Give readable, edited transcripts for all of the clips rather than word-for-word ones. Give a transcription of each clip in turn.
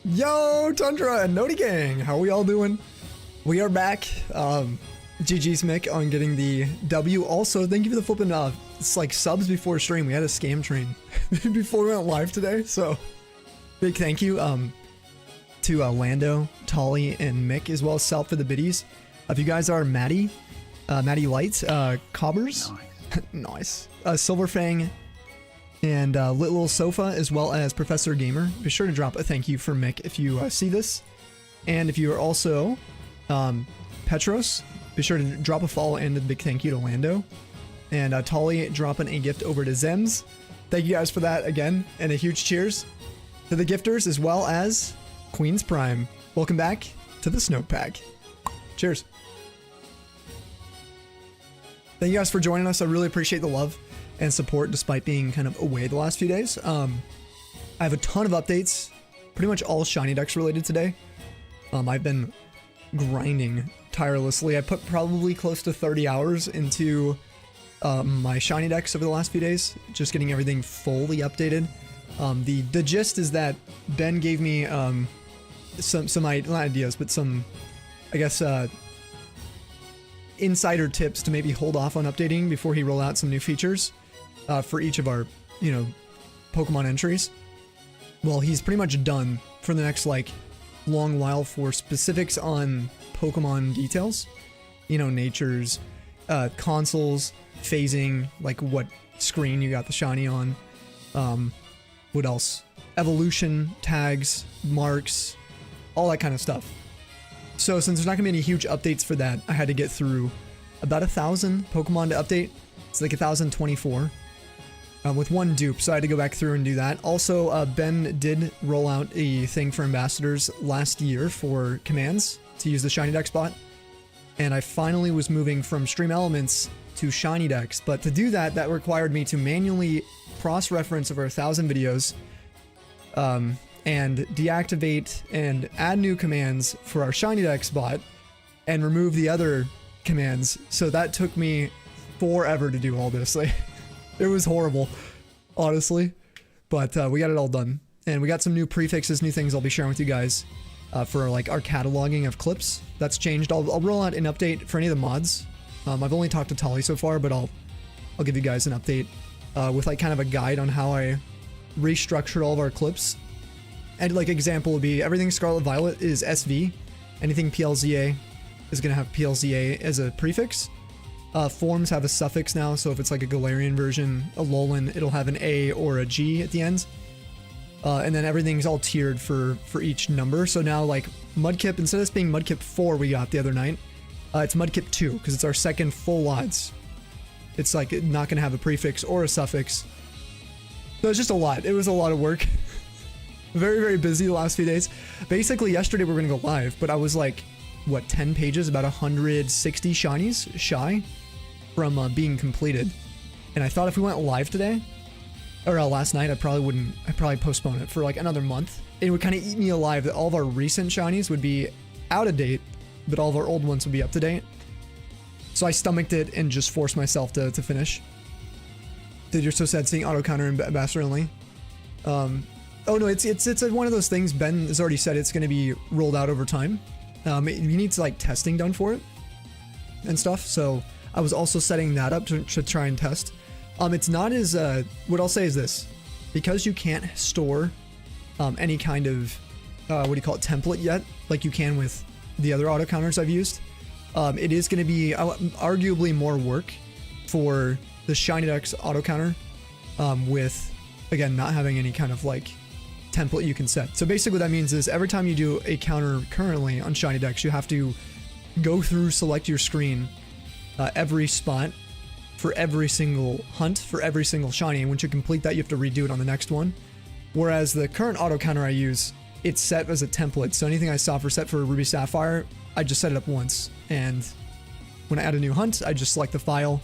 Yo, Tundra and Noti Gang, how are we all doing? We are back. GG's Mick on getting the W. Also, thank you for the flipping it's like subs before stream. We had a scam train before we went live today, so big thank you to Lando, Tolly, and Mick, as well as Self for the biddies. If you guys are Maddie Lights, Cobbers, nice, Silverfang, and Lit Little Sofa, as well as Professor Gamer. Be sure to drop a thank you for Mick if you see this. And if you are also Petros, be sure to drop a follow and a big thank you to Lando. And Tolly dropping a gift over to Zems. Thank you guys for that again. And a huge cheers to the gifters, as well as Queen's Prime. Welcome back to the Snow Pack. Cheers. Thank you guys for joining us. I really appreciate the love and support despite being kind of away the last few days. I have a ton of updates, pretty much all shiny decks related today. I've been grinding tirelessly. I put probably close to 30 hours into my shiny decks over the last few days, just getting everything fully updated. The gist is that Ben gave me some not ideas, but some, I guess, insider tips to maybe hold off on updating before he roll out some new features for each of our, Pokemon entries. Well, he's pretty much done for the next, long while for specifics on Pokemon details. Natures, consoles, phasing, what screen you got the shiny on. What else? Evolution, tags, marks, all that kind of stuff. So since there's not gonna be any huge updates for that, I had to get through about 1,000 Pokemon to update. It's 1,024 with one dupe, so I had to go back through and do that. Also, Ben did roll out a thing for ambassadors last year for commands to use the Shiny Deck spot, and I finally was moving from Stream Elements to Shiny Decks, but to do that, that required me to manually cross-reference over 1,000 videos, and deactivate and add new commands for our Shiny Deck spot, and remove the other commands. So that took me forever to do all this. It was horrible, honestly, but we got it all done, and we got some new prefixes, new things I'll be sharing with you guys for our cataloging of clips. That's changed. I'll roll out an update for any of the mods. I've only talked to Tolly so far, but I'll give you guys an update with kind of a guide on how I restructured all of our clips. And example would be everything Scarlet Violet is SV. Anything PLZA is gonna have PLZA as a prefix. Forms have a suffix now, so if it's a Galarian version, a Alolan, it'll have an A or a G at the end. And then everything's all tiered for each number. So now Mudkip, instead of this being Mudkip 4 we got the other night, it's Mudkip 2 because it's our second full odds. It's not gonna have a prefix or a suffix. So it's just a lot. It was a lot of work. Very, very busy the last few days. Basically, yesterday we were gonna go live, but I was 10 pages, about 160 shinies shy from being completed. And I thought if we went live today, or last night, I'd probably postpone it for another month. It would kind of eat me alive that all of our recent shinies would be out of date, but all of our old ones would be up to date. So I stomached it and just forced myself to finish. Dude, you're so sad seeing auto counter and ambassador only. Oh no, it's one of those things. Ben has already said it's going to be rolled out over time. You need testing done for it and stuff. So I was also setting that up to try and test. It's not as what I'll say is this: because you can't store any kind of template yet, like you can with the other auto counters I've used. It is going to be arguably more work for the Shiny Dex auto counter, with again not having any kind of template you can set. So basically what that means is every time you do a counter currently on Shiny Dex, you have to go through, select your screen, every spot for every single hunt for every single shiny, and once you complete that you have to redo it on the next one. Whereas the current auto counter I use, it's set as a template, so anything I saw for set for Ruby Sapphire, I just set it up once, and when I add a new hunt I just select the file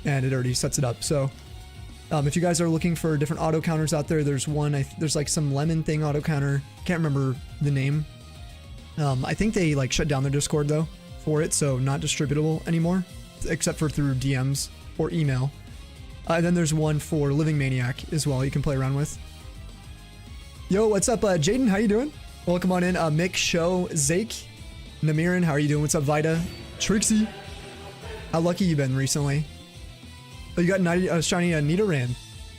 and it already sets it up. So if you guys are looking for different auto counters out there, there's one, there's some lemon thing auto counter. Can't remember the name. I think they shut down their Discord though for it, so not distributable anymore, except for through DMs or email. And then there's one for Living Maniac as well you can play around with. Yo, what's up, Jaden? How you doing? Welcome on in, Mick, Show, Zake, Namiran, how are you doing? What's up, Vida? Trixie, how lucky you been recently? Oh, you got shiny Nidoran,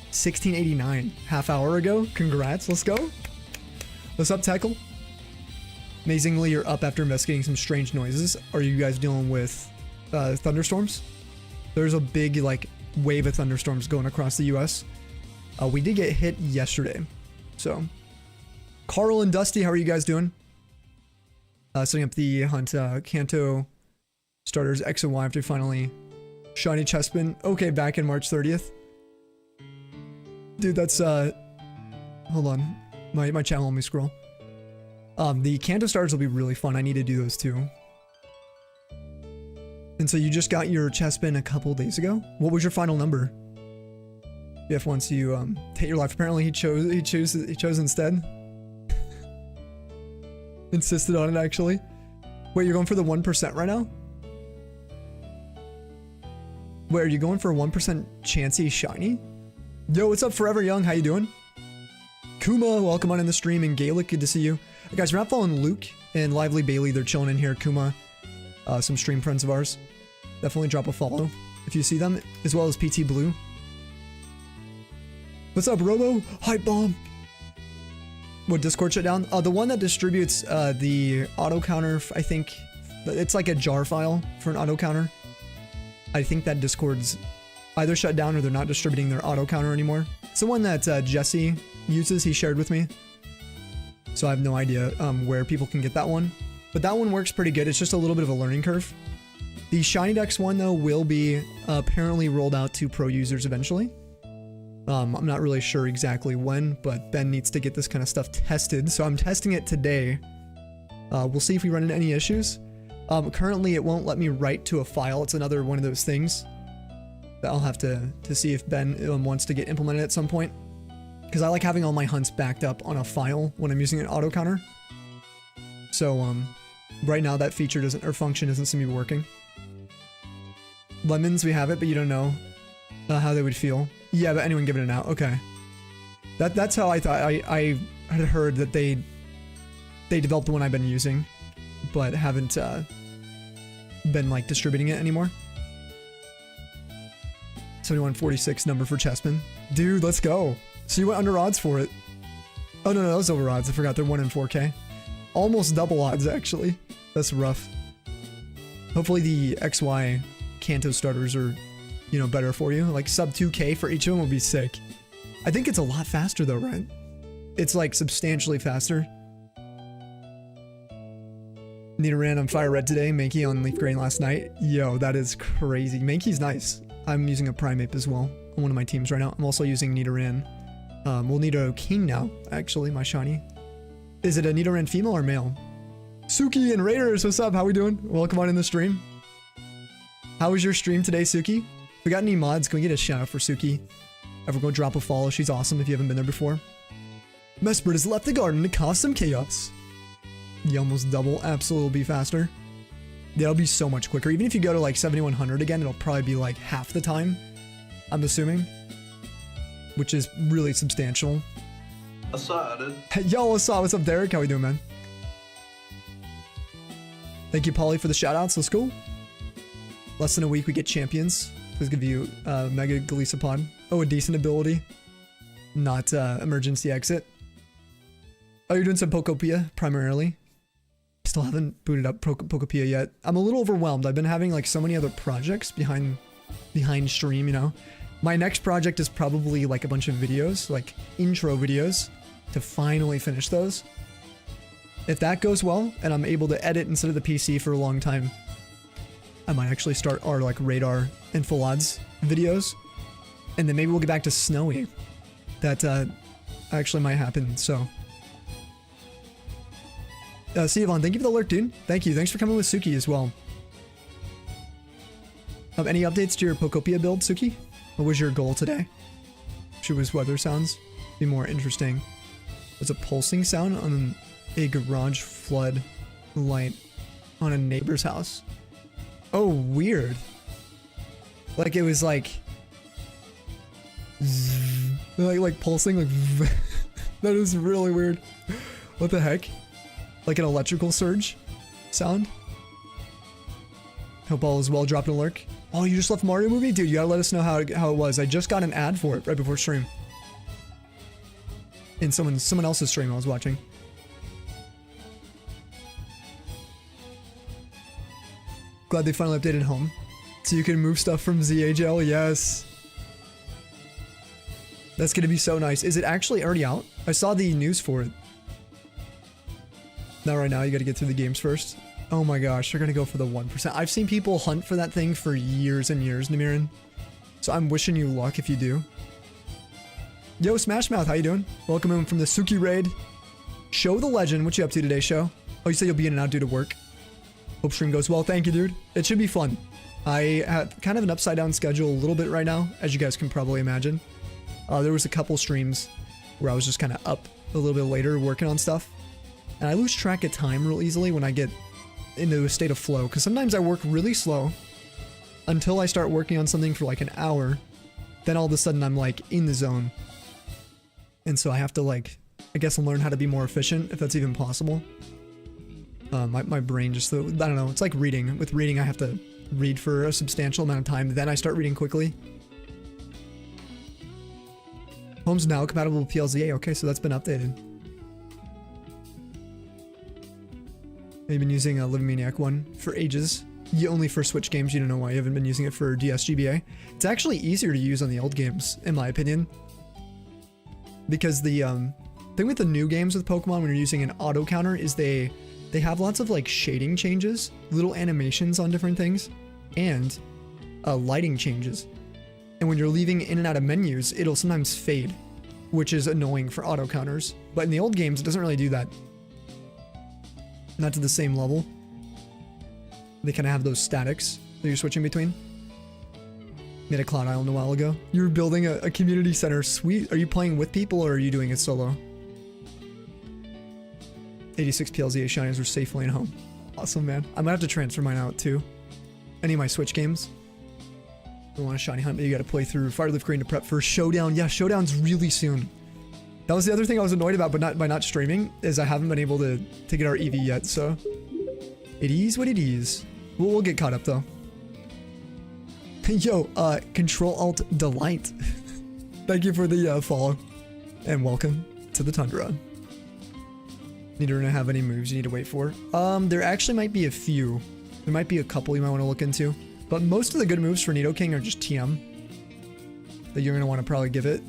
1689, half hour ago. Congrats, let's go. What's up, Tackle? Amazingly, you're up after investigating some strange noises. Are you guys dealing with thunderstorms? There's a big wave of thunderstorms going across the US. We did get hit yesterday. So, Carl and Dusty, how are you guys doing? Setting up the hunt Kanto starters X and Y after finally shiny Chespin. Okay, back in March 30th. Dude, that's hold on. My channel, let me scroll. The Kanto starters will be really fun. I need to do those too. And so you just got your chest bin a couple days ago? What was your final number? If once you take your life, apparently he chose instead. Insisted on it actually. Wait, you're going for the 1% right now? Wait, are you going for a 1% Chansey shiny? Yo, what's up, Forever Young? How you doing? Kuma, welcome on in the stream, and Gaelic, good to see you. Guys, we're not following Luke and Lively Bailey. They're chilling in here. Kuma, some stream friends of ours. Definitely drop a follow if you see them, as well as PT Blue. What's up, Robo? Hype Bomb. What, Discord shut down? The one that distributes the auto counter, I think. It's like a jar file for an auto counter. I think that Discord's either shut down or they're not distributing their auto counter anymore. It's the one that Jesse uses, he shared with me. So I have no idea where people can get that one. But that one works pretty good. It's just a little bit of a learning curve. The Shiny Dex one, though, will be apparently rolled out to pro users eventually. I'm not really sure exactly when, but Ben needs to get this kind of stuff tested. So I'm testing it today. We'll see if we run into any issues. Currently, it won't let me write to a file. It's another one of those things that I'll have to see if Ben wants to get implemented at some point. Because I like having all my hunts backed up on a file when I'm using an auto counter. So, right now that feature doesn't, or function doesn't seem to be working. Lemons, we have it, but you don't know how they would feel. Yeah, but anyone give it an out. Okay. That's how I thought. I had heard that they developed the one I've been using, but haven't been like distributing it anymore. 7146 number for Chessman. Dude, let's go. So you went under odds for it. Oh, no, that was over odds. I forgot they're 1 in 4K. Almost double odds, actually. That's rough. Hopefully the XY Kanto starters are, you know, better for you. Like sub 2K for each of them would be sick. I think it's a lot faster though, right? It's like substantially faster. Nita ran on Fire Red today. Mankey on Leaf Green last night. Yo, that is crazy. Mankey's nice. I'm using a Primeape as well on one of my teams right now. I'm also using Nidoran. We'll Nido King now, actually, my shiny. Is it a Nidoran female or male? Suki and Raiders, what's up? How we doing? Welcome on in the stream. How was your stream today, Suki? If we got any mods, can we get a shout out for Suki? Everyone go drop a follow. She's awesome if you haven't been there before. Mesprit has left the garden to cause some chaos. You almost double. Absolutely be faster. That'll be so much quicker. Even if you go to like 7100 again, it'll probably be like half the time, I'm assuming. Which is really substantial. Hey, yo, what's up? What's up, Derek? How we doing, man? Thank you, Polly, for the shoutouts. Let's go. Less than a week, we get champions. Please give you Mega Golisopod. Oh, a decent ability. Not emergency exit. Oh, you're doing some Pokopia, primarily. Still haven't booted up Pokopia yet. I'm a little overwhelmed. I've been having like so many other projects behind stream, you know. My next project is probably like a bunch of videos, like intro videos, to finally finish those. If that goes well, and I'm able to edit instead of the PC for a long time, I might actually start our like radar and full odds videos. And then maybe we'll get back to Snowy. That actually might happen, so. See Yvonne, thank you for the alert, dude. Thank you. Thanks for coming with Suki as well. Any updates to your Pokopia build, Suki? What was your goal today? Should was weather sounds be more interesting. There's a pulsing sound on a garage flood light on a neighbor's house. Oh, weird. Like it was like like pulsing like that is really weird. What the heck? Like an electrical surge sound. Hope all is well. Drop an alert. Oh, you just left Mario movie? Dude, you gotta let us know how it was. I just got an ad for it right before stream. In someone else's stream I was watching. Glad they finally updated home. So you can move stuff from ZHL, yes. That's gonna be so nice. Is it actually already out? I saw the news for it. Not right now, you gotta get through the games first. Oh my gosh, they're gonna go for the 1%. I've seen people hunt for that thing for years and years, Namiran. So I'm wishing you luck if you do. Yo, Smashmouth, how you doing? Welcome in from the Suki raid. Show the legend, what you up to today, Show? Oh, you said you'll be in and out due to work. Hope stream goes well. Thank you, dude. It should be fun. I have kind of an upside down schedule a little bit right now, as you guys can probably imagine. There was a couple streams where I was just kind of up a little bit later working on stuff. And I lose track of time real easily when I get into a state of flow, because sometimes I work really slow until I start working on something for like an hour. Then all of a sudden I'm like in the zone. And so I have to like, I guess learn how to be more efficient, if that's even possible. My brain just, I don't know, it's like reading. With reading, I have to read for a substantial amount of time, then I start reading quickly. Home's now compatible with PLZA. Okay, so that's been updated. I've been using a Living Maniac 1 for ages. Only for Switch games, you don't know why you haven't been using it for DSGBA. It's actually easier to use on the old games, in my opinion. Because the thing with the new games with Pokemon when you're using an auto counter is they have lots of like shading changes, little animations on different things, and lighting changes. And when you're leaving in and out of menus, it'll sometimes fade, which is annoying for auto counters. But in the old games, it doesn't really do that. Not to the same level. They kind of have those statics that you're switching between. Made a Cloud Island a while ago. You were building a community center. Sweet. Are you playing with people or are you doing it solo? 86 PLZA shinies are safely at home. Awesome, man. I might have to transfer mine out too. Any of my Switch games. If you want a shiny hunt, but you gotta play through Fireleaf Green to prep for Showdown. Yeah, Showdown's really soon. That was the other thing I was annoyed about, but by not streaming, is I haven't been able to get our Eevee yet, so it is what it is. We'll get caught up though. Yo, Control-Alt-Delight. Thank you for the follow. And welcome to the Tundra. Need to have any moves you need to wait for. There actually might be a few. There might be a couple you might want to look into. But most of the good moves for Nidoking are just TM. That you're going to want to probably give it.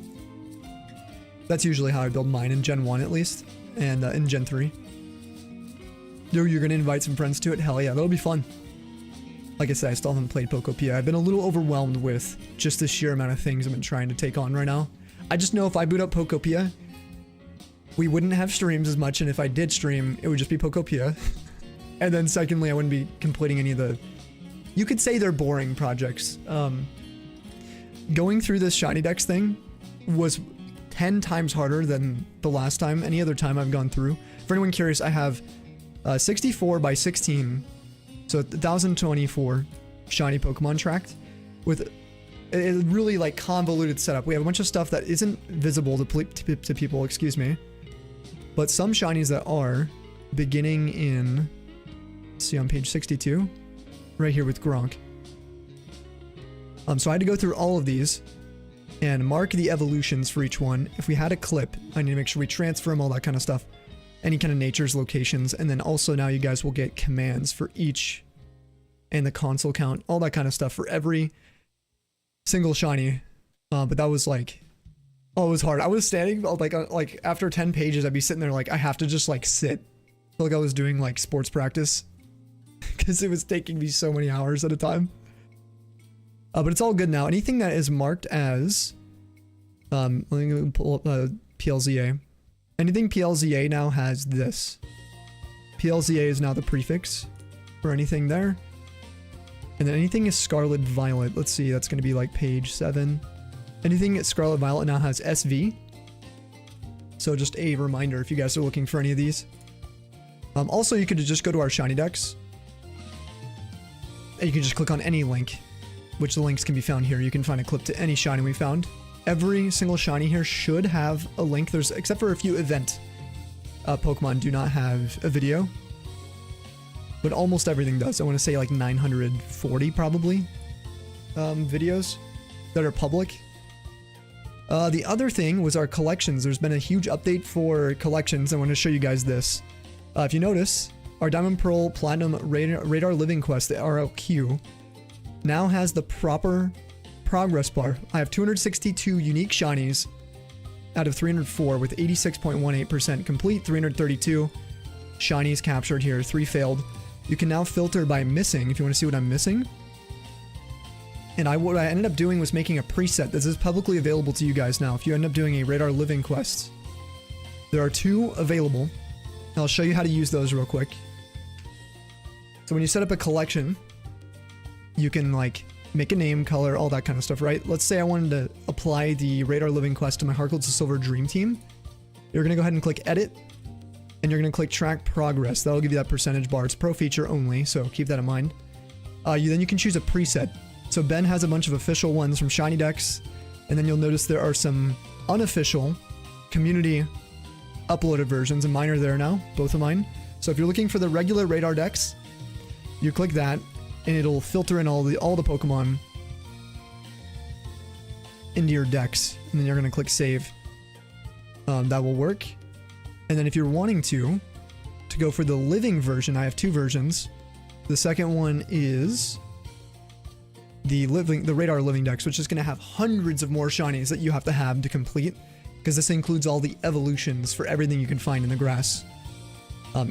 That's usually how I build mine in Gen 1 at least. And in Gen 3. Yo, you're going to invite some friends to it? Hell yeah, that'll be fun. Like I said, I still haven't played Pokopia. I've been a little overwhelmed with just the sheer amount of things I've been trying to take on right now. I just know if I boot up Pokopia, we wouldn't have streams as much, and if I did stream, it would just be Pokopia. And then secondly, I wouldn't be completing any of the... You could say they're boring projects. Going through this Shiny Dex thing was 10 times harder than the last time, any other time I've gone through. For anyone curious, I have 64 by 16... So 1024 shiny Pokemon tracked with a really like convoluted setup. We have a bunch of stuff that isn't visible to people, excuse me. But some shinies that are, beginning in, see on page 62, right here with Gronk. So I had to go through all of these and mark the evolutions for each one. If we had a clip, I need to make sure we transfer them, all that kind of stuff. Any kind of nature's locations, and then also now you guys will get commands for each and the console count, all that kind of stuff for every single shiny. But that was like, oh, it was hard. I was standing like after 10 pages, I'd be sitting there like I have to just like sit. I feel like I was doing like sports practice because it was taking me so many hours at a time. But it's all good now. Anything that is marked as, let me pull up PLZA. Anything PLZA now has this. PLZA is now the prefix for anything there. And then anything is Scarlet Violet. Let's see, that's going to be like page 7. Anything at Scarlet Violet now has SV. So just a reminder if you guys are looking for any of these. Also, you could just go to our Shiny Dex. And you can just click on any link, which the links can be found here. You can find a clip to any shiny we found. Every single shiny here should have a link. There's, except for a few event Pokemon do not have a video. But almost everything does. I want to say like 940 probably videos that are public. The other thing was our collections. There's been a huge update for collections. I want to show you guys this. If you notice, our Diamond Pearl Platinum Radar Living Quest, the RLQ, now has the proper progress bar. I have 262 unique shinies out of 304 with 86.18% complete, 332 shinies captured here, 3 failed. You can now filter by missing if you want to see what I'm missing. And what I ended up doing was making a preset. This is publicly available to you guys now. If you end up doing a Radar Living Quest, there are 2 available. And I'll show you how to use those real quick. So when you set up a collection, you can like make a name, color, all that kind of stuff, right? Let's say I wanted to apply the Radar Living quest to my Heart Gold to Silver Dream Team. You're going to go ahead and click edit, and you're going to click track progress. That'll give you that percentage bar. It's pro feature only, so keep that in mind. Then you can choose a preset. So Ben has a bunch of official ones from Shiny Decks, and then you'll notice there are some unofficial community uploaded versions, and mine are there now, both of mine. So if you're looking for the regular Radar Decks, you click that, and it'll filter in all the Pokemon into your decks, and then you're going to click save. That will work. And then if you're wanting to go for the living version, I have two versions. The second one is the Radar Living Decks, which is going to have hundreds of more shinies that you have to complete, because this includes all the evolutions for everything you can find in the grass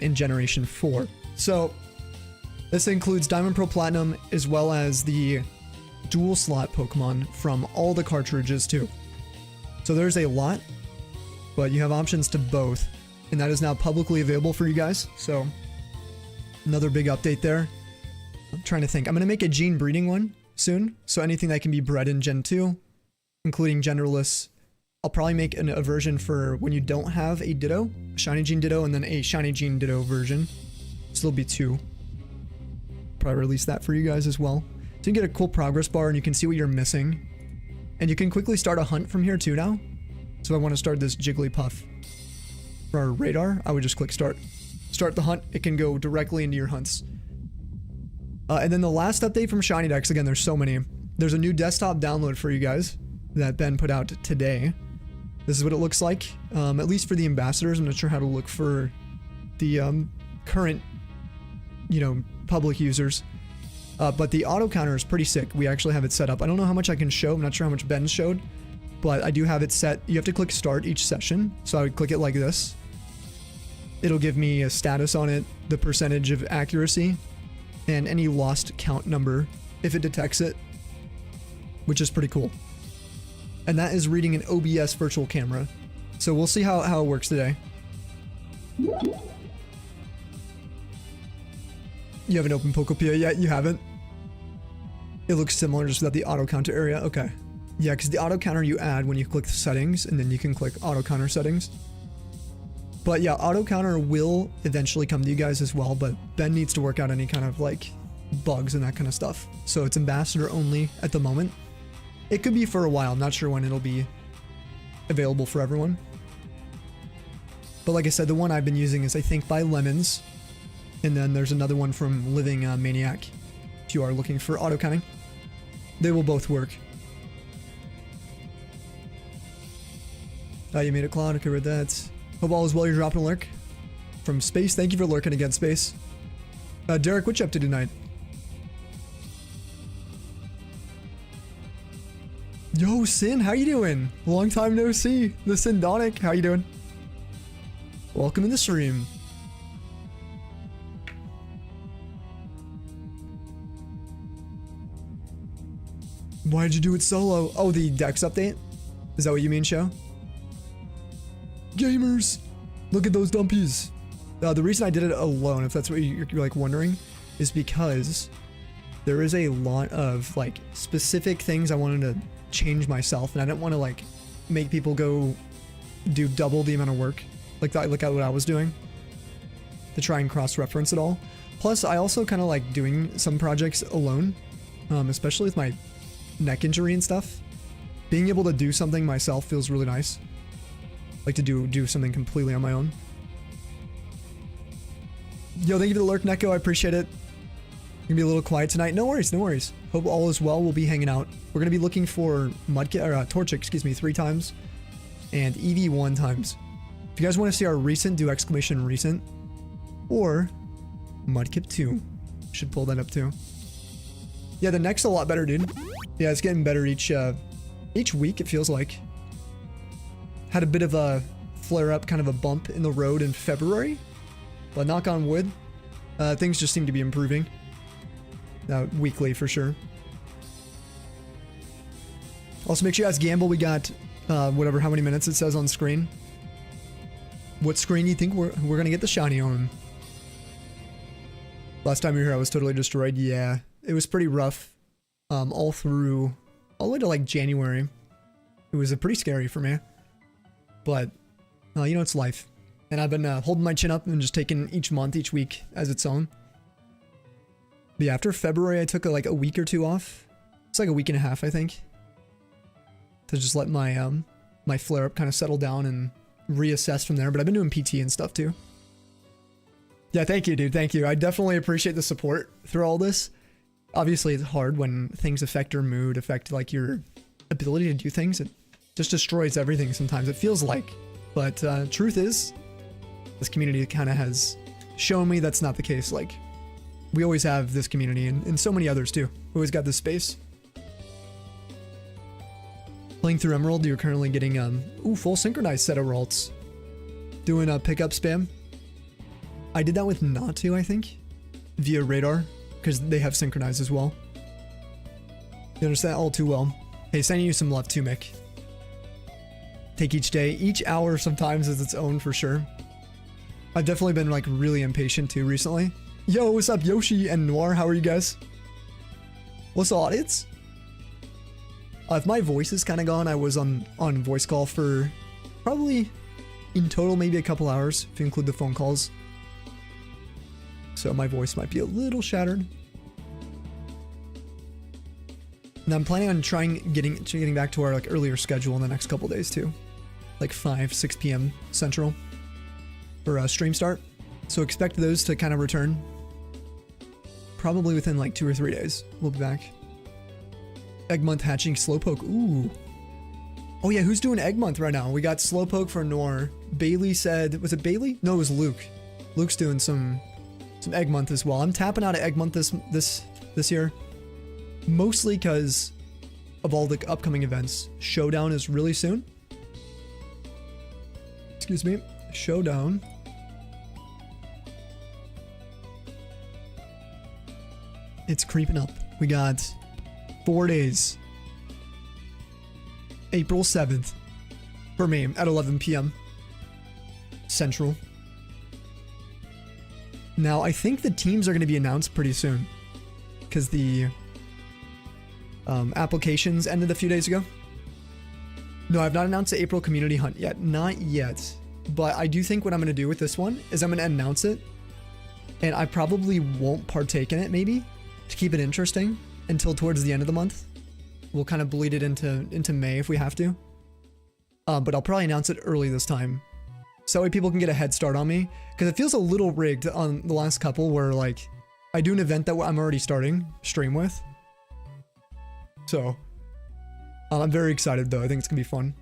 in Generation 4. So this includes Diamond Pro Platinum, as well as the dual slot Pokemon from all the cartridges too. So there's a lot, but you have options to both, and that is now publicly available for you guys. So another big update there. I'm trying to think. I'm going to make a gene breeding one soon, so anything that can be bred in Gen 2, including genderless. I'll probably make a version for when you don't have a Ditto, a Shiny Gene Ditto, and then a Shiny Gene Ditto version. So there'll be two. Probably release that for you guys as well. So you can get a cool progress bar, and you can see what you're missing. And you can quickly start a hunt from here too now. So if I want to start this Jigglypuff for our Radar, I would just click start. Start the hunt. It can go directly into your hunts. And then the last update from Shiny Decks, again, there's so many. There's a new desktop download for you guys that Ben put out today. This is what it looks like, at least for the ambassadors. I'm not sure how to look for the current, public users. But the auto counter is pretty sick. We actually have it set up. I don't know how much I can show. I'm not sure how much Ben showed, but I do have it set. You have to click start each session. So I would click it like this. It'll give me a status on it, the percentage of accuracy, and any lost count number if it detects it, which is pretty cool. And that is reading an OBS virtual camera. So we'll see how it works today. You haven't opened Pokopia yet? You haven't? It looks similar, just without the auto counter area. Okay. Yeah, because the auto counter you add when you click the settings, and then you can click auto counter settings. But yeah, auto counter will eventually come to you guys as well, but Ben needs to work out any kind of like bugs and that kind of stuff. So it's ambassador only at the moment. It could be for a while. I'm not sure when it'll be available for everyone. But like I said, the one I've been using is, I think, by Lemons. And then there's another one from Living Maniac, if you are looking for auto counting. They will both work. You made it, Claude. Okay, read that. Hope all is well. You're dropping a lurk from Space. Thank you for lurking again, Space. Derek, what you up to tonight? Yo, Sin, how you doing? Long time no see. The Sindonic, how you doing? Welcome in the stream. Why'd you do it solo? Oh, the Dex update? Is that what you mean, Show? Gamers, look at those dumpies. The reason I did it alone, if that's what you're like wondering, is because there is a lot of like specific things I wanted to change myself, and I didn't want to like make people go do double the amount of work like that. Look at what I was doing to try and cross-reference it all. Plus, I also kind of like doing some projects alone, especially with my neck injury and stuff. Being able to do something myself feels really nice. Like to do something completely on my own. Yo, thank you for the lurk, Neko. I appreciate it. Gonna be a little quiet tonight. No worries, no worries. Hope all is well. We'll be hanging out. We're gonna be looking for Torchic, excuse me, 3 times, and Eevee 1 times. If you guys want to see our recent, do exclamation recent, or Mudkip 2. Should pull that up too. Yeah, the neck's a lot better, dude. Yeah, it's getting better each week. It feels like. Had a bit of a flare-up, kind of a bump in the road in February, but knock on wood, things just seem to be improving. Weekly for sure. Also, make sure you guys gamble. We got whatever, how many minutes it says on screen. What screen do you think we're gonna get the shiny on? Last time you were here, I was totally destroyed. Yeah, it was pretty rough. all the way to like January. It was pretty scary for me, but you know, it's life. And I've been holding my chin up and just taking each month, each week as its own. But yeah, after February, I took like a week or two off. It's like a week and a half, I think, to just let my my flare up kind of settle down and reassess from there. But I've been doing PT and stuff too. Yeah, thank you, dude. Thank you. I definitely appreciate the support through all this. Obviously, it's hard when things affect your mood, affect like your ability to do things. It just destroys everything sometimes. It feels like. But truth is, this community kind of has shown me that's not the case. Like, we always have this community and so many others too. We always got this space. Playing through Emerald, you're currently getting full synchronized set of rolls. Doing a pickup spam. I did that with Natu, I think, via radar, because they have synchronized as well. You understand all too well. Hey, sending you some love too, Mick. Take each day, each hour sometimes is its own for sure. I've definitely been like really impatient too recently. Yo, what's up, Yoshi and Noir? How are you guys? What's the audience? If my voice is kind of gone, I was on voice call for probably in total maybe a couple hours if you include the phone calls. So my voice might be a little shattered. Now I'm planning on getting back to our like earlier schedule in the next couple days too, like 6 p.m. Central for stream start. So expect those to kind of return. Probably within like 2 or 3 days, we'll be back. Egg month hatching Slowpoke. Ooh. Oh yeah, who's doing egg month right now? We got Slowpoke for Noir. Bailey said, was it Bailey? No, it was Luke. Luke's doing some egg month as well. I'm tapping out of egg month this year, mostly because of all the upcoming events. Showdown is really soon. Excuse me. Showdown. It's creeping up. We got 4 days. April 7th for me at 11 p.m. Central. Now, I think the teams are going to be announced pretty soon because the applications ended a few days ago. No, I've not announced the April community hunt yet. Not yet. But I do think what I'm going to do with this one is I'm going to announce it. And I probably won't partake in it, maybe, to keep it interesting until towards the end of the month. We'll kind of bleed it into May if we have to. But I'll probably announce it early this time. So that way people can get a head start on me. Because it feels a little rigged on the last couple where like I do an event that I'm already starting stream with. So I'm very excited though. I think it's going to be fun.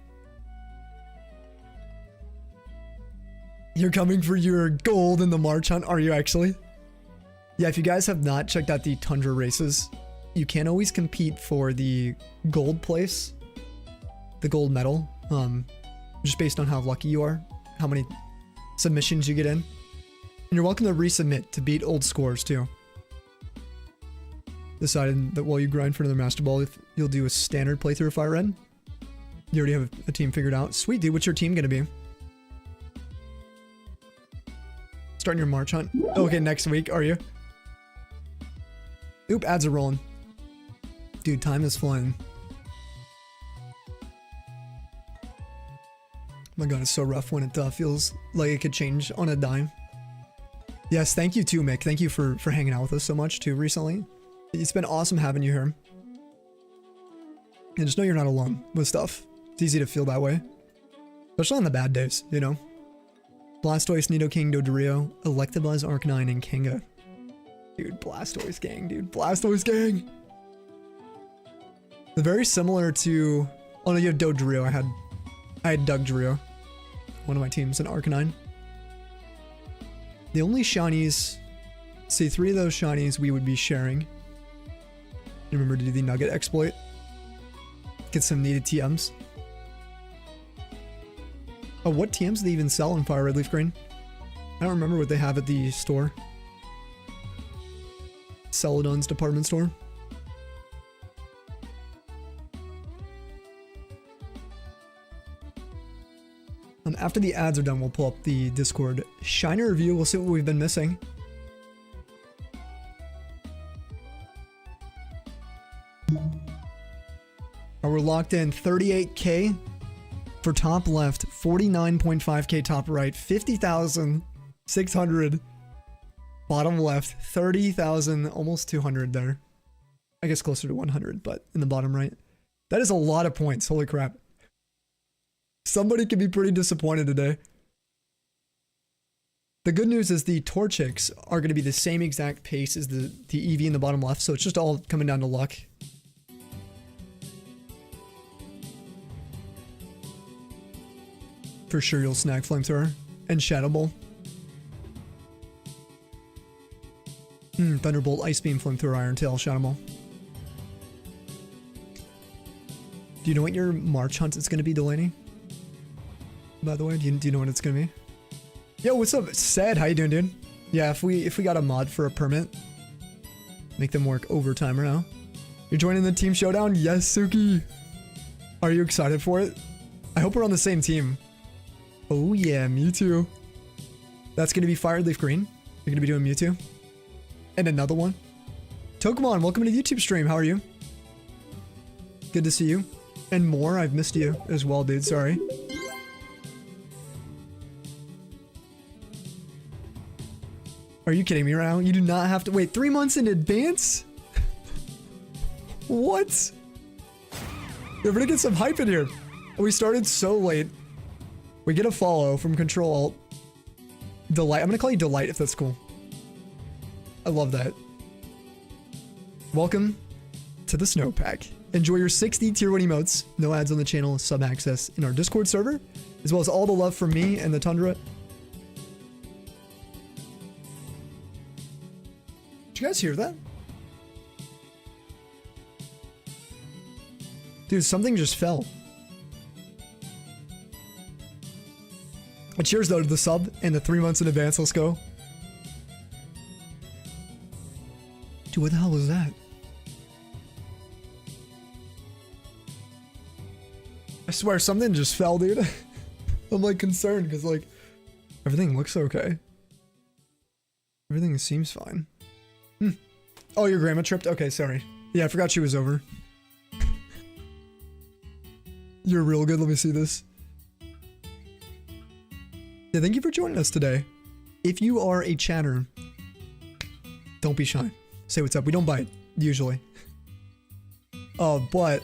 You're coming for your gold in the March hunt, are you actually? Yeah, if you guys have not checked out the Tundra races, you can always compete for the gold place, the gold medal, just based on how lucky you are, how many submissions you get in. And you're welcome to resubmit to beat old scores too. Decided that while you grind for another Master Ball, if you'll do a standard playthrough of Fire Red. You already have a team figured out. Sweet, dude. What's your team going to be? Starting your March hunt? Okay, next week, are you? Oop, ads are rolling. Dude, time is flying. Oh my god, it's so rough when it feels like it could change on a dime. Yes, thank you too, Mick. Thank you for hanging out with us so much too recently. It's been awesome having you here. And just know you're not alone with stuff. It's easy to feel that way. Especially on the bad days, you know? Blastoise, Nidoking, Dodrio, Electabuzz, Arcanine, and Kanga. Dude, Blastoise gang, dude. Blastoise gang! They're very similar to... Oh no, you have Dodrio. I had Dugtrio. One of my teams in Arcanine. The only shinies... See, 3 of those shinies we would be sharing. You remember to do the Nugget exploit. Get some needed TMs. Oh, what TMs do they even sell in Fire Red Leaf Green? I don't remember what they have at the store. Celadon's department store. After the ads are done, we'll pull up the Discord Shiner review. We'll see what we've been missing. locked in. 38K for top left, 49.5K top right, 50,600 bottom left, 30,000, almost 200 there. I guess closer to 100, but in the bottom right. That is a lot of points. Holy crap. Somebody could be pretty disappointed today. The good news is the Torchics are going to be the same exact pace as the Eevee in the bottom left, so it's just all coming down to luck. For sure you'll snag Flamethrower and Shadow Ball. Thunderbolt, Ice Beam, Flamethrower, Iron Tail, Shadow Ball. Do you know what your March hunt is going to be, Delaney? By the way, do you know what it's going to be? Yo, what's up? Sad, how you doing, dude? Yeah, if we got a mod for a permit, make them work overtime right now. You're joining the team showdown? Yes, Suki. Are you excited for it? I hope we're on the same team. Oh yeah, Mewtwo. That's gonna be Fire Leaf Green. You're gonna be doing Mewtwo. And another one. Pokemon, welcome to the YouTube stream. How are you? Good to see you. And more, I've missed you as well, dude. Sorry. Are you kidding me right now? You do not have to wait 3 months in advance? What? We're gonna get some hype in here. We started so late. We get a follow from Control Alt. Delight. I'm gonna call you Delight if that's cool. I love that. Welcome to the Snowpack. Enjoy your 60 tier 1 emotes. No ads on the channel. Sub access in our Discord server. As well as all the love from me and the Tundra. Did you guys hear that? Dude, something just fell. Cheers though to the sub and the 3 months in advance. Let's go. Dude, what the hell was that? I swear something just fell, dude. I'm like concerned because like everything looks okay. Everything seems fine. Oh, your grandma tripped? Okay, sorry. Yeah, I forgot she was over. You're real good. Let me see this. Yeah, thank you for joining us today. If you are a chatter, don't be shy. Say what's up. We don't bite, usually. But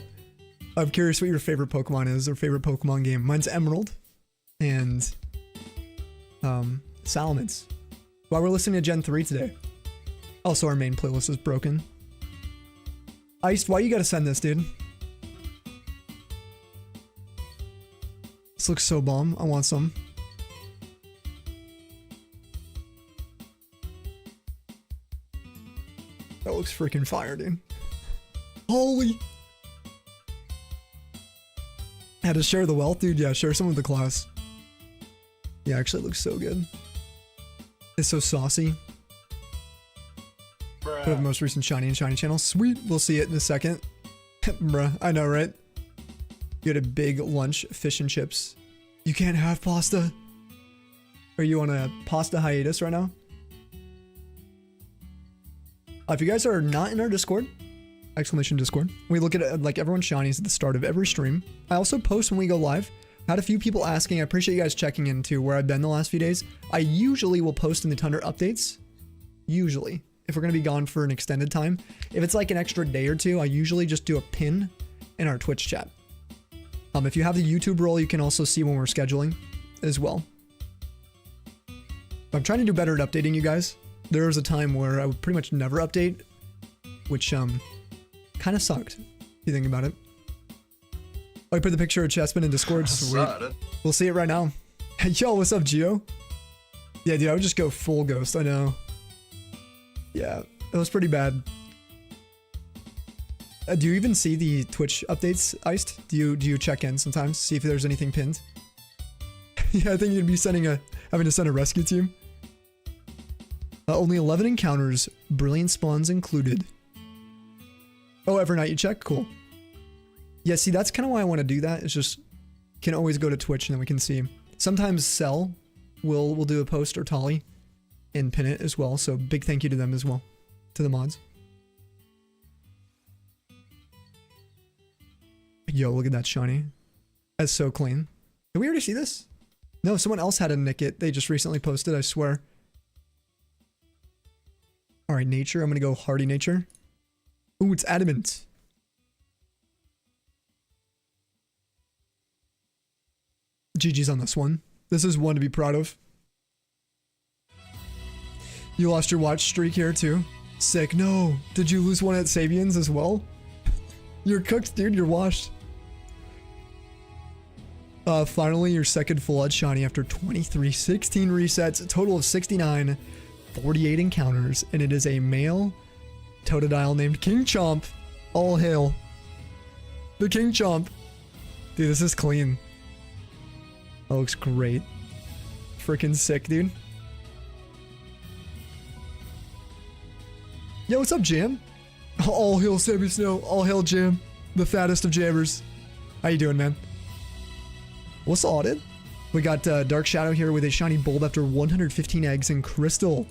I'm curious what your favorite Pokemon is or favorite Pokemon game. Mine's Emerald and Salamence. While we're listening to Gen 3 today. Also, our main playlist is broken. Iced, why you gotta send this, dude? This looks so bomb. I want some. That looks freaking fire, dude. Holy. Had to share the wealth, dude. Yeah, share some with the class. Yeah, actually it looks so good. It's so saucy. Bruh. The most recent shiny and shiny channel. Sweet. We'll see it in a second. Bruh, I know, right? You had a big lunch, fish and chips. You can't have pasta. Are you on a pasta hiatus right now? If you guys are not in our Discord, exclamation Discord, we look at like everyone's shinies at the start of every stream. I also post when we go live. I had a few people asking. I appreciate you guys checking into where I've been the last few days. I usually will post in the Tundra updates. Usually. If we're going to be gone for an extended time. If it's like an extra day or two, I usually just do a pin in our Twitch chat. If you have the YouTube role, you can also see when we're scheduling as well. I'm trying to do better at updating you guys. There was a time where I would pretty much never update, which kind of sucked, if you think about it. Oh, I put the picture of Chespin in Discord. Sweet. We'll see it right now. Hey, yo, what's up, Gio? Yeah, dude, I would just go full ghost. I know. Yeah, it was pretty bad. Do you even see the Twitch updates, Iced? Do you check in sometimes, see if there's anything pinned? Yeah, I think you'd be having to send a rescue team. Only 11 encounters, brilliant spawns included. Oh, every night you check? Cool. Yeah, see, that's kind of why I want to do that. It's just, can always go to Twitch and then we can see. Sometimes Cell will do a post or Tolly and pin it as well. So big thank you to them as well, to the mods. Yo, look at that shiny. That's so clean. Did we already see this? No, someone else had a nick it. They just recently posted, I swear. All right, nature. I'm going to go hardy nature. Ooh, it's adamant. GG's on this one. This is one to be proud of. You lost your watch streak here too. Sick. No. Did you lose one at Sabian's as well? You're cooked, dude. You're washed. Finally, your second full out shiny after 23, 16 resets, a total of 69, 48 encounters, and it is a male Totodile named King Chomp. All hail. The King Chomp. Dude, this is clean. That looks great. Freaking sick, dude. Yo, what's up, Jam? All hail Sammy Snow. All hail Jam. The fattest of jammers. How you doing, man? What's audit? We got Dark Shadow here with a shiny bulb after 115 eggs in Crystal.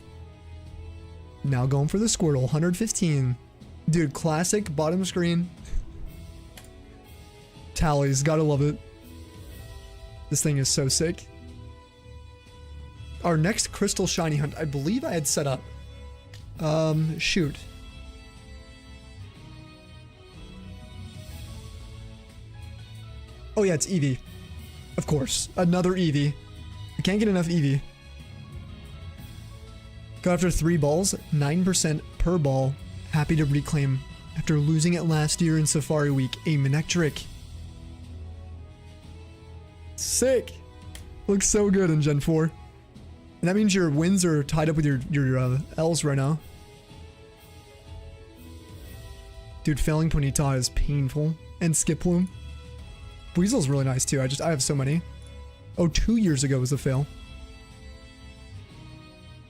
Now going for the Squirtle, 115. Dude, classic bottom screen. Tallies, gotta love it. This thing is so sick. Our next Crystal Shiny Hunt, I believe I had set up. Shoot. Oh yeah, it's Eevee. Of course, another Eevee. I can't get enough Eevee. Got after 3 balls, 9% per ball. Happy to reclaim after losing it last year in Safari Week, a Manectric. Sick. Looks so good in Gen 4. And that means your wins are tied up with your L's right now. Dude, failing Ponyta is painful. And Skiploom. Weasel's really nice too. I have so many. Oh, 2 years ago was a fail.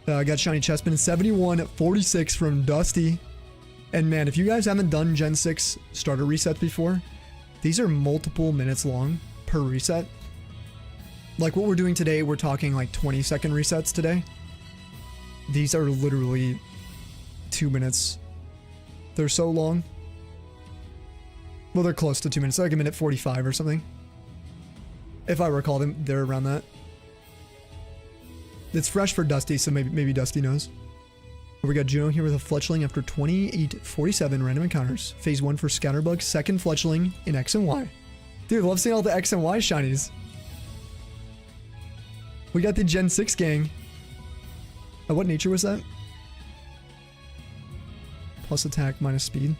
I got Shiny Chespin, 71, 46 from Dusty. And man, if you guys haven't done Gen 6 starter resets before, these are multiple minutes long per reset. Like what we're doing today, we're talking like 20-second resets today. These are literally 2 minutes. They're so long. Well, they're close to 2 minutes, like a minute 45 or something. If I recall them, they're around that. It's fresh for Dusty, so maybe Dusty knows. We got Juno here with a Fletchling after 28-47 random encounters. Phase 1 for Scatterbug, second Fletchling in X and Y. Dude, love seeing all the X and Y shinies. We got the Gen 6 gang. What nature was that? Plus attack, minus speed.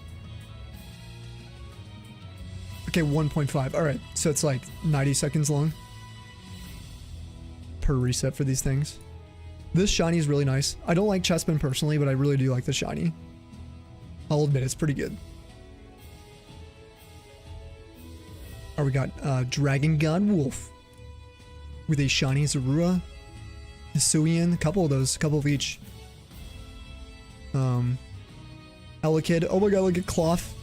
Okay, 1.5. Alright, so it's like 90 seconds long per reset for these things. This shiny is really nice. I don't like Chespin personally, but I really do like the shiny. I'll admit it's pretty good. Alright, we got Dragon God Wolf with a shiny Zorua, Hisuian, a couple of those, a couple of each. Elekid. Oh my god, look at Cloth.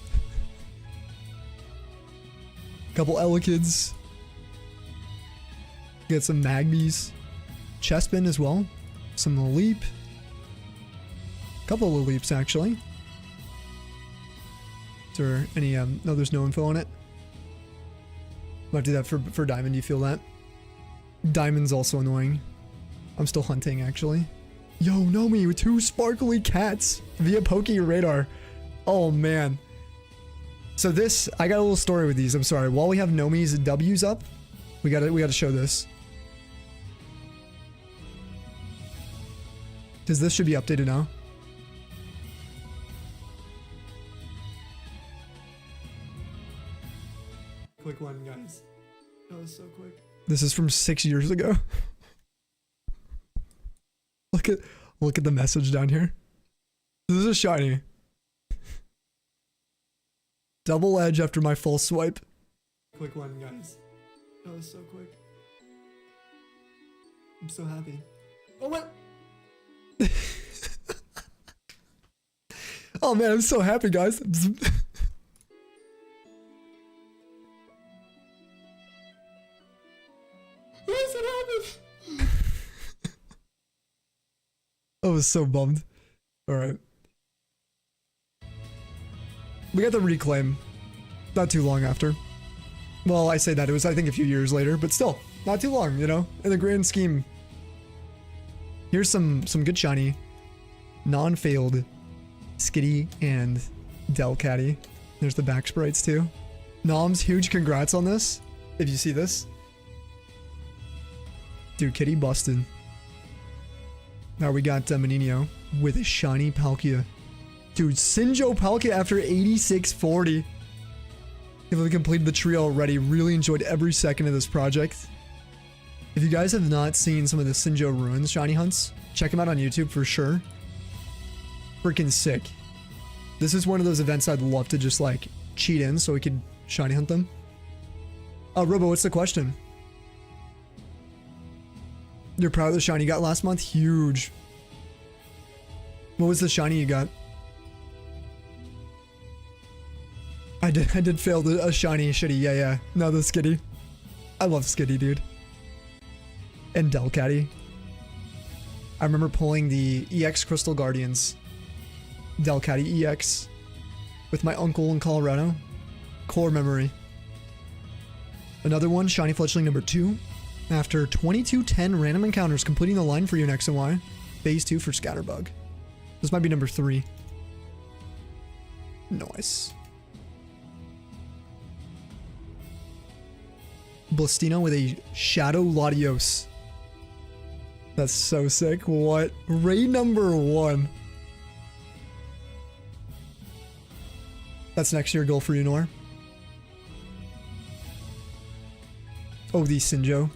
Couple Elekids. Get some Magbies. Chespin as well. Some Laleep. Couple of Laleeps actually. Is there any no, there's no info on it. Might do that for Diamond, you feel that? Diamond's also annoying. I'm still hunting actually. Yo, Nomi with 2 sparkly cats via Poke Radar. Oh man. So this, I got a little story with these. I'm sorry. While we have Nomi's W's up, we gotta show this. Because this should be updated now. Quick one, guys. That was so quick. This is from 6 years ago. Look at the message down here. This is a shiny. Double edge after my full swipe. Quick one, guys. That was so quick. I'm so happy. Oh my! Oh man, I'm so happy, guys. Yes, it happened! I was so bummed. Alright. We got the reclaim. Not too long after. Well, I say that. It was, I think, a few years later, but still, not too long, you know? In the grand scheme. Here's some good shiny. Non-failed Skitty and Delcatty. There's the back sprites, too. Noms, huge congrats on this. If you see this. Dude, Kitty busted. Now we got Menino with a shiny Palkia. Dude, Sinjo Palkia after 8640. We completed the trio already. Really enjoyed every second of this project. If you guys have not seen some of the Sinjo Ruins shiny hunts, check them out on YouTube for sure. Freaking sick. This is one of those events I'd love to just like cheat in so we could shiny hunt them. Robo, what's the question? You're proud of the shiny you got last month? Huge. What was the shiny you got? I did fail a shiny shitty. Yeah. No, the Skitty. I love Skitty, dude. And Delcatty. I remember pulling the EX Crystal Guardians. Delcatty EX. With my uncle in Colorado. Core memory. Another one, shiny fletchling number 2. After 2210 random encounters, completing the line for you in X and Y. Phase 2 for Scatterbug. This might be number 3. Nice. Blastino with a Shadow Latios. That's so sick. What? Raid number 1. That's next year goal for you, Nor. Oh, the Sinjo.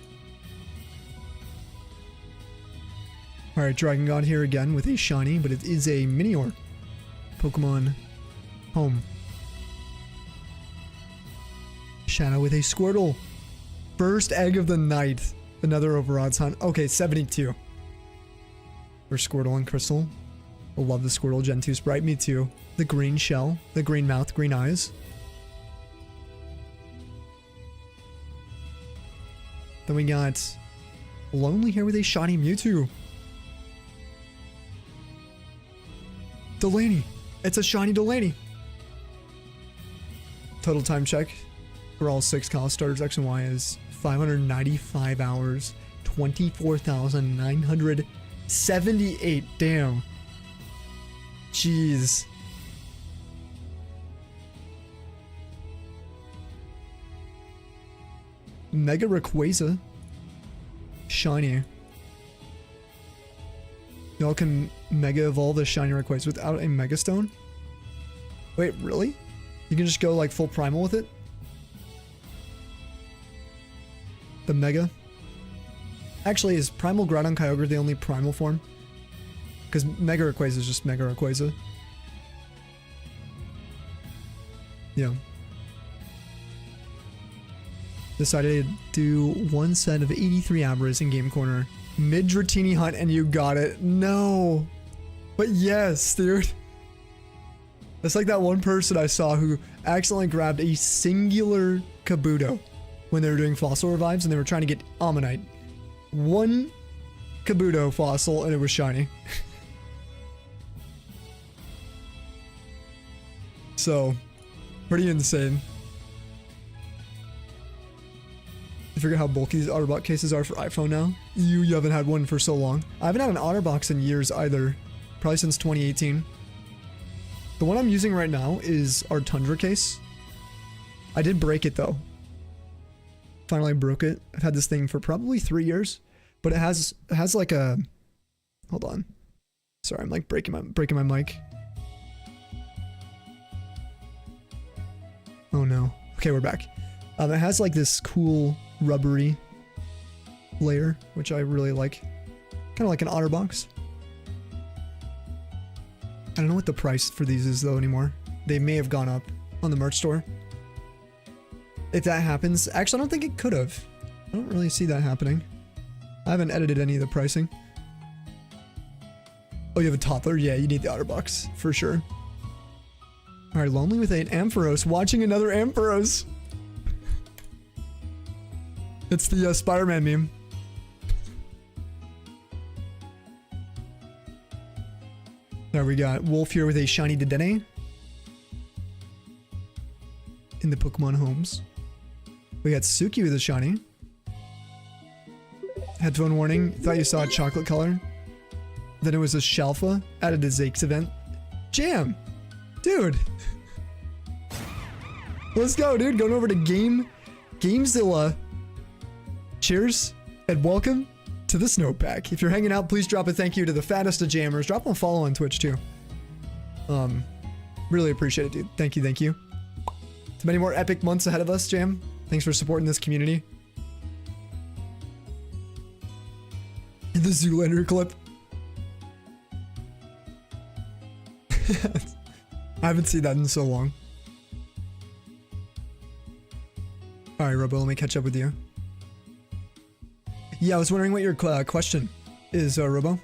Alright, Dragon God here again with a shiny, but it is a Minior. Pokemon Home. Shadow with a Squirtle. First egg of the night. Another overodds hunt. Okay, 72. For Squirtle and Crystal. I love the Squirtle Gen 2 sprite. Me too. The green shell. The green mouth, green eyes. Then we got Lonely here with a shiny Mewtwo. Delaney. It's a shiny Delaney. Total time check for all 6 college starters X and Y is 595 hours, 24,978. Damn. Jeez. Mega Rayquaza. Shiny. Y'all can Mega Evolve a shiny Rayquaza without a Mega Stone? Wait, really? You can just go like full primal with it? The Mega? Actually, is Primal Groudon Kyogre the only primal form? Because Mega Rayquaza is just Mega Rayquaza. Yeah. Decided to do one set of 83 Abras in Game Corner. Mid-Dratini hunt and you got it. No. But yes, dude. That's like that one person I saw who accidentally grabbed a singular Kabuto when they were doing fossil revives and they were trying to get Ammonite. One Kabuto fossil and it was shiny. So, pretty insane. You figure how bulky these OtterBox cases are for iPhone now? You haven't had one for so long. I haven't had an OtterBox in years either. Probably since 2018. The one I'm using right now is our Tundra case. I did break it though. Finally broke it. I've had this thing for probably 3 years, but it has like a. Hold on. Sorry, I'm like breaking my mic. Oh no. Okay, we're back. It has like this cool rubbery layer, which I really like. Kind of like an OtterBox. I don't know what the price for these is though anymore. They may have gone up on the merch store. If that happens, actually I don't think it could have. I don't really see that happening. I haven't edited any of the pricing. Oh, you have a toddler? Yeah, you need the OtterBox for sure. Alright, Lonely with an Ampharos. Watching another Ampharos. It's the Spider-Man meme. There we got Wolf here with a shiny Dedenne. In the Pokemon homes. We got Suki with a shiny. Headphone warning. Thought you saw a chocolate color. Then it was a Shalfa. Added a Zakes event. Jam! Dude! Let's go, dude. Going over to Gamezilla. Cheers and welcome to the Snowpack. If you're hanging out, please drop a thank you to the fattest of jammers. Drop a follow on Twitch too. Really appreciate it, dude. Thank you, thank you. Too many more epic months ahead of us, Jam. Thanks for supporting this community. The Zoolander clip. I haven't seen that in so long. Alright, Robo, let me catch up with you. Yeah, I was wondering what your question is, Robo.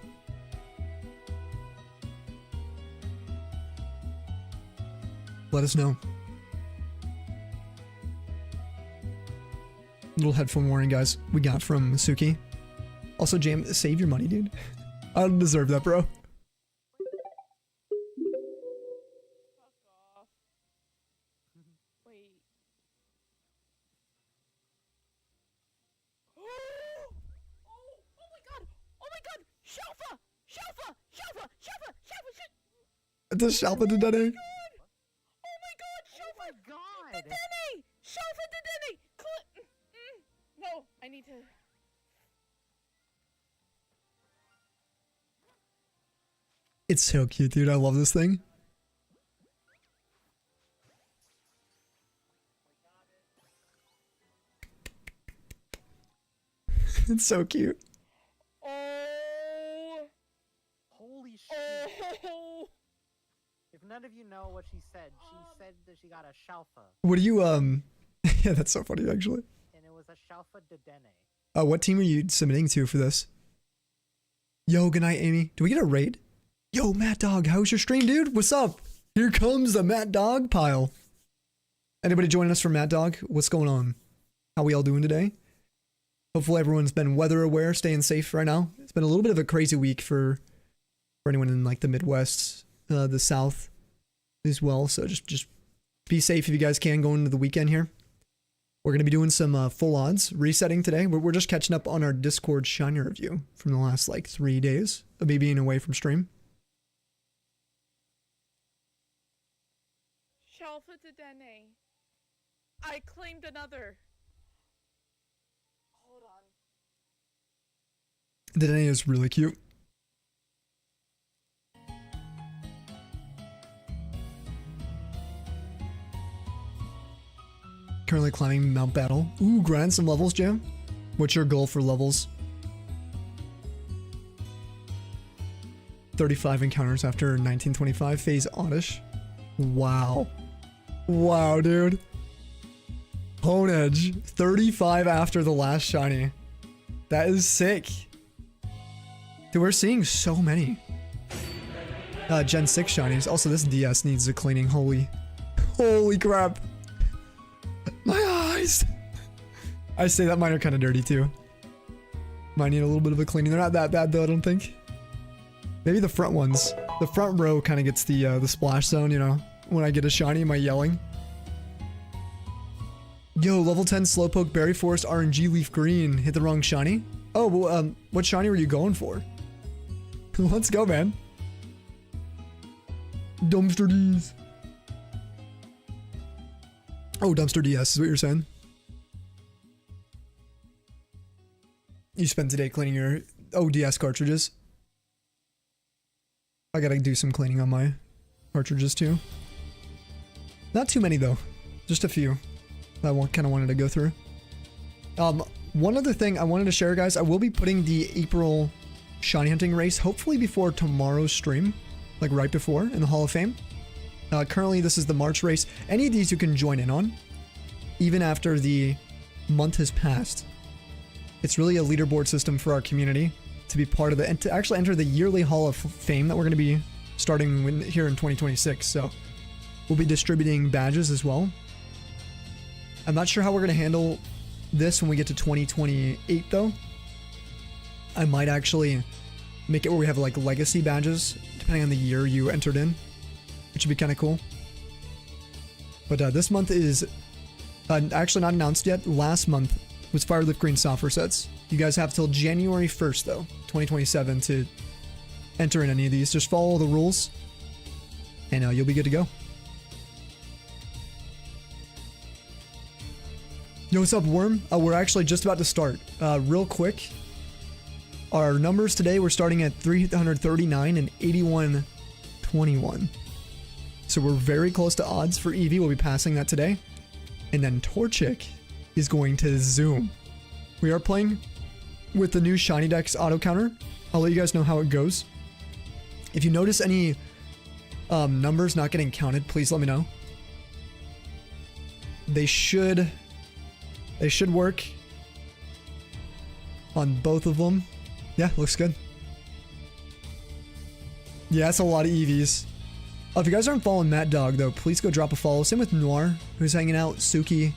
Let us know. Little headphone warning, guys. We got from Suki. Also, Jam, save your money, dude. I don't deserve that, bro. The Shalpa to Denny. Oh my god, Shalpa! Oh my god! Denny! Shalpa to Denny! No, I need to... It's so cute, dude. I love this thing. It's so cute. Oh! Holy shit. Oh! If none of you know what she said that she got a Shalfa. What do you, yeah, that's so funny, actually. And it was a Shalfa de Dene. What team are you submitting to for this? Yo, good night, Amy. Do we get a raid? Yo, Matt Dog, how's your stream, dude? What's up? Here comes the Matt Dog pile. Anybody joining us from Matt Dog? What's going on? How we all doing today? Hopefully everyone's been weather aware, staying safe right now. It's been a little bit of a crazy week for anyone in like the Midwest. The South as well, so just be safe if you guys can going into the weekend here. We're going to be doing some full odds resetting today. We're just catching up on our Discord shiny review from the last like 3 days of me being away from stream. Shalfa to Dene. I claimed another. Hold on. The Dene is really cute. Currently climbing Mount Battle. Ooh, grind some levels, Jam. What's your goal for levels? 35 encounters after 1925 phase Oddish. Wow. Wow, dude. Hone Edge. 35 after the last shiny. That is sick. Dude, we're seeing so many. Gen 6 shinies. Also, this DS needs a cleaning. Holy crap. My eyes! I say that mine are kind of dirty too. Mine need a little bit of a cleaning. They're not that bad though, I don't think. Maybe the front ones. The front row kind of gets the splash zone, you know. When I get a shiny, am I yelling? Yo, level 10 Slowpoke Berry Forest RNG Leaf Green. Hit the wrong shiny? Oh, well, what shiny were you going for? Let's go, man. Dumpster D's. Oh, Dumpster DS is what you're saying? You spent today cleaning your ODS cartridges. I gotta do some cleaning on my cartridges too. Not too many though, just a few that I kind of wanted to go through. One other thing I wanted to share, guys, I will be putting the April shiny hunting race hopefully before tomorrow's stream, like right before in the Hall of Fame. Currently, this is the March race. Any of these you can join in on, even after the month has passed. It's really a leaderboard system for our community to be part of it and to actually enter the yearly Hall of Fame that we're going to be starting here in 2026. So we'll be distributing badges as well. I'm not sure how we're going to handle this when we get to 2028 though. I might actually make it where we have like legacy badges depending on the year you entered in, which would be kind of cool. But this month is Actually not announced yet. Last month was Fire Lift Green Sapphire sets. You guys have till January 1st though, 2027 to enter in any of these. Just follow the rules and you'll be good to go. Yo, what's up, Worm? We're actually just about to start. Real quick, our numbers today, we're starting at 339 and 8121. So we're very close to odds for Eevee. We'll be passing that today. And then Torchic is going to zoom. We are playing with the new Shiny Dex auto counter. I'll let you guys know how it goes. If you notice any numbers not getting counted, please let me know. They should work on both of them. Yeah, looks good. Yeah, that's a lot of EVs. If you guys aren't following Matt Dog though, please go drop a follow. Same with Noir, who's hanging out, Suki.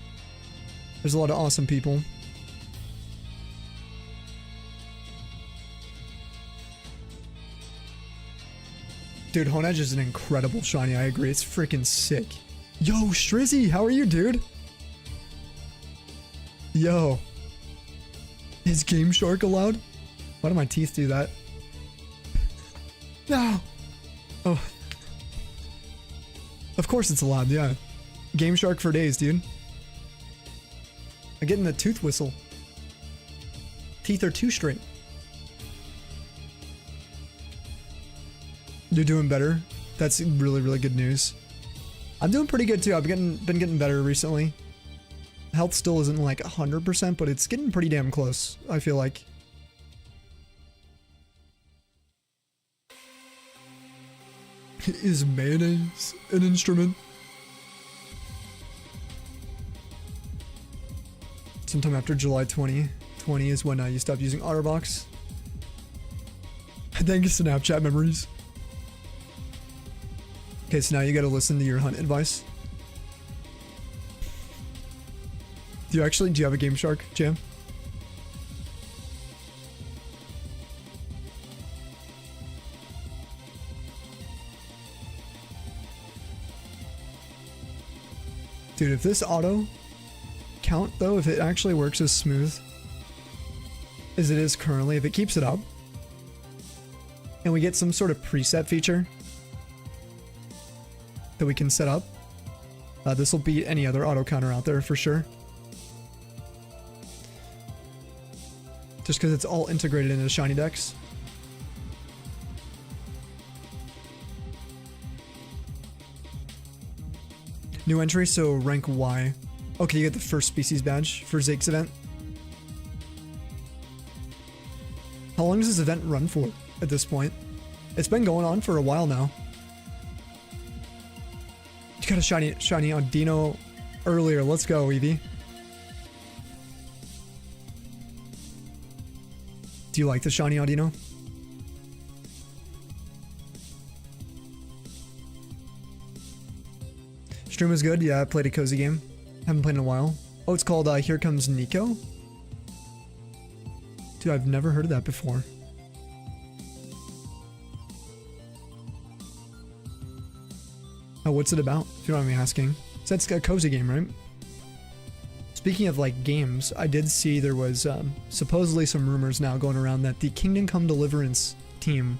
There's a lot of awesome people. Dude, Honedge is an incredible shiny, I agree. It's freaking sick. Yo, Strizzy, how are you, dude? Yo. Is Game Shark allowed? Why do my teeth do that? No. Oh. Of course it's allowed, yeah. Game Shark for days, dude. I'm getting the tooth whistle. Teeth are too straight. You're doing better. That's really, really good news. I'm doing pretty good too. I've been getting better recently. Health still isn't like 100%, but it's getting pretty damn close, I feel like. Is mayonnaise an instrument? Sometime after July 2020 is when you stopped using Otterbox. Thank you, Snapchat memories. Okay, so now you gotta listen to your hunt advice. Do you have a Game Shark, Jam? Dude, if this auto count though, if it actually works as smooth as it is currently, if it keeps it up, and we get some sort of preset feature that we can set up, this will beat any other auto counter out there for sure. Just because it's all integrated into Shiny Dex. New entry, so rank Y. Okay, you get the first species badge for Zake's event. How long does this event run for at this point? It's been going on for a while now. You got a shiny on Dino earlier. Let's go, Eevee. Do you like the shiny Audino? Stream was good. Yeah, I played a cozy game. Haven't played in a while. Oh, it's called Here Comes Nico? Dude, I've never heard of that before. Oh, what's it about? If you don't mind me asking. So that's a cozy game, right? Speaking of like games, I did see there was supposedly some rumors now going around that the Kingdom Come Deliverance team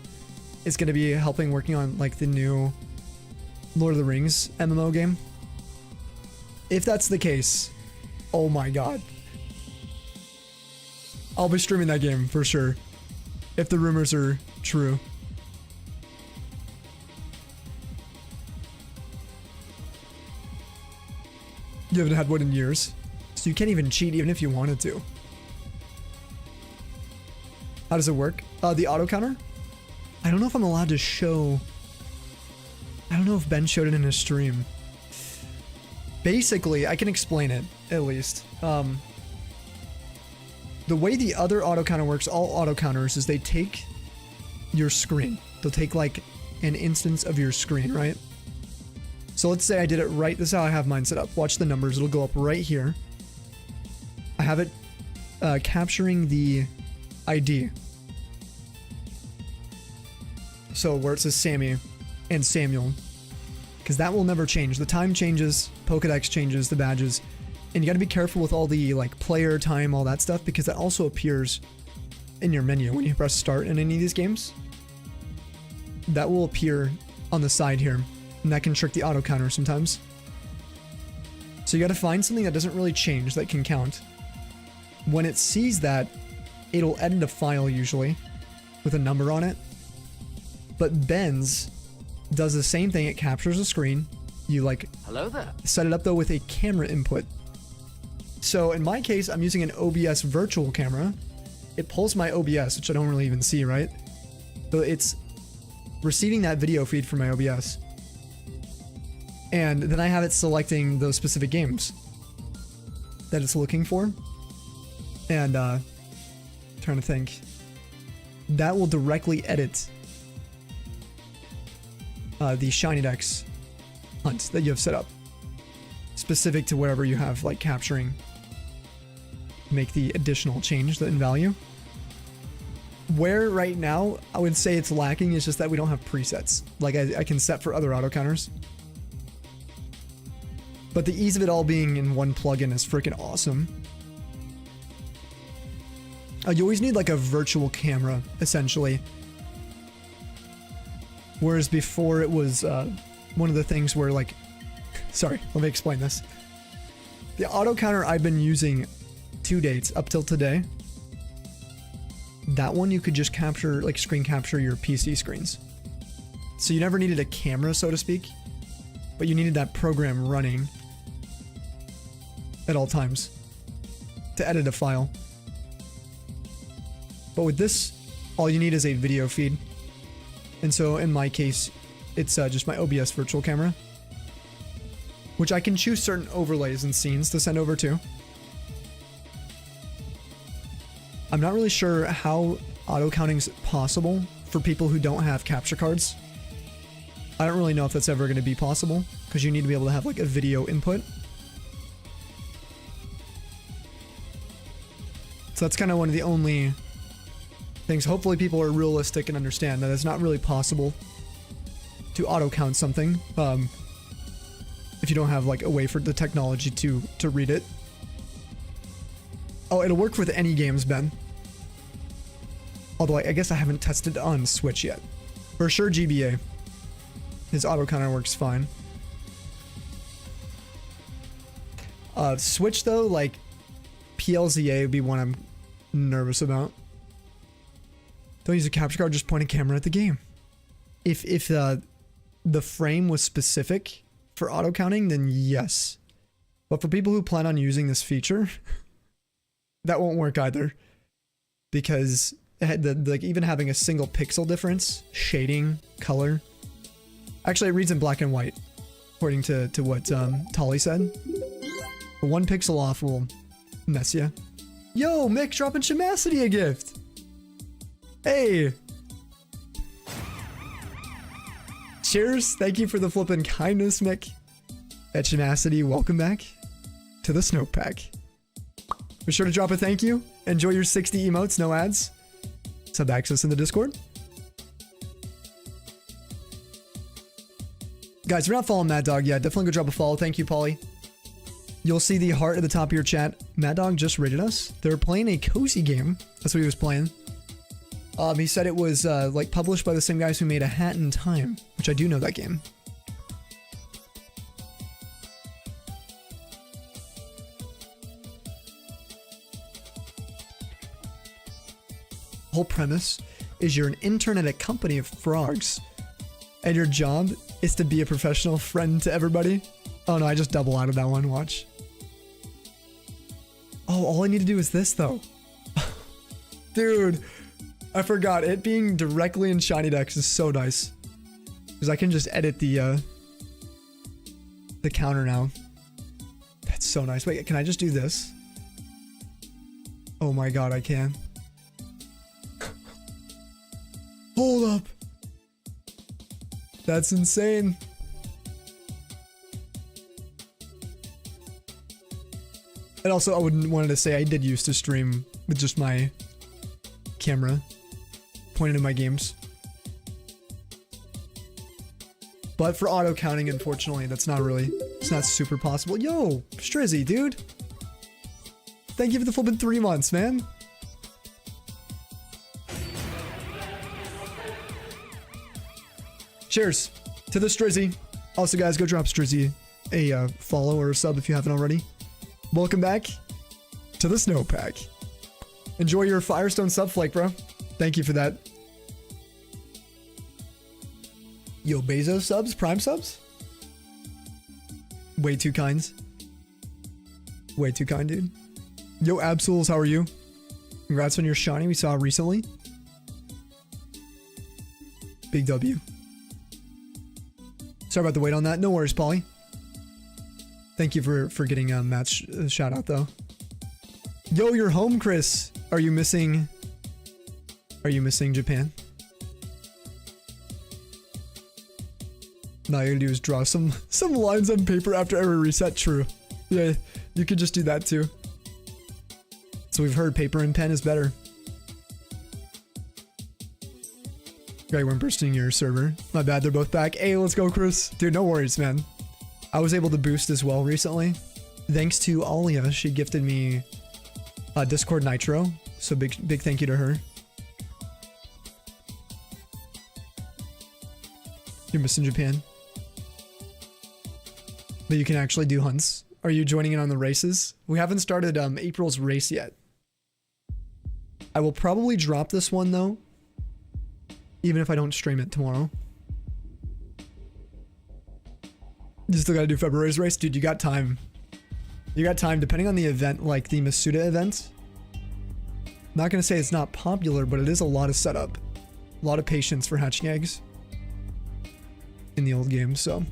is going to be helping working on like the new Lord of the Rings MMO game. If that's the case, oh my god. I'll be streaming that game for sure. If the rumors are true. You haven't had one in years. So you can't even cheat even if you wanted to. How does it work? The auto counter? I don't know if I'm allowed to show... I don't know if Ben showed it in his stream. Basically, I can explain it, at least. The way the other auto counter works, all auto counters, is they take your screen. They'll take like an instance of your screen, right? So let's say I did it right. This is how I have mine set up. Watch the numbers. It'll go up right here. I have it capturing the ID. So where it says Sammy and Samuel, because that will never change. The time changes, Pokedex changes, the badges. And you got to be careful with all the like player time, all that stuff, because that also appears in your menu when you press start in any of these games. That will appear on the side here, and that can trick the auto counter sometimes. So you got to find something that doesn't really change that can count. When it sees that, it'll edit a file usually with a number on it. But Ben's does the same thing. It captures a screen. You like Hello there. set it up though with a camera input. So in my case, I'm using an OBS virtual camera. It pulls my OBS, which I don't really even see, right? So it's receiving that video feed from my OBS. And then I have it selecting those specific games that it's looking for. And trying to think. That will directly edit the Shiny Dex hunt that you have set up. Specific to wherever you have like capturing. Make the additional change in value. Where right now I would say it's lacking is just that we don't have presets. Like I can set for other auto counters. But the ease of it all being in one plugin is freaking awesome. You always need like a virtual camera, essentially. Whereas before it was one of the things where like... Sorry, let me explain this. The auto counter I've been using to date up till today, that one you could just capture, like screen capture your PC screens. So you never needed a camera, so to speak, but you needed that program running at all times to edit a file. But with this, all you need is a video feed. And so in my case, it's just my OBS virtual camera, which I can choose certain overlays and scenes to send over to. I'm not really sure how auto counting is possible for people who don't have capture cards. I don't really know if that's ever going to be possible because you need to be able to have like a video input. So that's kind of one of the only things. Hopefully people are realistic and understand that it's not really possible to auto count something if you don't have like a way for the technology to read it. Oh, it'll work with any games, Ben. Although I guess I haven't tested on Switch yet. For sure GBA. His auto counter works fine. Switch though, like PLZA would be one I'm nervous about. Don't use a capture card, just point a camera at the game. If the frame was specific for auto counting, then yes. But for people who plan on using this feature, that won't work either. Because like even having a single pixel difference, shading, color. Actually, it reads in black and white, according to what Tolly said. But one pixel off will mess ya. Yo, Mick dropping Shamacity a gift. Hey. Cheers. Thank you for the flippin' kindness, Mick. At Shamacity, welcome back to the Snow Pack. Be sure to drop a thank you. Enjoy your 60 emotes, no ads. Sub access in the Discord. Guys, if you're not following Mad Dog yet, definitely go drop a follow. Thank you, Polly. You'll see the heart at the top of your chat. Mad Dog just rated us. They were playing a cozy game. That's what he was playing. He said it was like published by the same guys who made A Hat in Time, which I do know that game. Whole premise is you're an intern at a company of frogs, and your job is to be a professional friend to everybody. Oh no, I just double out of that one. Watch. Oh, all I need to do is this though. Dude, I forgot. It being directly in Shiny Dex is so nice. Because I can just edit the counter now. That's so nice. Wait, can I just do this? Oh my god, I can. Hold up. That's insane. And also, I wanted to say I did used to stream with just my camera pointed at my games. But for auto counting, unfortunately, it's not super possible. Yo, Strizzy, dude. Thank you for the flipping 3 months, man. Cheers to the Strizzy. Also, guys, go drop Strizzy a follow or a sub if you haven't already. Welcome back to the Snowpack. Enjoy your Firestone sub flake, bro. Thank you for that. Yo, Bezos subs? Prime subs? Way too kind. Way too kind, dude. Yo, Absols, how are you? Congrats on your shiny we saw recently. Big W. Sorry about the wait on that. No worries, Polly. Thank you for getting a match shout out though. Yo, you're home, Chris. Are you missing Japan? Now all you gotta do is draw some lines on paper after every reset. True. Yeah, you could just do that too. So we've heard paper and pen is better. Guy went bursting your server. My bad, they're both back. Hey, let's go, Chris. Dude, no worries, man. I was able to boost as well recently. Thanks to Alia, she gifted me Discord Nitro. So big thank you to her. You're missing Japan. But you can actually do hunts. Are you joining in on the races? We haven't started April's race yet. I will probably drop this one though. Even if I don't stream it tomorrow. You still gotta do February's race? Dude, you got time. You got time, depending on the event, like the Masuda event. Not gonna say it's not popular, but it is a lot of setup. A lot of patience for hatching eggs. In the old game, so.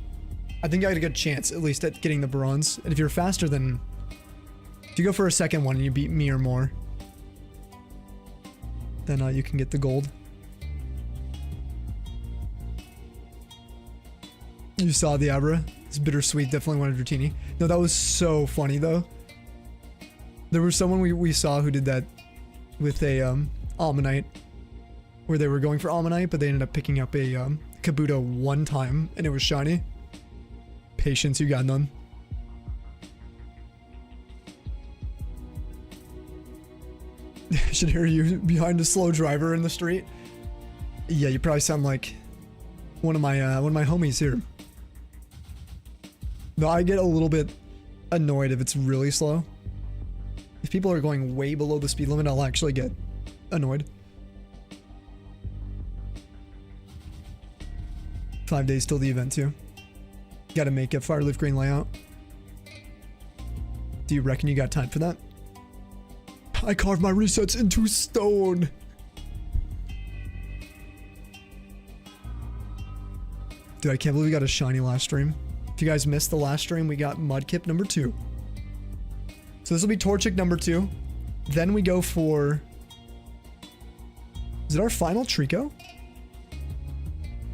I think I got a good chance, at least at getting the bronze. And if you're faster than... If you go for a second one and you beat me or more, then you can get the gold. You saw the Abra. It's bittersweet. Definitely wanted Dratini. No, that was so funny though. There was someone we saw who did that with a Almanite, where they were going for Almanite, but they ended up picking up a Kabuto one time, and it was shiny. Patience, you got none. I should hear you behind a slow driver in the street. Yeah, you probably sound like one of my homies here. No, I get a little bit annoyed if it's really slow. If people are going way below the speed limit, I'll actually get annoyed. 5 days till the event too. Gotta make a Fireleaf Green layout. Do you reckon you got time for that? I carved my resets into stone. Dude, I can't believe we got a shiny last stream. If you guys missed the last stream, we got Mudkip number 2. So this will be Torchic number 2. Then we go for... Is it our final Trico?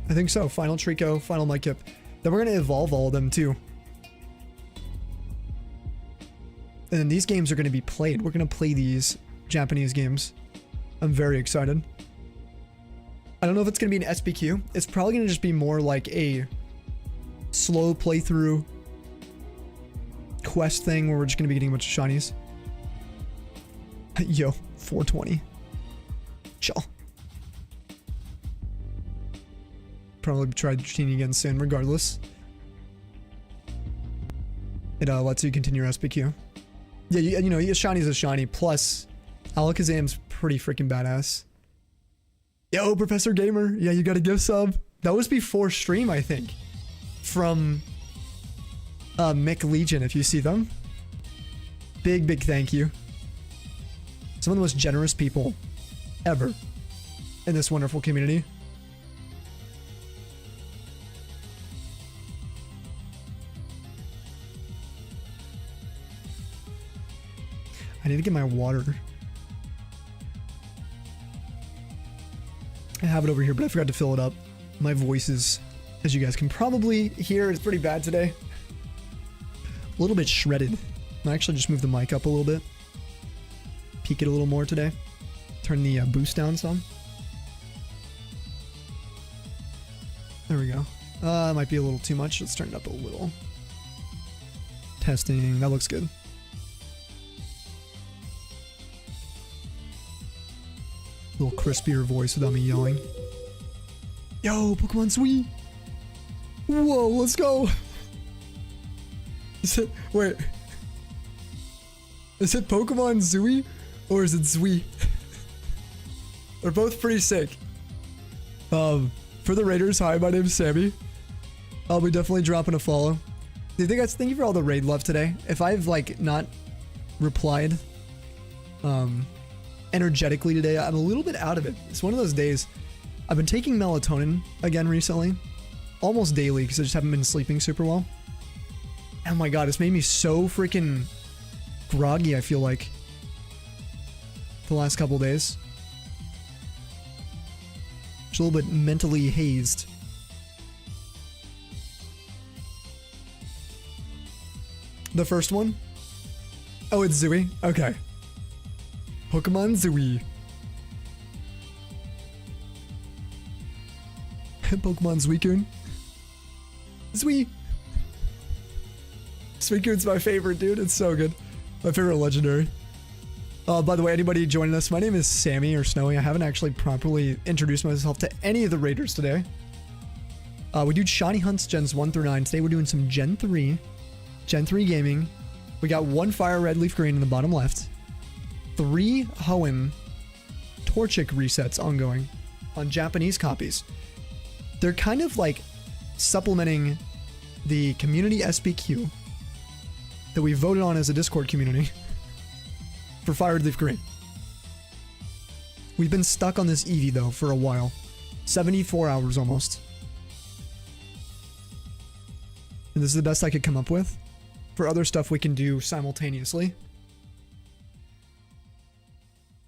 I think so. Final Trico, final Mudkip. Then we're going to evolve all of them too. And then these games are going to be played. We're going to play these Japanese games. I'm very excited. I don't know if it's going to be an SBQ. It's probably going to just be more like a slow playthrough quest thing where we're just going to be getting a bunch of shinies. Yo, 420. Chill. Probably try Dratini again soon, regardless. It lets you continue your SBQ. Yeah, you know, shini's a shiny. Plus, Alakazam's pretty freaking badass. Yo, Professor Gamer. Yeah, you got a gift sub. That was before stream, I think. From Mick Legion, if you see them. Big thank you. Some of the most generous people ever in this wonderful community. I need to get my water. I have it over here, but I forgot to fill it up. My voice is, as you guys can probably hear, it's pretty bad today. A little bit shredded. I actually just move the mic up a little bit. Peak it a little more today. Turn the boost down some. There we go. Might be a little too much. Let's turn it up a little. Testing. That looks good. little crispier voice without me yelling. Yo, Pokemon Sweet. Whoa, let's go. Is it, wait. Is it Pokemon Zooey or is it Zui? They're both pretty sick. For the Raiders, hi, my name's Sammy. I'll be definitely dropping a follow. Do you think thank you for all the raid love today. If I've like not replied energetically today, I'm a little bit out of it. It's one of those days. I've been taking melatonin again recently, almost daily, because I just haven't been sleeping super well. Oh my god, it's made me so freaking groggy, I feel like, the last couple days. Just a little bit mentally hazed. The first one? Oh, it's Zooey? Okay. Pokemon Zooey. Pokemon Suicune. Zooey. Suicune's my favorite, dude. It's so good. My favorite legendary. By the way, anybody joining us, my name is Sammy or Snowy. I haven't actually properly introduced myself to any of the raiders today. We do shiny hunts gens 1 through 9. Today we're doing some Gen 3. Gen 3 gaming. We got 1 fire red leaf green in the bottom left. 3 Hoenn Torchic resets ongoing on Japanese copies. They're kind of like supplementing the community SBQ that we voted on as a Discord community for fire red leaf green. We've been stuck on this Eevee though for a while. 74 hours almost. And this is the best I could come up with. For other stuff we can do simultaneously.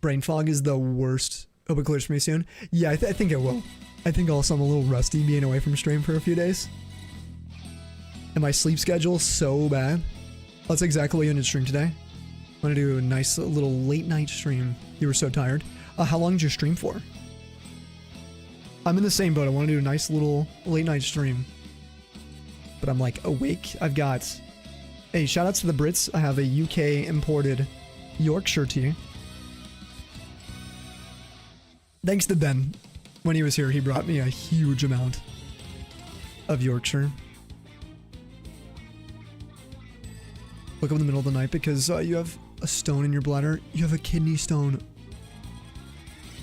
Brain fog is the worst. Hope it clears for me soon. Yeah, I think it will. I think also I'm a little rusty being away from stream for a few days. And my sleep schedule is so bad. That's exactly what you ended stream today. I'm gonna do a nice little late night stream. You were so tired. How long did you stream for? I'm in the same boat. I want to do a nice little late night stream. But I'm like awake. I've got... Hey, shout outs to the Brits. I have a UK imported Yorkshire tea. Thanks to Ben. When he was here, he brought me a huge amount of Yorkshire. Look up in the middle of the night because you have a stone in your bladder. You have a kidney stone.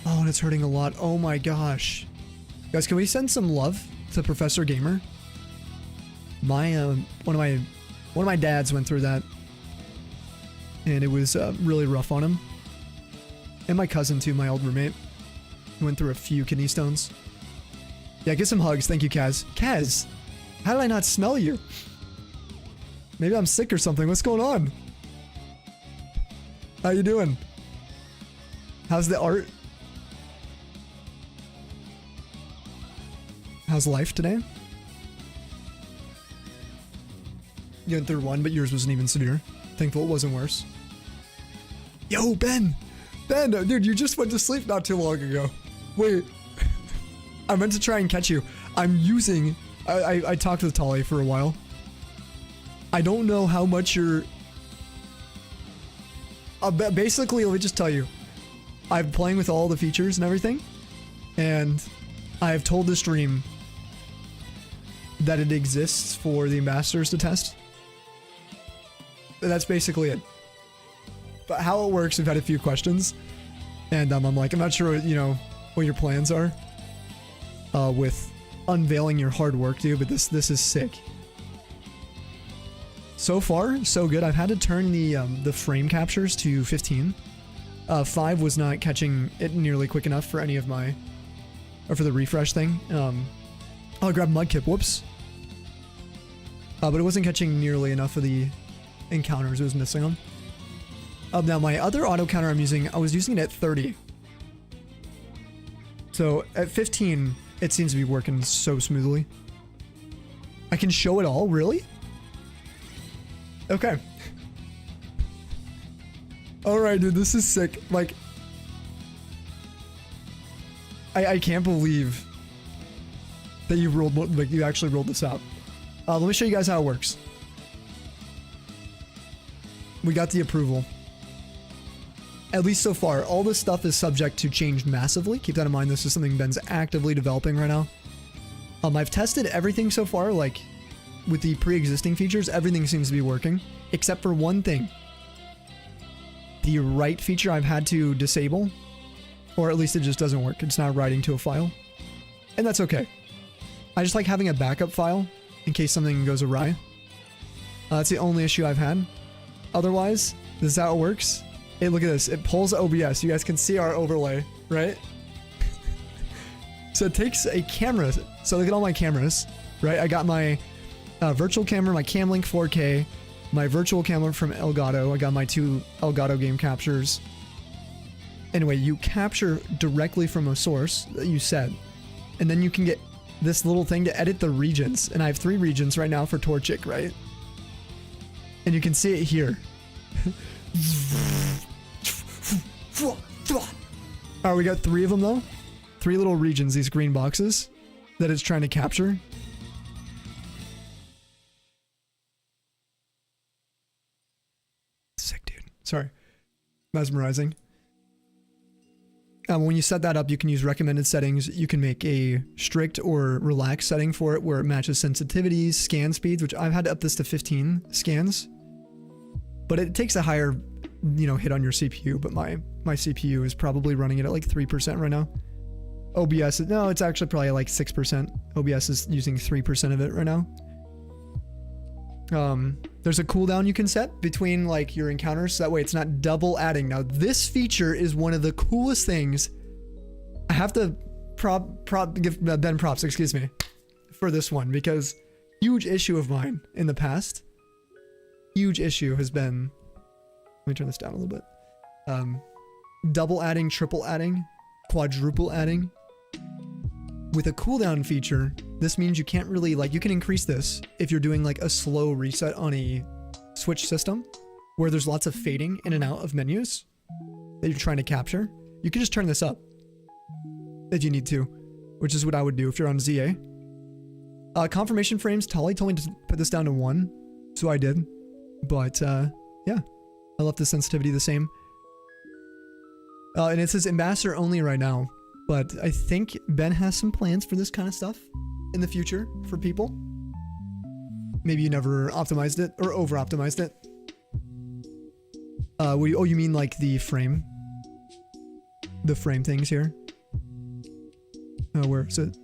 Oh, and it's hurting a lot. Oh my gosh. Guys, can we send some love to Professor Gamer? My one of my dads went through that, and it was really rough on him. And my cousin too, my old roommate, went through a few kidney stones. Yeah, get some hugs. Thank you, Kaz. Kaz, how did I not smell you? Maybe I'm sick or something. What's going on? How you doing? How's the art? How's life today? You went through one, but yours wasn't even severe. Thankful it wasn't worse. Yo, Ben! Ben, dude, you just went to sleep not too long ago. Wait. I meant to try and catch you. I'm using... I talked with Tali for a while. I don't know how much you're... basically, let me just tell you. I'm playing with all the features and everything. And I have told the stream that it exists for the ambassadors to test. That's basically it. But how it works, I've had a few questions. And I'm like, I'm not sure, you know, what your plans are with unveiling your hard work, dude, but this is sick. So far, so good. I've had to turn the frame captures to 15. 5 was not catching it nearly quick enough for any of my... or for the refresh thing. I'll grab Mudkip, whoops. But it wasn't catching nearly enough of the encounters, it was missing them. Now my other auto counter I was using it at 30. So at 15, it seems to be working so smoothly. I can show it all, really? Okay. Alright, dude, this is sick. Like, I can't believe that you actually rolled this out. Let me show you guys how it works. We got the approval. at least so far, all this stuff is subject to change massively. Keep that in mind. This is something Ben's actively developing right now. I've tested everything so far, like with the pre-existing features, everything seems to be working, except for one thing. The write feature I've had to disable, or at least it just doesn't work. It's not writing to a file, and that's okay. I just like having a backup file in case something goes awry. That's the only issue I've had. Otherwise, this is how it works. Hey, look at this. It pulls OBS. You guys can see our overlay, right? So it takes a camera. So look at all my cameras, right? I got my virtual camera, my Camlink 4K, my virtual camera from Elgato. I got my 2 Elgato game captures. Anyway, you capture directly from a source that you set, and then you can get this little thing to edit the regions. And I have 3 regions right now for Torchic, right? And you can see it here. Alright, we got 3 of them though. 3 little regions, these green boxes that it's trying to capture. Sick, dude. Sorry. Mesmerizing. When you set that up, you can use recommended settings. You can make a strict or relaxed setting for it where it matches sensitivities, scan speeds, which I've had to up this to 15 scans. But it takes a higher, hit on your CPU, but my CPU is probably running it at like 3% right now. OBS, no, it's actually probably like 6%. OBS is using 3% of it right now. There's a cooldown you can set between like your encounters, so that way it's not double adding. Now this feature is one of the coolest things. I have to give Ben props, excuse me, for this one, because huge issue of mine in the past. Huge issue has been, let me turn this down a little bit. Double adding, triple adding, quadruple adding. With a cooldown feature, this means you can't really, you can increase this if you're doing like a slow reset on a Switch system where there's lots of fading in and out of menus that you're trying to capture. You can just turn this up if you need to, which is what I would do if you're on ZA. Confirmation frames, Tolly told me to put this down to 1, so I did. But yeah, I left the sensitivity the same. And it says ambassador only right now. But I think Ben has some plans for this kind of stuff in the future for people. Maybe you never optimized it or over optimized it. Oh, you mean like the frame? The frame things here? Oh, where is it?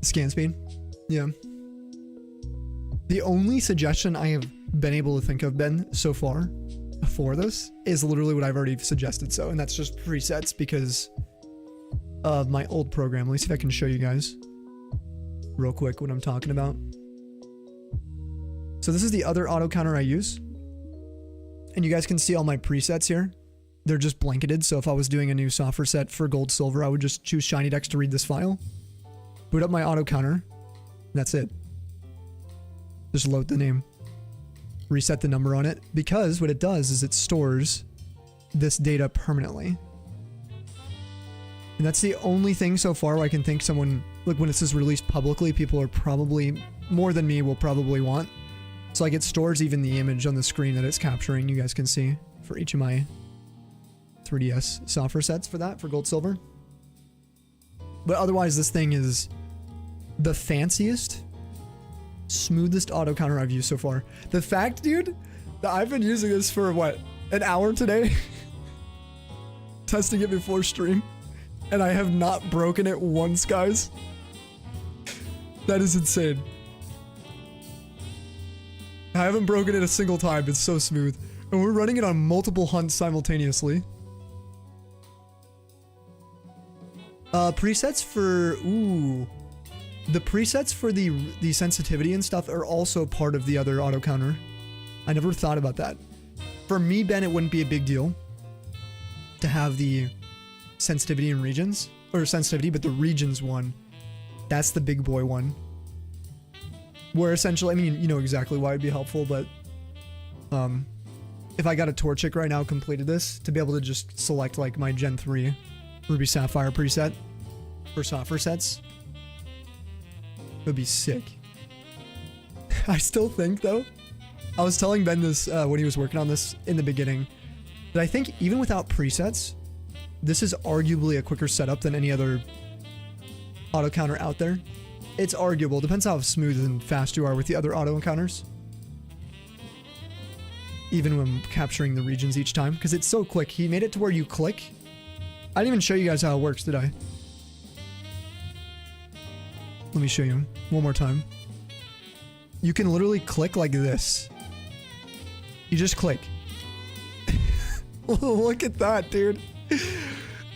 Scan speed? Yeah. The only suggestion I have been able to think of, Ben, so far for this is literally what I've already suggested. So, and that's just presets because of my old program. Let me see if I can show you guys real quick what I'm talking about. So this is the other auto counter I use, and you guys can see all my presets here. They're just blanketed, so if I was doing a new software set for gold silver, I would just choose Shiny Dex to read this file, boot up my auto counter, and that's it. Just load the name, reset the number on it, because what it does is it stores this data permanently. And that's the only thing so far where I can think someone, like when this is released publicly, people are probably, more than me, will probably want. So like it stores even the image on the screen that it's capturing, you guys can see, for each of my 3DS software sets for that, for gold, silver. But otherwise, this thing is the fanciest, smoothest auto counter I've used so far. The fact, dude, that I've been using this for what, an hour today? Testing it before stream. And I have not broken it once, guys. That is insane. I haven't broken it a single time. It's so smooth. And we're running it on multiple hunts simultaneously. Presets for... Ooh. The presets for the sensitivity and stuff are also part of the other auto counter. I never thought about that. For me, Ben, it wouldn't be a big deal to have the sensitivity in regions, or sensitivity, but the regions one, that's the big boy one, where essentially, I mean, you know exactly why it'd be helpful, but if I got a Torchic right now, completed this, to be able to just select like my Gen 3 Ruby Sapphire preset for software sets, it would be sick. I still think though, I was telling Ben this when he was working on this in the beginning, But I think even without presets, this is arguably a quicker setup than any other auto counter out there. It's arguable. Depends how smooth and fast you are with the other auto encounters. Even when capturing the regions each time, because it's so quick. He made it to where you click. I didn't even show you guys how it works, did I? Let me show you one more time. You can literally click like this. You just click. Look at that, dude.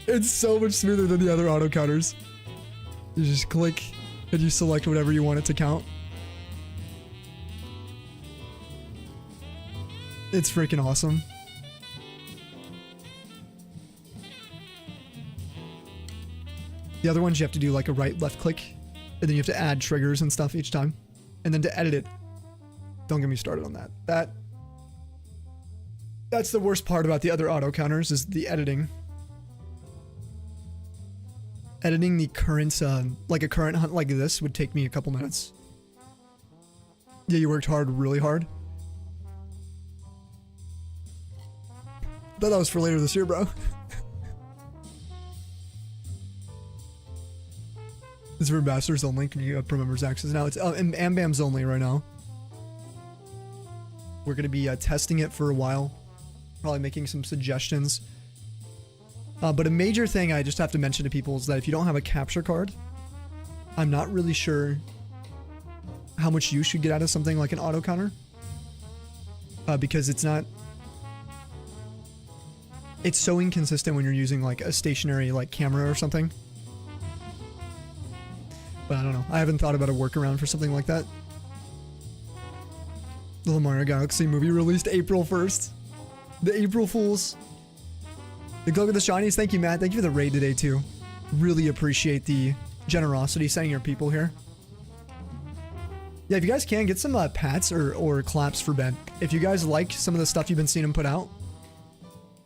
It's so much smoother than the other auto counters. You just click and you select whatever you want it to count. It's freaking awesome. The other ones you have to do like a right left click, and then you have to add triggers and stuff each time. And then to edit it, don't get me started on that. That's the worst part about the other auto counters, is the editing. Editing the current, like a current hunt like this would take me a couple minutes. Yeah, you worked hard, really hard. Thought that was for later this year, bro. It's for ambassadors only. Can you pro members access now? It's Ambams only right now. We're gonna be testing it for a while, probably making some suggestions. But a major thing I just have to mention to people is that if you don't have a capture card, I'm not really sure how much you should get out of something like an auto counter, because it's so inconsistent when you're using like a stationary like camera or something. But I don't know. I haven't thought about a workaround for something like that. The Mario Galaxy movie released April 1st. The April Fools. The Glow of the Shinies. Thank you, Matt. Thank you for the raid today, too. Really appreciate the generosity sending your people here. Yeah, if you guys can, get some pats or claps for Ben. If you guys like some of the stuff you've been seeing him put out,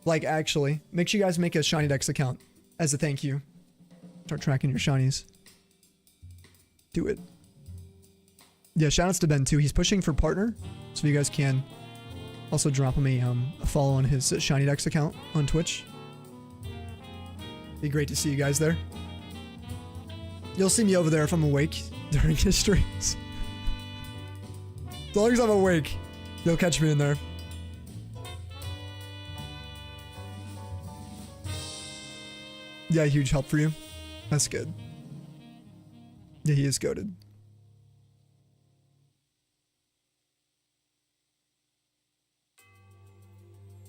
like, actually, make sure you guys make a Shiny Dex account as a thank you. Start tracking your shinies. Do it. Yeah, shoutouts to Ben, too. He's pushing for partner, so if you guys can, also drop him a follow on his Shiny Dex account on Twitch. Be great to see you guys there. You'll see me over there if I'm awake during his streams. As long as I'm awake, you'll catch me in there. Yeah, huge help for you. That's good. Yeah, he is goated.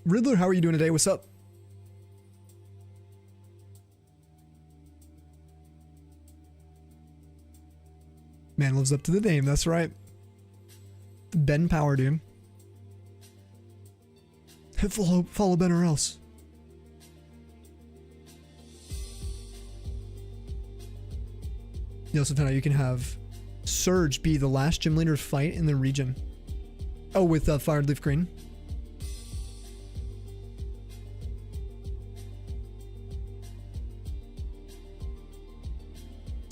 Riddler, how are you doing today? What's up? Man lives up to the name, that's right. Ben Power, dude. Follow Ben or else. You also found out you can have Surge be the last gym leader fight in the region. Oh, with Fired Leaf Green.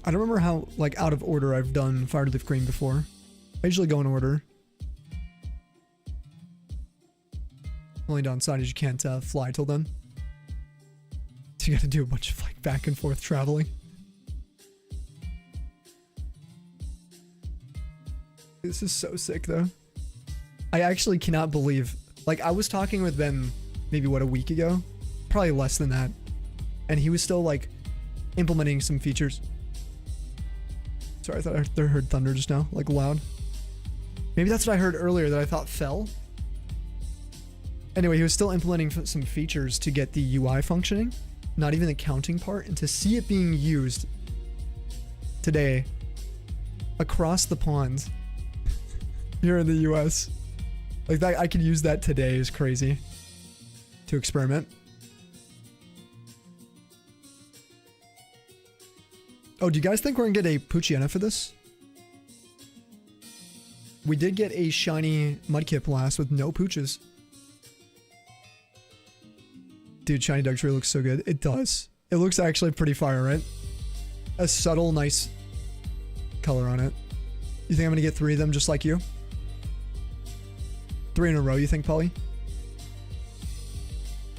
I don't remember how, like, out of order I've done Fired Leaf Green before. I usually go in order. Only downside is you can't fly till then. So you gotta do a bunch of, like, back and forth traveling. This is so sick, though. I actually cannot believe... Like, I was talking with Ben maybe, what, a week ago? Probably less than that. And he was still, like, implementing some features. Sorry, I thought I heard thunder just now, like, loud. Maybe that's what I heard earlier that I thought fell. Anyway, he was still implementing some features to get the UI functioning. Not even the counting part. And to see it being used today across the pond here in the US. Like, that, I could use that today is crazy to experiment. Oh, do you guys think we're gonna get a Poochyena for this? We did get a shiny Mudkip last with no pooches. Dude, Shiny Dugtray looks so good. It does. It looks actually pretty fire, right? A subtle, nice color on it. You think I'm gonna get 3 of them just like you? 3 in a row, you think, Polly?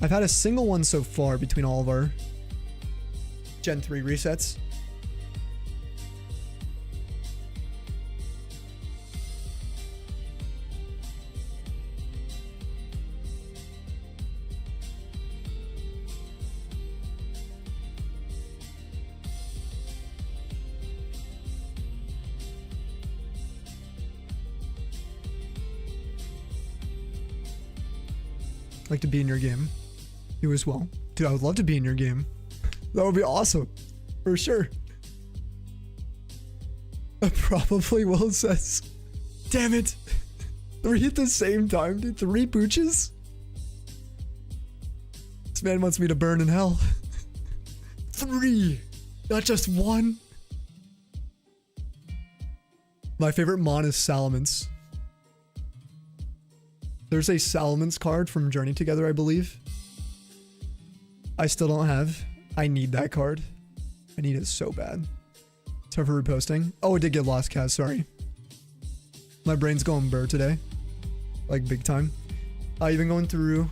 I've had a single one so far between all of our Gen 3 resets. Like to be in your game. You as well. Dude, I would love to be in your game. That would be awesome. For sure. Probably Will says. Damn it. 3 at the same time, dude. 3 pooches? This man wants me to burn in hell. 3. Not just 1. My favorite mon is Salamence. There's a Salamence card from Journey Together, I believe. I still don't have. I need that card. I need it so bad. Sorry for reposting. Oh, it did get lost, Kaz. Sorry. My brain's going burr today. Like, big time. You've been going through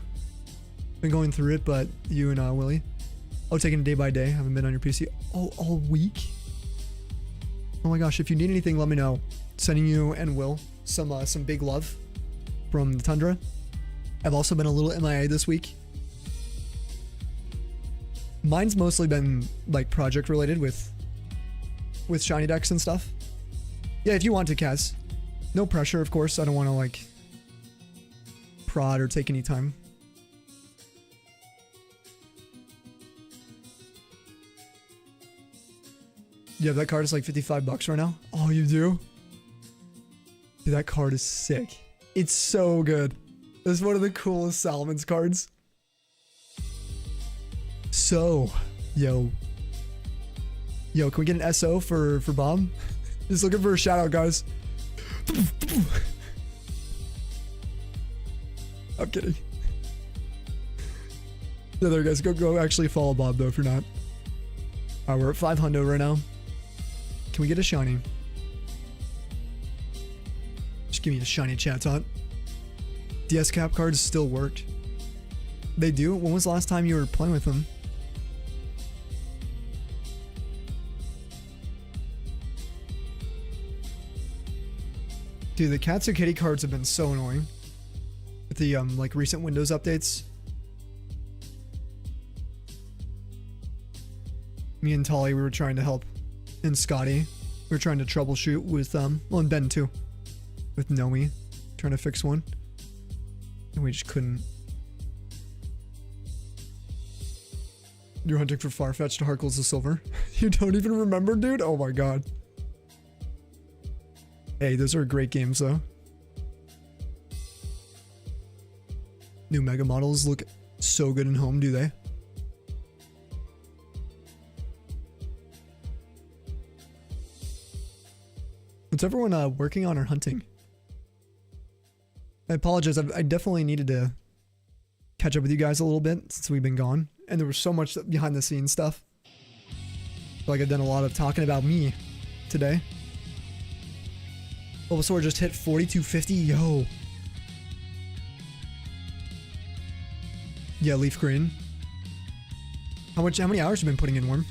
it, but you and Willie. Oh, taking it day by day. Haven't been on your PC. Oh, all week? Oh my gosh, if you need anything, let me know. Sending you and Will some big love from the Tundra. I've also been a little MIA this week. Mine's mostly been like project related with shiny decks and stuff. Yeah, if you want to, Kaz. No pressure, of course. I don't want to like prod or take any time. Yeah, that card is like $55 right now. Oh, you do? Dude, that card is sick. It's so good. This is one of the coolest Salamence cards. So, yo, can we get an SO for Bob? Just looking for a shout out, guys. I'm kidding. Yeah, there, guys. Go actually follow Bob though if you're not. Alright, we're at 500 right now. Can we get a shiny? Just give me a shiny chat tot. DS cap cards still work. They do? When was the last time you were playing with them? Dude, the Katsu Kitty cards have been so annoying. With the like recent Windows updates. Me and Tolly, we were trying to help. And Scotty, we were trying to troubleshoot with well, and Ben too. With Nomi. Trying to fix one. And we just couldn't. You're hunting for Farfetch'd Harkles of Silver. You don't even remember, dude? Oh my god. Hey, those are great games though. New Mega models look so good in home, do they? What's everyone working on or hunting? I apologize. I definitely needed to catch up with you guys a little bit since we've been gone. And there was so much behind the scenes stuff. I feel like I've done a lot of talking about me today. Bulbasaur just hit 4250. Yo. Yeah, Leaf Green. How many hours have you been putting in, Worm?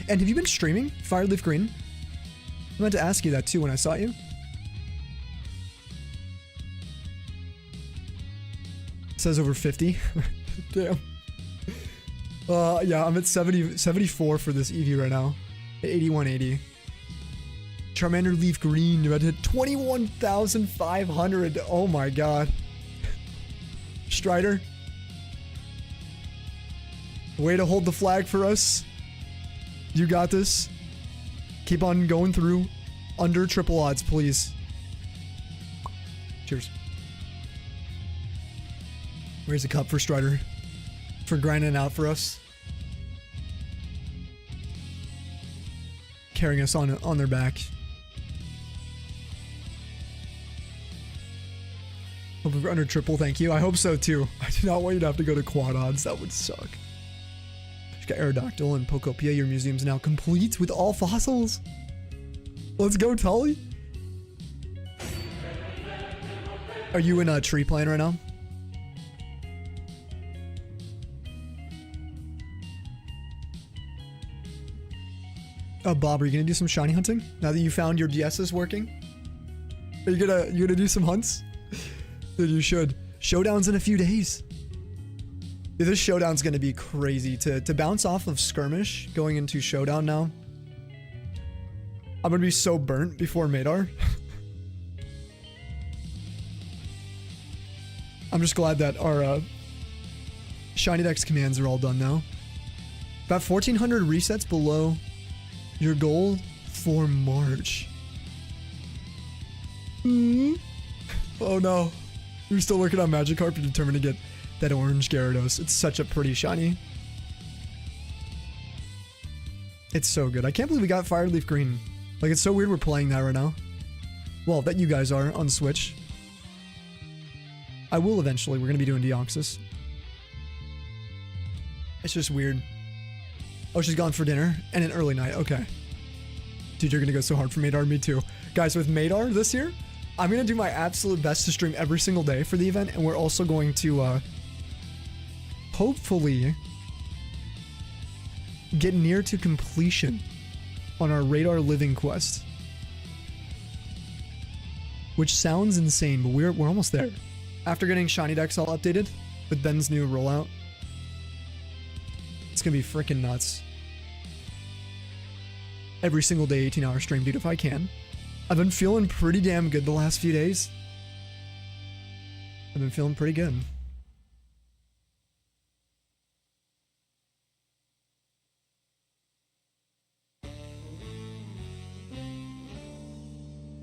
And have you been streaming Fire Leaf Green? I meant to ask you that too when I saw you. It says over 50. Damn. Yeah, I'm at 74 for this Eevee right now. At 8180. Charmander Leaf Green, you're about to hit 21,500. Oh my god. Strider. Way to hold the flag for us. You got this. Keep on going through. Under triple odds, please. Cheers. Where's the cup for Strider? For grinding out for us. Carrying us on their back. Hope we're under triple, thank you. I hope so too. I do not want you to have to go to quad odds. That would suck. You got Aerodactyl and Pokopia. Your museum's now complete with all fossils. Let's go, Tully. Are you in a tree playing right now? Bob, are you gonna do some shiny hunting now that you found your DS is working? Are you gonna do some hunts? Dude, you should. Showdown's in a few days. Dude, this showdown's gonna be crazy to bounce off of skirmish going into showdown now. I'm gonna be so burnt before Madar. I'm just glad that our Shiny Dex commands are all done now. About 1,400 resets below your goal for March. Oh no. We're still working on Magikarp to determine to get that orange Gyarados. It's such a pretty shiny. It's so good. I can't believe we got Fire Leaf Green. Like, it's so weird we're playing that right now. Well, that you guys are on Switch. I will eventually. We're going to be doing Deoxys. It's just weird. Oh, she's gone for dinner and an early night. Okay. Dude, you're going to go so hard for Madar. Me too. Guys, with Madar this year, I'm going to do my absolute best to stream every single day for the event. And we're also going to hopefully get near to completion on our Radar Living quest. Which sounds insane, but we're almost there. After getting Shiny Dex all updated with Ben's new rollout, it's gonna be freaking nuts. Every single day, 18-hour stream, dude, if I can. I've been feeling pretty damn good the last few days. I've been feeling pretty good.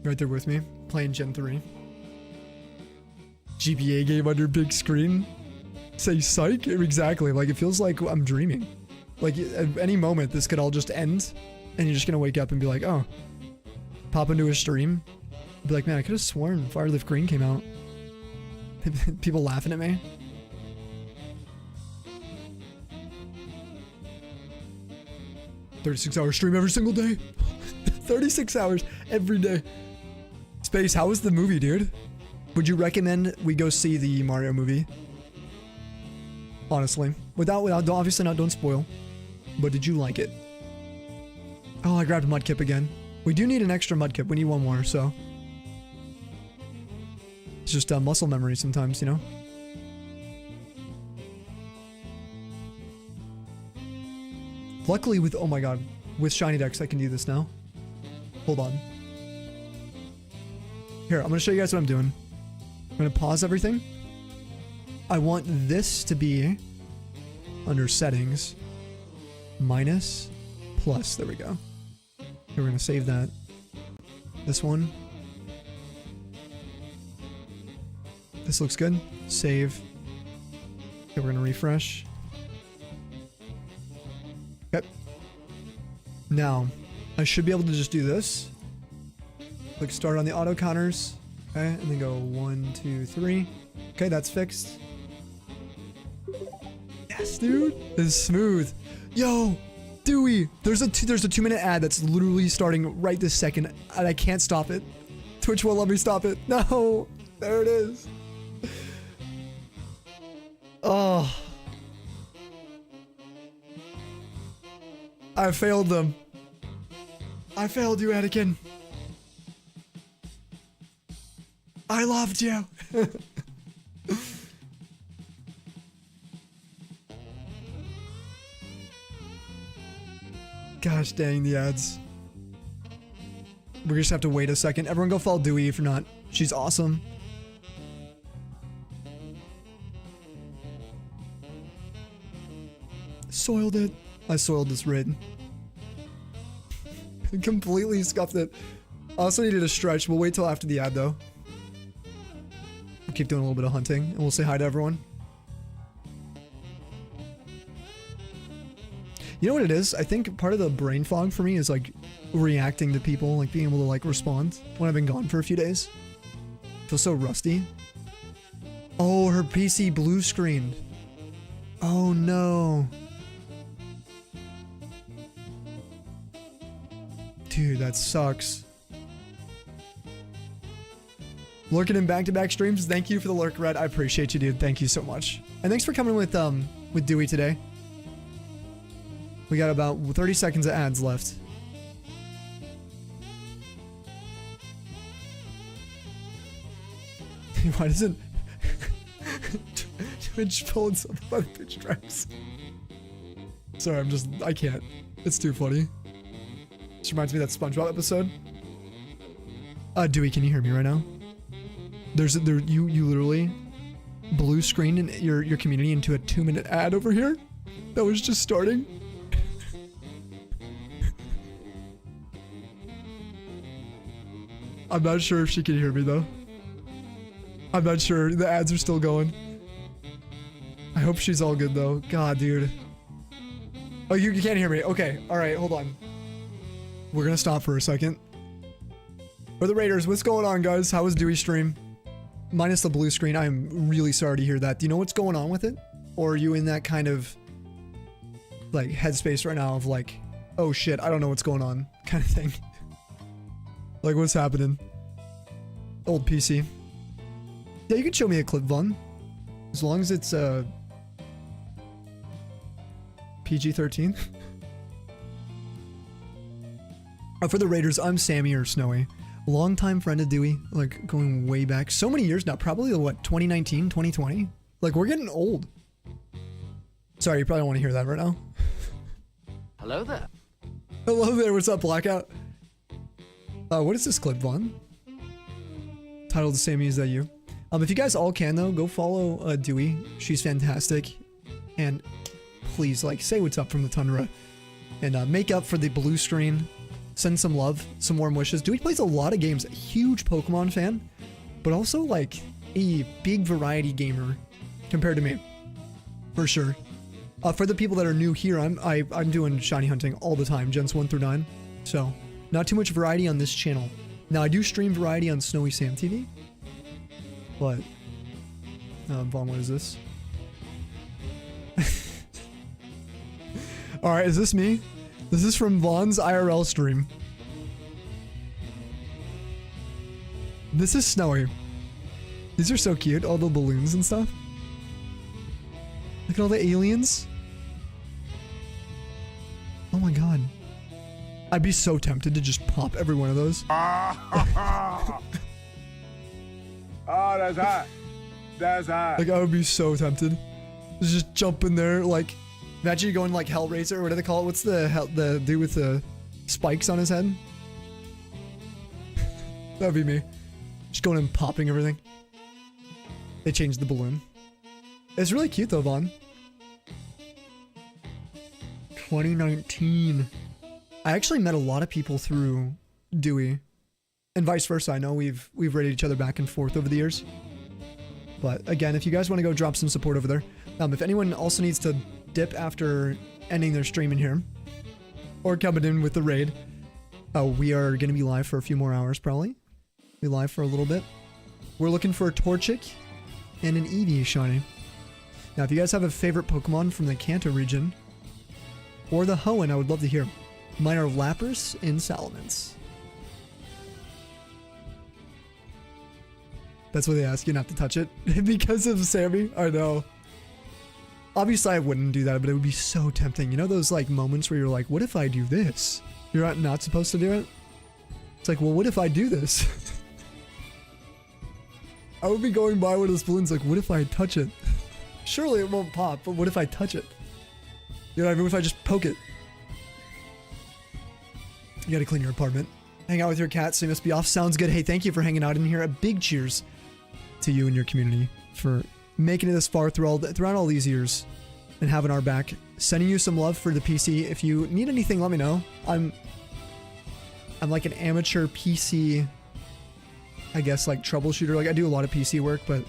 Right there with me, playing Gen 3. GBA game under big screen. Say psych? Exactly, like it feels like I'm dreaming. Like at any moment this could all just end and you're just gonna wake up and be like, oh. Pop into a stream. Be like, man, I could have sworn Fire Leaf Green came out. People laughing at me. "36-hour stream every single day." 36 hours every day. Space, how was the movie, dude? Would you recommend we go see the Mario movie? Honestly. Without obviously don't spoil. But did you like it? Oh, I grabbed Mudkip again. We do need an extra Mudkip. We need one more, so. It's just muscle memory sometimes, you know? Luckily with, oh my god, with Shiny Dex I can do this now. Hold on. Here, I'm gonna show you guys what I'm doing. I'm gonna pause everything. I want this to be under settings, minus, plus, there we go. Here, we're gonna save that. This one. This looks good. Save. Okay, we're gonna refresh. Okay. Now, I should be able to just do this. Click start on the auto counters. Okay, and then go 1, 2, 3. Okay, that's fixed. Yes, dude. This is smooth. Yo, Dewey. There's a 2-minute ad that's literally starting right this second, and I can't stop it. Twitch won't let me stop it. No. There it is. Oh. I failed them. I failed you, Anakin. I loved you. Gosh dang the ads. We just have to wait a second. Everyone go follow Dewey if you're not. She's awesome. Soiled it. I soiled this raid. Completely scuffed it. I also needed a stretch. We'll wait till after the ad though. We'll keep doing a little bit of hunting and we'll say hi to everyone. You know what it is? I think part of the brain fog for me is like reacting to people, like being able to like respond when I've been gone for a few days. I feel so rusty. Oh, her PC blue screened. Oh no. Dude, that sucks. Lurking in back-to-back streams. Thank you for the lurk, Red. I appreciate you, dude. Thank you so much. And thanks for coming with Dewey today. We got about 30 seconds of ads left. Why doesn't Twitch pull itself by the pitch tracks? Sorry, I can't. It's too funny. This reminds me of that SpongeBob episode. Dewey, can you hear me right now? You literally blue screened in your community into a 2-minute ad over here that was just starting. I'm not sure if she can hear me though. I'm not sure. The ads are still going. I hope she's all good though. God, dude. Oh, you can't hear me. Okay. All right. Hold on. We're gonna stop for a second. For the Raiders, what's going on, guys? How was Dewey's stream? Minus the blue screen. I'm really sorry to hear that. Do you know what's going on with it? Or are you in that kind of like headspace right now of like, oh shit, I don't know what's going on kind of thing? Like, what's happening? Old PC. Yeah, you can show me a clip, Vaughn. As long as it's PG-13. For the Raiders, I'm Sammy or Snowy. Longtime friend of Dewey, like going way back. So many years now, probably what, 2019, 2020? Like, we're getting old. Sorry, you probably don't want to hear that right now. Hello there. Hello there, what's up, Blackout? What is this clip, Vaughn? Titled Sammy, is that you? If you guys all can though, go follow Dewey. She's fantastic. And please, like, say what's up from the Tundra. And make up for the blue screen. Send some love, some warm wishes. Dewey plays a lot of games. A huge Pokemon fan. But also, like, a big variety gamer compared to me. For sure. For the people that are new here, I'm doing shiny hunting all the time. Gens 1 through 9. So, not too much variety on this channel. Now, I do stream variety on Snowy Sam TV. But, Vaughn, what is this? Alright, is this me? This is from Vaughn's IRL stream. This is Snowy. These are so cute, all the balloons and stuff. Look at all the aliens. Oh my god. I'd be so tempted to just pop every one of those. Oh, that's hot. That's hot. Like, I would be so tempted. Just jump in there, like, imagine you going like Hellraiser, or what do they call it? What's the dude with the spikes on his head? That'd be me. Just going and popping everything. They changed the balloon. It's really cute though, Vaughn. 2019. I actually met a lot of people through Dewey. And vice versa. I know we've rated each other back and forth over the years. But again, if you guys want to go drop some support over there. If anyone also needs to dip after ending their stream in here, or coming in with the raid, we are going to be live for a few more hours probably. Be live for a little bit. We're looking for a Torchic and an Eevee shiny. Now, if you guys have a favorite Pokemon from the Kanto region, or the Hoenn, I would love to hear. Mine are Lapras and Salamence. That's what they ask you not to touch it. Because of Sammy? I know. Obviously, I wouldn't do that, but it would be so tempting. You know those like moments where you're like, what if I do this? You're not supposed to do it? It's like, well, what if I do this? I would be going by one of those balloons like, what if I touch it? Surely it won't pop, but what if I touch it? You know what I mean? What if I just poke it? You gotta clean your apartment. Hang out with your cat, so you must be off. Sounds good. Hey, thank you for hanging out in here. A big cheers to you and your community for making it this far throughout all these years and having our back. Sending you some love for the PC. If you need anything, let me know. I'm like an amateur PC, I guess, like troubleshooter. Like I do a lot of PC work, but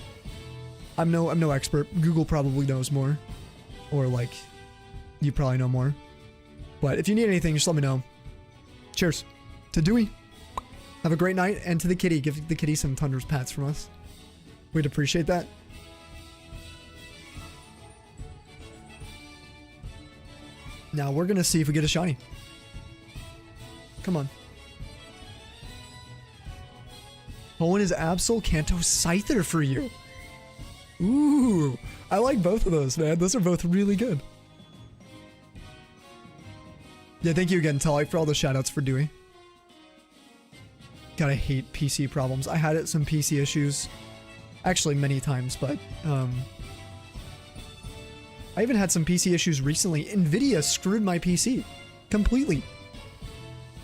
I'm no expert. Google probably knows more, or like you probably know more. But if you need anything, just let me know. Cheers to Dewey. Have a great night, and to the kitty, give the kitty some Tundra's pats from us. We'd appreciate that. Now we're gonna see if we get a shiny. Come on. Hoenn is Absol, Kanto, Scyther for you. Ooh, I like both of those, man. Those are both really good. Yeah, thank you again, Tully, for all the shoutouts for Dewey. God, I hate PC problems. I had some PC issues. Actually, many times, but I even had some PC issues recently. Nvidia screwed my PC completely.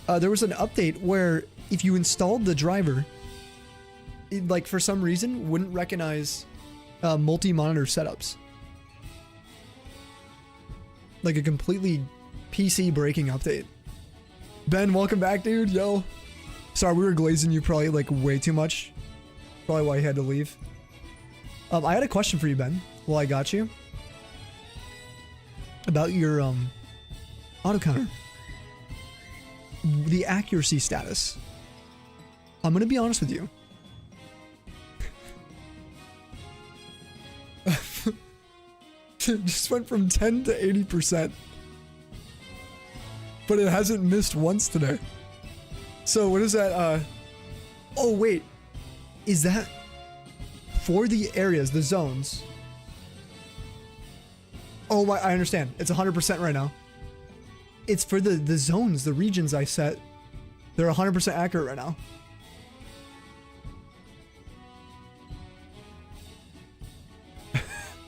There was an update where if you installed the driver, it, like for some reason, wouldn't recognize multi-monitor setups. Like a completely PC breaking update. Ben, welcome back, dude. Yo. Sorry, we were glazing you probably like way too much. Probably why you had to leave. I had a question for you, Ben, while I got you. About your auto counter. The accuracy status. I'm gonna be honest with you. It just went from 10 to 80%. But it hasn't missed once today. So what is that? Oh wait. Is that for the areas, the zones? Oh my, I understand. It's 100% right now. It's for the zones, the regions I set. They're 100% accurate right now.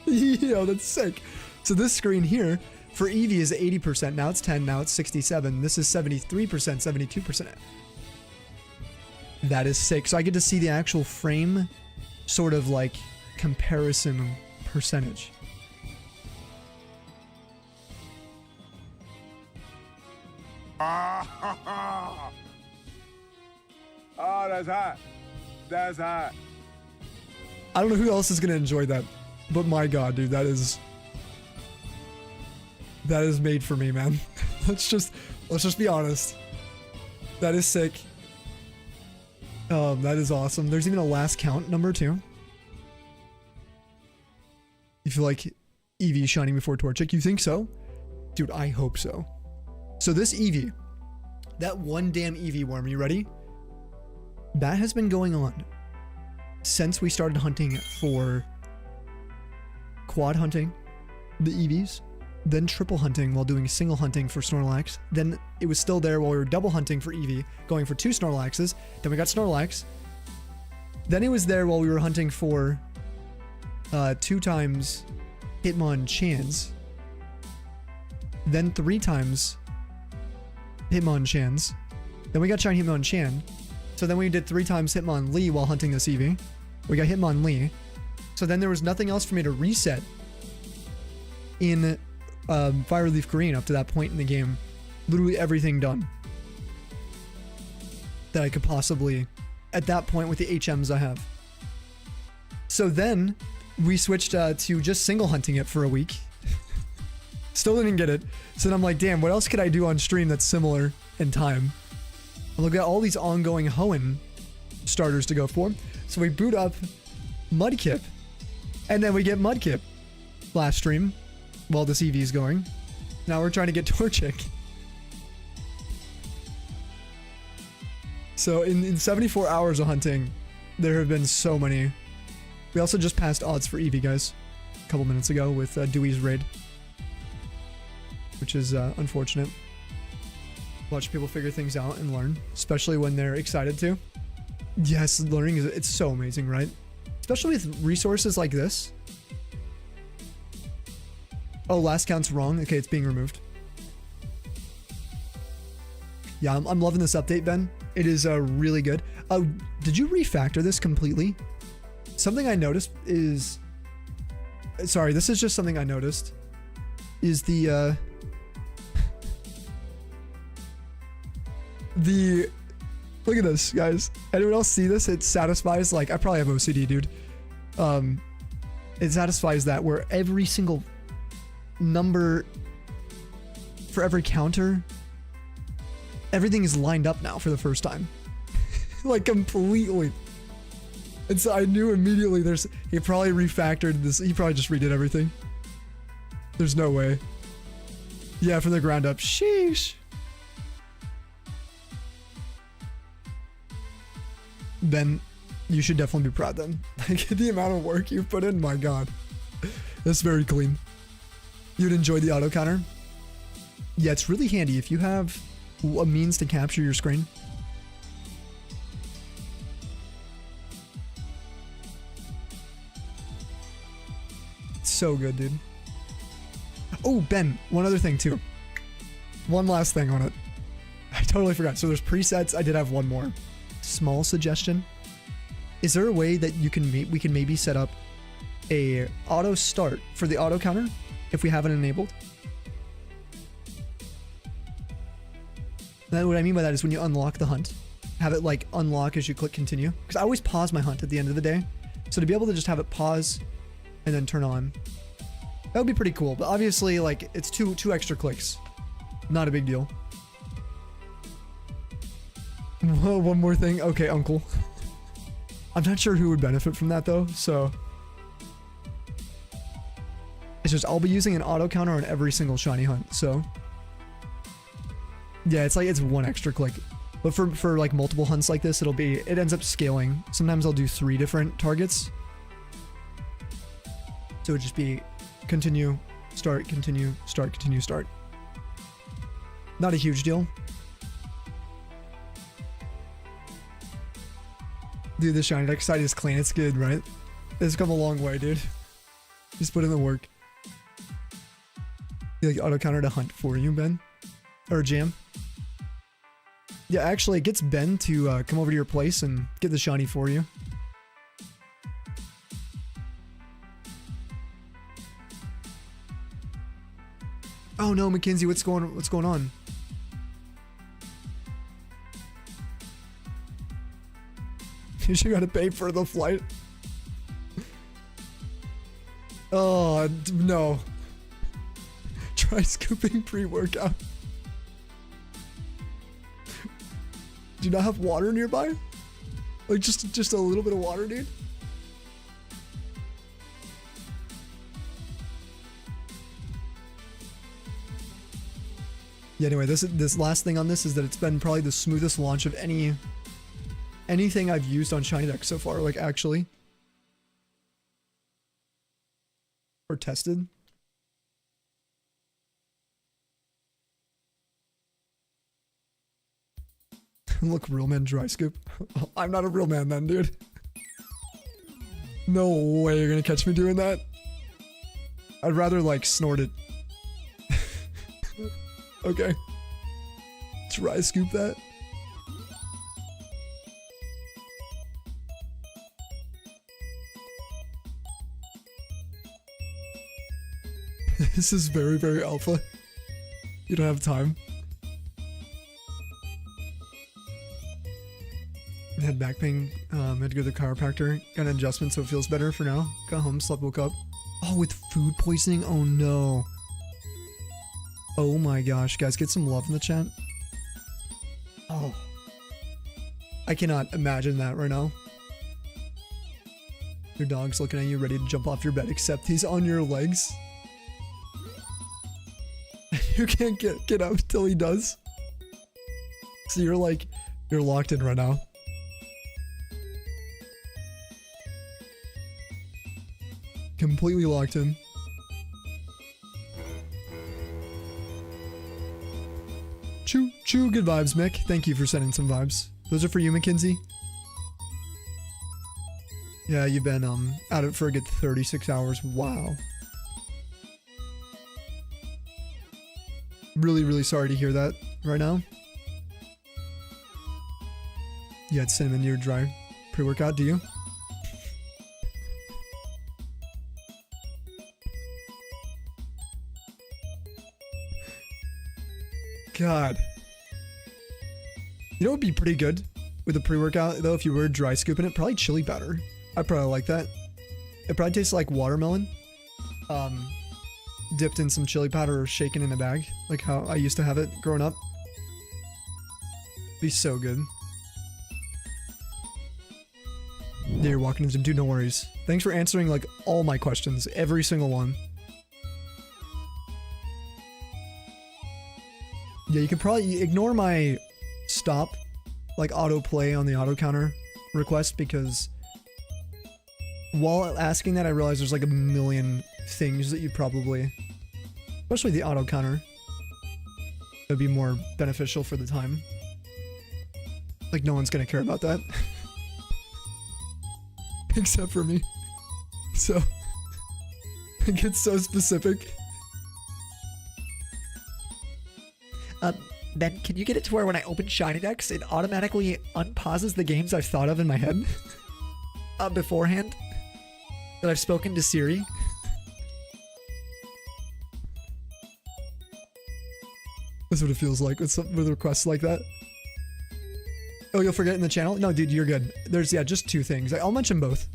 Yo, that's sick. So this screen here for Eevee is 80%. Now it's 10. Now it's 67. This is 73%, 72%. That is sick. So I get to see the actual frame sort of like comparison percentage. Oh, that's hot. That's hot. I don't know who else is going to enjoy that, but my God, dude, that is made for me, man. let's just be honest. That is sick. That is awesome. There's even a last count number too. You feel like Eevee shining before Torchic? You think so? Dude, I hope so. So this Eevee, that one damn Eevee worm, you ready? That has been going on since we started hunting for quad hunting, the Eevees, then triple hunting while doing single hunting for Snorlax. Then it was still there while we were double hunting for Eevee, going for 2 Snorlaxes. Then we got Snorlax. Then it was there while we were hunting for 2 times Hitmonchans. Then 3 times Hitmonchans. Then we got Shiny Hitmonchan. So then we did 3 times Hitmonlee while hunting this Eevee. We got Hitmonlee. So then there was nothing else for me to reset in Fire Leaf Green up to that point in the game. Literally everything done that I could possibly, at that point with the HMs I have. So then we switched to just single hunting it for a week. Still didn't get it. So then I'm like, damn, what else could I do on stream that's similar in time? And look at all these ongoing Hoenn starters to go for. So we boot up Mudkip. And then we get Mudkip last stream while this Eevee is going. Now we're trying to get Torchic. So in 74 hours of hunting, there have been so many. We also just passed odds for Eevee, guys, a couple minutes ago with Dewey's raid, which is unfortunate. Watch people figure things out and learn, especially when they're excited to. Yes, learning it's so amazing, right? Especially with resources like this. Oh, last count's wrong. Okay, it's being removed. Yeah, I'm loving this update, Ben. It is really good. Did you refactor this completely? Something I noticed is... Sorry, this is just something I noticed. Is the... Look at this, guys. Anyone else see this? It satisfies, like, I probably have OCD, dude. It satisfies that where every single number for every counter, everything is lined up now for the first time. Like, completely. And so I knew immediately he probably refactored this. He probably just redid everything. There's no way. Yeah, from the ground up. Sheesh. Ben, you should definitely be proud then. Like, the amount of work you've put in, my God. That's very clean. You'd enjoy the auto counter? Yeah, it's really handy if you have a means to capture your screen. so good, dude. Oh, Ben, one other thing too. One last thing on it. I totally forgot. So there's presets. I did have one more small suggestion. Is there a way that we can maybe set up a auto start for the auto counter if we have it enabled? Then what I mean by that is when you unlock the hunt, have it like unlock as you click continue. Because I always pause my hunt at the end of the day. So to be able to just have it pause and then turn on, that would be pretty cool. But obviously, like, it's two extra clicks. Not a big deal. Whoa, one more thing. Okay, Uncle. I'm not sure who would benefit from that though, so it's just I'll be using an auto counter on every single shiny hunt, so yeah, it's like it's one extra click. But for like multiple hunts like this, it ends up scaling. Sometimes I'll do 3 different targets. So it would just be continue, start, continue, start, continue, start. Not a huge deal. Dude, the shiny deck side is clean. It's good, right? It's come a long way, dude. Just put in the work. You like auto counter to hunt for you, Ben? Or Jam? Yeah, actually, it gets Ben to come over to your place and get the shiny for you. Oh no, Mackenzie, what's going on? You should gotta pay for the flight. Oh no. Try scooping pre-workout. Do you not have water nearby? Like just a little bit of water, dude? Yeah, anyway, this last thing on this is that it's been probably the smoothest launch of anything I've used on Shiny Deck so far, like actually. Or tested. Look, real man dry scoop. I'm not a real man then, dude. No way you're gonna catch me doing that. I'd rather like snort it. Okay. Dry scoop that. This is very, very alpha. You don't have time. Had back pain, had to go to the chiropractor, got an adjustment so it feels better for now. Got home, slept, woke up. Oh, with food poisoning? Oh no. Oh my gosh, guys, get some love in the chat. Oh. I cannot imagine that right now. Your dog's looking at you ready to jump off your bed, except he's on your legs. You can't get up till he does. So you're locked in right now. Completely locked in. Choo, good vibes, Mick. Thank you for sending some vibes. Those are for you, Mackenzie. Yeah, you've been out of it for a good 36 hours. Wow. Really, really sorry to hear that right now. You had cinnamon in your dry pre-workout, do you? God. You know what would be pretty good with a pre-workout though if you were dry scooping it? Probably chili powder. I'd probably like that. It probably tastes like watermelon. Dipped in some chili powder or shaken in a bag. Like how I used to have it growing up. Be so good. Yeah, you're walking into the gym. Dude, no worries. Thanks for answering like all my questions. Every single one. Yeah, you can probably ignore my stop, like autoplay on the auto counter request, because while asking that, I realized there's like a million things that you probably, especially the auto counter, would be more beneficial for the time. Like no one's gonna care about that. Except for me. So, It gets so specific. Ben, can you get it to where when I open Shiny Decks, it automatically unpauses the games I've thought of in my head beforehand? That I've spoken to Siri? That's what it feels like with requests like that. Oh, you'll forget in the channel? No, dude, you're good. There's, yeah, just two things. I'll mention both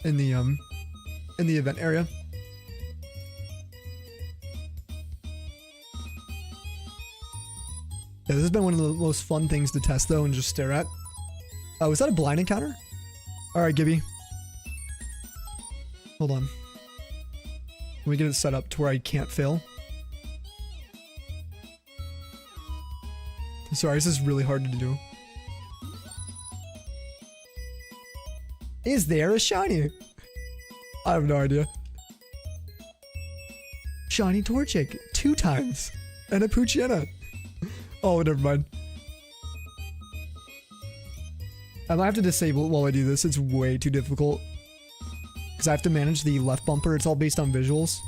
in the event area. Yeah, this has been one of the most fun things to test, though, and just stare at. Was that a blind encounter? Alright, Gibby. Hold on. Let me get it set up to where I can't fail. Sorry, this is really hard to do. Is there a shiny? I have no idea. Shiny Torchic 2 times. And a Poochyena. Oh, never mind. I might have to disable it while I do this. It's way too difficult. Because I have to manage the left bumper. It's all based on visuals.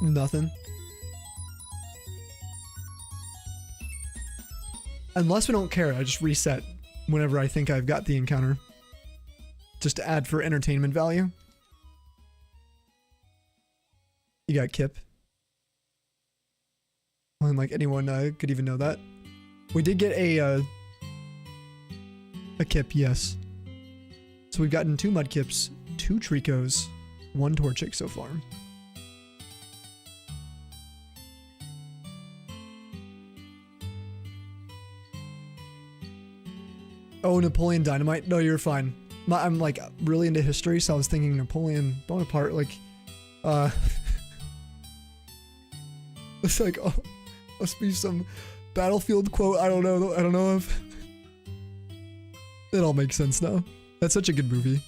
Nothing. Unless we don't care, I just reset whenever I think I've got the encounter. Just to add for entertainment value. You got Kip. And like anyone could even know that. We did get a Kip, yes. So we've gotten 2 Mudkips, 2 Tricos, 1 Torchic so far. Oh, Napoleon Dynamite? No, you're fine. I'm like really into history, so I was thinking Napoleon Bonaparte, like, it's like, oh, must be some battlefield quote. I don't know if it all makes sense now. That's such a good movie.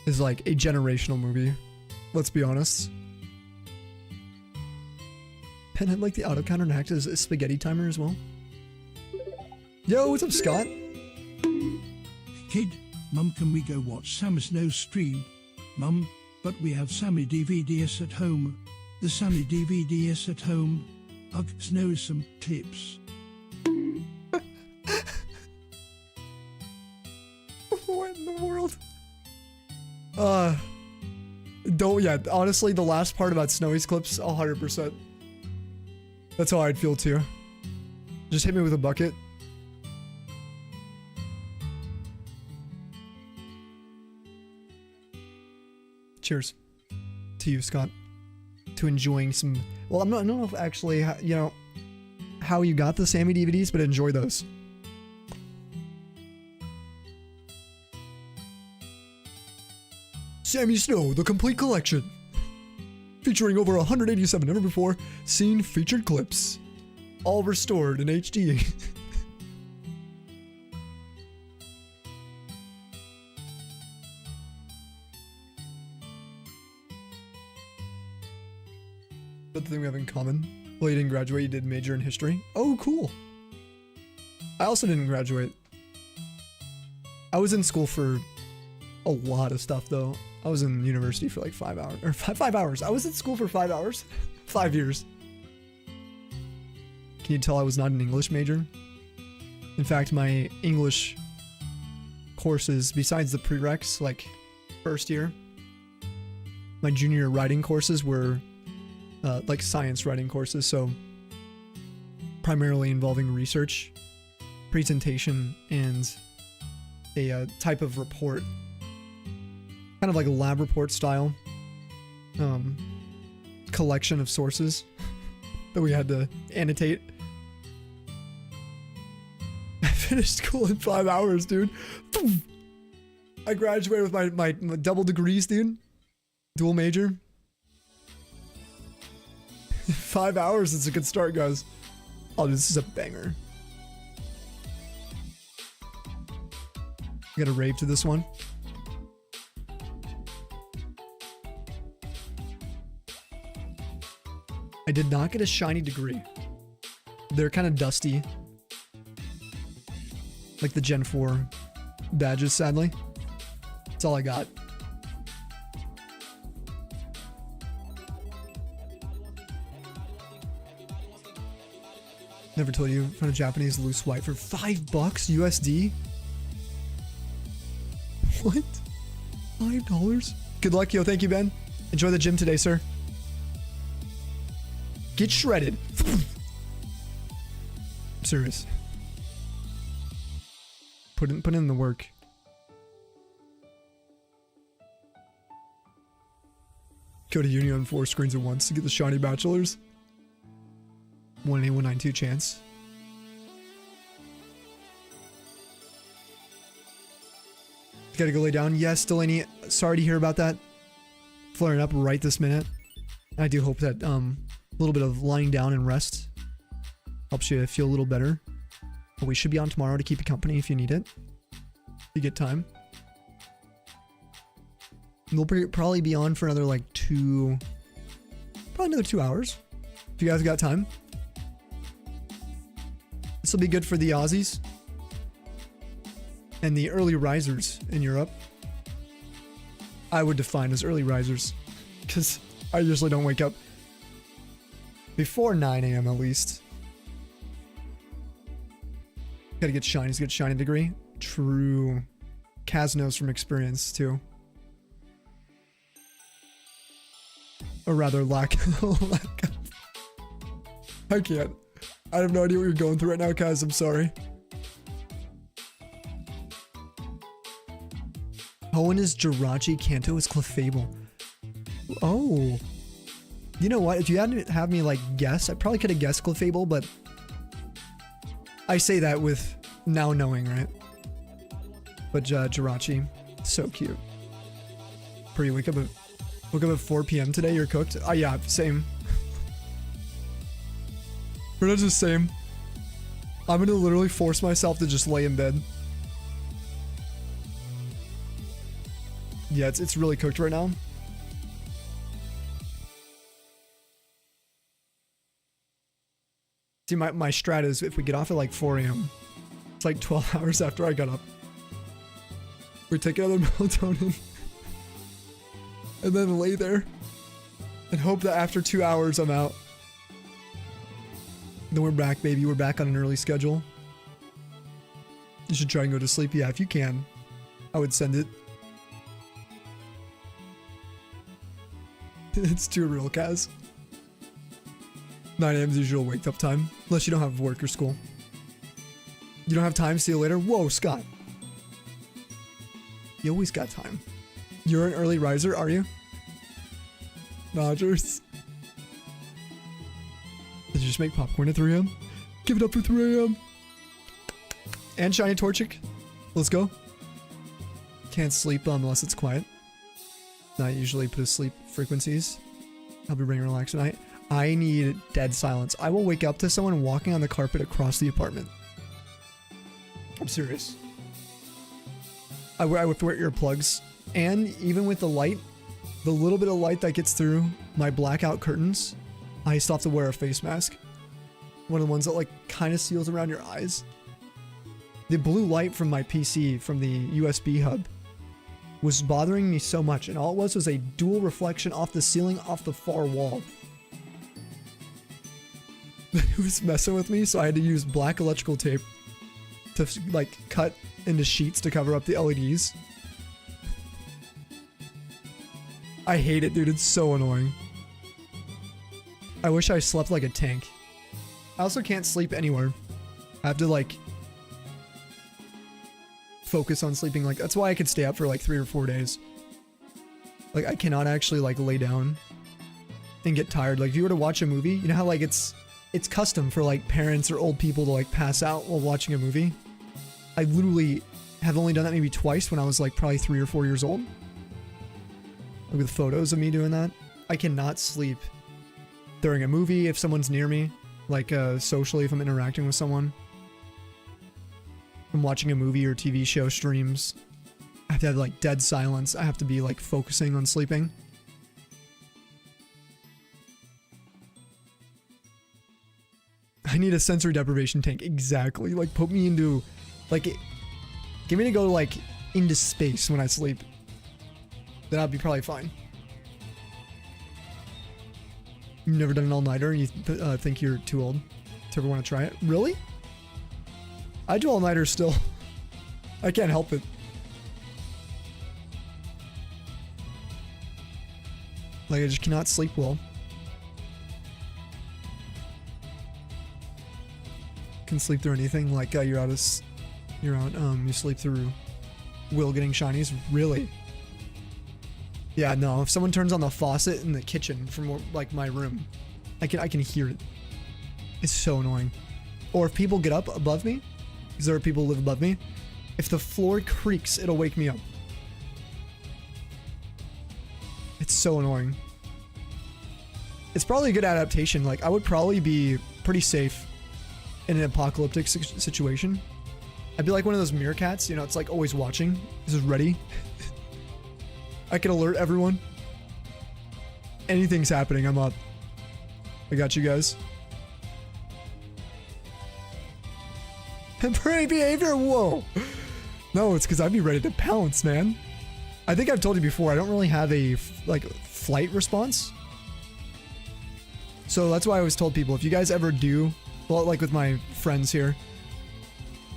It's like a generational movie. Let's be honest. Pen had like the auto counter and act as a spaghetti timer as well. Yo, what's up, Scott? Kid, Mum, can we go watch Sam Snow's stream? Mum, but we have Sammy DVDs at home. The Sammy DVDs at home. Ugh, Snow some clips. What in the world? Yeah, honestly, the last part about Snowy's clips, 100%. That's how I'd feel too. Just hit me with a bucket. Cheers to you, Scott. To enjoying some. Well, I don't know if actually, you know, how you got the Sammy DVDs, but enjoy those. Sammy Snow, the complete collection. Featuring over 187 never before seen featured clips. All restored in HD. That's the thing we have in common. Well, you didn't graduate, you did major in history. Oh, cool. I also didn't graduate. I was in school for a lot of stuff, though. I was in university for like 5 hours. Or 5 hours. I was at school for 5 hours. 5 years. Can you tell I was not an English major? In fact, my English courses, besides the prereqs, like first year, my junior writing courses were like science writing courses, so primarily involving research, presentation, and a type of report, kind of like a lab report style collection of sources that we had to annotate. I finished school in 5 hours, dude. I graduated with my double degrees, dude. Dual major. 5 hours is a good start, guys. Oh, this is a banger. I gotta rave to this one. I did not get a shiny degree. They're kind of dusty. Like the Gen 4 badges, sadly. That's all I got. Never told you, found a Japanese loose white for $5 USD. What? $5? Good luck, yo. Thank you, Ben. Enjoy the gym today, sir. Get shredded. I'm serious. Put in the work. Go to uni on 4 screens at once to get the shiny bachelors. 1 in 192 chance. Gotta go lay down. Yes, Delaney. Sorry to hear about that. Flaring up right this minute. I do hope that a little bit of lying down and rest helps you feel a little better. But we should be on tomorrow to keep you company if you need it. If you get time. We'll probably be on for another like probably another 2 hours. If you guys got time. This will be good for the Aussies and the early risers in Europe. I would define as early risers because I usually don't wake up before 9 a.m. at least. Gotta get shinies, get shiny degree. True. Kaz knows from experience too. Or rather lack of. I can't. I have no idea what you're going through right now, Kaz. I'm sorry. Hoenn is Jirachi, Kanto is Clefable. Oh. You know what? If you hadn't have me like guess, I probably could have guessed Clefable, but I say that with now knowing, right? But Jirachi, so cute. Pretty wake up at 4 p.m. today, you're cooked? Oh yeah, same. We're not just same. I'm gonna literally force myself to just lay in bed. Yeah, it's really cooked right now. See, my strat is if we get off at like 4 a.m., it's like 12 hours after I got up. We take another melatonin and then lay there and hope that after 2 hours I'm out. Then we're back, baby. We're back on an early schedule. You should try and go to sleep. Yeah, if you can. I would send it. It's too real, Kaz. 9 a.m. is usual wake up time. Unless you don't have work or school. You don't have time? See you later? Whoa, Scott. You always got time. You're an early riser, are you? Rogers. Did you just make popcorn at 3 a.m.? Give it up for 3 a.m. And shiny Torchic. Let's go. Can't sleep unless it's quiet. I usually put asleep frequencies. I'll be bringing relax tonight. I need dead silence. I will wake up to someone walking on the carpet across the apartment. I'm serious. I would wear earplugs. And even with the light, the little bit of light that gets through my blackout curtains, I still have to wear a face mask. One of the ones that like kind of seals around your eyes. The blue light from my PC, from the USB hub, was bothering me so much. And all it was a dual reflection off the ceiling, off the far wall. It was messing with me, so I had to use black electrical tape to like cut into sheets to cover up the LEDs. I hate it, dude. It's so annoying. I wish I slept like a tank. I also can't sleep anywhere. I have to like focus on sleeping. Like that's why I could stay up for like 3 or 4 days. Like I cannot actually like lay down and get tired. Like if you were to watch a movie, you know how like it's custom for like parents or old people to like pass out while watching a movie. I literally have only done that maybe twice when I was like probably 3 or 4 years old. With photos of me doing that. I cannot sleep during a movie if someone's near me, like socially if I'm interacting with someone. If I'm watching a movie or TV show streams, I have to have like dead silence. I have to be like focusing on sleeping. I need a sensory deprivation tank. Exactly. Like put me into, like, get me to go like into space when I sleep. then I'd be probably fine. You've never done an all-nighter and you think you're too old to ever want to try it? Really? I do all-nighters still. I can't help it. Like, I just cannot sleep well. Can sleep through anything. Like, you sleep through Will getting shinies. Really? Yeah, no. If someone turns on the faucet in the kitchen from like my room, I can hear it. It's so annoying. Or if people get up above me, because there are people who live above me, if the floor creaks, it'll wake me up. It's so annoying. It's probably a good adaptation. Like, I would probably be pretty safe in an apocalyptic situation. I'd be like one of those meerkats, you know, it's like always watching. This is ready. I can alert everyone. Anything's happening, I'm up. I got you guys. Temporary behavior? Whoa. No, it's because I'd be ready to pounce, man. I think I've told you before, I don't really have a like flight response. So that's why I always told people, if you guys ever do, well, like with my friends here,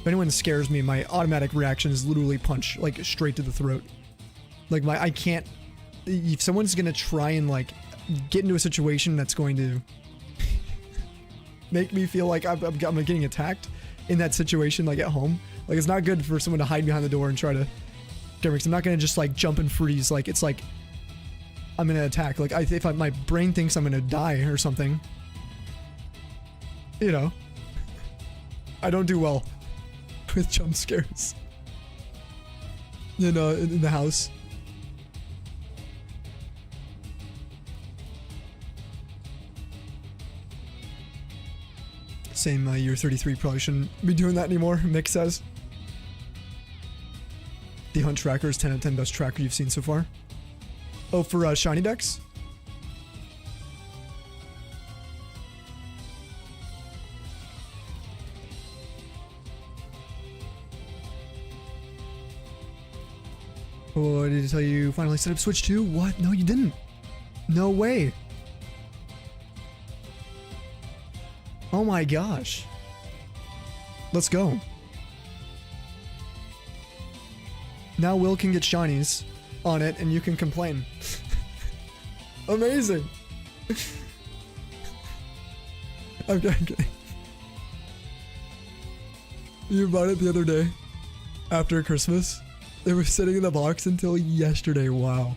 if anyone scares me, my automatic reaction is literally punch, like straight to the throat. Like I can't, if someone's gonna try and like get into a situation that's going to make me feel like I'm getting attacked in that situation, like at home, like it's not good for someone to hide behind the door and try to get me, because I'm not gonna just like jump and freeze. Like it's like I'm gonna attack. Like if my brain thinks I'm gonna die or something, you know, I don't do well with jump scares in the house. Same, year 33 probably shouldn't be doing that anymore, Mick says. The hunt tracker is 10 out of 10 best tracker you've seen so far. Oh, for shiny decks? Oh, did he tell you finally set up Switch 2? What? No, you didn't. No way. Oh my gosh. Let's go. Now Will can get shinies on it and you can complain. Amazing. I'm kidding. You bought it the other day after Christmas. It was sitting in the box until yesterday. Wow.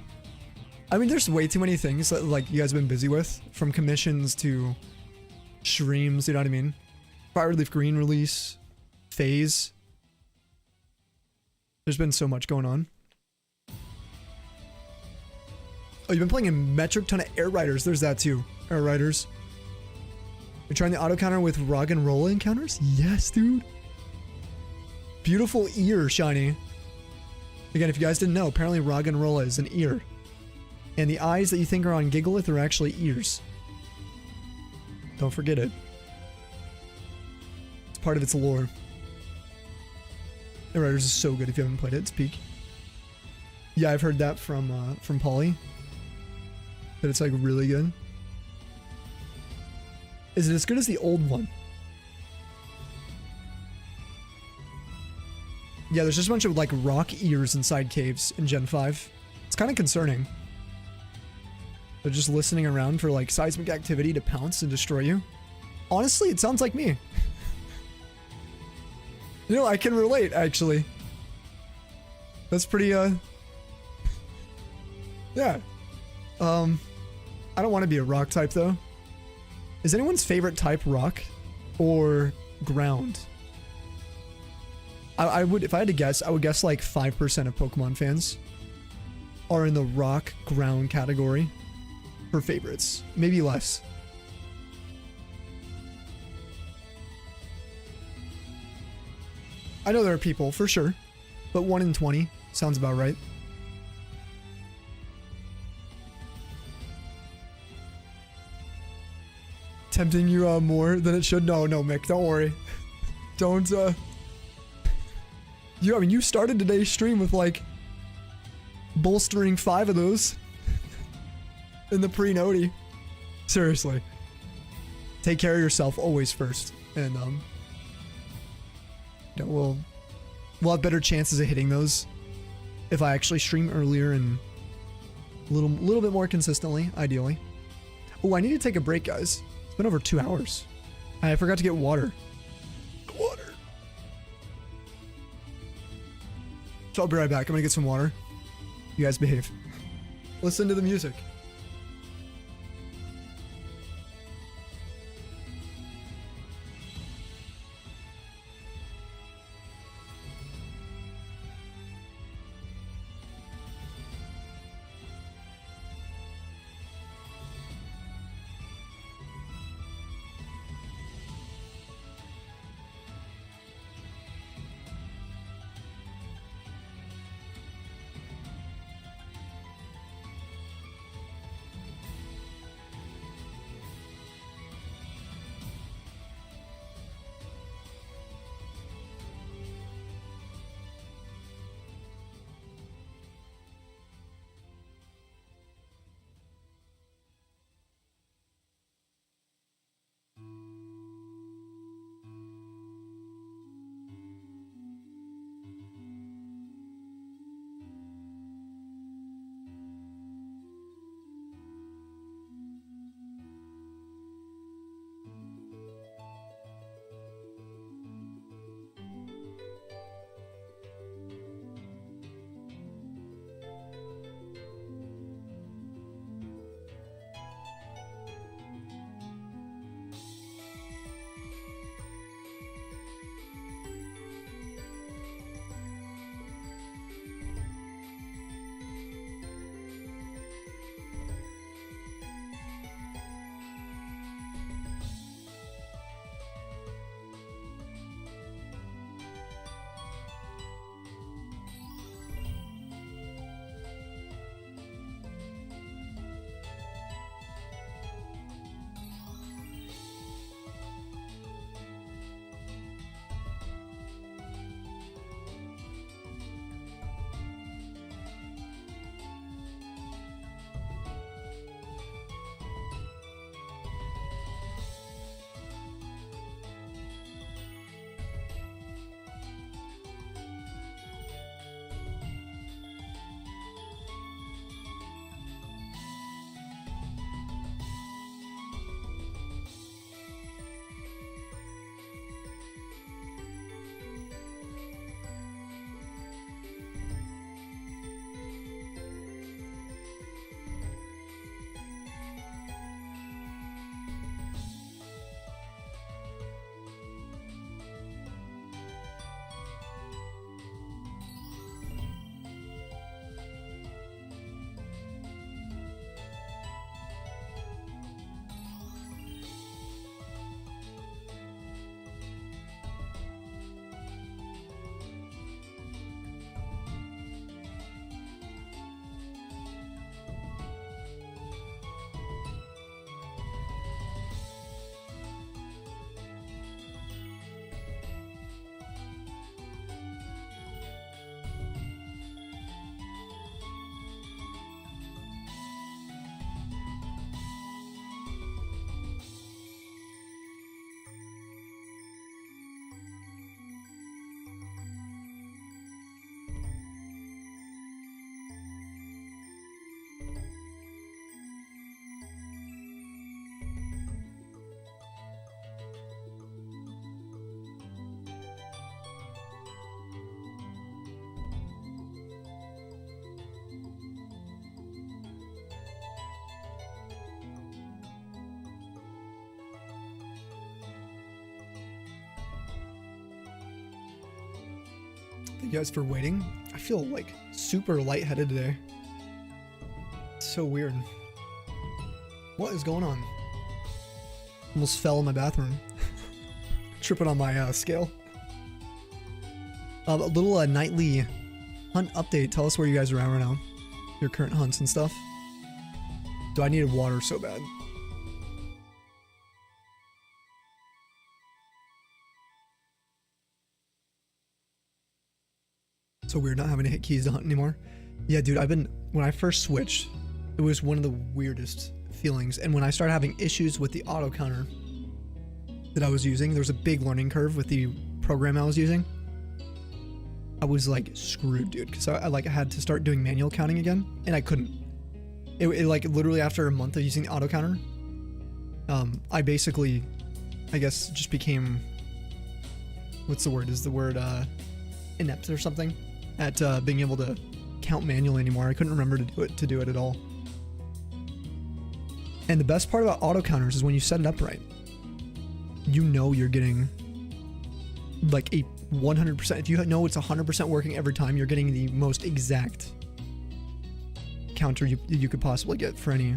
I mean, there's way too many things that like you guys have been busy with, from commissions to streams, you know what I mean? Fire Leaf Green release, phase. There's been so much going on. Oh, you've been playing a metric ton of Air Riders. There's that too. Air Riders. You're trying the auto counter with Rog and Roll encounters? Yes, dude. Beautiful ear, shiny. Again, if you guys didn't know, apparently Rog and Roll is an ear. And the eyes that you think are on Gigalith are actually ears. Don't forget it. It's part of its lore. Air Riders is so good if you haven't played it. It's peak. Yeah, I've heard that from Polly. That it's like really good. Is it as good as the old one? Yeah, there's just a bunch of like rock ears inside caves in Gen 5. It's kind of concerning. They're just listening around for like seismic activity to pounce and destroy you. Honestly, it sounds like me. You know, I can relate, actually. That's pretty, yeah. I don't want to be a rock type, though. Is anyone's favorite type rock or ground? I would, if I had to guess, I would guess like 5% of Pokemon fans are in the rock ground category for favorites. Maybe less. I know there are people, for sure, but 1 in 20 sounds about right. Tempting you more than it should? No, Mick, don't worry. Don't, I mean, you started today's stream with like bolstering 5 of those in the pre-noti. Seriously. Take care of yourself always first. And, you know, we'll have better chances of hitting those if I actually stream earlier and a little bit more consistently, ideally. Oh, I need to take a break, guys. It's been over 2 hours. I forgot to get water. Water. So I'll be right back. I'm gonna get some water. You guys behave. Listen to the music. Thank you guys for waiting. I feel like super lightheaded today. It's so weird. What is going on? Almost fell in my bathroom. Tripping on my scale. A little nightly hunt update. Tell us where you guys are at right now. Your current hunts and stuff. Do I need water so bad? So weird not having to hit keys to hunt anymore. Yeah, dude, when I first switched, it was one of the weirdest feelings. And when I started having issues with the auto counter that I was using, there was a big learning curve with the program I was using. I was like screwed, dude, because I like had to start doing manual counting again, and I couldn't. It like literally after a month of using the auto counter, I basically, I guess, just became, what's the word? Is the word inept or something at being able to count manually anymore. I couldn't remember to do it at all. And the best part about auto counters is when you set it up right, you know you're getting like a 100%. If you know it's 100% working every time, you're getting the most exact counter you could possibly get for any.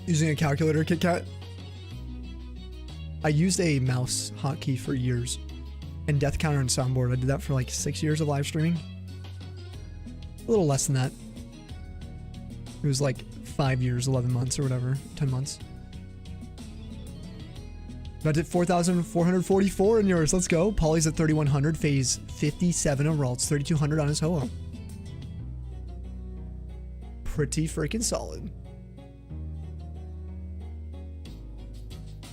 Using a calculator, Kit Kat. I used a mouse hotkey for years, and death counter and soundboard. I did that for like 6 years of live streaming. A little less than that. It was like 5 years, 11 months or whatever, 10 months. That's at 4,444 in yours. Let's go. Polly's at 3,100. Phase 57 overall. It's 3,200 on his Ho-Oh. Pretty freaking solid.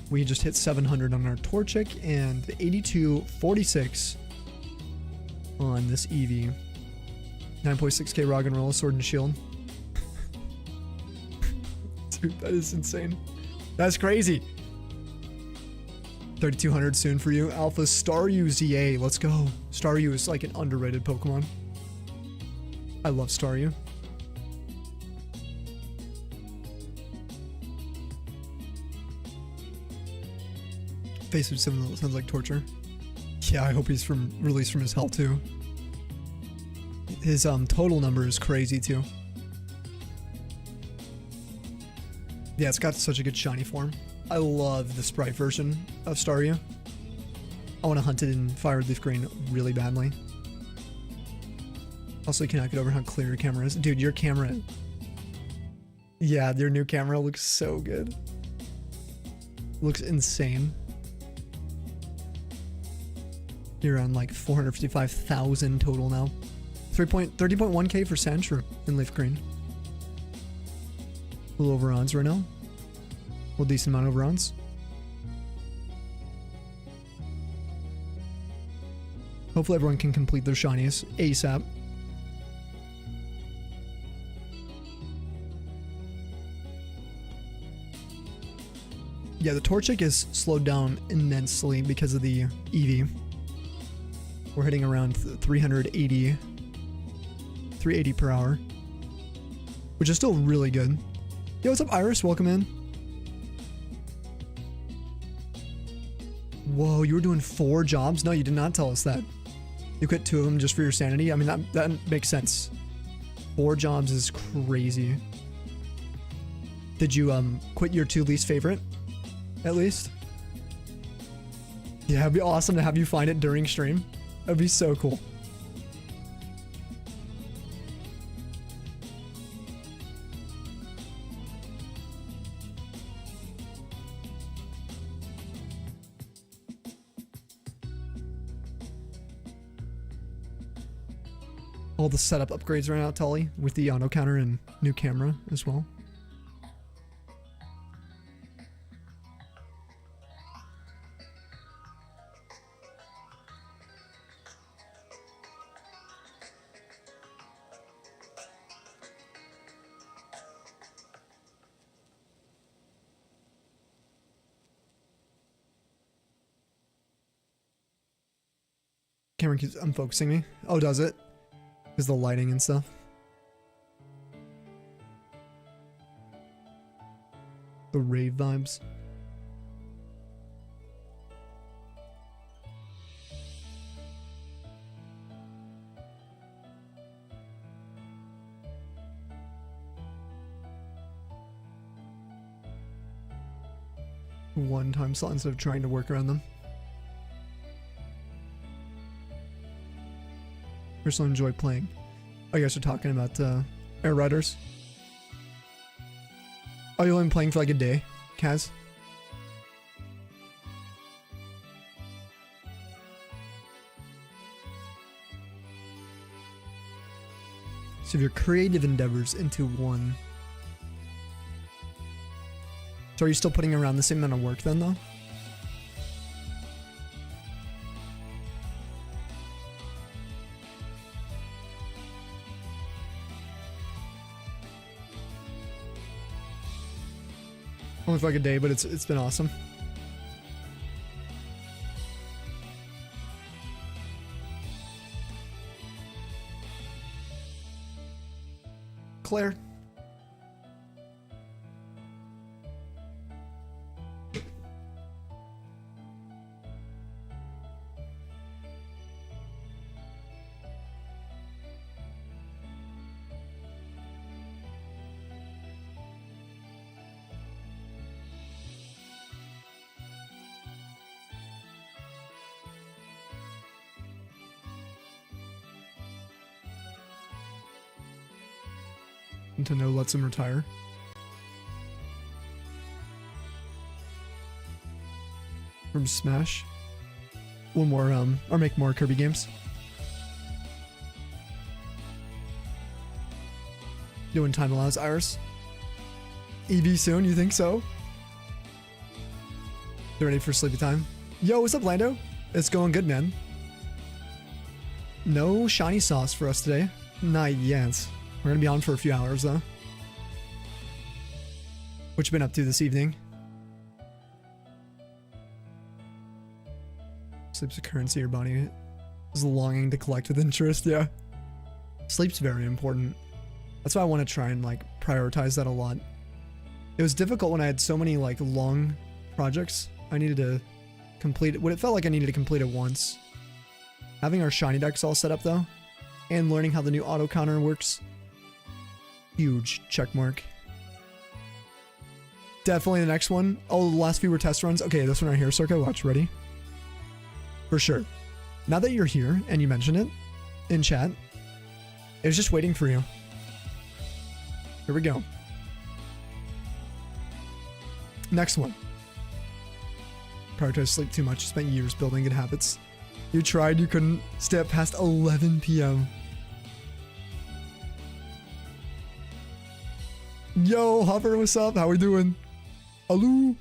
We just hit 700 on our Torchic and 8246 on this Eevee. 9.6k Rock and Roll, Sword and Shield. Dude, that is insane. That's crazy. 3,200 soon for you. Alpha Staryu ZA. Let's go. Staryu is like an underrated Pokemon. I love Staryu. Face of 7 sounds like torture. Yeah, I hope he's released from his hell too. His total number is crazy too. Yeah, it's got such a good shiny form. I love the sprite version of Staryu. I want to hunt it in Fire Leaf Green really badly. Also, you cannot get over how clear your camera is. Dude, your camera... Yeah, your new camera looks so good. Looks insane. You're on like 455,000 total now. 30.1k for Sandshrew in Leaf Green. A little over odds right now. A little decent amount over odds. Hopefully everyone can complete their shinies ASAP. Yeah, the Torchic is slowed down immensely because of the Eevee. We're hitting around 380 per hour, which is still really good. Yo, what's up, Iris? Welcome in. Whoa, you were doing 4 jobs? No, you did not tell us that. You quit 2 of them just for your sanity? I mean, that makes sense. 4 jobs is crazy. Did you quit your 2 least favorite? At least? Yeah, it'd be awesome to have you find it during stream. That'd be so cool. All the setup upgrades right now, Tully, with the auto counter and new camera as well. Camera keeps unfocusing me. Oh, does it? Is the lighting and stuff. The rave vibes. One time slot instead of trying to work around them. Personally enjoy playing. Oh, you guys are talking about Air Riders. Oh, you've only been playing for like a day, Kaz? of your creative endeavors into one. So are you still putting around the same amount of work then, though? Only for like a day, but it's been awesome. Claire. Nintendo lets him retire. From Smash. One more, or make more Kirby games. Doing time allows, Iris. Eevee soon, you think so? They're ready for sleepy time. Yo, what's up, Lando? It's going good, man. No shiny sauce for us today. Not yet. We're gonna be on for a few hours though. What you been up to this evening? Sleep's a currency your body is longing to collect with interest, yeah. Sleep's very important. That's why I want to try and like prioritize that a lot. It was difficult when I had so many like long projects. I needed to complete it. What it felt like I needed to complete it once. Having our shiny decks all set up though, and learning how the new auto counter works. Huge check mark. Definitely the next one. Oh, the last few were test runs. Okay, this one right here, Circa. Watch, ready? For sure. Now that you're here and you mention it in chat, it was just waiting for you. Here we go. Next one. Prioritize sleep too much. Spent years building good habits. You tried, you couldn't stay up past 11 p.m. Yo, Hopper, what's up? How we doing? Hello?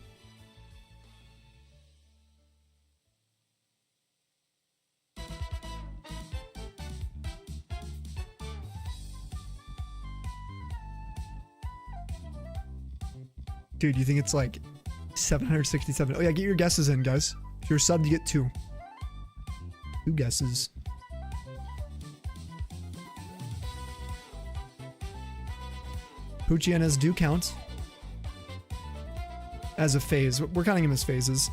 Dude, you think it's like 767? Oh yeah, get your guesses in, guys. If you're subbed, you get 2. 2 guesses. Poochienas do count as a phase. We're counting them as phases.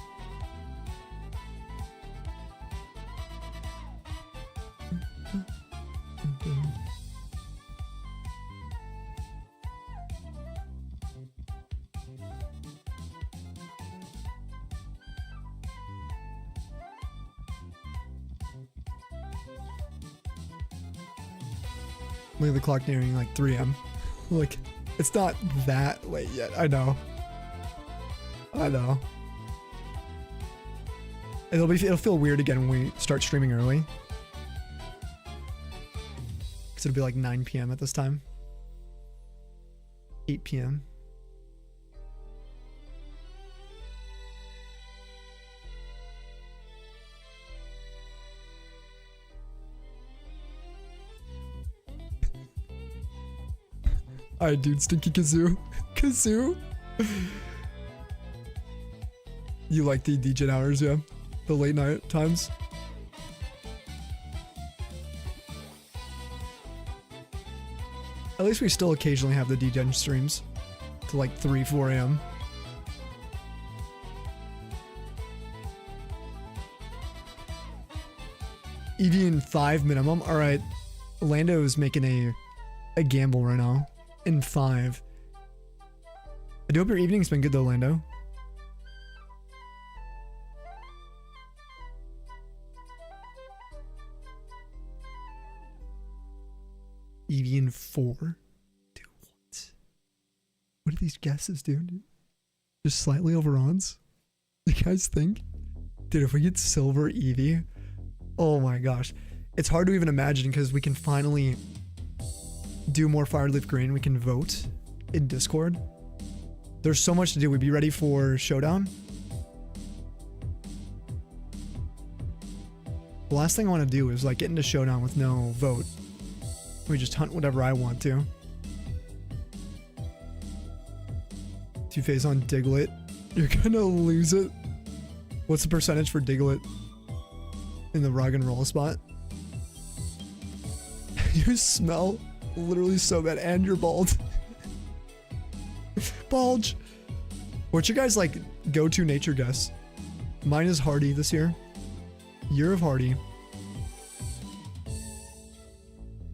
Look at the clock nearing like 3 a.m. Like, it's not that late yet. I know. I know. It'll feel weird again when we start streaming early. Because it'll be like 9 p.m. at this time. 8 p.m. Alright, dude, Stinky Kazoo. Kazoo? You like the DJ hours, yeah? The late night times? At least we still occasionally have the DJ streams to like 3, 4 a.m. Eevee in 5 minimum. Alright. Lando is making a gamble right now. In 5. I do hope your evening's been good though, Lando. Eevee in 4. Dude, what? What are these guesses, dude? Just slightly over odds? You guys think? Dude, if we get silver Eevee, oh my gosh. It's hard to even imagine because we can finally do more Fireleaf Green. We can vote in Discord. There's so much to do. We'd be ready for Showdown. The last thing I want to do is like get into Showdown with no vote. We just hunt whatever I want to. Two-Phase on Diglett. You're gonna lose it. What's the percentage for Diglett in the Rug and Roll spot? You smell literally so bad, and you're bald. Bulge. What's your guys' like go-to nature guess? Mine is Hardy this year. Year of Hardy.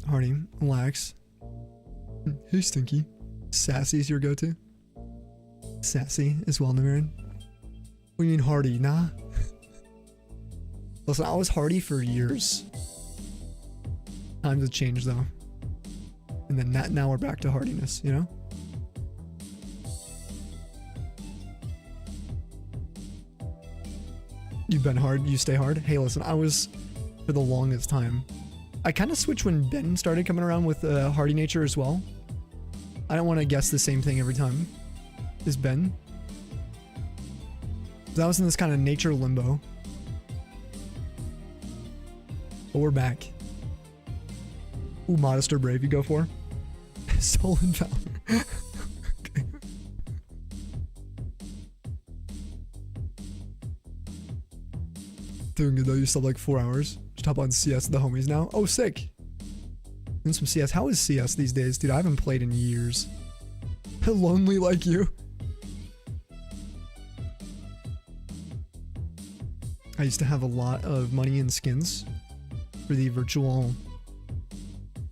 Hardy. Lax. Hey, Stinky. Sassy's your go-to? Sassy is well known. What do you mean Hardy? Nah. Listen, I was Hardy for years. Times have changed though. And then now we're back to hardiness, you know? You've been hard, you stay hard. Hey, listen, I was for the longest time. I kind of switched when Ben started coming around with hardy nature as well. I don't want to guess the same thing every time. Is Ben? I was in this kind of nature limbo. But we're back. Ooh, Modest or Brave you go for? Soul and Valor. Okay. Doing good though, you still have like 4 hours. Just hop on CS with the homies now. Oh, sick. Doing some CS. How is CS these days? Dude, I haven't played in years. Lonely like you. I used to have a lot of money in skins for the virtual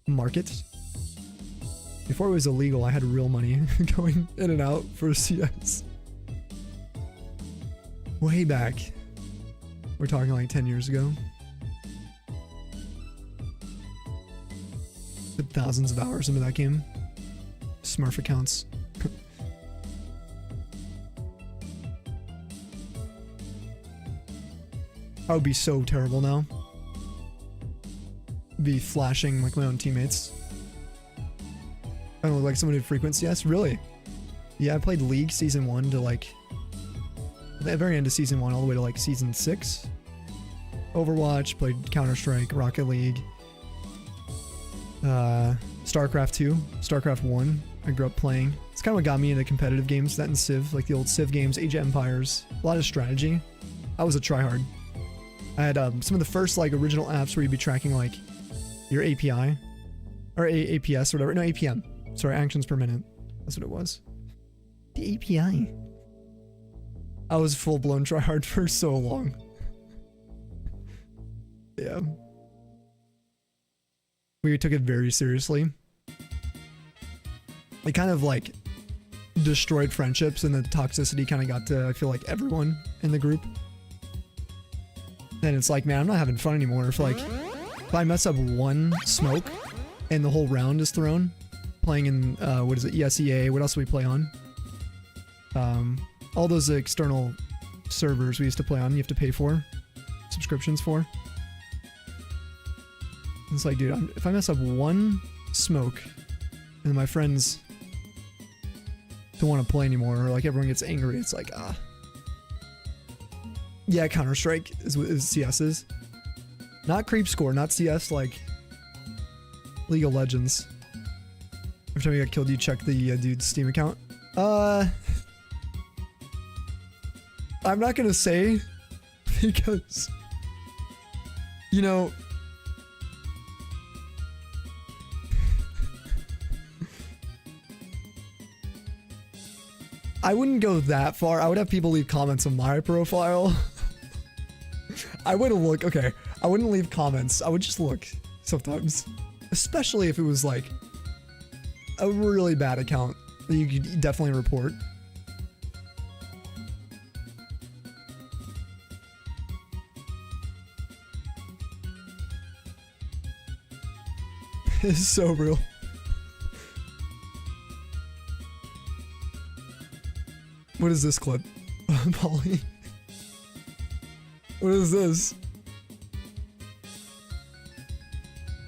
market. Before it was illegal, I had real money going in and out for CS. Way back. We're talking like 10 years ago. Put thousands of hours into that game. Smurf accounts. I would be so terrible now. Be flashing like my own teammates. I don't look like someone who frequent CS. Really? Yeah, I played League Season 1 to like... at the very end of Season 1 all the way to like Season 6. Overwatch, played Counter-Strike, Rocket League. StarCraft 2, StarCraft 1, I grew up playing. It's kind of what got me into competitive games, that and Civ, like the old Civ games, Age of Empires. A lot of strategy. I was a tryhard. I had some of the first like original apps where you'd be tracking like your API or APS or whatever. No, APM. Sorry, actions per minute. That's what it was. The API. I was full blown tryhard for so long. Yeah. We took it very seriously. It kind of like destroyed friendships, and the toxicity kind of got to, I feel like, everyone in the group. Then it's like, man, I'm not having fun anymore. If like, if I mess up one smoke and the whole round is thrown, playing in, what is it, ESEA, what else do we play on? All those external servers we used to play on, you have to pay for, subscriptions for. It's like, dude, if I mess up one smoke and my friends don't want to play anymore, or like everyone gets angry, it's like, ah. Yeah, Counter-Strike is CS's. Not creep score, not CS, like League of Legends. Every time you got killed, you check the dude's Steam account. I'm not gonna say, because, you know, I wouldn't go that far. I would have people leave comments on my profile. I wouldn't look, okay, I wouldn't leave comments. I would just look sometimes. Especially if it was like a really bad account that you could definitely report. It's so real. What is this clip? Polly? What is this?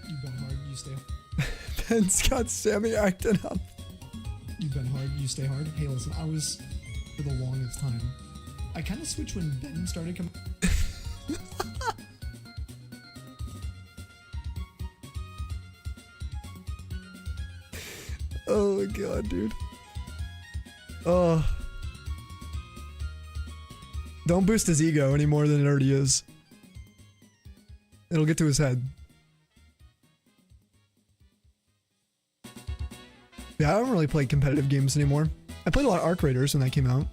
You bet hard, you stay. Ben's got Sammy acting up. You've been hard, you stay hard. Hey, listen, I was for the longest time. I kind of switched when Ben started coming. Oh my god, dude. Don't boost his ego any more than it already is. It'll get to his head. Yeah, I don't really play competitive games anymore. I played a lot of Arc Raiders when that came out.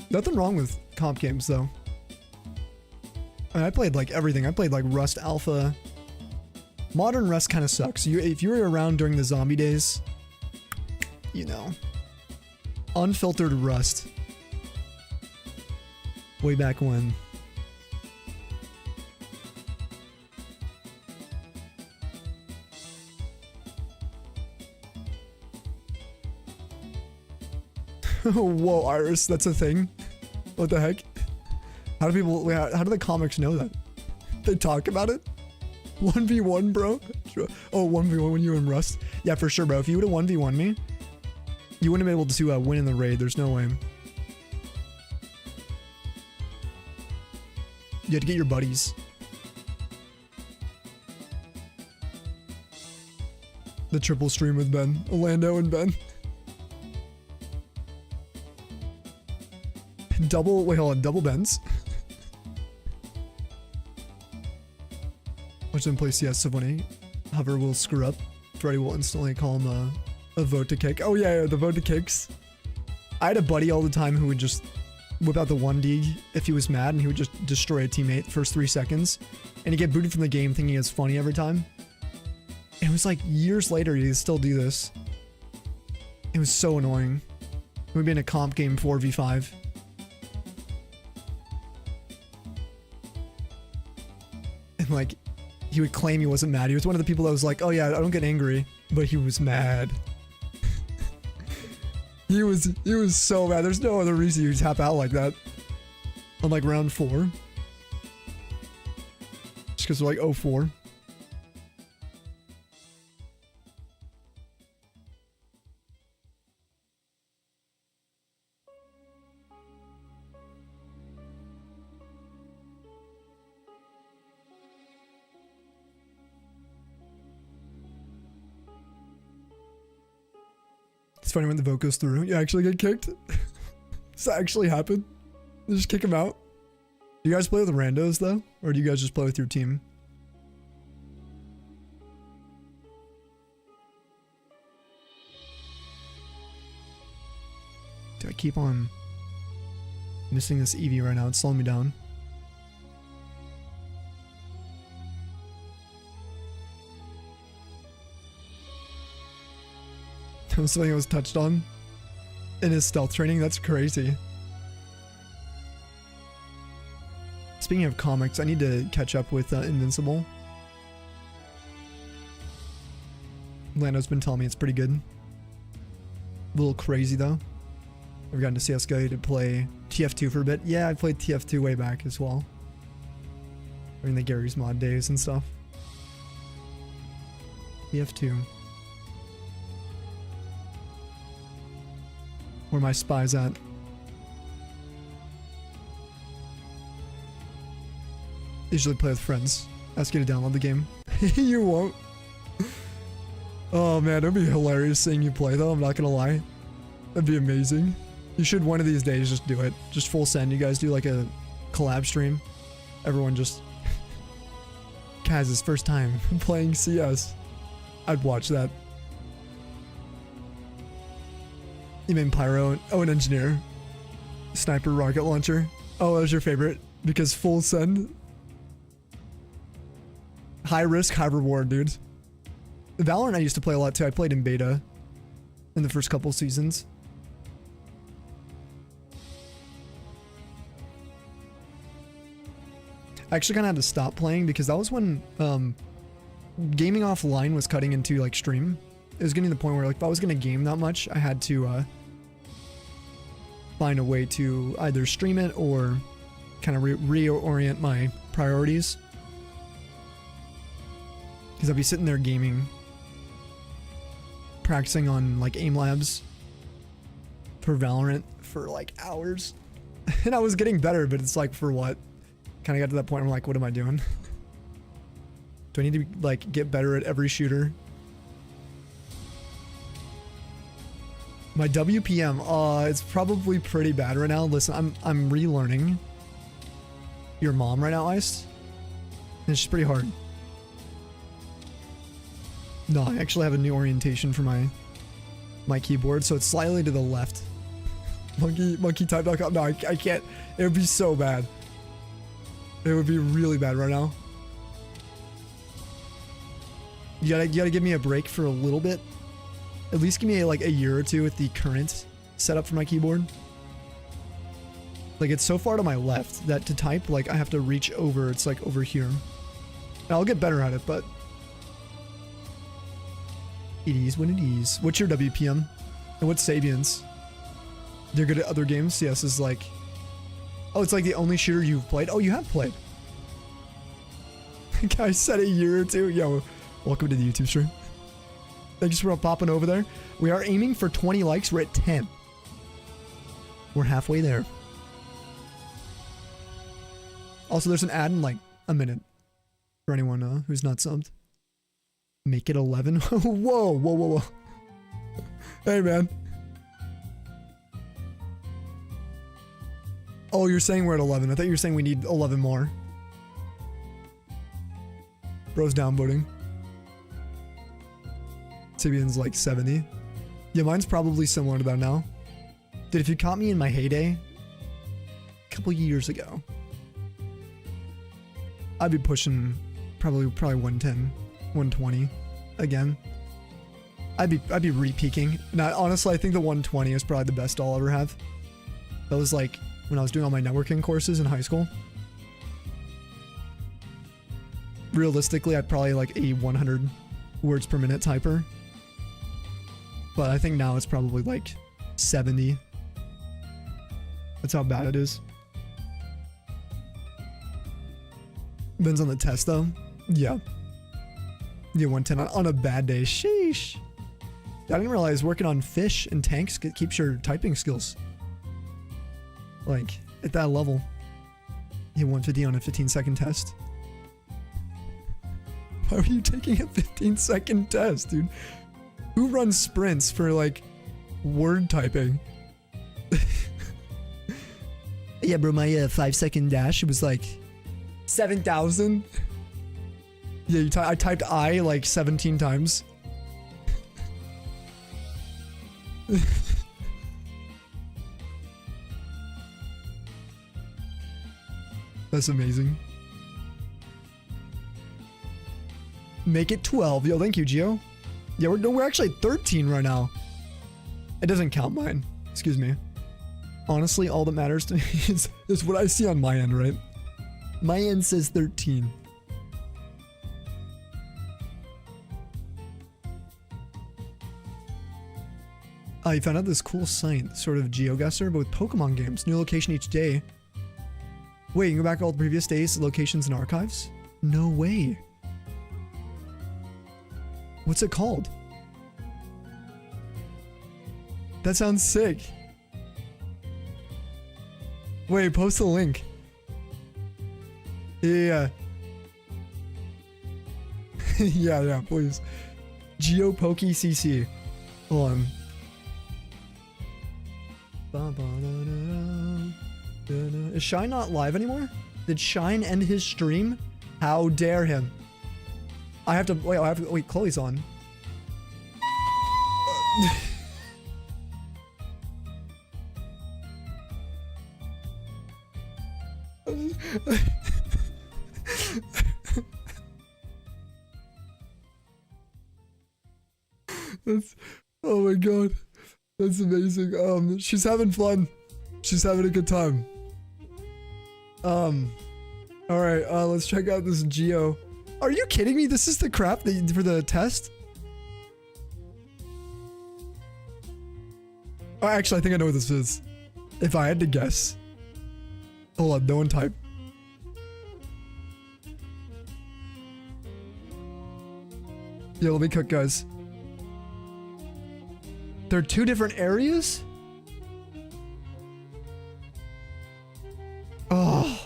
Nothing wrong with comp games though. I mean, I played like everything. I played like Rust Alpha. Modern Rust kind of sucks. If you were around during the zombie days, you know, unfiltered Rust. Way back when. Whoa, Iris, that's a thing? What the heck? How do people, wait, how do the comics know that? They talk about it? 1v1, bro? Oh, 1v1 when you in Rust? Yeah, for sure, bro. If you would have 1v1 me, you wouldn't have been able to win in the raid. There's no way. You had to get your buddies. The triple stream with Ben. Orlando and Ben. Double, wait, hold on, double Bens. Watch them play CS so funny. Hover will screw up. Freddy will instantly call him a vote to kick. Oh yeah, the vote to kicks. I had a buddy all the time who would just whip out the 1D if he was mad, and he would just destroy a teammate the first 3 seconds. And he'd get booted from the game thinking it's funny every time. And it was like years later he'd still do this. It was so annoying. We'd be in a comp game 4v5. And like, he would claim he wasn't mad. He was one of the people that was like, oh yeah, I don't get angry. But he was mad. He was so mad. There's no other reason you tap out like that. On like round 4. Just because we're like 0-4. It's funny when the vote goes through. You actually get kicked. Does that actually happen? They just kick him out? Do you guys play with randos though? Or do you guys just play with your team? Do I keep on missing this Eevee right now? It's slowing me down. Something was touched on in his stealth training. That's crazy. Speaking of comics, I need to catch up with Invincible. Lando's been telling me it's pretty good. A little crazy though. I've gotten to CSGO to play TF2 for a bit. Yeah, I played TF2 way back as well. During the Gary's Mod days and stuff. TF2. Where my spies at? Usually play with friends. Ask you to download the game. You won't. Oh man, it'd be hilarious seeing you play though, I'm not gonna lie. That'd be amazing. You should one of these days just do it. Just full send. You guys do like a collab stream. Everyone just... Kaz's first time playing CS. I'd watch that. You mean Pyro? Oh, an engineer. Sniper rocket launcher. Oh, that was your favorite because full send. High risk, high reward, dude. Valorant I used to play a lot too. I played in beta in the first couple seasons. I actually kind of had to stop playing because that was when gaming offline was cutting into like stream. It was getting to the point where like if I was going to game that much, I had to find a way to either stream it or kind of reorient my priorities. Because I'll be sitting there gaming, practicing on like aim labs for Valorant for like hours. And I was getting better, but it's like, for what? Kind of got to that point where I'm like, what am I doing? Do I need to like get better at every shooter? My WPM, it's probably pretty bad right now. Listen, I'm relearning your mom right now, Ice. And it's just pretty hard. No, I actually have a new orientation for my keyboard, so it's slightly to the left. Monkeytype.com. No, I can't. It would be so bad. It would be really bad right now. You gotta give me a break for a little bit. At least give me like a year or two with the current setup for my keyboard. Like, it's so far to my left that to type, like, I have to reach over. It's like over here. And I'll get better at it, but it is what it is. What's your WPM? And what's Sabian's? They're good at other games? CS is like... Oh, it's like the only shooter you've played? Oh, you have played. Guy said a year or two. Yo, welcome to the YouTube stream. Thanks for popping over there. We are aiming for 20 likes. We're at 10. We're halfway there. Also, there's an ad in like a minute for anyone who's not subbed. Make it 11. Whoa. Hey, man. Oh, you're saying we're at 11. I thought you were saying we need 11 more. Bro's downvoting. Sibian's like 70. Yeah, mine's probably similar to that now. Dude, if you caught me in my heyday, a couple years ago, I'd be pushing probably 110, 120 again. I'd be re-peaking. Now, honestly, I think the 120 is probably the best I'll ever have. That was like when I was doing all my networking courses in high school. Realistically, I'd probably like a 100 words per minute typer. But I think now it's probably like 70. That's how bad it is. Depends on the test though. Yeah. Yeah, 110 on a bad day. Sheesh. I didn't realize working on fish and tanks keeps your typing skills like at that level. You hit 150 on a 15-second test. Why are you taking a 15-second test, dude? Who runs sprints for like word typing? Yeah, bro, my 5-second dash, it was like 7,000. Yeah, I typed I like 17 times. That's amazing. Make it 12. Yo, thank you, Gio. Yeah, we're actually at 13 right now. It doesn't count mine. Excuse me. Honestly, all that matters to me is what I see on my end, right? My end says 13. I found out this cool site, sort of GeoGuessr, but with Pokemon games. New location each day. Wait, you can go back to all the previous days, locations, and archives? No way. What's it called? That sounds sick. Wait, post the link. Yeah. yeah, please. GeoPoke CC. Hold on. Is Shine not live anymore? Did Shine end his stream? How dare him? I have to wait, Chloe's on. Oh my god. That's amazing. She's having fun. She's having a good time. Alright, let's check out this Geo. Are you kidding me? This is the crap for the test? Oh, actually, I think I know what this is. If I had to guess. Hold on, no one type. Yeah, let me cook, guys. There are 2 different areas? Oh.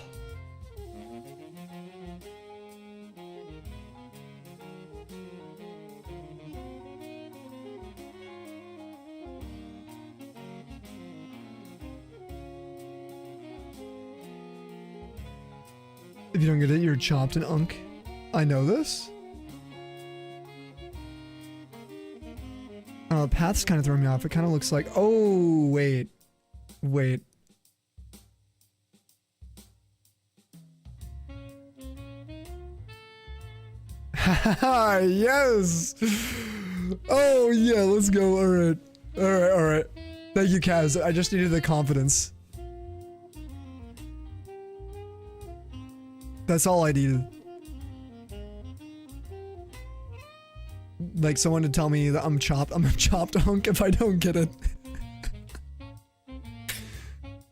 If you don't get it, you're chopped and unk. I know this. Path's kind of throwing me off. It kind of looks like... Oh, wait. Wait. Haha, yes! Oh, yeah, let's go. Alright. Alright, alright. Thank you, Kaz. I just needed the confidence. That's all I needed. Like someone to tell me that I'm a chopped hunk if I don't get it.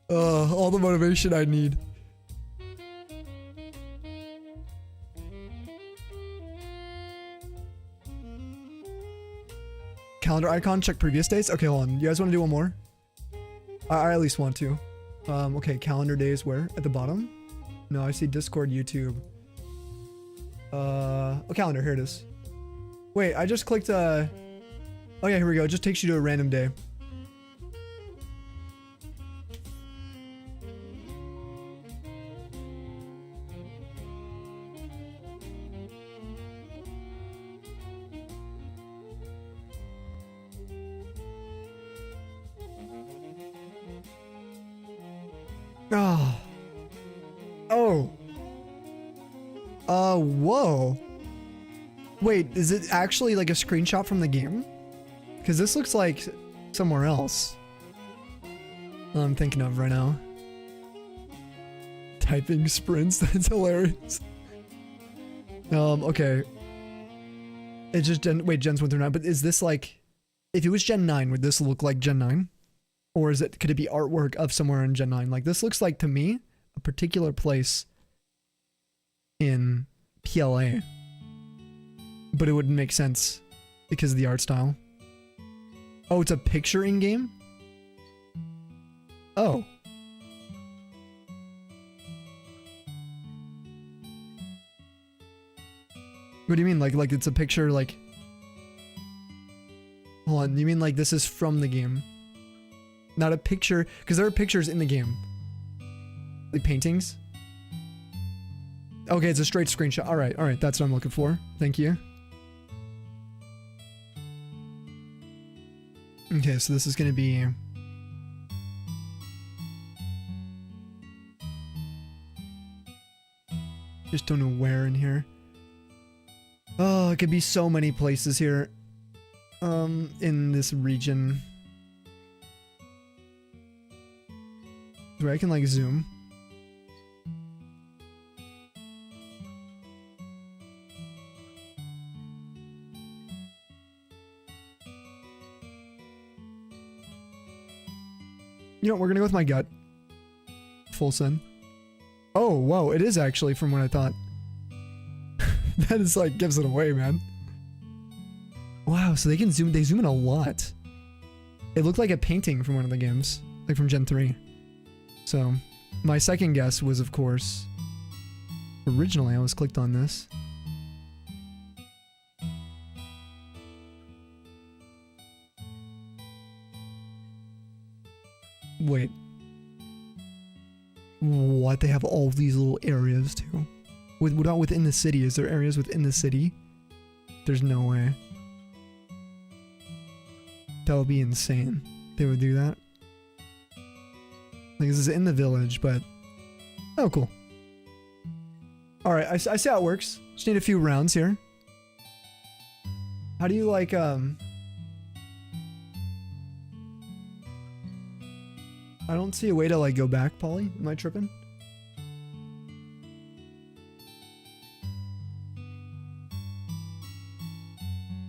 All the motivation I need. Calendar icon, check previous days. Okay, hold on. You guys want to do one more? I at least want to. Okay, calendar days where? At the bottom? No, I see Discord, YouTube. Oh, calendar, here it is. Wait, I just clicked, oh yeah, here we go. It just takes you to a random day. Oh. Oh. Whoa. Wait, is it actually like a screenshot from the game? Because this looks like somewhere else. I'm thinking of right now. Typing sprints, that's hilarious. Okay. It's just Gens 1 through 9, but is this like, if it was Gen 9, would this look like Gen 9? Or could it be artwork of somewhere in Gen 9? Like this looks like, to me, a particular place in PLA. But it wouldn't make sense because of the art style. Oh, it's a picture in game? Oh. What do you mean? Like it's a picture, like... Hold on, you mean like this is from the game? Not a picture, because there are pictures in the game. Like paintings? Okay, it's a straight screenshot. Alright, that's what I'm looking for. Thank you. Okay, so this is gonna be... Just don't know where in here. Oh, it could be so many places here. In this region. Where I can like zoom. You know, we're gonna go with my gut. Full send. Oh, whoa, it is actually from what I thought. That is like, gives it away, man. Wow, so they zoom in a lot. It looked like a painting from one of the games. Like from Gen 3. So, my second guess was, of course... Originally, I was clicked on this. Wait. What? They have all these little areas too? What about within the city? Is there areas within the city? There's no way. That would be insane. They would do that. Like this is in the village, but... Oh, cool. Alright, I see how it works. Just need a few rounds here. How do you like, I don't see a way to like go back, Polly. Am I tripping?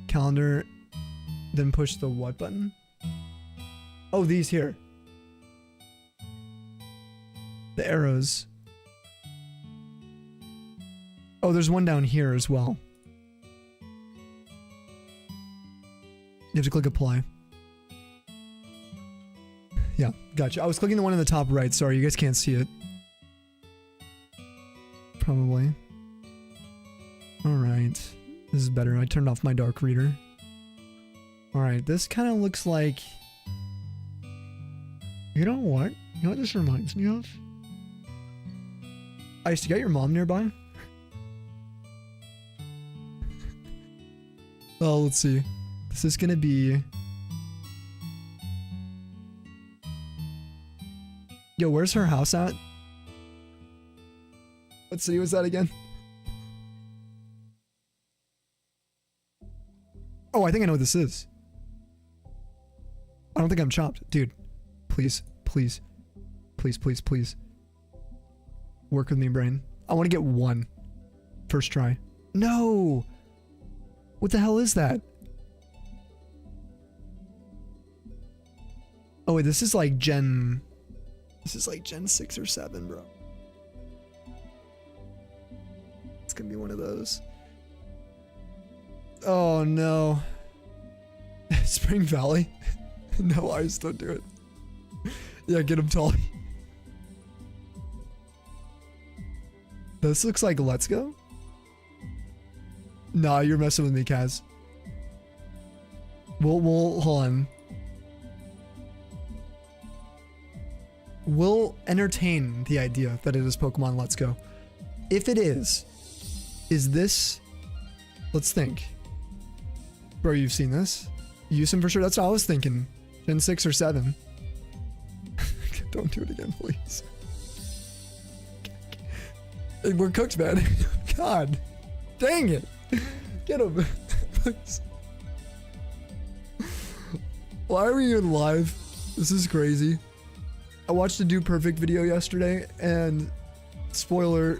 Calendar, then push the what button? Oh, these here. The arrows. Oh, there's one down here as well. You have to click apply. Yeah, gotcha. I was clicking the one in the top right. Sorry, you guys can't see it. Probably. Alright. This is better. I turned off my dark reader. Alright, this kind of looks like... You know what? You know what this reminds me of? I used to get your mom nearby. Oh, let's see. This is gonna be... Yo, where's her house at? What city was that again? Oh, I think I know what this is. I don't think I'm chopped. Dude, please, please, please, please, please. Work with me, brain. I want to get one. First try. No! What the hell is that? Oh wait, this is like Gen... This is like Gen 6 or 7, bro. It's gonna be one of those. Oh no. Spring Valley? No, I just don't do it. Yeah, get him tall. This looks like Let's Go? Nah, you're messing with me, Kaz. We'll hold on. We'll entertain the idea that it is Pokemon Let's Go. If it is this... Let's think. Bro, you've seen this? You use him for sure? That's what I was thinking. Gen 6 or 7. Don't do it again, please. We're cooked, man. God. Dang it. Get him. Please. Why are we even live? This is crazy. I watched a Dude Perfect video yesterday, and spoiler,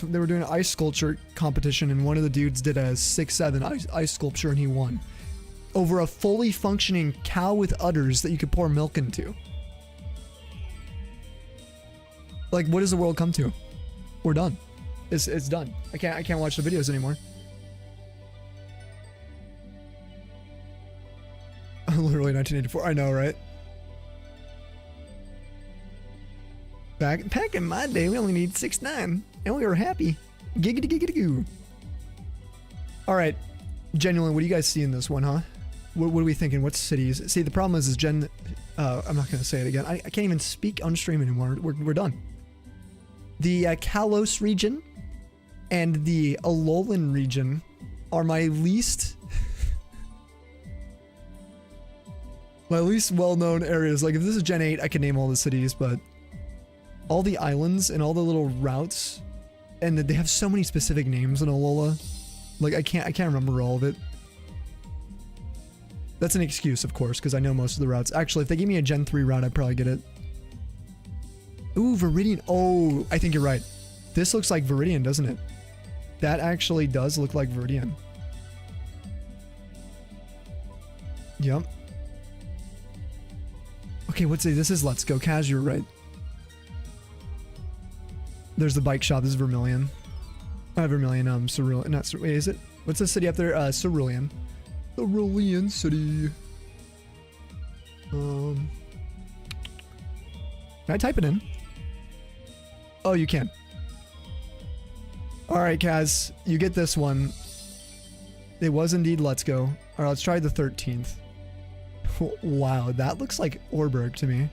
they were doing an ice sculpture competition, and one of the dudes did a 6'7" ice sculpture, and he won. Over a fully functioning cow with udders that you could pour milk into. Like, what does the world come to? We're done. It's done. I can't watch the videos anymore. Literally 1984. I know, right? Back in my day, we only need 6'9", and we were happy. Giggity giggity goo. All right, genuinely, what do you guys see in this one, huh? What are we thinking? What cities? See, the problem is Gen. I'm not gonna say it again. I can't even speak on stream anymore. We're done. The Kalos region and the Alolan region are my least well-known areas. Like, if this is Gen 8, I can name all the cities, but all the islands and all the little routes, and they have so many specific names in Alola. Like, I can't remember all of it. That's an excuse, of course, because I know most of the routes. Actually, if they gave me a Gen 3 route, I'd probably get it. Ooh, Viridian. Oh, I think you're right. This looks like Viridian, doesn't it? That actually does look like Viridian. Yep. Okay, what's it? This is Let's Go. Kaz, you're right. There's the bike shop. This is Vermilion. Vermilion, Cerulean. Not Cerulean. Wait, is it? What's the city up there? Cerulean. Cerulean City. Can I type it in? Oh, you can. Alright, Kaz. You get this one. It was indeed Let's Go. Alright, let's try the 13th. Wow, that looks like Orberg to me.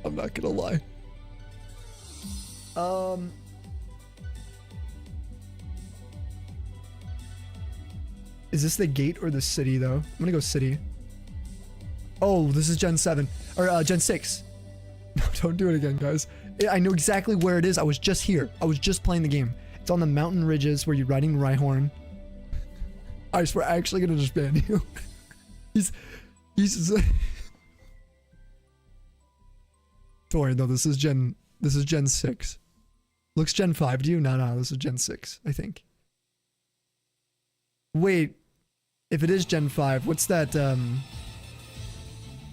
I'm not gonna lie. Is this the gate or the city, though? I'm gonna go city. Oh, this is Gen 7. Or, Gen 6. No, don't do it again, guys. I know exactly where it is. I was just here. I was just playing the game. It's on the mountain ridges where you're riding Rhyhorn. I swear, I'm actually gonna just ban you. He's Don't worry, though. This is Gen 6. Looks Gen 5 to you? No, this is Gen 6, I think. Wait, if it is Gen 5, what's that,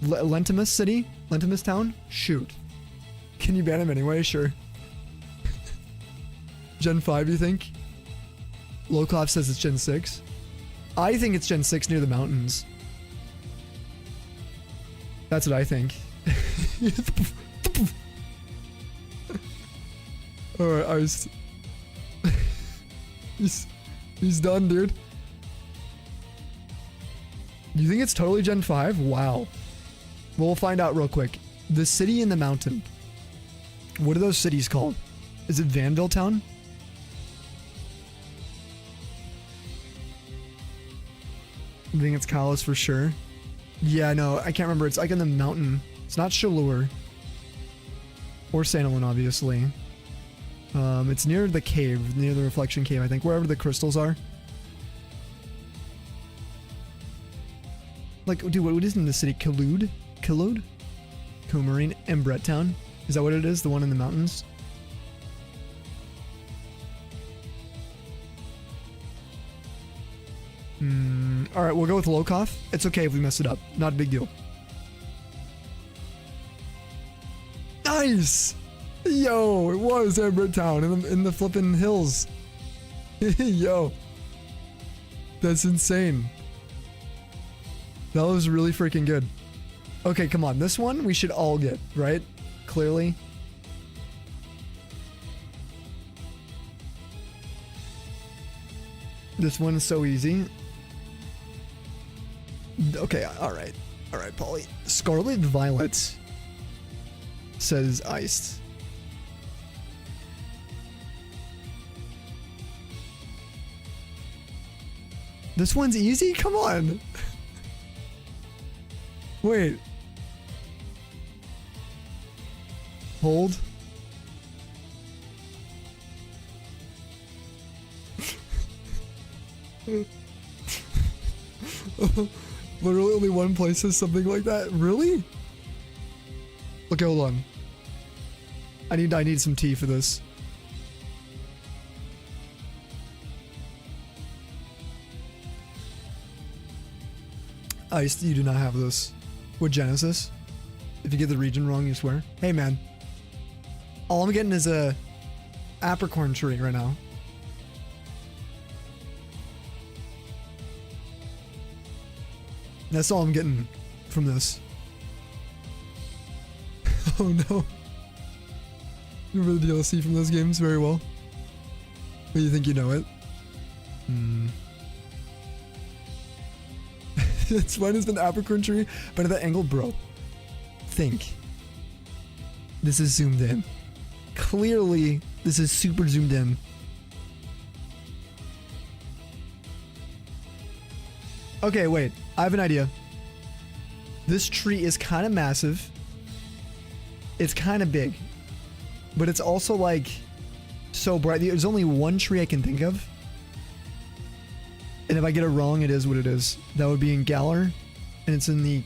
Lentimus city? Lentimus town? Shoot. Can you ban him anyway? Sure. Gen 5, you think? Lowclop says it's Gen 6. I think it's Gen 6 near the mountains. That's what I think. Alright, Iced. He's done, dude. You think it's totally Gen 5? Wow. Well, we'll find out real quick. The city in the mountain. What are those cities called? Is it Vanville Town? I think it's Kalos for sure. Yeah, no, I can't remember. It's like in the mountain. It's not Shalur. Or Sandalin, obviously. It's near the cave, near the reflection cave, I think, wherever the crystals are. Like, dude, what is in the city? Kalud? Kalud? Coumarine and Brett Town? Is that what it is? The one in the mountains? Alright, we'll go with Lokoff. It's okay if we mess it up. Not a big deal. Nice! Yo, it was Everett Town in the flippin' hills. Yo. That's insane. That was really freaking good. Okay, come on. This one we should all get, right? Clearly. This one is so easy. Okay, alright. Alright, Polly. Scarlet Violet says iced. This one's easy? Come on. Wait. Hold. Literally only one place says something like that. Really? Okay, hold on. I need some tea for this. Ice, you do not have this. With Genesis. If you get the region wrong, you swear. Hey, man. All I'm getting is a apricorn tree right now. That's all I'm getting from this. Oh no. You remember the DLC from those games very well? But you think you know it? It's fine as an apricorn tree, but at that angle, bro. Think. This is zoomed in. Clearly, this is super zoomed in. Okay, wait. I have an idea. This tree is kind of massive. It's kind of big. But it's also like so bright. There's only one tree I can think of. And if I get it wrong, it is what it is. That would be in Galar. And it's in the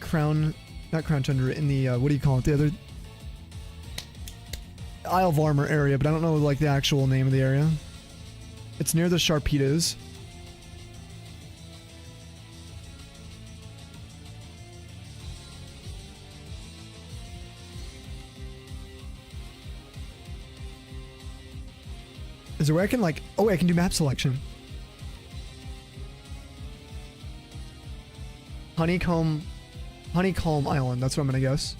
not Crown Tundra, in the, what do you call it? The other Isle of Armor area, but I don't know like the actual name of the area. It's near the Sharpedos. Is there where I can like, oh, I can do map selection. Honeycomb Island, that's what I'm gonna guess.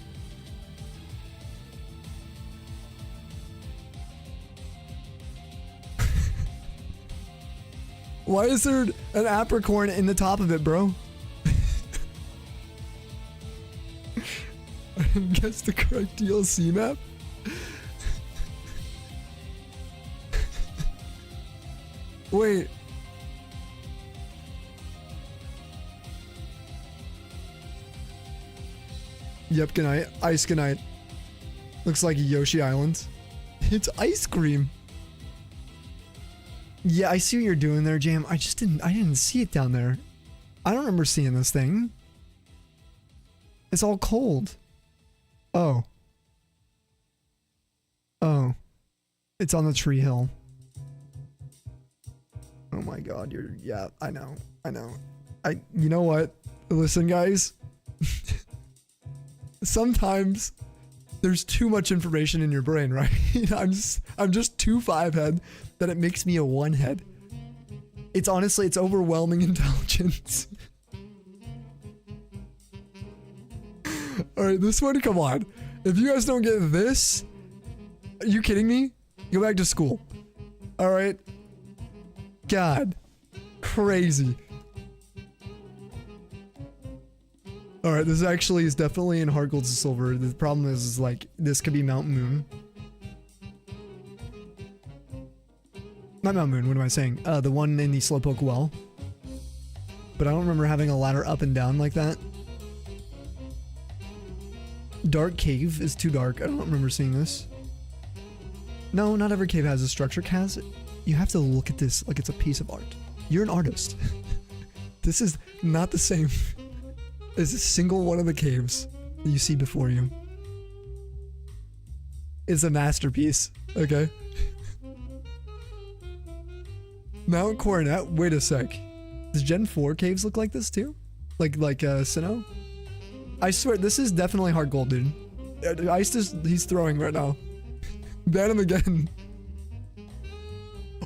Why is there an apricorn in the top of it, bro? I didn't guess the correct DLC map. Wait. Yep, good night. Ice good night. Looks like Yoshi Island. It's ice cream. Yeah, I see what you're doing there, Jam. I didn't see it down there. I don't remember seeing this thing. It's all cold. Oh. Oh. It's on the tree hill. Oh my god, yeah, I know. You know what? Listen, guys. Sometimes there's too much information in your brain, right? I'm just too 5-head that it makes me a 1-head. It's honestly, it's overwhelming intelligence. Alright, this one, come on. If you guys don't get this, are you kidding me? Go back to school. Alright. God. Crazy. Alright, this actually is definitely in Heart Gold to Silver. The problem is like, this could be Mount Moon. Not Mount Moon, what am I saying? The one in the Slowpoke Well. But I don't remember having a ladder up and down like that. Dark Cave is too dark. I don't remember seeing this. No, not every cave has a structure, Kaz. You have to look at this like it's a piece of art. You're an artist. This is not the same as a single one of the caves that you see before you. It's a masterpiece, okay? Mount Coronet, wait a sec. Does Gen 4 caves look like this too? Like Sinnoh? I swear, this is definitely Heart Gold, dude. Ice is, he's throwing right now. Ban him again.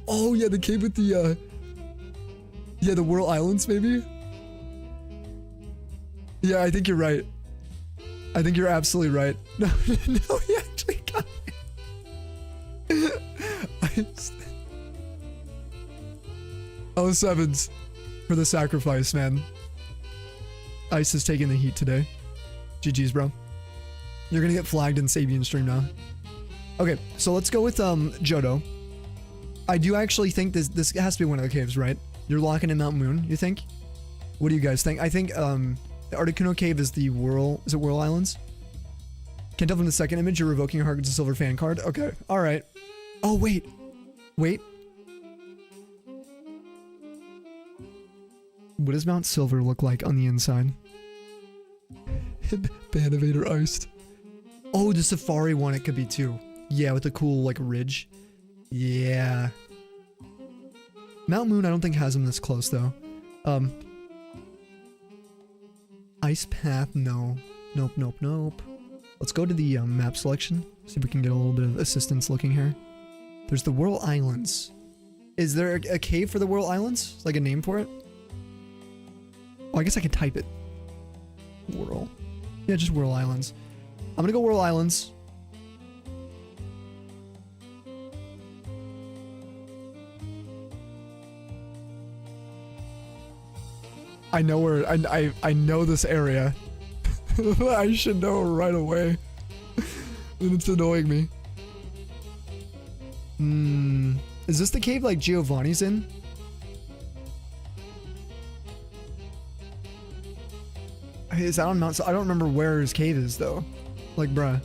Oh yeah, the cave with the, yeah, the Whirl Islands maybe? Yeah, I think you're right. I think you're absolutely right. No, no, he actually got me. Oh, sevens for the sacrifice, man. Ice is taking the heat today. GG's, bro. You're gonna get flagged in Sabian stream now. Okay, so let's go with Johto. I do actually think this has to be one of the caves, right? You're locking in Mount Moon, you think? What do you guys think? I think the Articuno cave is the Whirl. Is it Whirl Islands? Can't tell from the second image you're revoking a Heart Gold to Silver fan card. Okay, alright. Oh, wait. Wait. What does Mount Silver look like on the inside? Banivator iced. Oh, the Safari one it could be too. Yeah, with the cool like ridge. Yeah. Mount Moon I don't think has him this close though. Ice Path, no. Nope, nope, nope. Let's go to the map selection. See if we can get a little bit of assistance looking here. There's the Whirl Islands. Is there a cave for the Whirl Islands? Like a name for it? Oh, I guess I could type it. Whirl. Yeah, just Whirl Islands. I'm gonna go Whirl Islands. I know where, I know this area. I should know right away. And it's annoying me. Is this the cave like Giovanni's in? Is that on Mount? I don't remember where his cave is though. Like, bruh.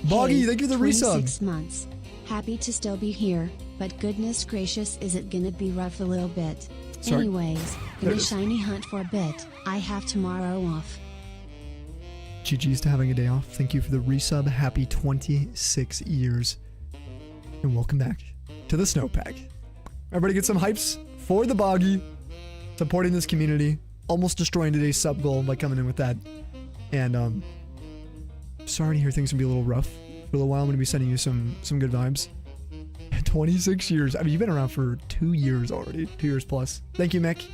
Boggy, hey, thank you for the resub. 26 months. Happy to still be here, but goodness gracious, is it gonna be rough a little bit. Sorry. Anyways, gonna shiny hunt for a bit. I have tomorrow off. GG's to having a day off. Thank you for the resub. Happy 26 years. And welcome back to the Snowpack. Everybody get some hypes for the Boggy. Supporting this community. Almost destroying today's sub goal by coming in with that. And sorry to hear things can be a little rough. For a little while I'm going to be sending you some good vibes. 26 years. I mean, you've been around for 2 years already. 2 years plus. Thank you, Mick.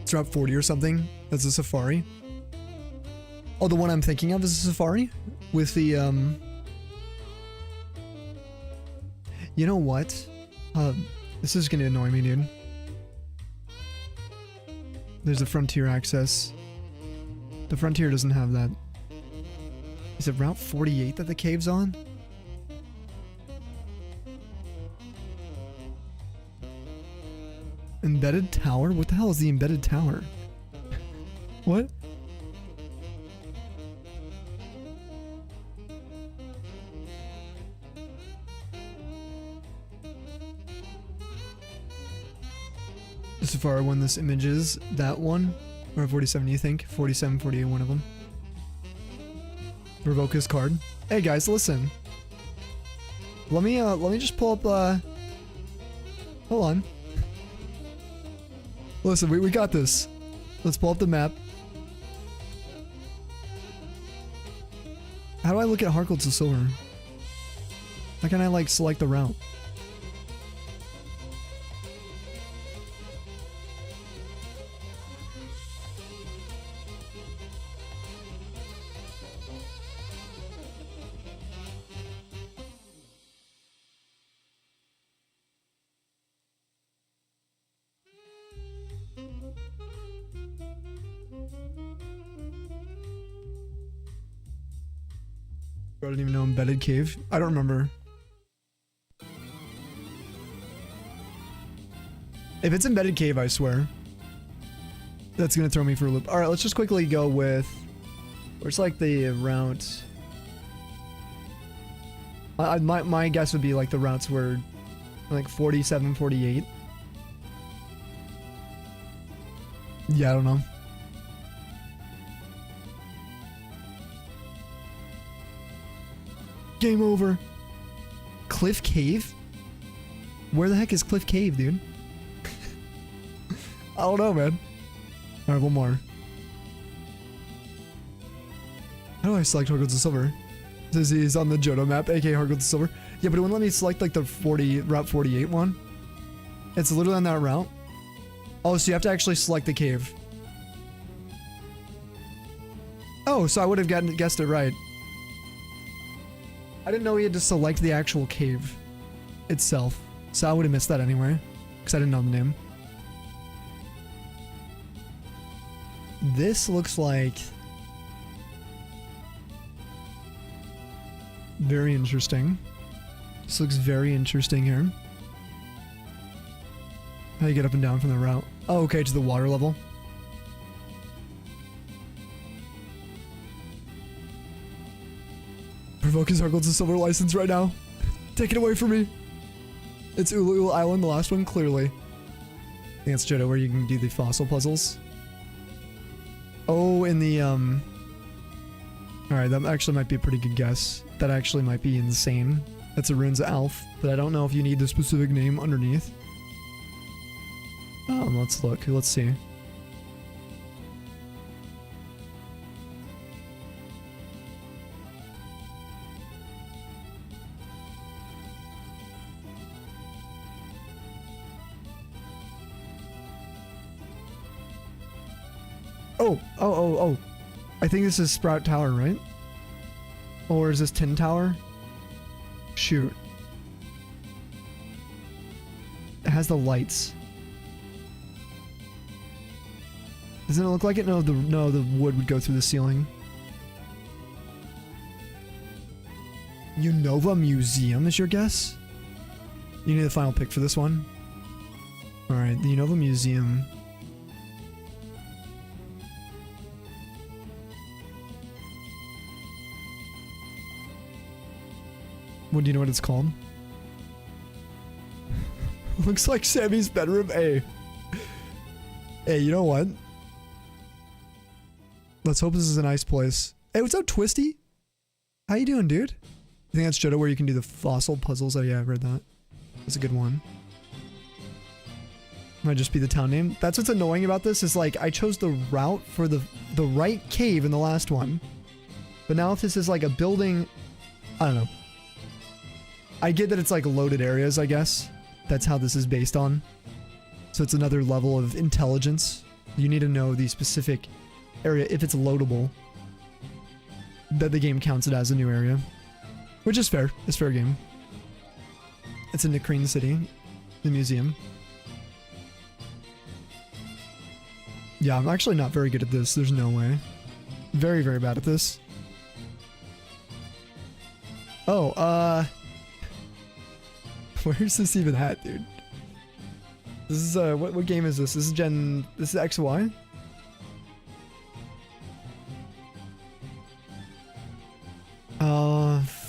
It's Route 40 or something. That's a Safari. Oh, the one I'm thinking of is a Safari? With the, You know what? This is gonna annoy me, dude. There's a Frontier access. The Frontier doesn't have that. Is it Route 48 that the cave's on? Embedded Tower? What the hell is the Embedded Tower? What? The Safari one, this image is that one? Or 47, you think? 47, 48, one of them. Revoke his card. Hey guys, listen. Let me just pull up, hold on. Listen, we got this. Let's pull up the map. How do I look at Harkle to Silver? How can I like select the route? I don't even know embedded cave. I don't remember. If it's embedded cave, I swear. That's gonna throw me for a loop. Alright, let's just quickly go with... Where's like the route? My guess would be like the routes were like 47, 48. Yeah, I don't know. Game over. Cliff Cave? Where the heck is Cliff Cave, dude? I don't know, man. Alright, one more. How do I select Harkle to Silver? It says he's on the Johto map, aka Harkle to Silver. Yeah, but it wouldn't let me select like the Route 48 one. It's literally on that route. Oh, so you have to actually select the cave. Oh, so I would have guessed it right. I didn't know he had to select the actual cave itself. So I would have missed that anyway. Because I didn't know the name. This looks like... very interesting. This looks very interesting here. How do you get up and down from the route? Oh, okay, to the water level. Provoke his Harkle to Silver license right now. Take it away from me. It's Ulu Island, the last one, clearly. I think it's Johto where you can do the fossil puzzles. Oh, in the, Alright, that actually might be a pretty good guess. That actually might be insane. That's a Runes Alf, but I don't know if you need the specific name underneath. Let's look. Let's see. Oh. I think this is Sprout Tower, right? Or is this Tin Tower? Shoot. It has the lights. Doesn't it look like it? No, the wood would go through the ceiling. Unova Museum is your guess? You need the final pick for this one? Alright, the Unova Museum. What do you know what it's called? Looks like Sammy's bedroom. Hey, you know what? Let's hope this is a nice place. Hey, what's up, Twisty? How you doing, dude? I think that's Johto where you can do the fossil puzzles. Oh yeah, I've read that. That's a good one. Might just be the town name. That's what's annoying about this is like I chose the route for the right cave in the last one. But now if this is like a building, I don't know. I get that it's like loaded areas, I guess. That's how this is based on. So it's another level of intelligence. You need to know the specific area, if it's loadable, that the game counts it as a new area. Which is fair. It's fair game. It's in Nikreen City, the museum. Yeah, I'm actually not very good at this. There's no way. Very, very bad at this. Oh, where's this even at, dude? This is, what game is this? This is this is XY?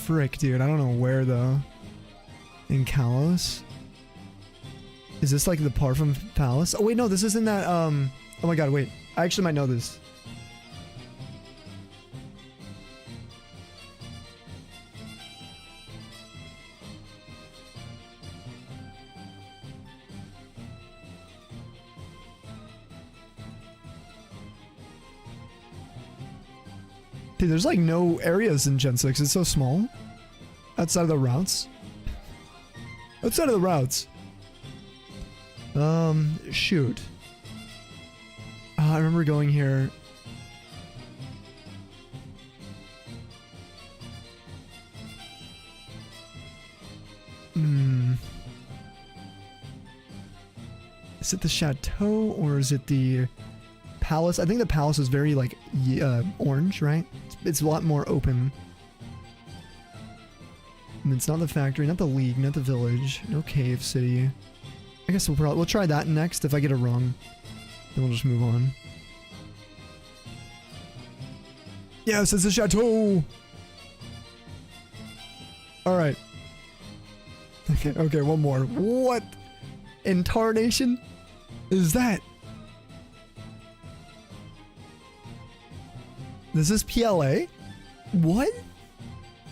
Frick, dude. I don't know where, though. In Kalos? Is this, like, the Parfum Palace? Oh, wait, no, this isn't that, oh my god, wait. I actually might know this. Dude, there's like no areas in Gen 6. It's so small. Outside of the routes. Outside of the routes. Shoot. I remember going here. Is it the chateau or is it the palace? I think the palace is very like orange, right? It's a lot more open. And it's not the factory, not the league, not the village, no cave city. I guess we'll try that next. If I get it wrong, then we'll just move on. Yes, it's the chateau. All right. Okay, one more. What in tarnation is that? This is PLA? What?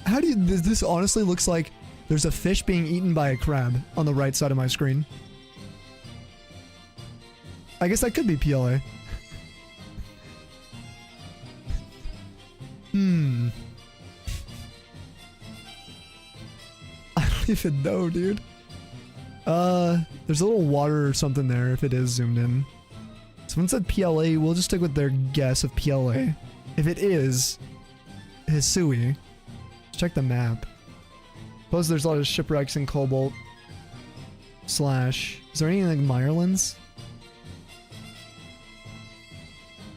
How do you... This honestly looks like there's a fish being eaten by a crab on the right side of my screen. I guess that could be PLA. I don't even know, dude. There's a little water or something there if it is zoomed in. Someone said PLA. We'll just stick with their guess of PLA. If it is Hisui, check the map. Suppose there's a lot of shipwrecks in Cobalt. Slash. Is there any like Mirelands?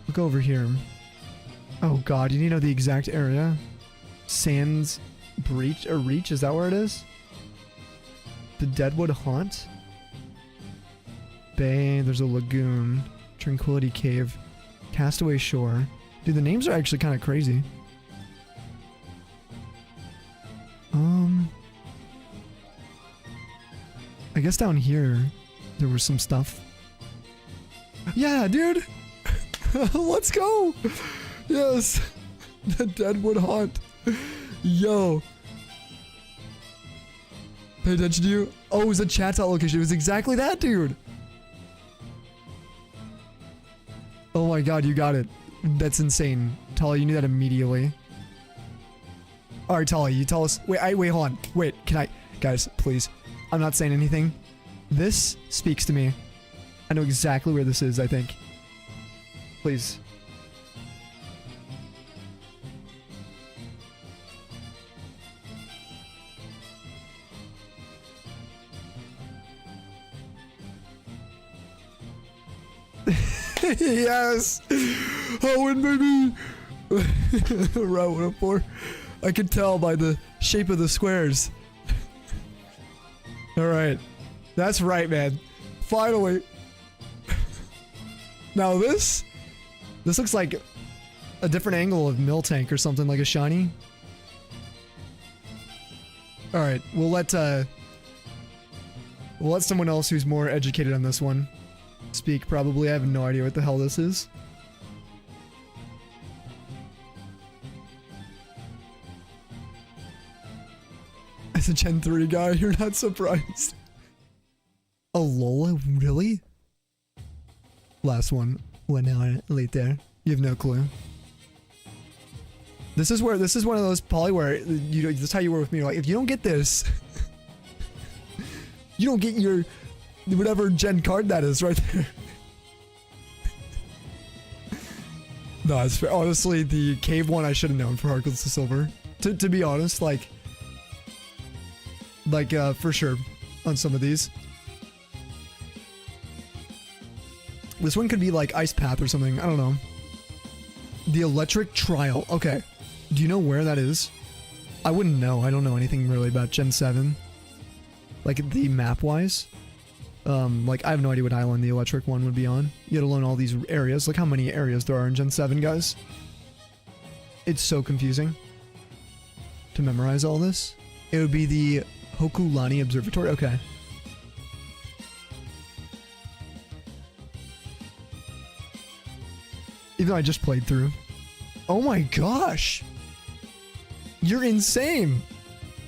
Look over here. Oh god, you need to know the exact area. Sands Breach or Reach, is that where it is? The Deadwood Haunt? Bay, there's a lagoon. Tranquility Cave. Castaway Shore. Dude, the names are actually kind of crazy. I guess down here there was some stuff. Yeah, dude! Let's go! Yes! The Deadwood Haunt. Yo. Pay attention to you. Oh, it was a chat out location. It was exactly that, dude! Oh my god, you got it. That's insane. Tali, you knew that immediately. Alright, Tali, you tell us. Wait, hold on. Wait, can I... Guys, please. I'm not saying anything. This speaks to me. I know exactly where this is, I think. Please. Yes! Owen, baby! Route 104. I can tell by the shape of the squares. Alright. That's right, man. Finally. Now this looks like a different angle of Miltank or something, like a shiny. Alright, we'll let someone else who's more educated on this one speak, probably. I have no idea what the hell this is. As a Gen 3 guy, you're not surprised. Oh, Lola? Really? Last one. Went out late there. You have no clue. This is one of those poly where you this is how you were with me. You're like, if you don't get this, you don't get your whatever gen card that is right there. No, it's fair. Honestly, the cave one I should have known for Heartless to Silver. To be honest, like for sure on some of these. This one could be like Ice Path or something. I don't know. The Electric Trial. Okay. Do you know where that is? I wouldn't know. I don't know anything really about Gen 7. Like the map wise. Like I have no idea what island the electric one would be on. You gotta learn all these areas. Look how many areas there are in Gen 7, guys. It's so confusing to memorize all this. It would be the Hokulani Observatory. Okay. Even though I just played through. Oh my gosh! You're insane!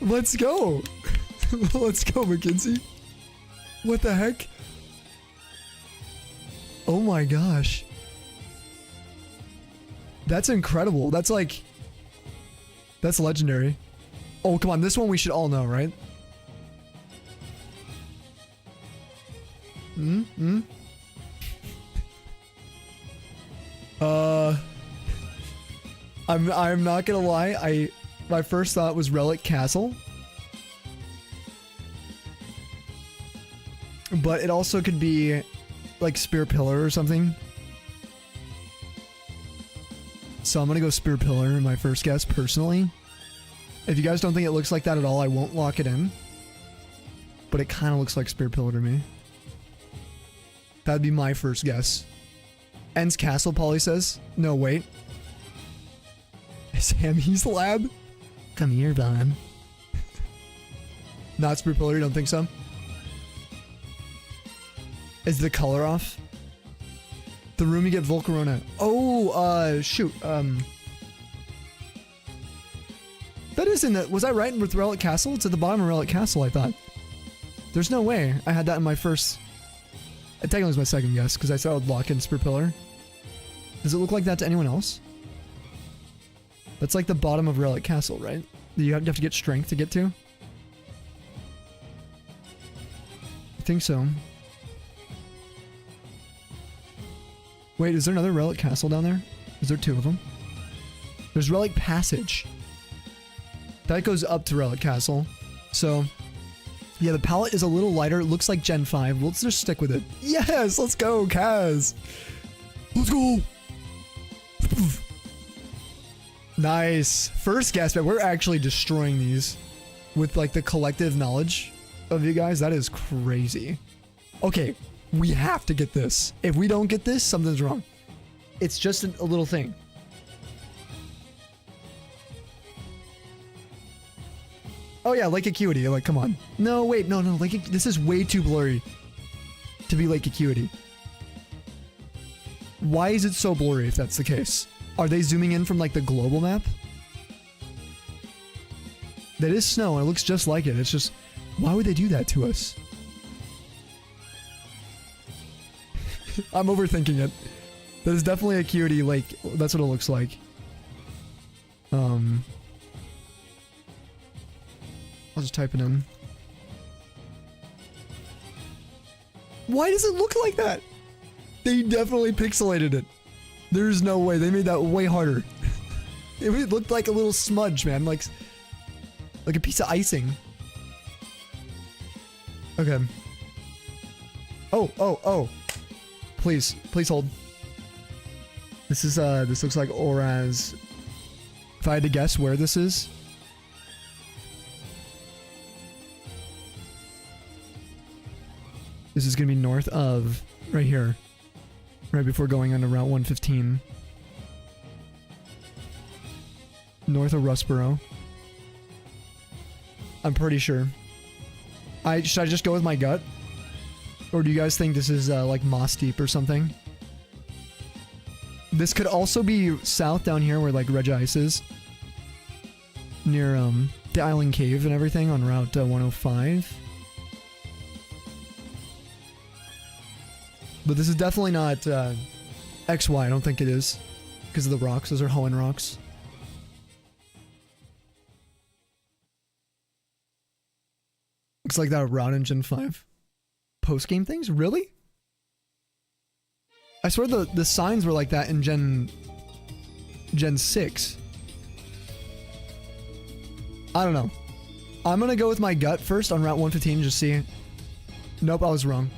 Let's go! Let's go, McKinsey! What the heck? Oh my gosh. That's incredible. That's like That's legendary. Oh, come on. This one we should all know, right? I'm not gonna lie. My first thought was Relic Castle. But it also could be like Spear Pillar or something. So I'm gonna go Spear Pillar in my first guess, personally. If you guys don't think it looks like that at all, I won't lock it in. But it kind of looks like Spear Pillar to me. That'd be my first guess. Ends Castle, Polly says. No, wait. Sammy's lab? Come here, Vaughn. Not Spear Pillar, you don't think so? Is the color off? The room you get Volcarona. Oh, shoot. That is in the... Was I right with Relic Castle? It's at the bottom of Relic Castle, I thought. There's no way I had that in my first... It technically was my second guess, because I said I would lock in Spear Pillar. Does it look like that to anyone else? That's like the bottom of Relic Castle, right? You have to get strength to get to? I think so. Wait, is there another Relic Castle down there? Is there 2 of them? There's Relic Passage. That goes up to Relic Castle. So, yeah, the palette is a little lighter. It looks like Gen 5. Let's just stick with it. Yes, let's go, Kaz. Let's go. Nice. First guess, but we're actually destroying these with like the collective knowledge of you guys. That is crazy. Okay, we have to get this. If we don't get this, something's wrong. It's just a little thing. Oh yeah, Lake Acuity. Like, come on. No, wait, no. This is way too blurry to be Lake Acuity. Why is it so blurry if that's the case? Are they zooming in from like the global map? That is snow and it looks just like it. It's just, why would they do that to us? I'm overthinking it. That is definitely Acuity Lake. That's what it looks like. I'll just type it in. Why does it look like that? They definitely pixelated it. There's no way. They made that way harder. It looked like a little smudge, man. Like a piece of icing. Okay. Oh. Please hold. This is, this looks like Oraz. If I had to guess where this is. This is gonna be north of, right here. Right before going onto Route 115. North of Rustboro. I'm pretty sure. Should I just go with my gut? Or do you guys think this is like Moss Deep or something? This could also be south down here where like Regice is. Near the Island Cave and everything on Route 105. But this is definitely not XY. I don't think it is. Because of the rocks. Those are Hoenn rocks. Looks like that route in Gen 5. Post-game things? Really? I swear the signs were like that in Gen 6. I don't know. I'm gonna go with my gut first on Route 115 just see. Nope, I was wrong.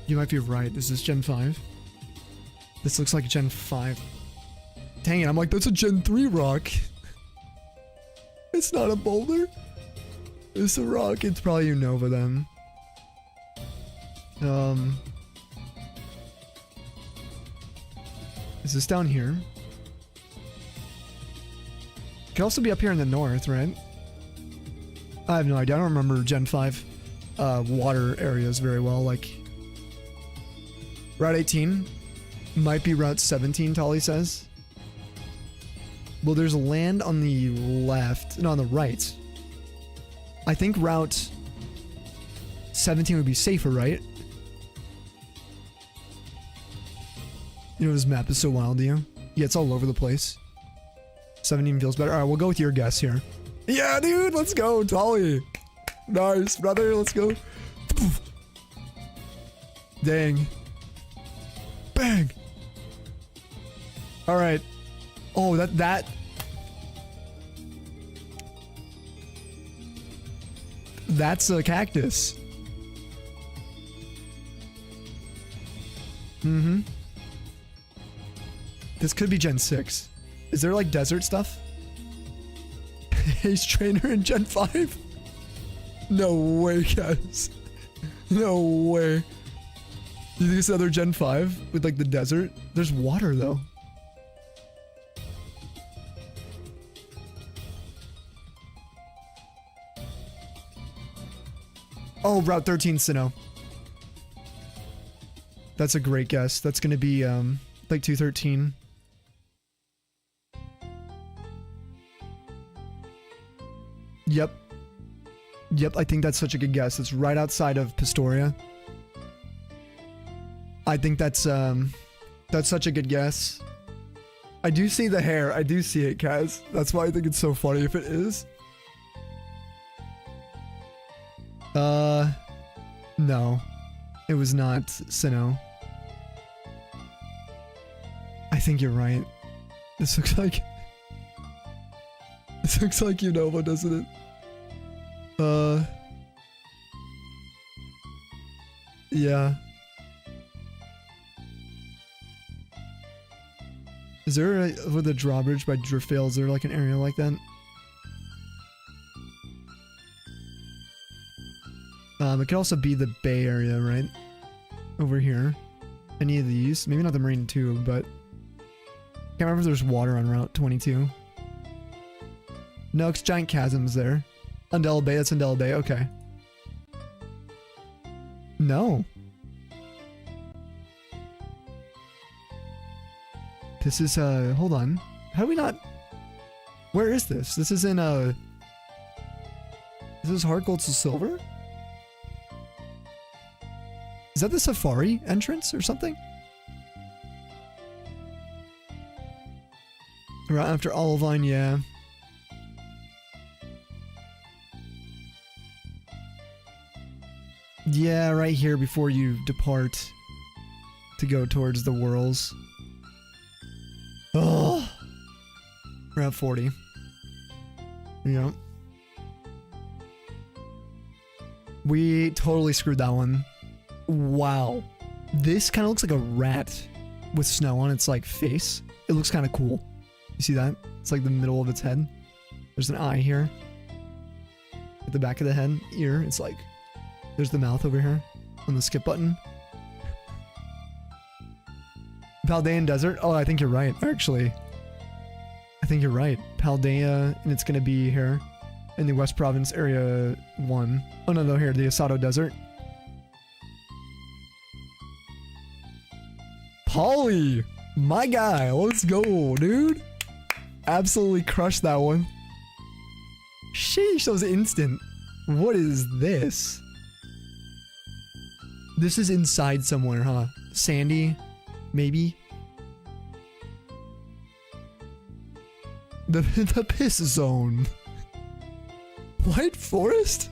You might be right. This is Gen 5. This looks like Gen 5. Dang it, I'm like, that's a Gen 3 rock. It's not a boulder. It's a rock. It's probably Unova then. Is this down here? Could also be up here in the north, right? I have no idea. I don't remember Gen 5 water areas very well. Like, Route 18 might be Route 17, Tolly says. Well, there's land on the left. No, on the right. I think Route 17 would be safer, right? You know, this map is so wild to you. Yeah, it's all over the place. 17 feels better. All right, we'll go with your guess here. Yeah, dude, let's go, Tolly. Nice, brother, let's go. Dang. Bang. All right. Oh, that's a cactus. Mm-hmm. This could be Gen 6. Is there like desert stuff? Ace Trainer in Gen 5? No way, guys. No way. You think it's another Gen 5 with like the desert? There's water though. Oh, Route 13 Sinnoh. That's a great guess. That's gonna be like 213. Yep. Yep, I think that's such a good guess. It's right outside of Pistoria. I think that's such a good guess. I do see the hair. I do see it, Kaz. That's why I think it's so funny if it is. No. It was not Sinnoh. I think you're right. This looks like... This looks like Unova, doesn't it? Yeah. Is there with the drawbridge by Drifale, is there like an area like that? It could also be the Bay area, right? Over here. Any of these? Maybe not the Marine 2, but... Can't remember if there's water on Route 22. No, it's Giant Chasm's there. Undella Bay, that's Undella Bay, okay. No. This is, hold on. How do we not... Where is this? This is in, Is this Heart Gold to Silver? Is that the Safari entrance or something? Right after Olivine, yeah. Yeah, right here before you depart to go towards the Whirls. Oh, Route 40. Yeah. We totally screwed that one. Wow. This kind of looks like a rat with snow on its like face. It looks kind of cool. You see that? It's like the middle of its head. There's an eye here. At the back of the head, ear. It's like, there's the mouth over here on the skip button. Paldean Desert? Oh, I think you're right, actually. I think you're right. Paldea, and it's going to be here in the West Province Area 1. Oh, no, here, the Asado Desert. Polly! My guy, let's go, dude. Absolutely crushed that one. Sheesh, that was instant. What is this? This is inside somewhere, huh? Sandy, maybe? The piss zone. White forest?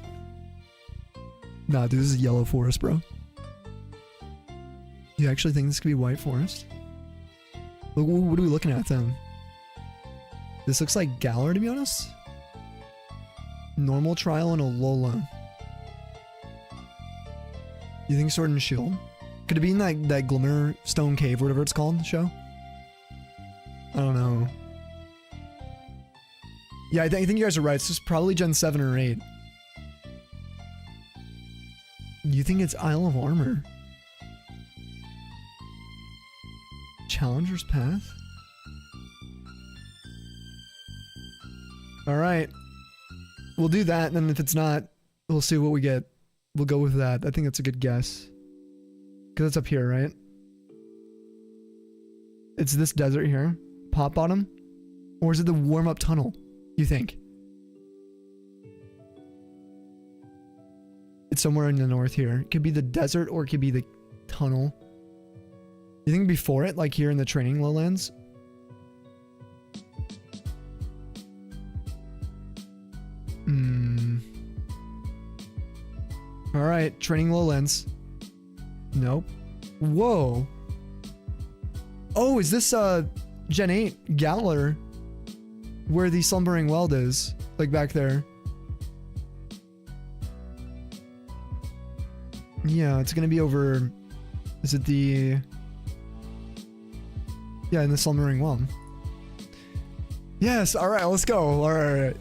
Nah, dude, this is yellow forest, bro. You actually think this could be white forest? What are we looking at then? This looks like Galar, to be honest. Normal Trial and Alola. You think Sword and Shield? Could it be in that Glimmer Stone Cave, or whatever it's called, show? I don't know. Yeah, I think you guys are right. It's just probably Gen 7 or 8. You think it's Isle of Armor? Challenger's Path? Alright. We'll do that, and then if it's not, we'll see what we get. We'll go with that. I think that's a good guess. Because it's up here, right? It's this desert here. Pop Bottom? Or is it the warm-up tunnel, you think? It's somewhere in the north here. It could be the desert or it could be the tunnel. You think before it, like here in the training lowlands? Alright, training lowlands. Nope. Whoa. Oh, is this Gen 8 Galar? Where the Slumbering Weld is? Like back there. Yeah, it's gonna be over... Is it the... Yeah, in the Slumbering Weld. Yes, alright, let's go. Alright.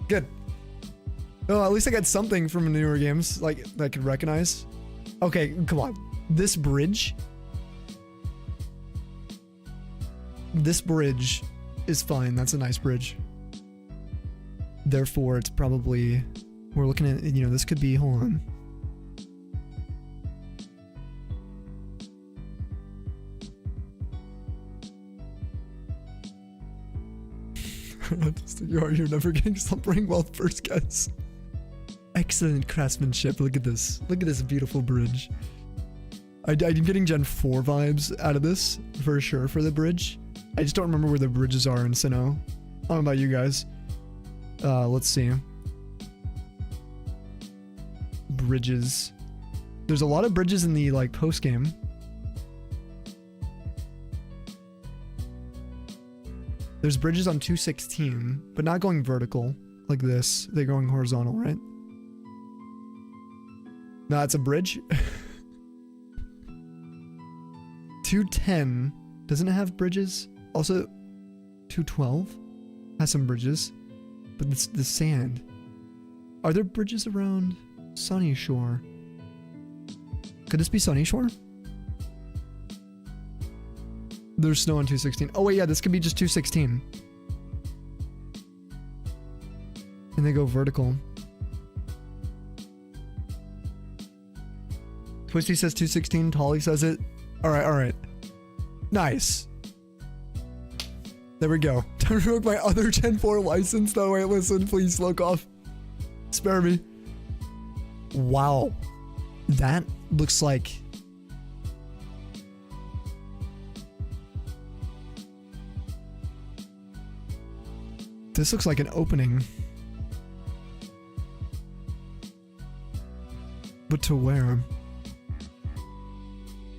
Good. Oh, at least I got something from the newer games, like, that I could recognize. Okay, come on. This bridge... This bridge is fine. That's a nice bridge. Therefore, it's probably... We're looking at, you know, this could be... Hold on. You're never getting Slumbering Wealth first guess. Excellent craftsmanship. Look at this. Look at this beautiful bridge. I'm getting Gen 4 vibes out of this, for sure, for the bridge. I just don't remember where the bridges are in Sinnoh. I don't know about you guys. Let's see. Bridges. There's a lot of bridges in the, like, post-game. There's bridges on 216, but not going vertical like this. They're going horizontal, right? No, it's a bridge. 210 doesn't it have bridges? Also, 212 has some bridges, but it's the sand. Are there bridges around Sunny Shore? Could this be Sunny Shore? There's snow on 216. Oh wait, yeah, this could be just 216. And they go vertical. Twisty says 216, Tolly says it. Alright, alright. Nice. There we go. Time to revoke my other Gen 4 license though. Wait, listen, please, look off. Spare me. Wow. That looks like... This looks like an opening. But to where?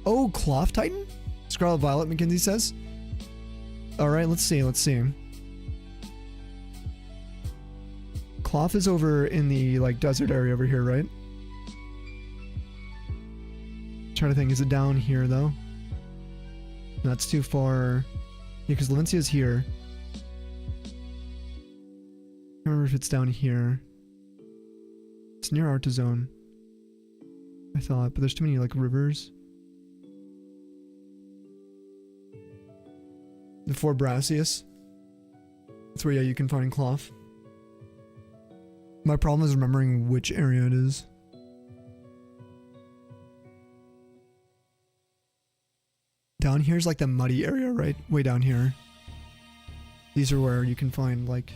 Oh, Cloth Titan? Scarlet Violet, Mackenzie says. Alright, let's see, let's see. Cloth is over in the, like, desert area over here, right? Trying to think, is it down here, though? That's too far. Yeah, because Levincia's here. I don't remember if it's down here. It's near Artizone, I thought, but there's too many, like, rivers. The Fort Brassius. That's where, yeah, you can find cloth. My problem is remembering which area it is. Down here's like the muddy area, right? Way down here. These are where you can find, like,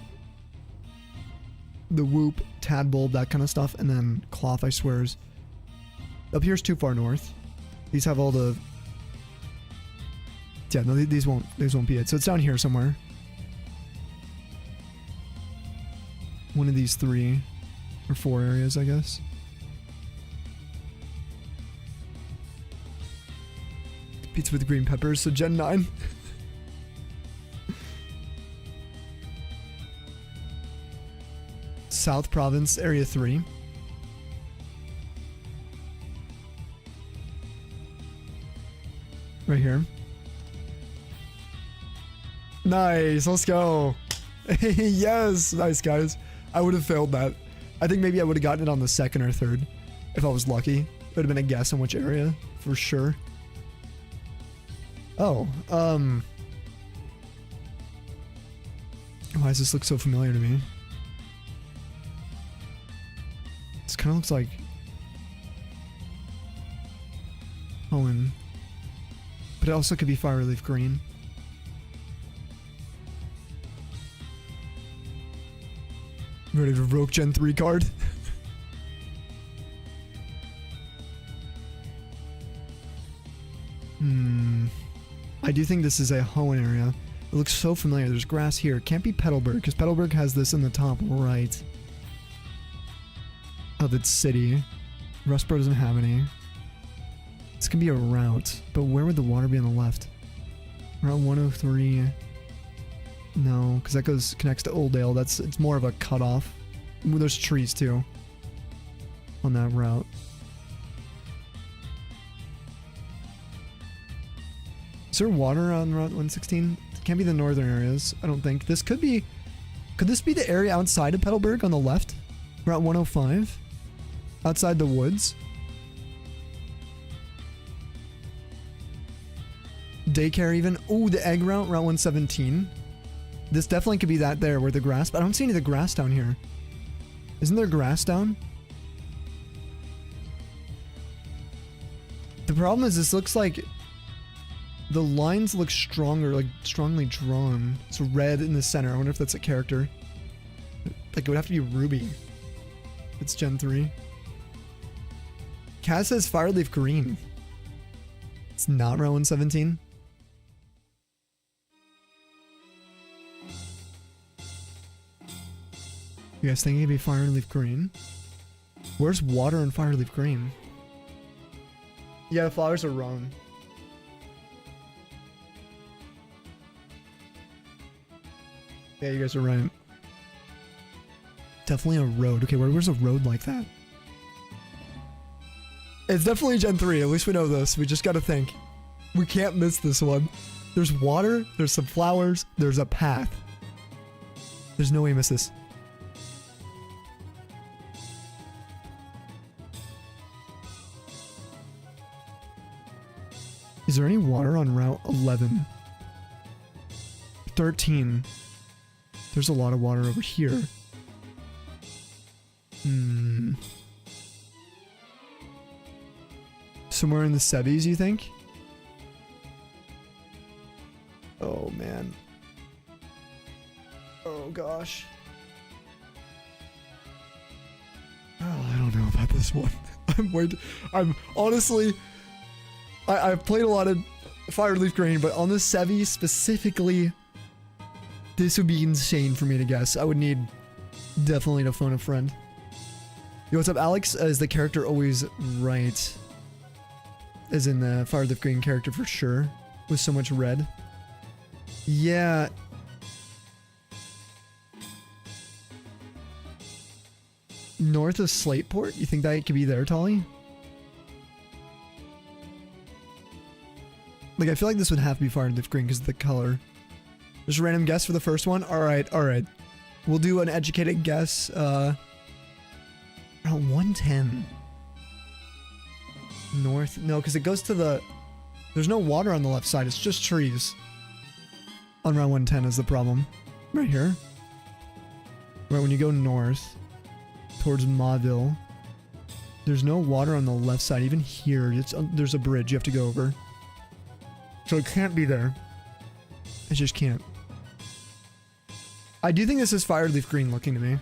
the Whoop, Tadbulb, that kind of stuff, and then cloth, I swears. Up here's too far north. These have all the... Yeah, no, these won't be it. So it's down here somewhere. One of these 3 or 4 areas, I guess. Pizza with green peppers, so Gen 9. South Province, Area 3. Right here. Nice, let's go. Yes, nice guys. I would have failed that. I think maybe I would have gotten it on the 2nd or 3rd if I was lucky. It would have been a guess on which area, for sure. Oh, why does this look so familiar to me? This kind of looks like Owen, but it also could be Fire Leaf Green. Ready to revoke Gen 3 card? I do think this is a Hoenn area. It looks so familiar. There's grass here. It can't be Petalburg, because Petalburg has this in the top right of its city. Rustboro doesn't have any. This could be a route, but where would the water be on the left? Route 103. No, because that connects to Oldale. It's more of a cutoff. There's trees too on that route. Is there water on Route 116? It can't be the northern areas, I don't think. This could be... Could this be the area outside of Petalburg on the left? Route 105? Outside the woods? Daycare even? Oh, the egg route, Route 117. This definitely could be that there where the grass... But I don't see any of the grass down here. Isn't there grass down? The problem is this looks like... The lines look stronger, like strongly drawn. It's red in the center. I wonder if that's a character. Like it would have to be Ruby. It's Gen 3. Kaz says Fireleaf Green. It's not Route 117. You guys think it'd be Fireleaf Green? Where's water in Fireleaf Green? Yeah, the flowers are wrong. Yeah, you guys are right. Definitely a road. Okay, where's a road like that? It's definitely Gen 3. At least we know this. We just gotta think. We can't miss this one. There's water, there's some flowers, there's a path. There's no way to miss this. Is there any water on Route 11? 13. There's a lot of water over here. Somewhere in the Sevies, you think? Oh, man. Oh, gosh. Oh, I don't know about this one. I'm honestly... I've played a lot of Fireleaf Green, but on the Sevi specifically... This would be insane for me to guess. I would need definitely to phone a friend. Yo, what's up, Alex? Is the character always right? As in the Fireleaf Green character for sure. With so much red. Yeah. North of Slateport? You think that could be there, Tolly? Like, I feel like this would have to be Fireleaf Green because of the color. Just a random guess for the first one? Alright, alright. We'll do an educated guess. Around 110. North. No, because it goes to the... There's no water on the left side. It's just trees. On Route 110 is the problem. Right here. Right, when you go north towards Mauville, there's no water on the left side. Even here, there's a bridge you have to go over. So it can't be there. It just can't. I do think this is Fireleaf Green looking to me.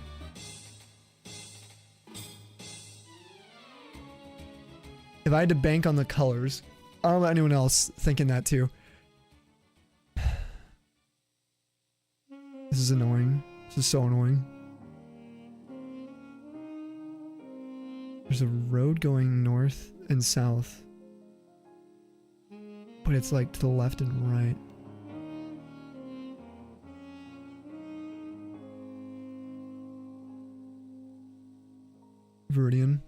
If I had to bank on the colors, I don't know about anyone else thinking that too. This is annoying. This is so annoying. There's a road going north and south. But it's like to the left and right. Viridian.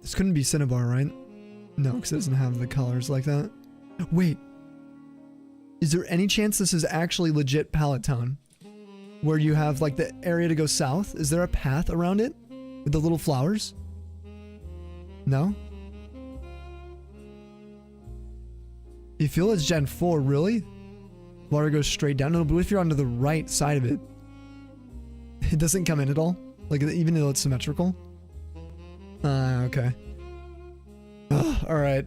This couldn't be Cinnabar, right? No, because it doesn't have the colors like that. Wait. Is there any chance this is actually legit Pallet Town? Where you have like the area to go south? Is there a path around it? With the little flowers? No? You feel it's Gen 4, really? Water goes straight down? No, but if you're onto the right side of it, it doesn't come in at all? Like, even though it's symmetrical? Okay. Alright.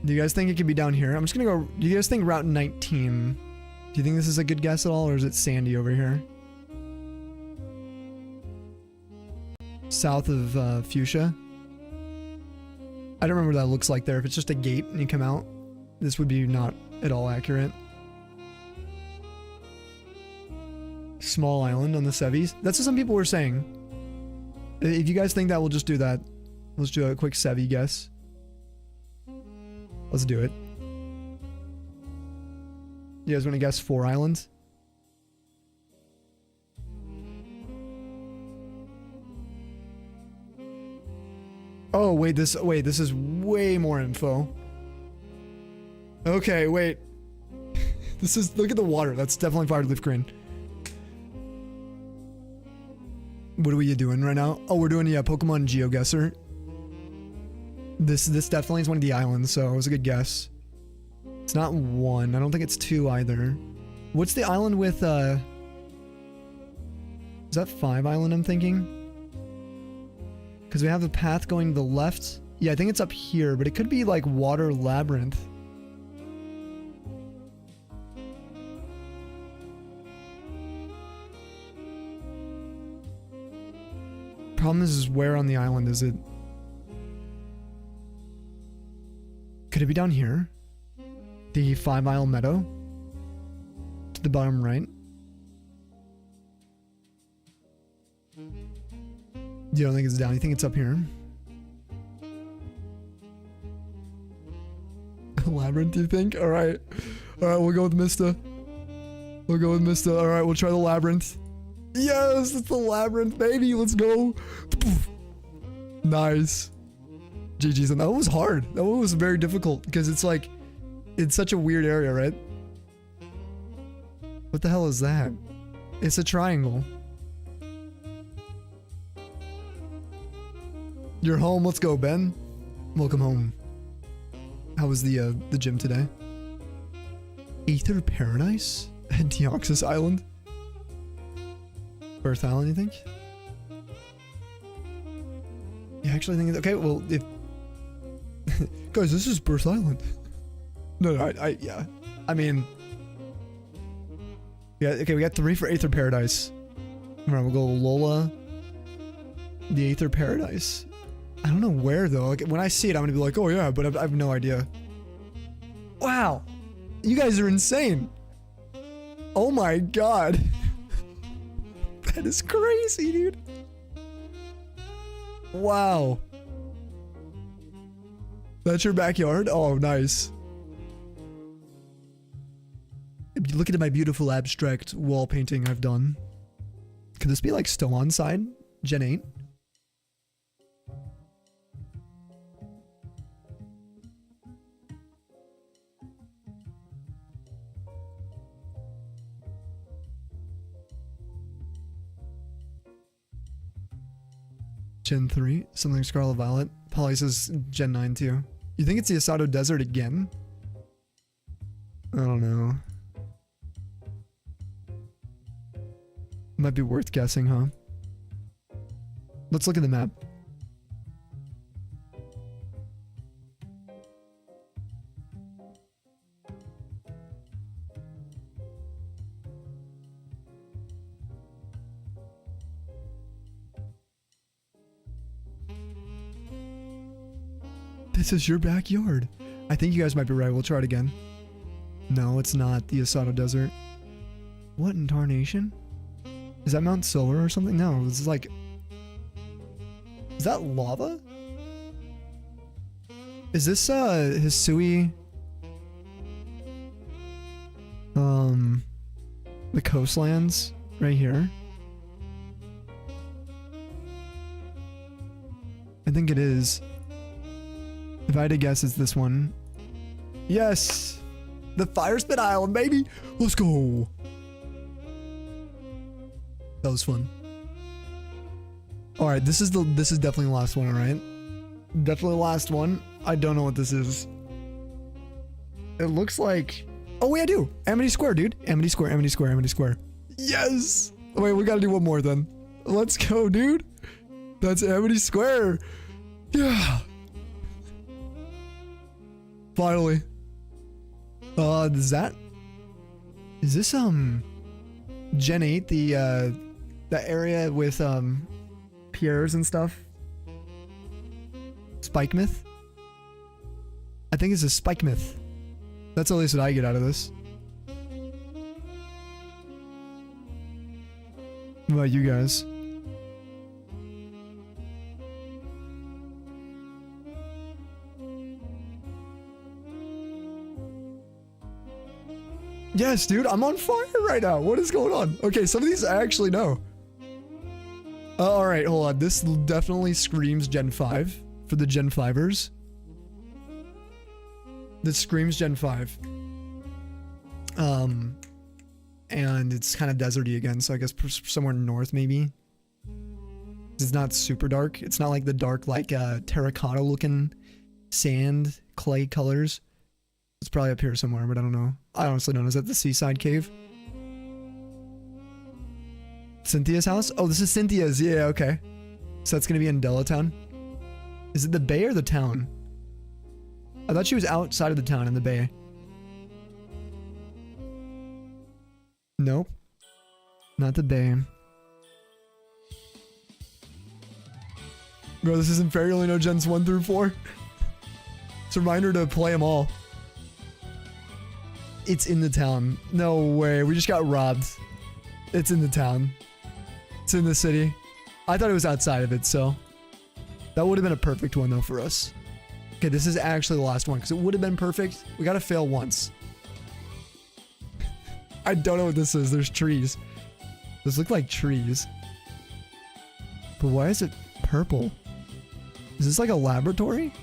Do you guys think it could be down here? I'm just gonna go... Do you guys think Route 19 Do you think this is a good guess at all, or is it sandy over here? South of Fuchsia. I don't remember what that looks like there. If it's just a gate and you come out, this would be not at all accurate. Small island on the Sevies. That's what some people were saying. If you guys think that, we'll just do that. Let's do a quick Sevi guess. Let's do it. You guys want to guess 4 islands? Oh, wait, this is way more info. Okay, wait. Look at the water. That's definitely fired leaf green. What are we doing right now? Oh, we're doing a Pokemon GeoGuessr. This definitely is one of the islands, so it was a good guess. It's not 1. I don't think it's 2 either. What's the island with, is that 5 island I'm thinking? Because we have the path going to the left. Yeah, I think it's up here, but it could be like Water Labyrinth. Problem is where on the island is it? Could it be down here? The 5 Isle Meadow? To the bottom right? You don't think it's down? You think it's up here? Labyrinth, you think? Alright. Alright, we'll go with Mista. We'll go with Mista. Alright, we'll try the Labyrinth. Yes, it's the Labyrinth, baby. Let's go. Nice. GG's. And that one was hard. That one was very difficult because it's like, it's such a weird area, right? What the hell is that? It's a triangle. You're home. Let's go, Ben. Welcome home. How was the gym today? Aether Paradise? Deoxys Island? Birth Island, you think? You actually think it's okay? Well, if guys, this is Birth Island. No, yeah. I mean, yeah. Okay, we got 3 for Aether Paradise. Alright, we'll go Lola. The Aether Paradise. I don't know where though. Like when I see it, I'm gonna be like, oh yeah, but I have no idea. Wow, you guys are insane. Oh my god. That is crazy, dude. Wow. That's your backyard? Oh, nice. Look at my beautiful abstract wall painting I've done. Could this be like still on side? Gen 8? Gen 3, something Scarlet Violet. Polly says Gen 9 too. You think it's the Asado Desert again? I don't know. Might be worth guessing, huh? Let's look at the map. This is your backyard. I think you guys might be right. We'll try it again. No, it's not the Asado Desert. What in tarnation? Is that Mount Solar or something? No, this is like... Is that lava? Is this, Hisui... The coastlands? Right here? I think it is. If I had to guess, it's this one. Yes! The Fire Spit Island, baby! Let's go! That was fun. Alright, this is definitely the last one, alright? Definitely the last one. I don't know what this is. It looks like... Oh wait, I do! Amity Square, dude! Amity Square, Amity Square, Amity Square. Yes! Wait, we gotta do one more then. Let's go, dude! That's Amity Square! Yeah! Finally. Is Is this Gen 8, the area with Pierres and stuff? Spike Myth? I think it's a Spike Myth. That's at least what I get out of this. What about you guys? Yes, dude, I'm on fire right now. What is going on? Okay, some of these I actually know. All right, hold on. This definitely screams Gen 5 for the Gen 5ers. This screams Gen 5. And it's kind of deserty again, so I guess somewhere north maybe. It's not super dark. It's not like the dark, like terracotta looking sand, clay colors. It's probably up here somewhere, but I don't know. I honestly don't know. Is that the seaside cave? Cynthia's house? Oh, this is Cynthia's. Yeah, okay. So that's going to be in Delatown. Is it the bay or the town? I thought she was outside of the town in the bay. Nope. Not the bay. Bro, this isn't fair. You only know Gens 1 through 4. It's a reminder to play them all. It's in the town. No way. We just got robbed. It's in the town. It's in the city. I thought it was outside of it, so. That would have been a perfect one, though, for us. Okay, this is actually the last one, because it would have been perfect. We gotta fail once. I don't know what this is. There's trees. Those look like trees. But why is it purple? Is this like a laboratory?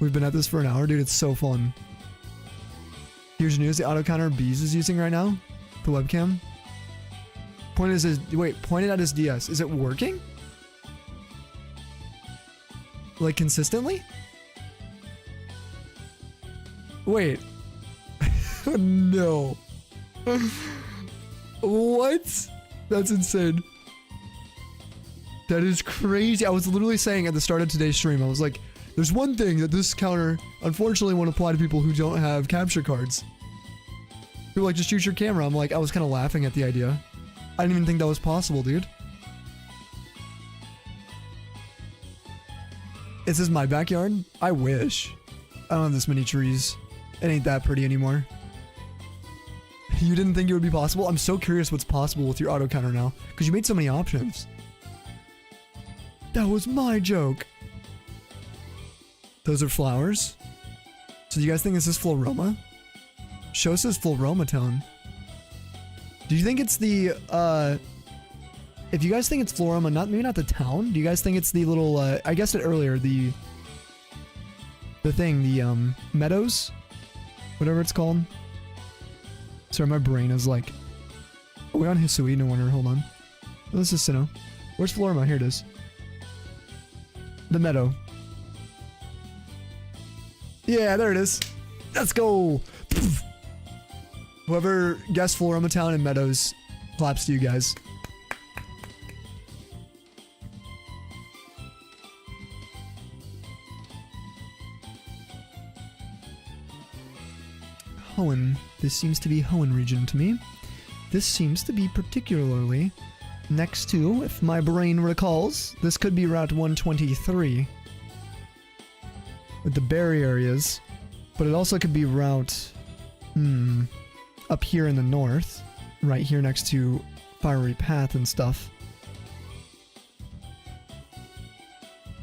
We've been at this for an hour, dude. It's so fun. Here's your news. The auto counter Bees is using right now. The webcam. Point it at his DS. Is it working? Like consistently? Wait. No. What? That's insane. That is crazy. I was literally saying at the start of today's stream, I was like, there's one thing that this counter unfortunately won't apply to people who don't have capture cards. People like, just use your camera. I'm like, I was kind of laughing at the idea. I didn't even think that was possible, dude. Is this my backyard? I wish. I don't have this many trees. It ain't that pretty anymore. You didn't think it would be possible? I'm so curious what's possible with your auto counter now, because you made so many options. That was my joke. Those are flowers. So do you guys think this is Floroma? Show says Floroma Town. Do you think it's the, if you guys think it's Floroma, maybe not the town, do you guys think it's the little, I guessed it earlier, the meadows? Whatever it's called. Sorry, my brain is like, are we on Hisui? No wonder, hold on. Oh, this is Sinnoh. Where's Floroma? Here it is. The meadow. Yeah, there it is. Let's go. Whoever guessed Floroma Town and Meadows, claps to you guys. Hoenn. This seems to be Hoenn region to me. This seems to be particularly next to, if my brain recalls, this could be Route 123. With the berry areas. But it also could be Route... up here in the north. Right here next to Fiery Path and stuff.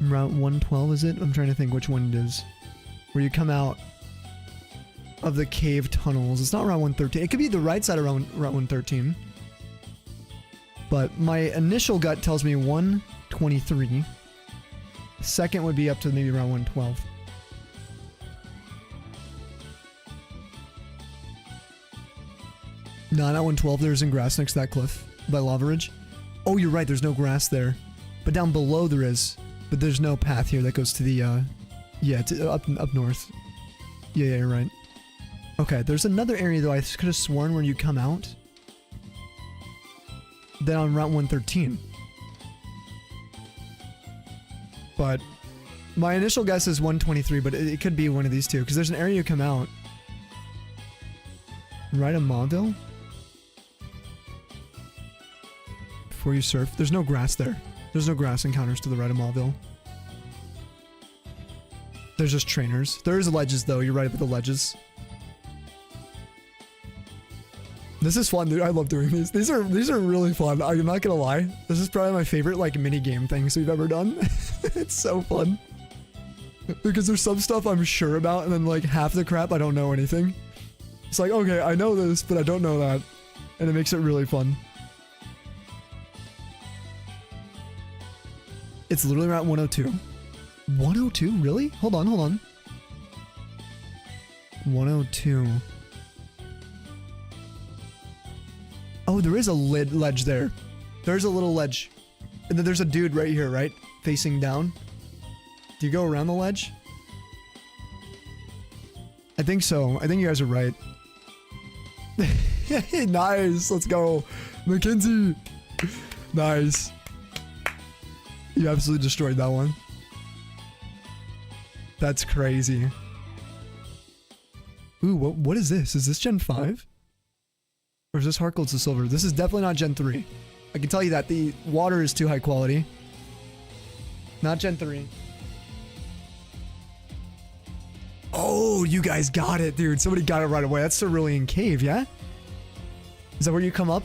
Route 112, is it? I'm trying to think which one it is. Where you come out of the cave tunnels. It's not Route 113. It could be the right side of Route 113. But my initial gut tells me 123. Second would be up to maybe Route 112. No, not 112. There's in grass next to that cliff by Lava Ridge. Oh, you're right. There's no grass there. But down below there is. But there's no path here that goes to the, yeah, up north. Yeah, you're right. Okay, there's another area, though, I could have sworn where you come out. Then on Route 113. But my initial guess is 123, but it could be one of these two. Because there's an area you come out. Right of Mauville? Before you surf. There's no grass there. There's no grass encounters to the right of Mauville. There's just trainers. There's ledges though. You're right about the ledges. This is fun, dude. I love doing these. These are really fun. I'm not gonna lie. This is probably my favorite like mini game things we've ever done. It's so fun. Because there's some stuff I'm sure about, and then like half the crap I don't know anything. It's like, okay, I know this, but I don't know that. And it makes it really fun. It's literally around 102. 102? Really? Hold on, hold on. 102. Oh, there is a ledge there. There's a little ledge. And then there's a dude right here, right? Facing down. Do you go around the ledge? I think so. I think you guys are right. Nice. Let's go. Mackenzie. Nice. You absolutely destroyed that one. That's crazy. Ooh, what is this? Is this Gen 5? Or is this Heart Gold to Silver? This is definitely not Gen 3. I can tell you that. The water is too high quality. Not Gen 3. Oh, you guys got it, dude. Somebody got it right away. That's Cerulean Cave, yeah? Is that where you come up?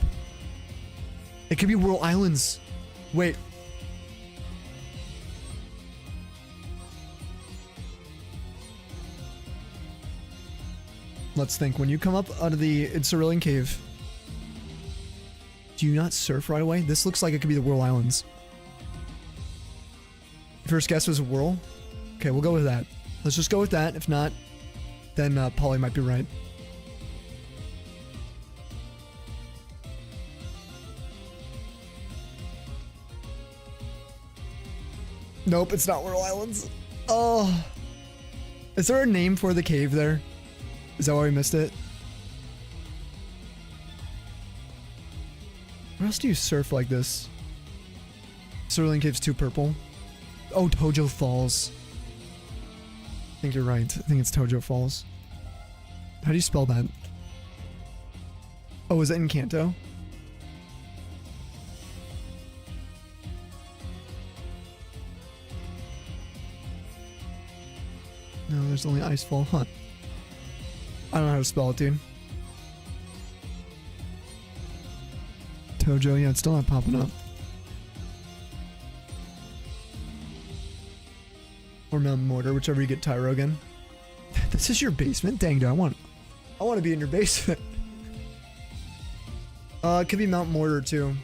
It could be Whirl Islands. Wait. Let's think. When you come up out of the Cerulean Cave, do you not surf right away? This looks like it could be the Whirl Islands. First guess was a Whirl. Okay, we'll go with that. Let's just go with that. If not, then Polly might be right. Nope, it's not Whirl Islands. Oh. Is there a name for the cave there? Is that why we missed it? Where else do you surf like this? Cerulean Cave's too purple. Oh, Tojo Falls. I think you're right. I think it's Tojo Falls. How do you spell that? Oh, is it in Kanto? No, there's only Icefall. Huh. I don't know how to spell it, dude. Tojo, yeah, it's still not popping up. Or Mount Mortar, whichever you get Tyro again. This is your basement? Dang, dude, I want to be in your basement. It could be Mount Mortar too.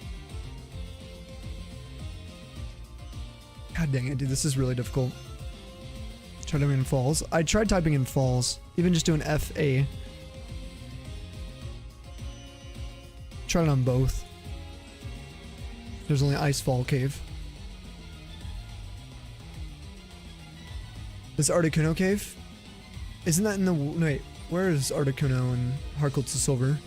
God dang it, dude, this is really difficult. Try typing in falls. I tried typing in falls. Even just doing FA. Tried it on both. There's only Icefall Cave. This Articuno Cave? Isn't that in the... Wait, where is Articuno and Heart Gold to Silver?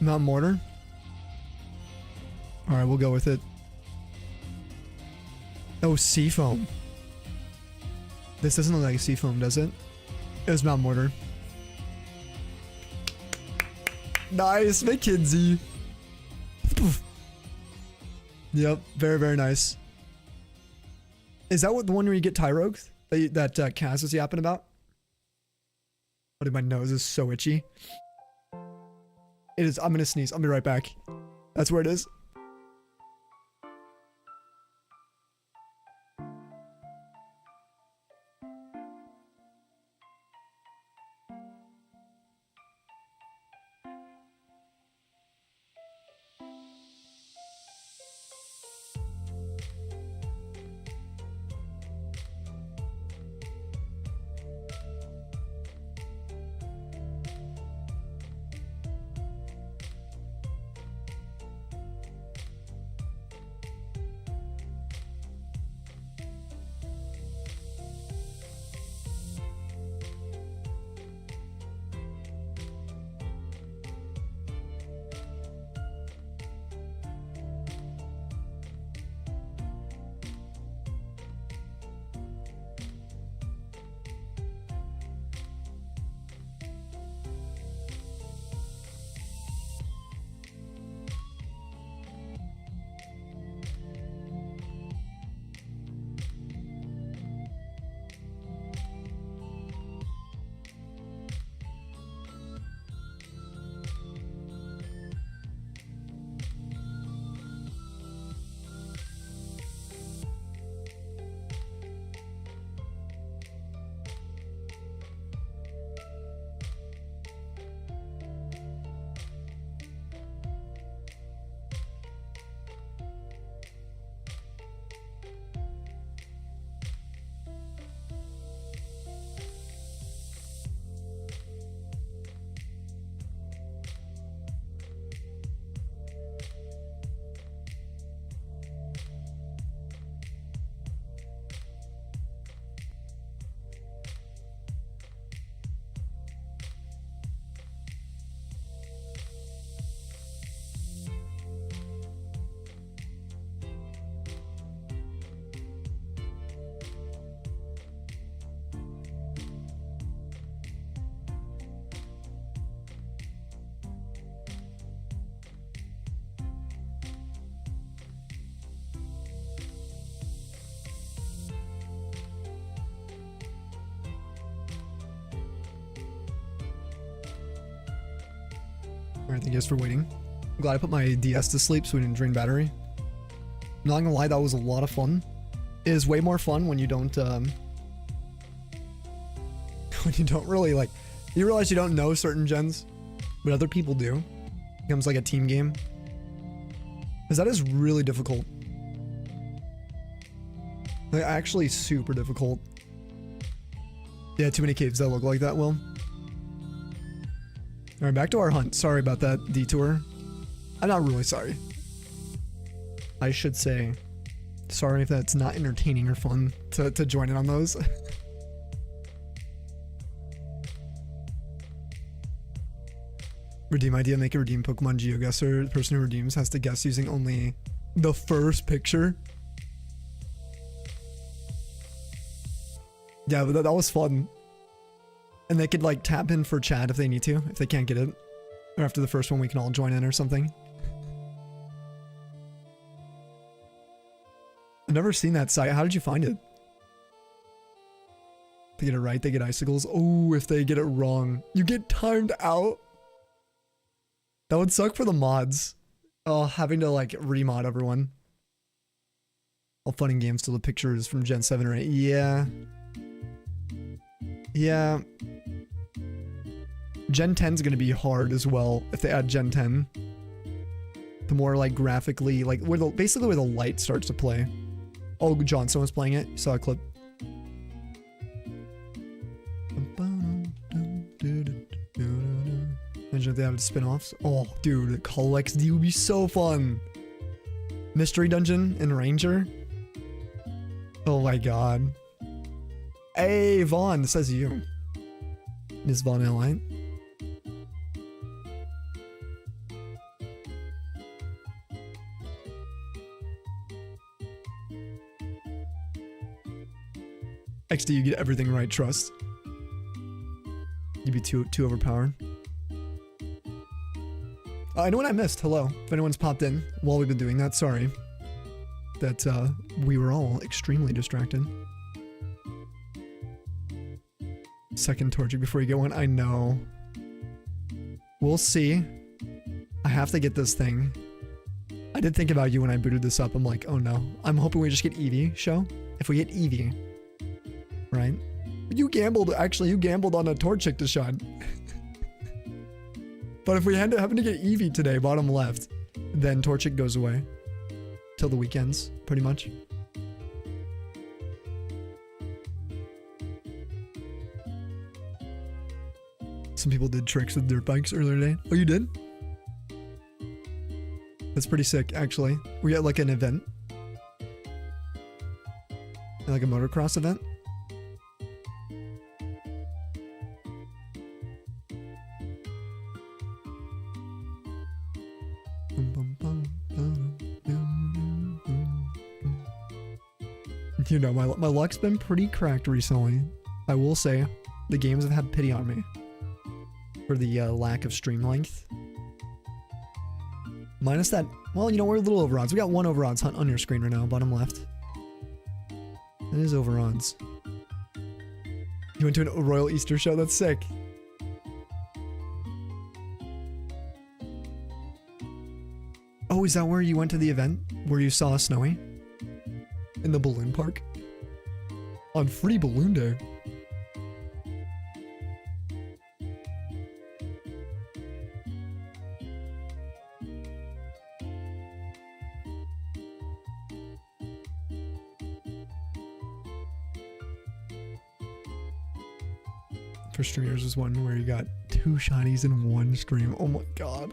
Mount Mortar? Alright, we'll go with it. Oh, Seafoam. This doesn't look like Seafoam, does it? It was Mount Mortar. Nice, McKinsey. Yep, very, very nice. Is that what the one where you get Tyrogue? That Kaz was yapping about? Oh, dude, my nose is so itchy. It is. I'm gonna sneeze. I'll be right back. That's where it is. Alright, thank you guys for waiting. I'm glad I put my DS to sleep so we didn't drain battery. Not gonna lie, that was a lot of fun. It is way more fun when you don't, when you don't really, like, you realize you don't know certain gens, but other people do. It becomes like a team game. Because that is really difficult. Like, actually super difficult. Yeah, too many caves that look like that, Will. Alright, back to our hunt. Sorry about that detour. I'm not really sorry. I should say sorry if that's not entertaining or fun to join in on those. Redeem idea, make a redeem Pokemon GeoGuessr. The person who redeems has to guess using only the first picture. Yeah, but that was fun. And they could like tap in for chat if they need to, if they can't get it. Or after the first one we can all join in or something. I've never seen that site. How did you find it? If they get it right, they get icicles. Oh, if they get it wrong, you get timed out. That would suck for the mods. Oh, having to like remod everyone. All fun and games till the pictures from Gen 7 or 8. Yeah. Yeah. Gen 10 is going to be hard as well if they add Gen 10. The more like graphically, like where basically where the light starts to play. Oh, John, someone's playing it. You saw a clip. Imagine if they have spin-offs. Oh, dude, Call XD would be so fun. Mystery Dungeon and Ranger. Oh my god. Hey, Vaughn, this says you. Miss Vaughn L. XD, you get everything right, trust. You'd be too overpowered. Anyone I missed, hello. If anyone's popped in while we've been doing that, sorry. That we were all extremely distracted. Second Torchic before you get one, I know. We'll see. I have to get this thing. I did think about you when I booted this up. I'm like, oh no. I'm hoping we just get Eevee, show. If we get Eevee. Right? You gambled, actually, you gambled on a Torchic to shine. But if we happen to get Eevee today, bottom left, then Torchic goes away. Till the weekends, pretty much. Some people did tricks with dirt bikes earlier today. Oh, you did? That's pretty sick, actually. We got like an event. Like a motocross event. You know, my luck's been pretty cracked recently. I will say, the games have had pity on me. For the lack of stream length. Minus that, well, you know, we're a little over odds. We got one over odds hunt on your screen right now, bottom left. It is over odds. You went to a Royal Easter show? That's sick. Oh, is that where you went to the event? Where you saw Snowy? In the balloon park? On Free Balloon Day. For streamers is one where you got 2 shinies in one stream. Oh my god.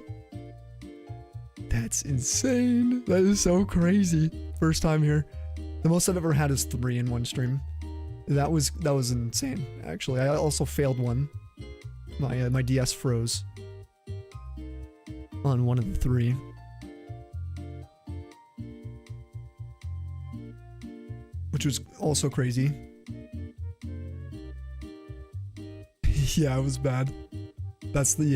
That's insane. That is so crazy. First time here. The most I've ever had is 3 in one stream. That was insane, actually. I also failed one. My DS froze. On one of the 3. Which was also crazy. Yeah, it was bad. That's the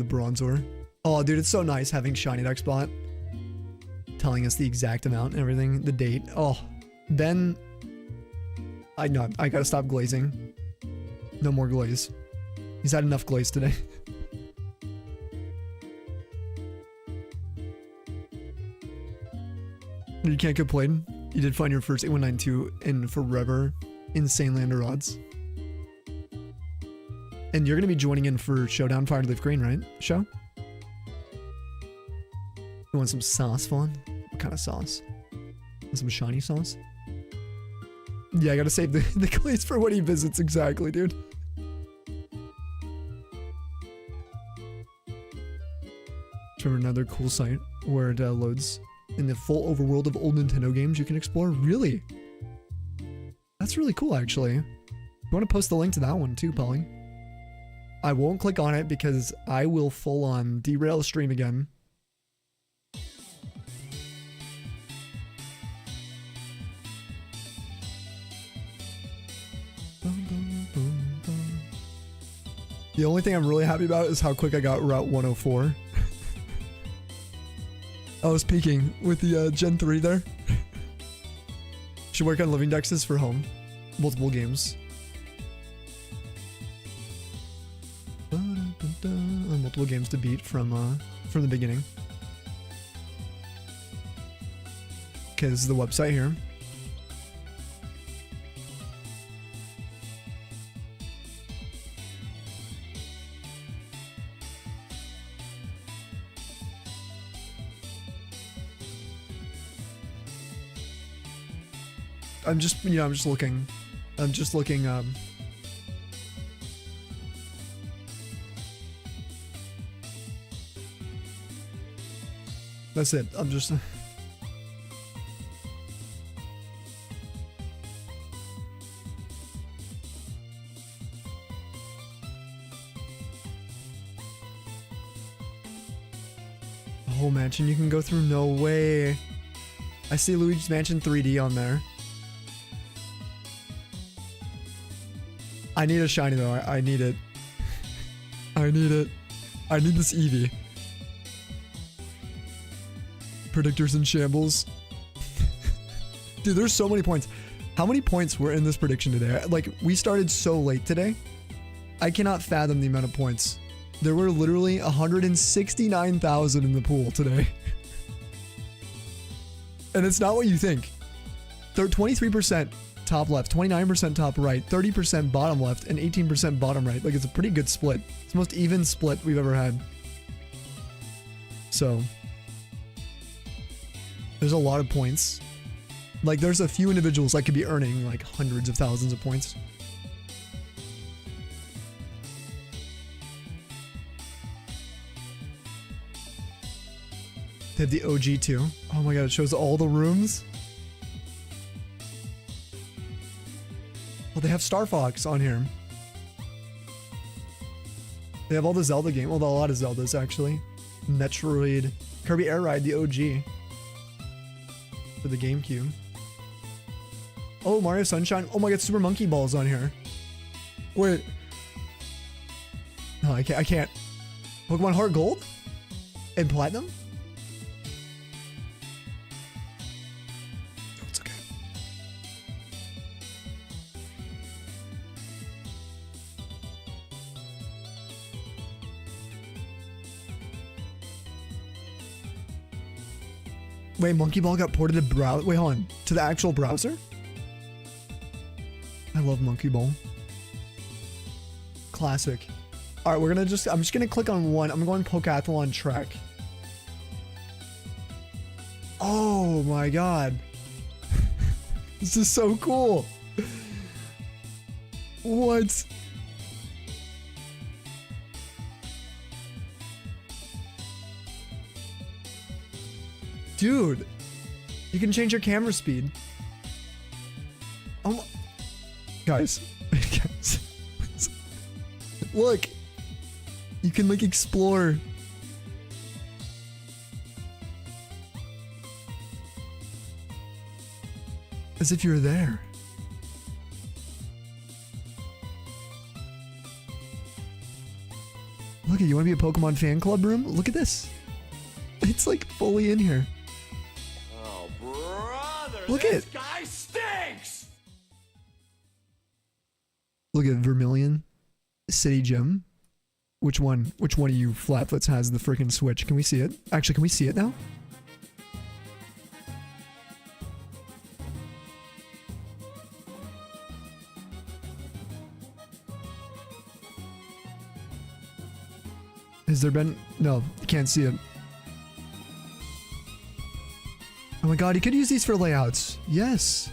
Bronzor. Oh, dude, it's so nice having Shiny Xbot telling us the exact amount and everything, the date. Oh, Ben, I know, I gotta stop glazing. No more glaze. He's had enough glaze today. You can't complain. You did find your first 8192 in forever. Insanely under odds. And you're going to be joining in for Showdown Fire Leaf Green, right? Show? You want some sauce, Fawn? What kind of sauce? Some shiny sauce? Yeah, I gotta save the clays for when he visits. Exactly, dude. Remember another cool site where it loads in the full overworld of old Nintendo games you can explore? Really? That's really cool, actually. You want to post the link to that one too, Polly? I won't click on it because I will full on derail the stream again. The only thing I'm really happy about is how quick I got Route 104. I was peeking with the Gen 3 there. Should work on living dexes for home. Multiple games. Multiple games to beat from the beginning. Okay, this is the website here. I'm just looking. That's it. I'm just... The whole mansion you can go through? No way. I see Luigi's Mansion 3D on there. I need a shiny though. I need it. I need it. I need this Eevee. Predictors in shambles. Dude, there's so many points. How many points were in this prediction today? Like, we started so late today. I cannot fathom the amount of points. There were literally 169,000 in the pool today. And it's not what you think. They're 23% top left, 29% top right, 30% bottom left, and 18% bottom right. Like, it's a pretty good split. It's the most even split we've ever had. So, there's a lot of points. Like, there's a few individuals that could be earning like hundreds of thousands of points. They have the OG too. Oh my god, it shows all the rooms. Well, they have Star Fox on here. They have all the Zelda games. Well, a lot of Zeldas actually. Metroid, Kirby Air Ride, the OG for the GameCube. Oh, Mario Sunshine. Oh my god, Super Monkey Ball's on here. Wait. No, I can't. Pokemon Heart Gold and Platinum. Oh, it's okay. Wait, Monkey Ball got ported to browser. Wait, hold on. To the actual browser? I love Monkey Ball. Classic. Alright, I'm just gonna click on one. I'm going Pokathlon track. Oh my god. This is so cool. What? Dude, you can change your camera speed. Oh my... Guys, look, you can like explore. As if you're there. Look, you want to be a Pokemon fan club room? Look at this. It's like fully in here. Oh, brother, look this at guy stinks! Look at Vermilion City Gym. Which one of you flatfoots has the freaking Switch? Can we see it? Actually, can we see it now? Has there been? No, you can't see it. Oh my god, you could use these for layouts. Yes.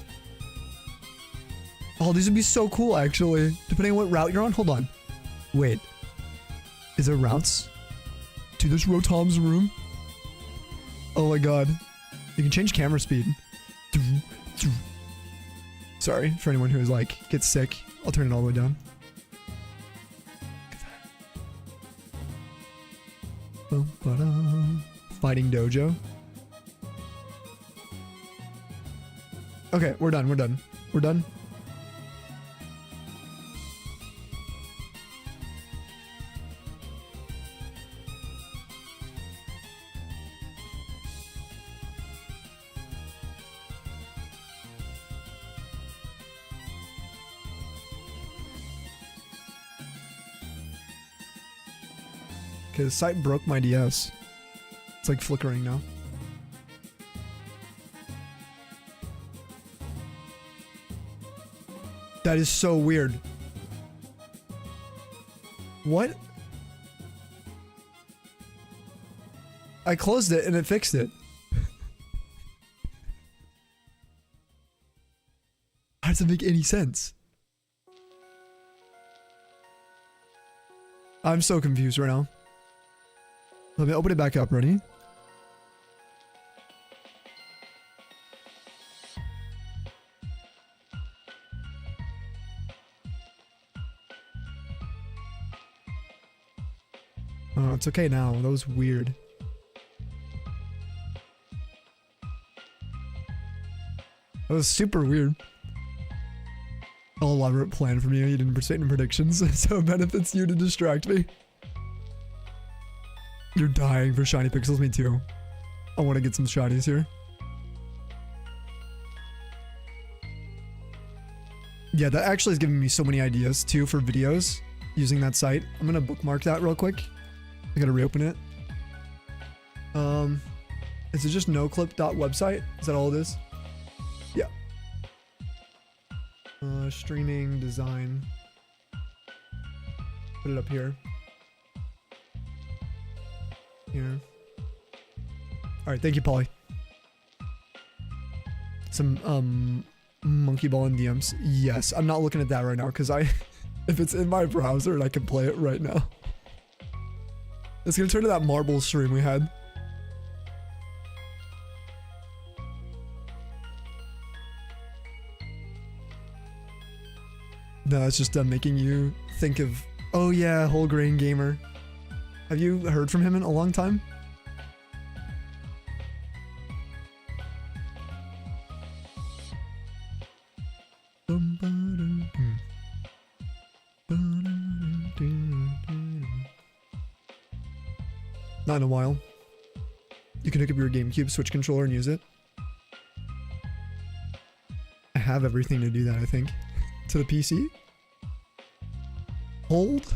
Oh, these would be so cool, actually. Depending on what route you're on. Hold on. Wait. Is there routes to this Rotom's room? Oh my god. You can change camera speed. Sorry for anyone who is like, gets sick. I'll turn it all the way down. Look at that. Fighting Dojo. Okay, we're done. We're done. We're done. Okay, the site broke my DS. It's like flickering now. That is so weird. What? I closed it and it fixed it. How does it make any sense? I'm so confused right now. Let me open it back up. Ready? Oh, it's okay now. That was weird. That was super weird. All elaborate plan from you. You didn't participate in predictions, so it benefits you to distract me. You're dying for shiny pixels, me too. I want to get some shinies here. Yeah, that actually is giving me so many ideas too for videos using that site. I'm gonna bookmark that real quick. I gotta reopen it. Is it just noclip.website? Is that all it is? Yeah. Streaming, design. Put it up here. Here. Alright, thank you, Polly. Some, monkey ball and DMs. Yes, I'm not looking at that right now because if it's in my browser and I can play it right now. It's gonna turn to that marble stream we had. No, it's just making you think of, oh yeah, whole grain gamer. Have you heard from him in a long time? Not in a while. You can hook up your GameCube Switch controller and use it. I have everything to do that, I think. To the PC? Hold?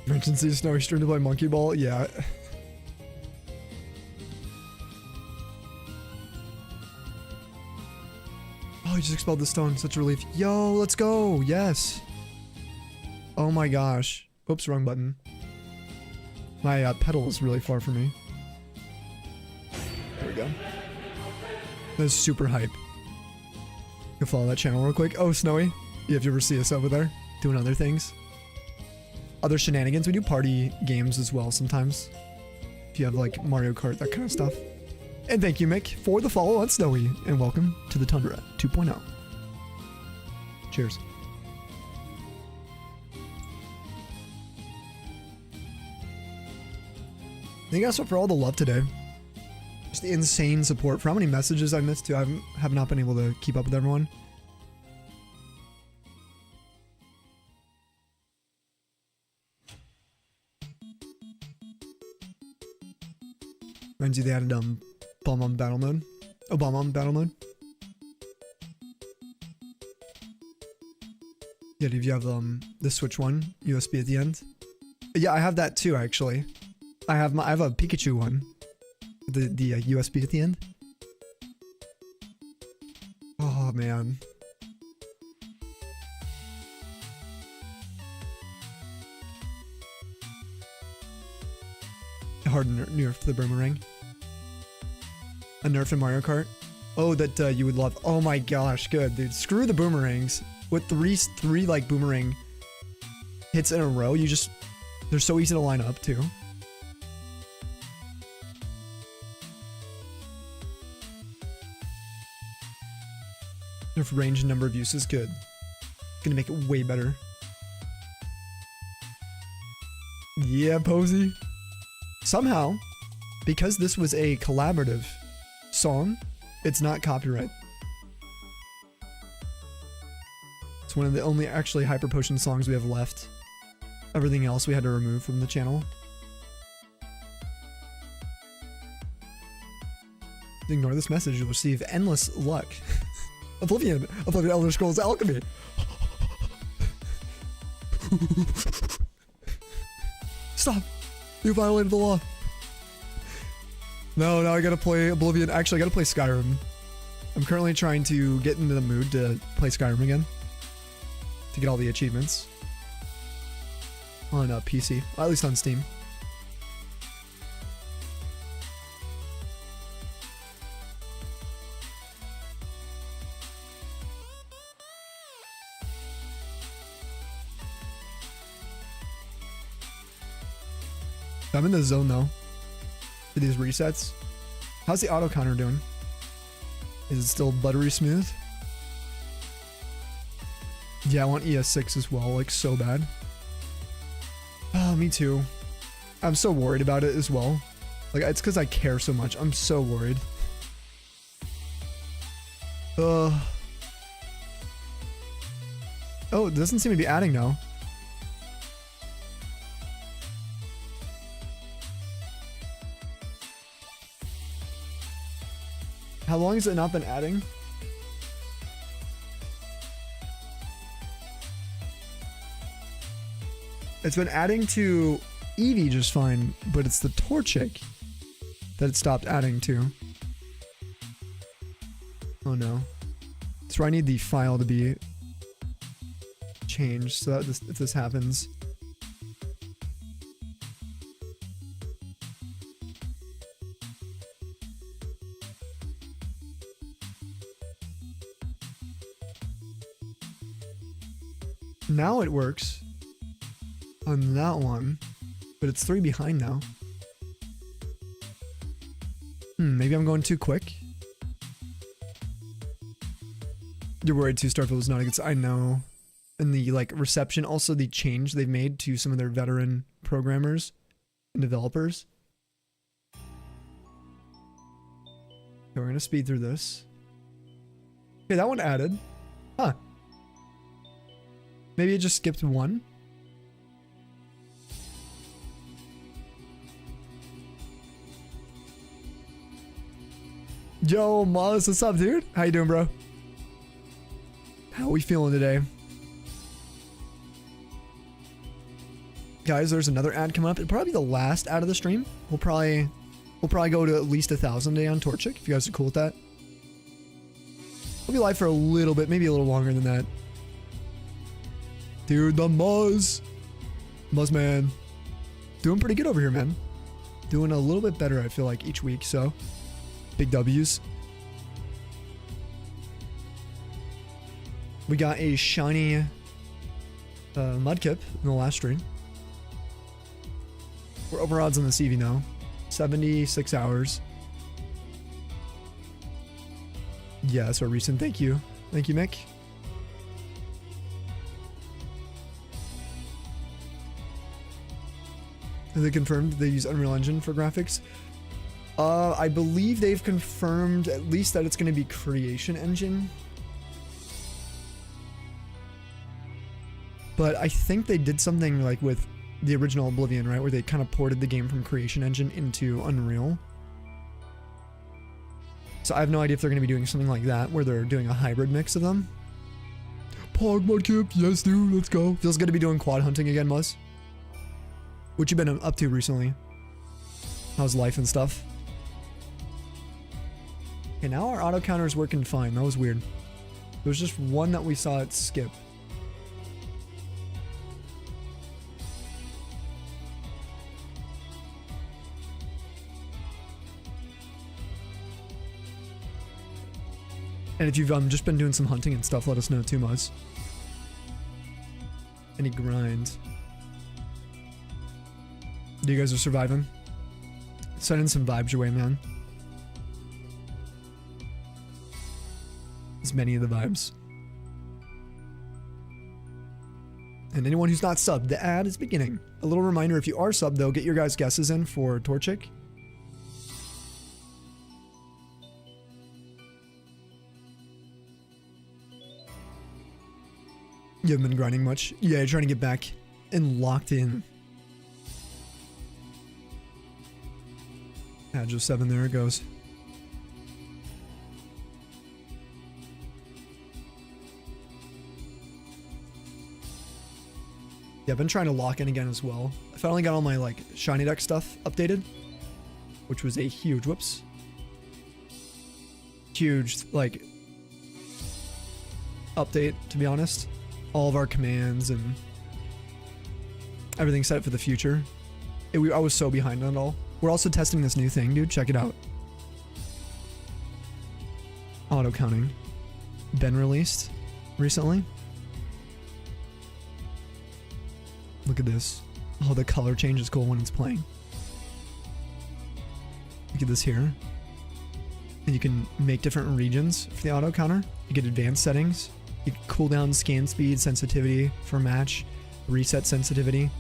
Emergency Snowy stream to play Monkey Ball? Yeah. Oh, he just expelled the stone. Such a relief. Yo, let's go. Yes. Oh my gosh. Oops, wrong button. My pedal is really far from me. There we go. That's super hype. You can follow that channel real quick. Oh, Snowy. Yeah, if you ever see us over there doing other things. Other shenanigans. We do party games as well sometimes. If you have like Mario Kart, that kind of stuff. And thank you, Mick, for the follow on Snowy. And welcome to the Tundra 2.0. Cheers. Thank you guys for all the love today. Just the insane support. For how many messages I missed too. I have not been able to keep up with everyone. Reminds you they added Bomb on battle mode. Oh, Bomb on battle mode. Yeah, if you have the Switch one USB at the end. Yeah, I have that too actually. I have a Pikachu one. The USB at the end. Oh man. Hard nerf the boomerang. A nerf in Mario Kart. Oh, that you would love. Oh my gosh, good dude. Screw the boomerangs. With three like boomerang hits in a row, they're so easy to line up too. Nerf range and number of uses, good. Gonna make it way better. Yeah, Posey. Somehow, because this was a collaborative song, it's not copyright. It's one of the only actually Hyper Potion songs we have left. Everything else we had to remove from the channel. Ignore this message, you'll receive endless luck. Oblivion Elder Scrolls Alchemy. Stop! You violated the law. No, now I gotta play Oblivion. Actually, I gotta play Skyrim. I'm currently trying to get into the mood to play Skyrim again. To get all the achievements. On PC. Or at least on Steam. I'm in the zone though. For these resets. How's the auto counter doing? Is it still buttery smooth? Yeah, I want ES6 as well, like so bad. Oh, me too. I'm so worried about it as well. Like, it's because I care so much. I'm so worried. Oh, it doesn't seem to be adding now. How long has it not been adding? It's been adding to Eevee just fine, but it's the Torchic that it stopped adding to. Oh no. That's where I need the file to be changed so that if this happens. Now it works on that one, but it's 3 behind now. Maybe I'm going too quick. You're worried too, Starfield is not a good I know. And the like reception, also the change they've made to some of their veteran programmers and developers. Okay, we're gonna speed through this. Okay, that one added. Huh. Maybe it just skipped one. Yo, Moz, what's up, dude? How you doing, bro? How we feeling today? Guys, there's another ad coming up. It'll probably be the last ad of the stream. We'll probably go to at least 1,000 a day on Torchic, if you guys are cool with that. We'll be live for a little bit, maybe a little longer than that. Dude, the Muzz man. Doing pretty good over here, man. Doing a little bit better, I feel like, each week, so. Big W's. We got a shiny Mudkip in the last stream. We're over odds on this Eevee now. 76 hours. Yeah, so recent. Thank you. Thank you, Mick. Have they confirmed they use Unreal Engine for graphics? I believe they've confirmed at least that it's going to be Creation Engine. But I think they did something like with the original Oblivion, right? Where they kind of ported the game from Creation Engine into Unreal. So I have no idea if they're going to be doing something like that, where they're doing a hybrid mix of them. Pog Mudkip, yes dude, let's go. Feels good to be doing quad hunting again, Muzz. What you been up to recently? How's life and stuff? Okay, now our auto counter is working fine. That was weird. There was just one that we saw it skip. And if you've just been doing some hunting and stuff, let us know too, Muzz. Any grind? You guys are surviving? Send in some vibes your way, man. As many of the vibes. And anyone who's not subbed, the ad is beginning. A little reminder, if you are subbed though, get your guys' guesses in for Torchic. You haven't been grinding much? Yeah, you're trying to get back and locked in. Agile 7, there it goes. Yeah, I've been trying to lock in again as well. I finally got all my like shiny deck stuff updated, which was a huge, whoops. Huge, like, update, to be honest. All of our commands and everything set up for the future. I was so behind on it all. We're also testing this new thing, dude. Check it out. Auto counting. Been released recently. Look at this. Oh, the color change is cool when it's playing. Look at this here. And you can make different regions for the auto counter. You get advanced settings. You can cool down, scan speed, sensitivity for match, reset sensitivity.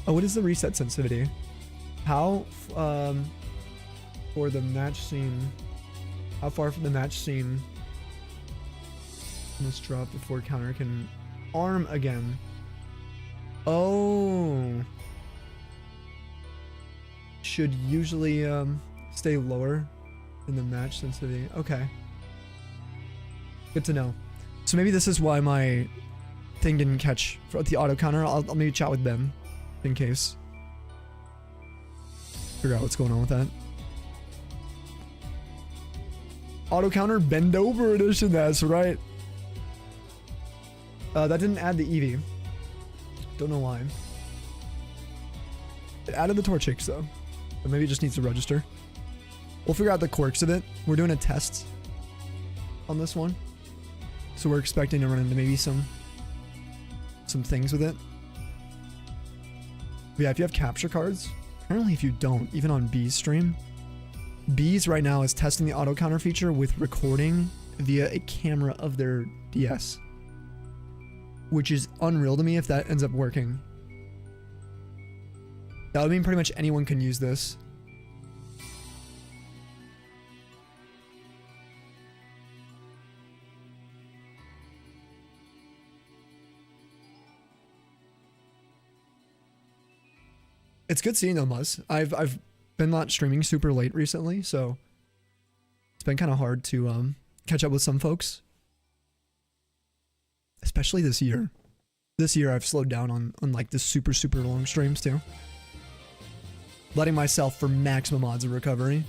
Oh, what is the reset sensitivity? How for the match scene? How far from the match scene must drop before counter can arm again? Oh, should usually stay lower in the match sensitivity. Okay. Good to know. So maybe this is why my thing didn't catch for the auto counter. I'll maybe chat with Ben in case. Figure out what's going on with that. Auto counter bend over edition, that's right. That didn't add the Eevee. Don't know why. It added the Torchic though. But maybe it just needs to register. We'll figure out the quirks of it. We're doing a test on this one. So we're expecting to run into maybe some things with it. But yeah, if you have capture cards, apparently if you don't, even on B's stream, B's right now is testing the auto counter feature with recording via a camera of their DS. Which is unreal to me if that ends up working. That would mean pretty much anyone can use this. It's good seeing them, Muzz. I've been not streaming super late recently, so it's been kind of hard to catch up with some folks. Especially this year. This year I've slowed down on like the super long streams too. Letting myself for maximum odds of recovery.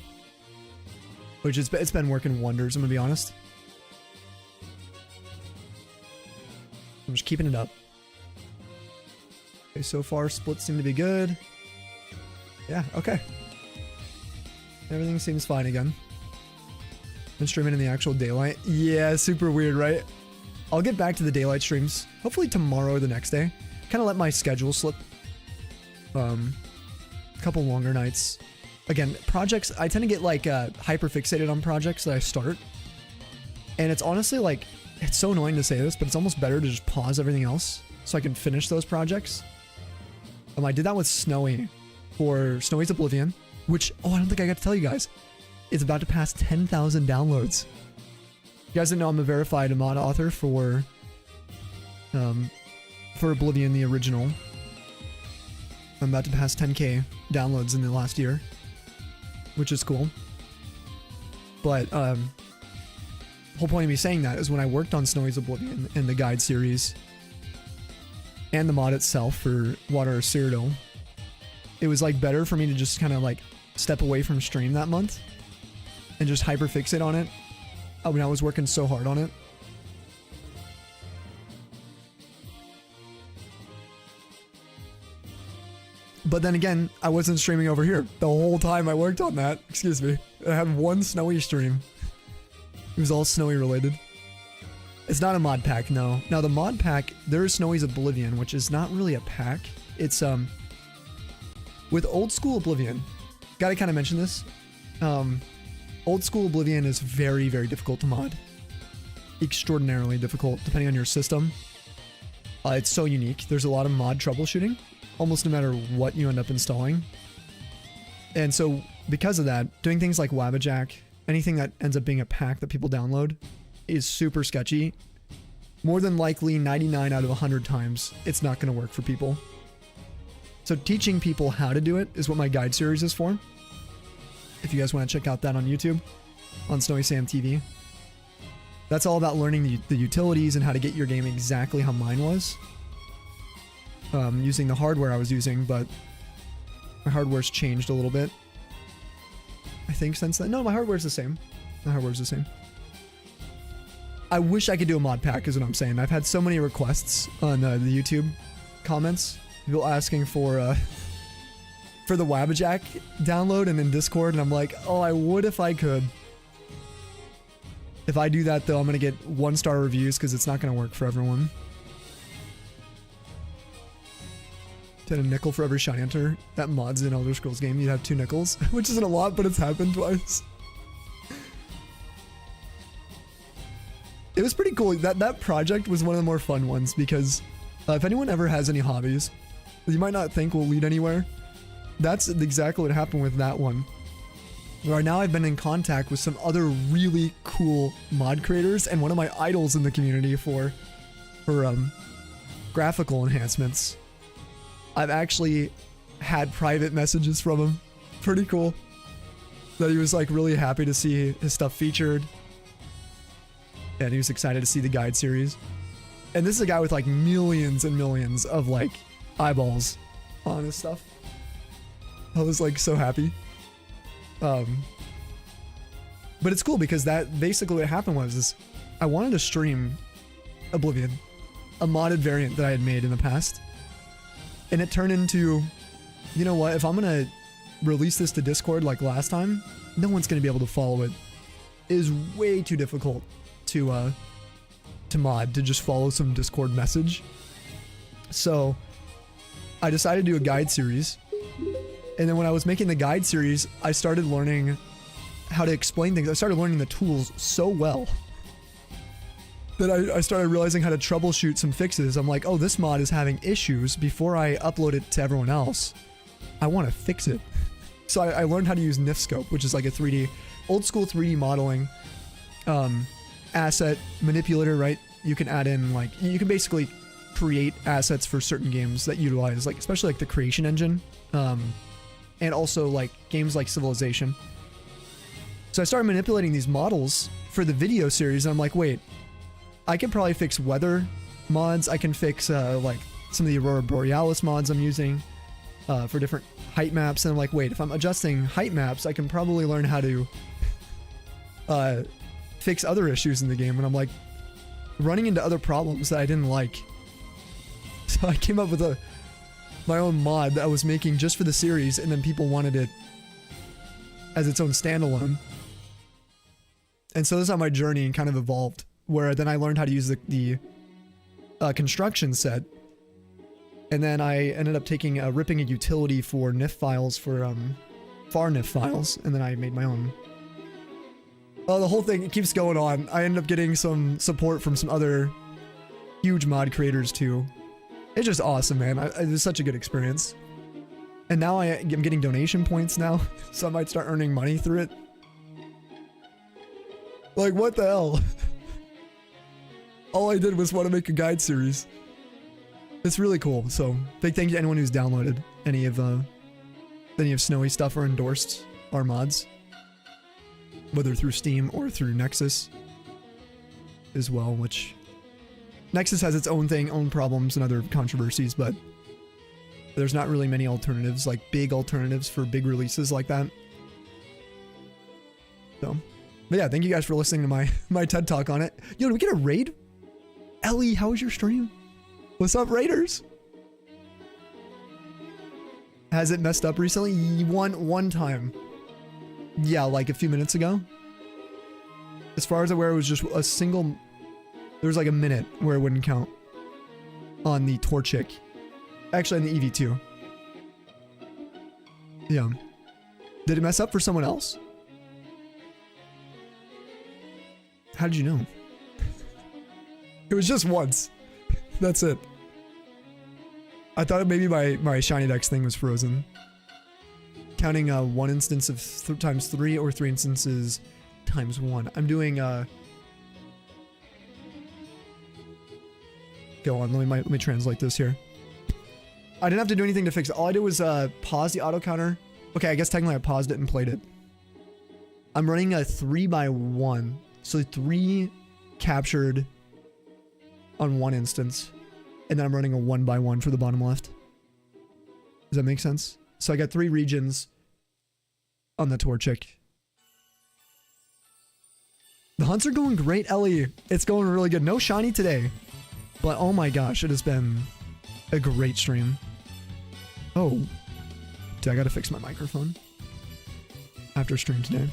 Which is, it's been working wonders, I'm gonna be honest. I'm just keeping it up. Okay, so far splits seem to be good. Yeah, okay. Everything seems fine again. Been streaming in the actual daylight. Yeah, super weird, right? I'll get back to the daylight streams, hopefully tomorrow or the next day. Kind of let my schedule slip. A couple longer nights. Again, projects, I tend to get like hyper fixated on projects that I start. And it's honestly like, it's so annoying to say this, but it's almost better to just pause everything else so I can finish those projects. I did that with Snowy for Snowy's Oblivion, which, oh, I don't think I got to tell you guys. It's about to pass 10,000 downloads. You guys didn't know I'm a verified mod author for Oblivion, the original. I'm about to pass 10k downloads in the last year, which is cool. But the whole point of me saying that is when I worked on Snowy's Oblivion and the guide series and the mod itself for Water Cyrodiil, it was like better for me to just kind of like step away from stream that month and just hyperfixate on it. I mean, I was working so hard on it. But then again, I wasn't streaming over here the whole time I worked on that. Excuse me. I had one Snowy stream. It was all Snowy related. It's not a mod pack, no. Now the mod pack, there is Snowy's Oblivion, which is not really a pack. It's with old school Oblivion. Gotta kind of mention this. Old school Oblivion is very, very difficult to mod. Extraordinarily difficult, depending on your system. It's so unique. There's a lot of mod troubleshooting, almost no matter what you end up installing. And so, because of that, doing things like Wabbajack, anything that ends up being a pack that people download, is super sketchy. More than likely, 99 out of 100 times, it's not going to work for people. So teaching people how to do it is what my guide series is for. If you guys want to check out that on YouTube, on Snowy Sam TV. That's all about learning the utilities and how to get your game exactly how mine was. Using the hardware I was using, but my hardware's changed a little bit. I think since then. No, my hardware's the same. My hardware's the same. I wish I could do a mod pack is what I'm saying. I've had so many requests on the YouTube comments. People asking for the Wabbajack download and in Discord, and I'm like, oh, I would if I could. If I do that, though, I'm going to get 1-star reviews because it's not going to work for everyone. Get a nickel for every shiny hunter that mods in Elder Scrolls game. You'd have 2 nickels, which isn't a lot, but it's happened twice. It was pretty cool. That project was one of the more fun ones because if anyone ever has any hobbies you might not think will lead anywhere, that's exactly what happened with that one. Where now I've been in contact with some other really cool mod creators and one of my idols in the community for graphical enhancements. I've actually had private messages from him. Pretty cool. That he was like really happy to see his stuff featured. And he was excited to see the guide series. And this is a guy with like millions and millions of like eyeballs on his stuff. I was like so happy. But it's cool because that basically what happened was I wanted to stream Oblivion, a modded variant that I had made in the past. And it turned into, you know what, if I'm going to release this to Discord like last time, no one's going to be able to follow it. It is way too difficult to mod, to just follow some Discord message. So I decided to do a guide series. And then when I was making the guide series, I started learning how to explain things. I started learning the tools so well that I started realizing how to troubleshoot some fixes. I'm like, oh, this mod is having issues. Before I upload it to everyone else, I want to fix it. So I learned how to use NifScope, which is like a old school 3D modeling asset manipulator, right? You can add in like, you can basically create assets for certain games that utilize like, especially like the creation engine. And also like games like Civilization. So I started manipulating these models for the video series, and I'm like, wait, I can probably fix weather mods. I can fix like some of the Aurora Borealis mods I'm using for different height maps. And I'm like, wait, if I'm adjusting height maps, I can probably learn how to fix other issues in the game. And I'm like running into other problems that I didn't like. So I came up with my own mod that I was making just for the series, and then people wanted it as its own standalone. And so this is how my journey kind of evolved, where then I learned how to use the construction set, and then I ended up ripping a utility for NIF files for far NIF files, and then I made my own The whole thing, it keeps going on. I end up getting some support from some other huge mod creators too. It's just awesome, man. It was such a good experience. And now I'm getting donation points now, so I might start earning money through it. Like, what the hell? All I did was want to make a guide series. It's really cool. So, big thank you to anyone who's downloaded any of Snowy stuff or endorsed our mods, whether through Steam or through Nexus as well, which Nexus has its own thing, own problems and other controversies, but there's not really many alternatives, like big alternatives for big releases like that. So, but yeah, thank you guys for listening to my TED Talk on it. Yo, did we get a raid? Ellie, how was your stream? What's up, Raiders? Has it messed up recently? One time. Yeah, like a few minutes ago. As far as I'm aware, it was just a single... There was like a minute where it wouldn't count on the Torchic. Actually, on the Eevee too. Yeah. Did it mess up for someone else? How did you know? It was just once. That's it. I thought maybe my Shiny Dex thing was frozen. Counting one instance of times 3 or 3 instances times 1. I'm doing Go on, let me translate this here. I didn't have to do anything to fix it. All I did was pause the auto counter. Okay, I guess technically I paused it and played it. I'm running a 3x1. So 3 captured on one instance. And then I'm running a 1x1 for the bottom left. Does that make sense? So I got 3 regions on the Torchic. The hunts are going great, Ellie. It's going really good. No shiny today. But oh my gosh, it has been a great stream. Oh. Dude, I gotta fix my microphone after stream today.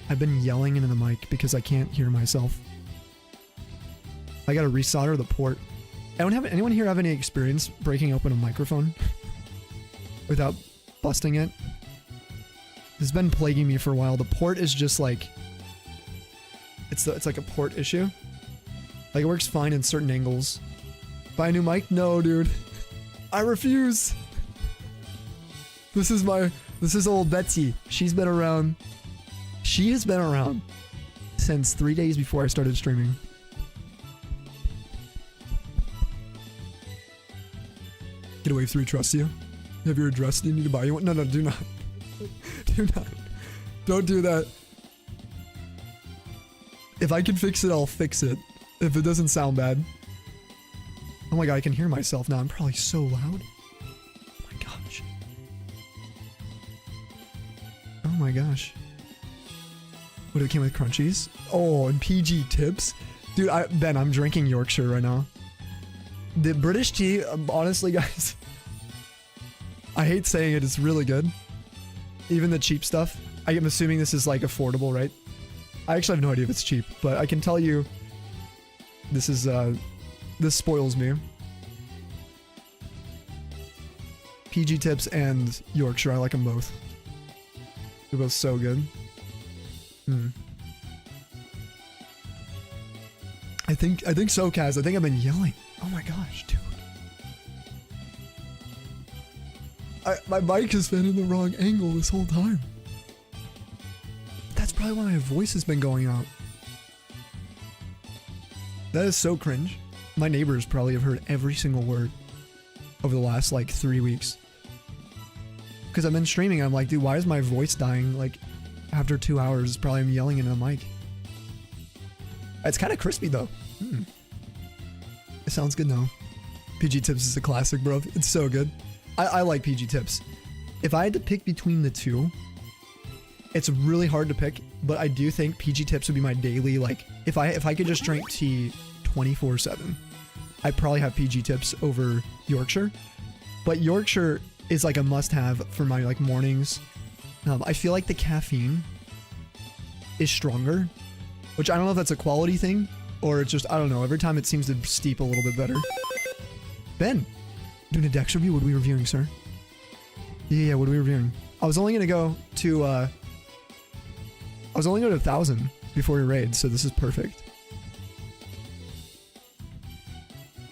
I've been yelling into the mic because I can't hear myself. I gotta resolder the port. Anyone here have any experience breaking open a microphone without busting it? It's been plaguing me for a while. The port is just like... It's like a port issue. Like, it works fine in certain angles. Buy a new mic? No, dude. I refuse. This is old Betsy. She's been around. She has been around since 3 days before I started streaming. Get away 3 trust you. Have your address? Do you need to buy you one? No, do not. Do not. Don't do that. If I can fix it, I'll fix it. If it doesn't sound bad. Oh my god, I can hear myself now. I'm probably so loud. Oh my gosh. Oh my gosh. What, it came with crunchies? Oh, and PG tips? Dude, Ben, I'm drinking Yorkshire right now. The British tea, honestly, guys, I hate saying it, it's really good. Even the cheap stuff. I am assuming this is like affordable, right? I actually have no idea if it's cheap, but I can tell you this is, this spoils me. PG tips and Yorkshire, I like them both. They're both so good. I think so, Kaz. I think I've been yelling. Oh my gosh, dude. My mic has been in the wrong angle this whole time. That's probably why my voice has been going out. That is so cringe. My neighbors probably have heard every single word over the last like 3 weeks. Because I've been streaming and I'm like, dude, why is my voice dying? Like after 2 hours, probably I'm yelling into the mic. It's kind of crispy though. It sounds good now. PG Tips is a classic, bro. It's so good. I like PG Tips. If I had to pick between the two, it's really hard to pick, but I do think PG Tips would be my daily, like, if I could just drink tea 24/7, I'd probably have PG Tips over Yorkshire. But Yorkshire is like a must-have for my like mornings. I feel like the caffeine is stronger, which I don't know if that's a quality thing or it's just, I don't know. Every time it seems to steep a little bit better. Ben, doing a Dex review? What are we reviewing, sir? Yeah, what are we reviewing? I was only going to go to I was only at 1,000 before your raid, so this is perfect.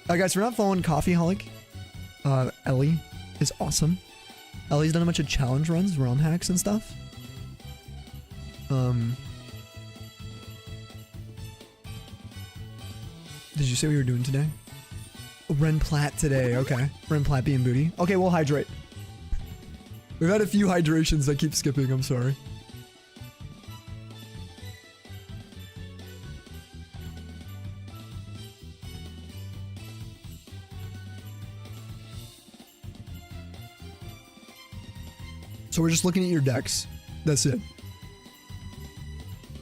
Guys, we're not following Coffeeholic. Ellie is awesome. Ellie's done a bunch of challenge runs, ROM hacks and stuff. Did you say what you were doing today? Ren Platt today, okay. Ren Platt being booty. Okay, we'll hydrate. We've had a few hydrations that keep skipping, I'm sorry. So we're just looking at your decks. That's it.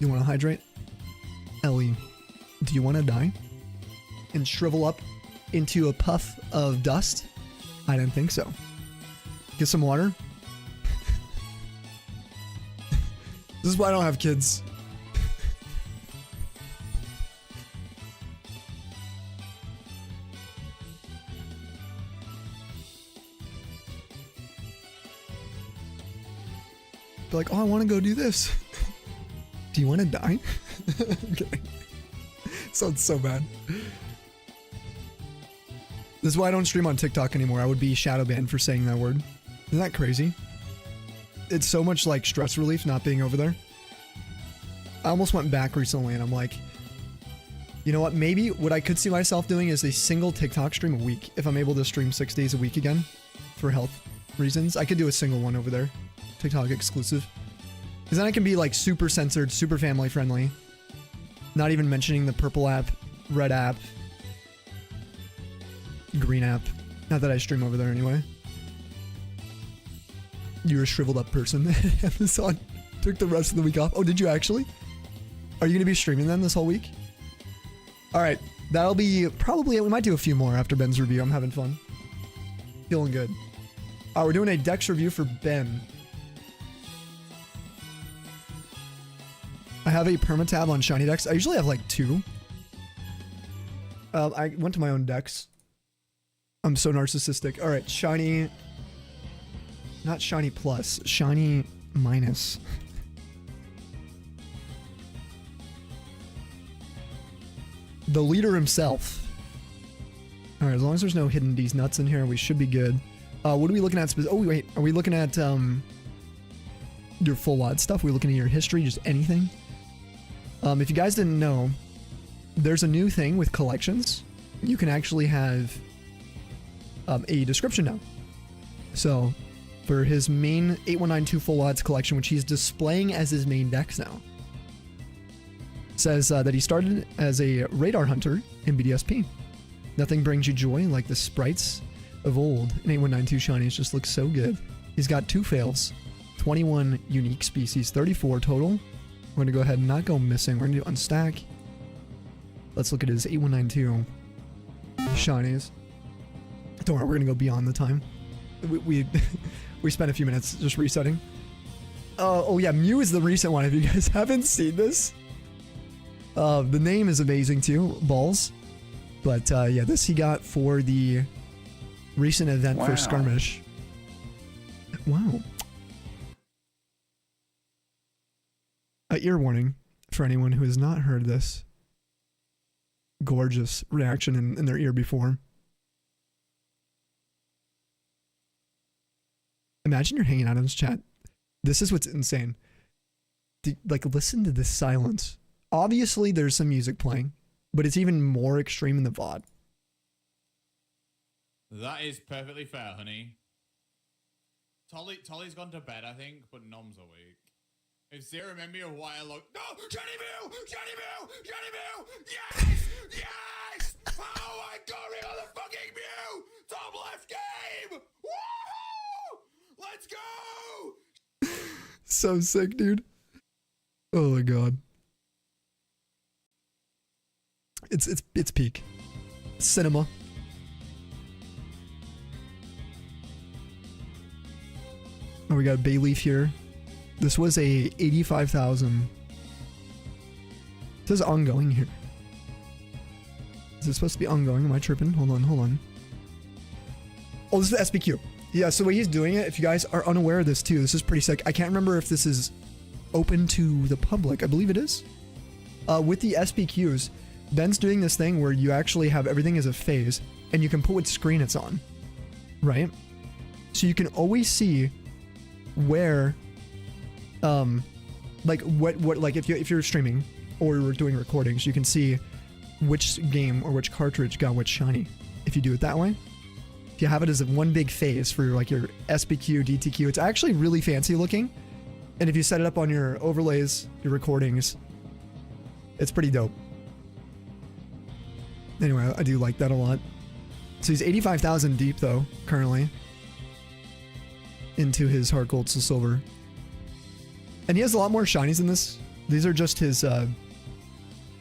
You want to hydrate? Ellie, do you want to die? And shrivel up into a puff of dust? I didn't think so. Get some water. This is why I don't have kids. Be like, oh, I want to go do this. Do you want to die? Okay. Sounds so bad. This is why I don't stream on TikTok anymore. I would be shadow banned for saying that word. Isn't that crazy? It's so much like stress relief not being over there. I almost went back recently and I'm like, you know what? Maybe what I could see myself doing is a single TikTok stream a week. If I'm able to stream 6 days a week again for health reasons, I could do a single one over there. TikTok exclusive. Because then I can be like super censored, super family friendly. Not even mentioning the purple app, red app, green app. Not that I stream over there anyway. You're a shriveled up person. Amazon took the rest of the week off. Oh, did you actually? Are you going to be streaming then this whole week? Alright, that'll be probably, we might do a few more after Ben's review. I'm having fun. Feeling good. We're doing a Dex review for Ben. I have a permatab on shiny decks. I usually have like 2. I went to my own decks. I'm so narcissistic. All right, shiny. Not shiny plus, shiny minus. The leader himself. All right, as long as there's no hidden D's nuts in here, we should be good. What are we looking at? Oh wait, are we looking at your full lot stuff? Are we looking at your history? Just anything? If you guys didn't know, there's a new thing with collections. You can actually have a description now. So, for his main 8192 full odds collection, which he's displaying as his main decks now, says that he started as a radar hunter in BDSP. Nothing brings you joy like the sprites of old in 8192 shinies. Just look so good. He's got 2 fails, 21 unique species, 34 total. We're going to go ahead and not go missing. We're going to unstack. Let's look at his 8192 shinies. Don't worry, we're going to go beyond the time. We spent a few minutes just resetting. Oh yeah, Mew is the recent one. If you guys haven't seen this, the name is amazing too, Balls. But yeah, this he got for the recent event for Skirmish. Wow. Ear warning for anyone who has not heard this gorgeous reaction in their ear before. Imagine you're hanging out in this chat. This is what's insane. Like, listen to this silence. Obviously, there's some music playing, but it's even more extreme in the VOD. That is perfectly fair, honey. Tolly's gone to bed, I think, but Nom's awake. If Zero remember me a while ago, no, Johnny Mew! Johnny Mew! Johnny Mew! Yes! Yes! Oh my god, we got the fucking Mew! Top left game! Woohoo! Let's go! So sick, dude. Oh my god. It's peak. Cinema. Oh, we got Bayleaf here. This was a 85,000. It says ongoing here. Is this supposed to be ongoing? Am I tripping? Hold on. Oh, this is the SBQ. Yeah, so the way he's doing it, if you guys are unaware of this too, this is pretty sick. I can't remember if this is open to the public. I believe it is. With the SPQs, Ben's doing this thing where you actually have everything as a phase, and you can put what screen it's on, right? So you can always see where, like what like if you're streaming or you're doing recordings, you can see which game or which cartridge got which shiny. If you do it that way, if you have it as one big phase for like your SPQ, DTQ, it's actually really fancy looking. And if you set it up on your overlays, your recordings, it's pretty dope. Anyway, I do like that a lot. So he's 85,000 deep though, currently, into his hard gold to silver. And he has a lot more shinies in this. These are just his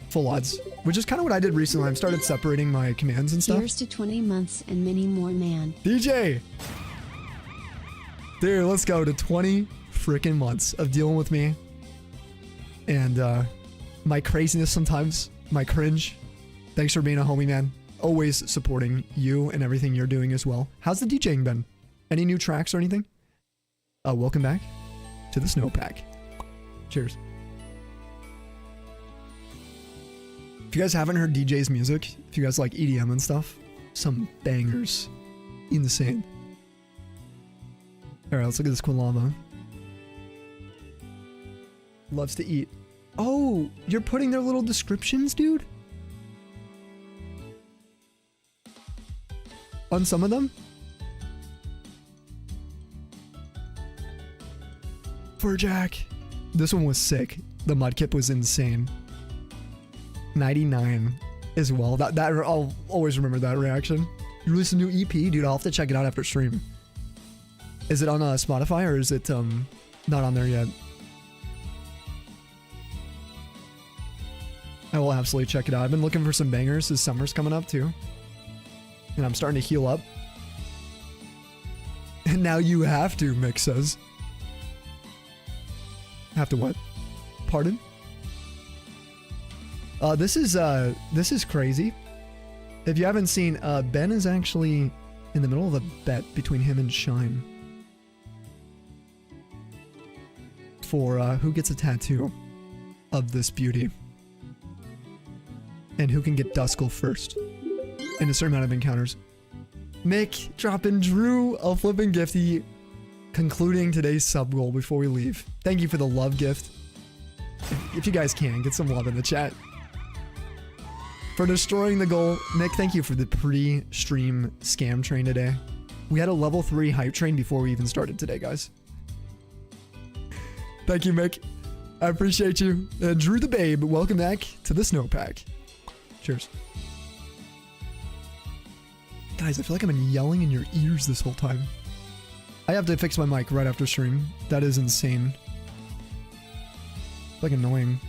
full odds, which is kind of what I did recently. I've started separating my commands and stuff. Here's to 20 months and many more, man. DJ! Dude, let's go to 20 freaking months of dealing with me. And my craziness sometimes, my cringe. Thanks for being a homie, man. Always supporting you and everything you're doing as well. How's the DJing been? Any new tracks or anything? Welcome back to the Snowpack. Cheers. If you guys haven't heard DJ's music, if you guys like EDM and stuff, some bangers. Insane. Alright, let's look at this Quilava. Loves to eat. Oh, you're putting their little descriptions, dude? On some of them? For Jack. This one was sick. The Mudkip was insane. 99 as well. That I'll always remember that reaction. You released a new EP? Dude, I'll have to check it out after stream. Is it on Spotify or is it not on there yet? I will absolutely check it out. I've been looking for some bangers as summer's coming up too. And I'm starting to heal up. And now you have to, Mick says. Have to what? Pardon? This is crazy. If you haven't seen, Ben is actually in the middle of a bet between him and Shine. For who gets a tattoo of this beauty. And who can get Duskull first. In a certain amount of encounters. Mick dropping Drew a flipping gifty, concluding today's sub goal before we leave. Thank you for the love gift. If you guys can, get some love in the chat. For destroying the goal, Mick, thank you for the pre-stream scam train today. We had a level 3 hype train before we even started today, guys. Thank you, Mick. I appreciate you. Drew the Babe, welcome back to the Snowpack. Cheers. Guys, I feel like I've been yelling in your ears this whole time. I have to fix my mic right after stream. That is insane. It's like annoying.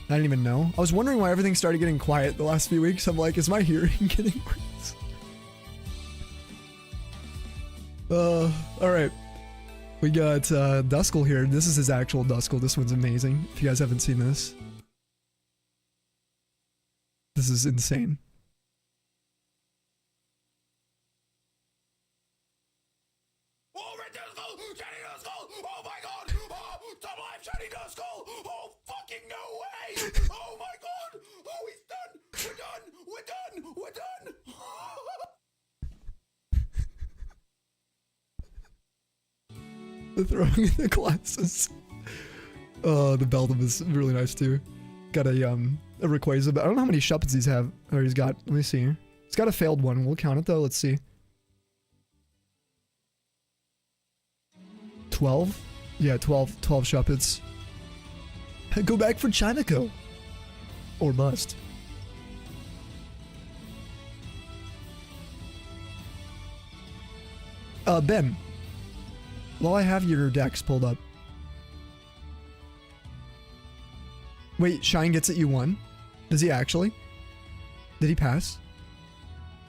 I didn't even know. I was wondering why everything started getting quiet the last few weeks. I'm like, is my hearing getting worse? Alright. We got Duskull here. This is his actual Duskull. This one's amazing. If you guys haven't seen this. This is insane. Oh, red Duskull! Shiny Duskull! Oh my god! Oh, double life shiny Duskull! Oh, fucking no way! Oh my god! Oh, he's done! We're done! We're done! We're done! The throwing in the glasses. Oh, the Beldum is really nice too. Got a Rayquaza, but I don't know how many Shuppets he's have. Or he's got. Let me see. He's got a failed one. We'll count it though. Let's see. 12? Yeah, 12 Shuppets. Go back for Chinaco. Or must. Ben. While I have your decks pulled up. Wait, Shine gets it, you won? Does he actually? Did he pass?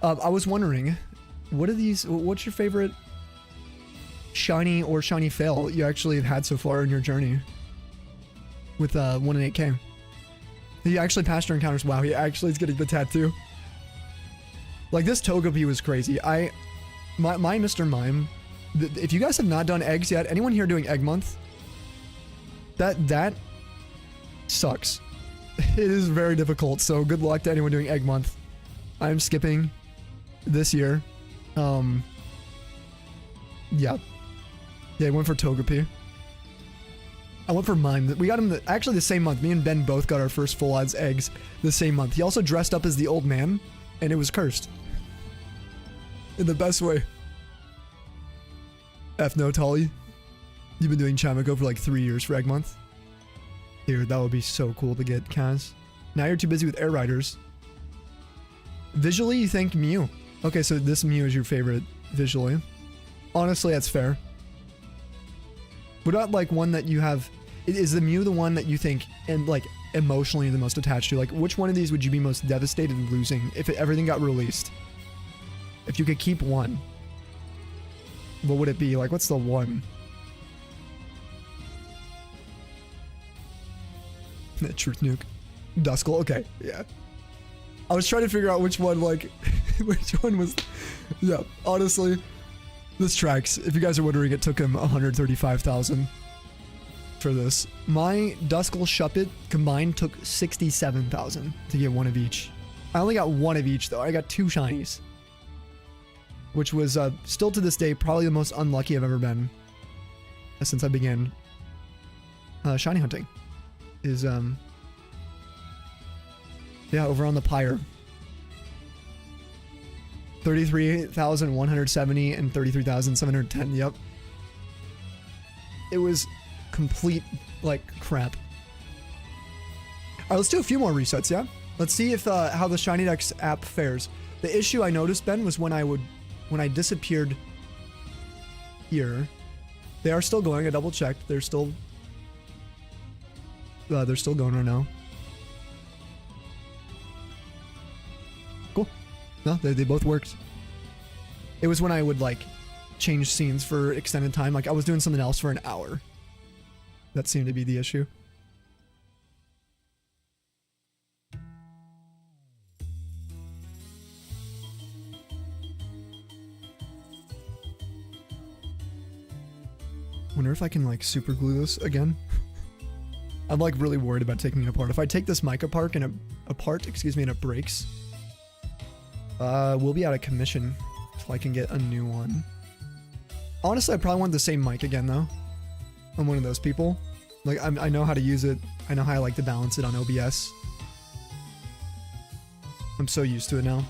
I was wondering, what are these, what's your favorite shiny or shiny fail you actually have had so far in your journey? With 1 in 8k. He actually passed your encounters. Wow, he actually is getting the tattoo. Like, this Togepi was crazy. My Mr. Mime, if you guys have not done eggs yet, anyone here doing egg month? That sucks. It is very difficult, so good luck to anyone doing egg month. I'm skipping this year. Yeah. Yeah, I went for Togepi. I went for Mime. We got him actually the same month. Me and Ben both got our first full odds eggs the same month. He also dressed up as the old man, and it was cursed. In the best way. F no, Tolly. You've been doing Chamico for like 3 years for egg month. Here, that would be so cool to get, Kaz. Now you're too busy with Air Riders. Visually, you think Mew. Okay, so this Mew is your favorite visually. Honestly, that's fair. What about like one that you have? Is the Mew the one that you think and like emotionally the most attached to? Like, which one of these would you be most devastated in losing if everything got released? If you could keep one, what would it be? Like, what's the one? Truth nuke. Duskull. Okay, yeah. I was trying to figure out which one, like, which one was. Yeah, honestly, this tracks. If you guys are wondering, it took him 135,000 for this. My Duskull Shuppet combined took 67,000 to get one of each. I only got one of each though. I got 2 shinies, which was still to this day probably the most unlucky I've ever been since I began shiny hunting. Is yeah, over on the Pyre. 33,170 and 33,710. Yep. It was complete like crap. All right, let's do a few more resets, yeah? Let's see if how the Shiny Dex app fares. The issue I noticed, Ben, was when I disappeared here. They are still going. I double checked. They're still going right now. Cool. No, they both worked. It was when I would like change scenes for extended time. Like I was doing something else for an hour. That seemed to be the issue. Wonder if I can like super glue this again. I'm like really worried about taking it apart. If I take this mic apart and it breaks, we'll be out of commission so I can get a new one. Honestly, I probably want the same mic again though. I'm one of those people. Like I know how to use it. I know how I like to balance it on OBS. I'm so used to it now.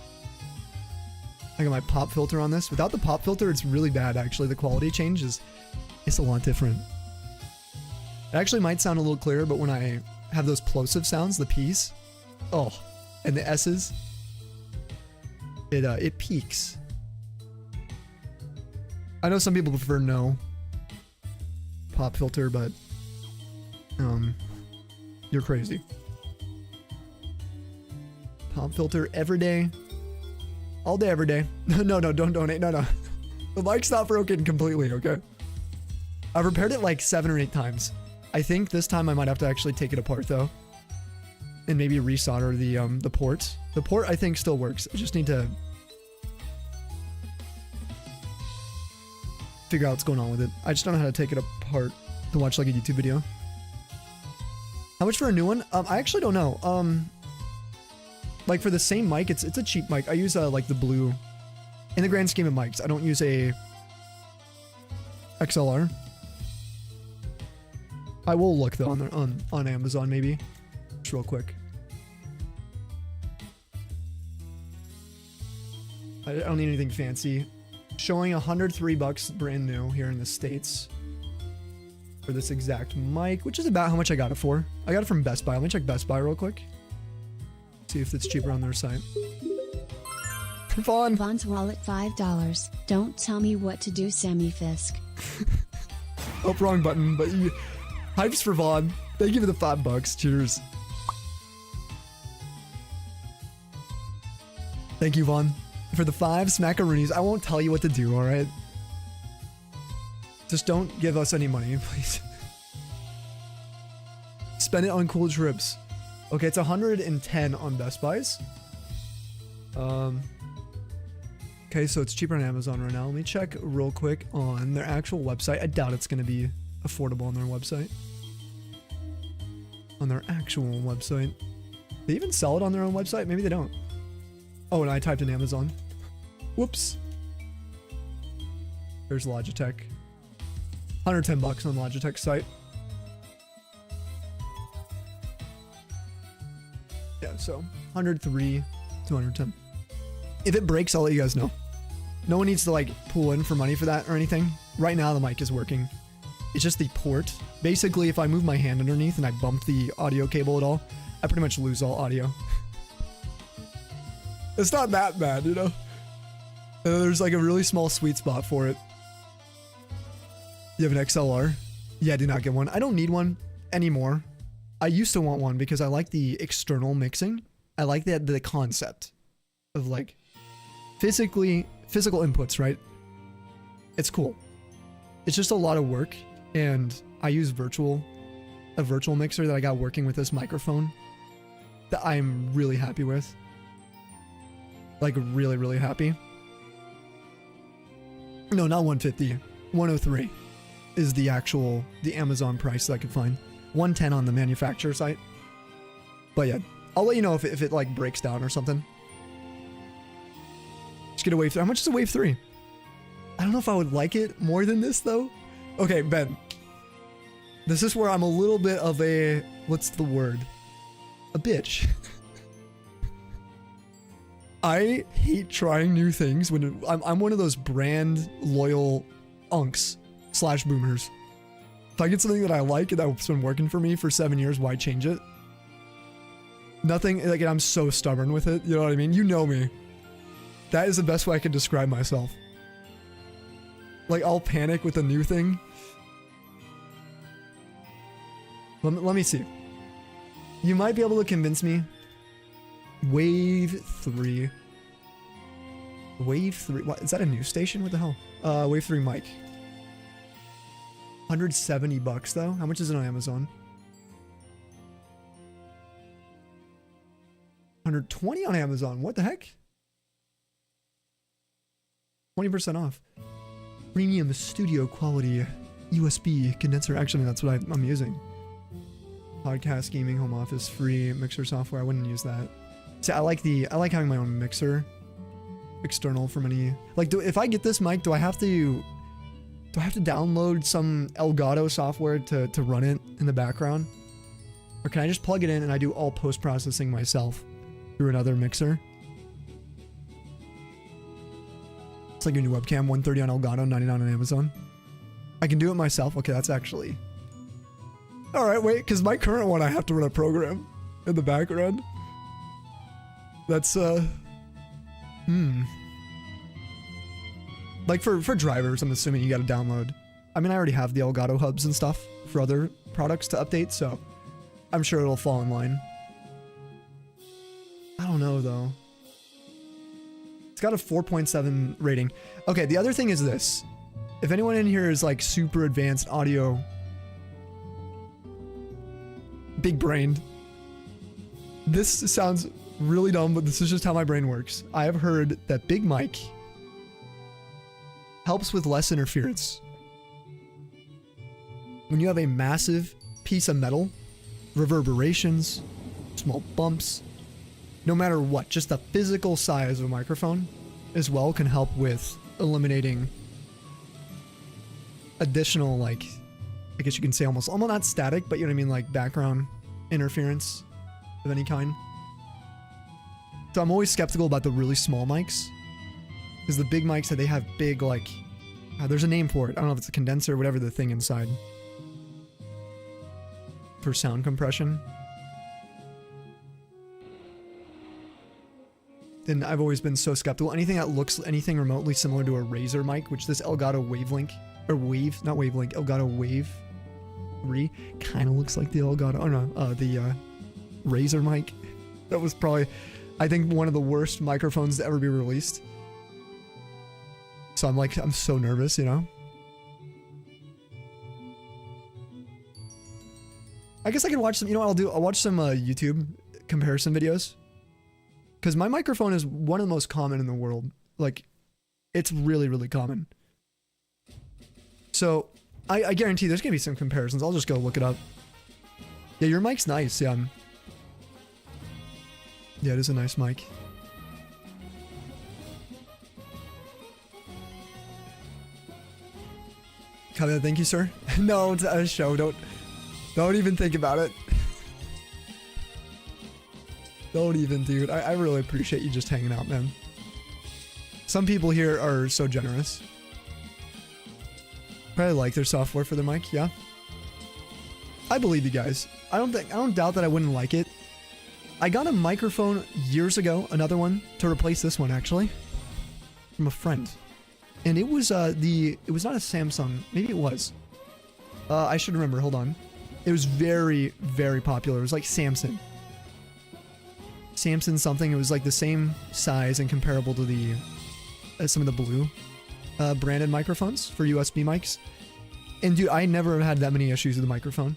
I got my pop filter on this. Without the pop filter, it's really bad actually. The quality change is it's a lot different. It actually might sound a little clearer, but when I have those plosive sounds, the P's, oh, and the S's, it peaks. I know some people prefer no pop filter, but you're crazy. Pop filter every day, all day, every day. No, don't donate. No. The mic's not broken completely, okay? I've repaired it like 7 or 8 times. I think this time I might have to actually take it apart though, and maybe resolder the ports. The port I think still works. I just need to figure out what's going on with it. I just don't know how to take it apart to watch like a YouTube video. How much for a new one? I actually don't know. Like for the same mic, it's a cheap mic. I use like the blue. In the grand scheme of mics, I don't use a XLR. I will look though on Amazon maybe, just real quick. I don't need anything fancy. Showing $103 brand new here in the States for this exact mic, which is about how much I got it for. I got it from Best Buy. Let me check Best Buy real quick. See if it's cheaper on their site. Vaughn. Vaughn's wallet $5. Don't tell me what to do, Sammy Fisk. Oh, wrong button, but you... Hypes for Vaughn. Thank you for the $5. Cheers. Thank you, Vaughn. For the 5 smackaroonies. I won't tell you what to do, alright? Just don't give us any money, please. Spend it on cool trips. Okay, it's 110 on Best Buys. Okay, so it's cheaper on Amazon right now. Let me check real quick on their actual website. I doubt it's going to be affordable on their website. on their actual website. They even sell it on their own website? Maybe they don't. Oh, and I typed in Amazon. Whoops. There's Logitech. 110 bucks on Logitech's site. Yeah, so 103 to 110. If it breaks, I'll let you guys know. No one needs to like pull in for money for that or anything. Right now the mic is working. It's just the port. Basically, if I move my hand underneath and I bump the audio cable at all, I pretty much lose all audio. It's not that bad, you know? There's like a really small sweet spot for it. You have an XLR? Yeah, I do not get one. I don't need one anymore. I used to want one because I like the external mixing. I like the concept of like physical inputs, right? It's cool. It's just a lot of work, and I use a virtual mixer that I got working with this microphone that I'm really happy with. Like really, really happy. No, not 150. 103 is the Amazon price that I could find. 110 on the manufacturer site. But yeah, I'll let you know if it like breaks down or something. Just get a wave 3. How much is a wave 3? I don't know if I would like it more than this though. Okay, Ben. This is where I'm a little bit of a, what's the word? A bitch. I hate trying new things when I'm one of those brand loyal unks / boomers. If I get something that I like and that's been working for me for 7 years, why change it? Nothing, like, I'm so stubborn with it, you know what I mean? You know me. That is the best way I can describe myself. Like, I'll panic with a new thing. Let me see. You might be able to convince me. Wave 3. Wave 3. What? Is that a news station? What the hell? Wave 3 mic. 170 bucks though. How much is it on Amazon? 120 on Amazon. What the heck? 20% off. Premium studio quality USB condenser. Actually, that's what I'm using. Podcast, gaming, home office, free mixer software. I wouldn't use that. See, I like having my own mixer. External from any, like, if I get this mic, do I have to download some Elgato software to run it in the background? Or can I just plug it in and I do all post-processing myself through another mixer? It's like a new webcam, 130 on Elgato, 99 on Amazon. I can do it myself. Okay, that's actually... Alright, wait, because my current one, I have to run a program in the background. That's, Like, for drivers, I'm assuming you gotta download. I mean, I already have the Elgato hubs and stuff for other products to update, so I'm sure it'll fall in line. I don't know, though. It's got a 4.7 rating. Okay, the other thing is this. If anyone in here is, like, super advanced audio... big-brained. This sounds really dumb, but this is just how my brain works. I have heard that big mic helps with less interference. When you have a massive piece of metal, reverberations, small bumps, no matter what, just the physical size of a microphone as well can help with eliminating additional, like, I guess you can say almost not static, but you know what I mean, like background interference of any kind. So I'm always skeptical about the really small mics, because the big mics, they have big, like, there's a name for it. I don't know if it's a condenser or whatever the thing inside for sound compression. Then I've always been so skeptical. Anything that looks anything remotely similar to a Razer mic, which this Elgato Wavelink, or Wave, not Wavelink, Elgato Wave 3 kind of looks like the Elgato, oh no, the Razer mic. That was probably, I think, one of the worst microphones to ever be released. So I'm so nervous, you know? I guess I could watch some, you know what I'll do? I'll watch some YouTube comparison videos. Because my microphone is one of the most common in the world. Like, it's really, really common. So, I guarantee there's going to be some comparisons. I'll just go look it up. Yeah, your mic's nice. Yeah. Yeah, it is a nice mic. Kavya, thank you, sir. No, it's a show. Don't even think about it. Don't even, dude. I really appreciate you just hanging out, man. Some people here are so generous. Probably like their software for their mic, yeah. I believe you guys. I don't doubt that I wouldn't like it. I got a microphone years ago, another one, to replace this one actually. From a friend. And it was it was not a Samsung, maybe it was. I should remember, hold on. It was very, very popular. It was like Samson something. It was like the same size and comparable to the some of the blue branded microphones for USB mics. And dude, I never had that many issues with the microphone.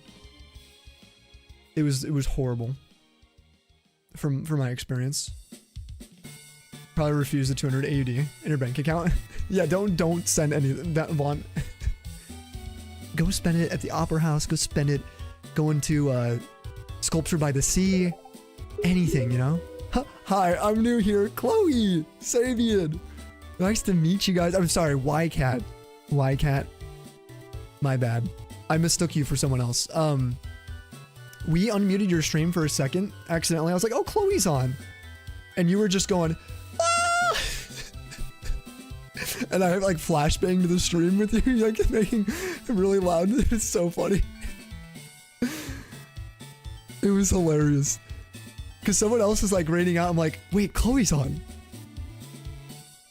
It was horrible from my experience. Probably refuse the 200 AUD in your bank account. Yeah, don't send any that want. Go spend it at the Opera House. Go spend it going to Sculpture by the Sea. Anything, you know? Hi, I'm new here. Chloe, Sabian. Nice to meet you guys. I'm sorry, Ycat. My bad. I mistook you for someone else. We unmuted your stream for a second accidentally. I was like, oh, Chloe's on. And you were just going, ah! And I like flashbang to the stream with you, like making it really loud. It's so funny. It was hilarious. Because someone else is like raiding out. I'm like, wait, Chloe's on.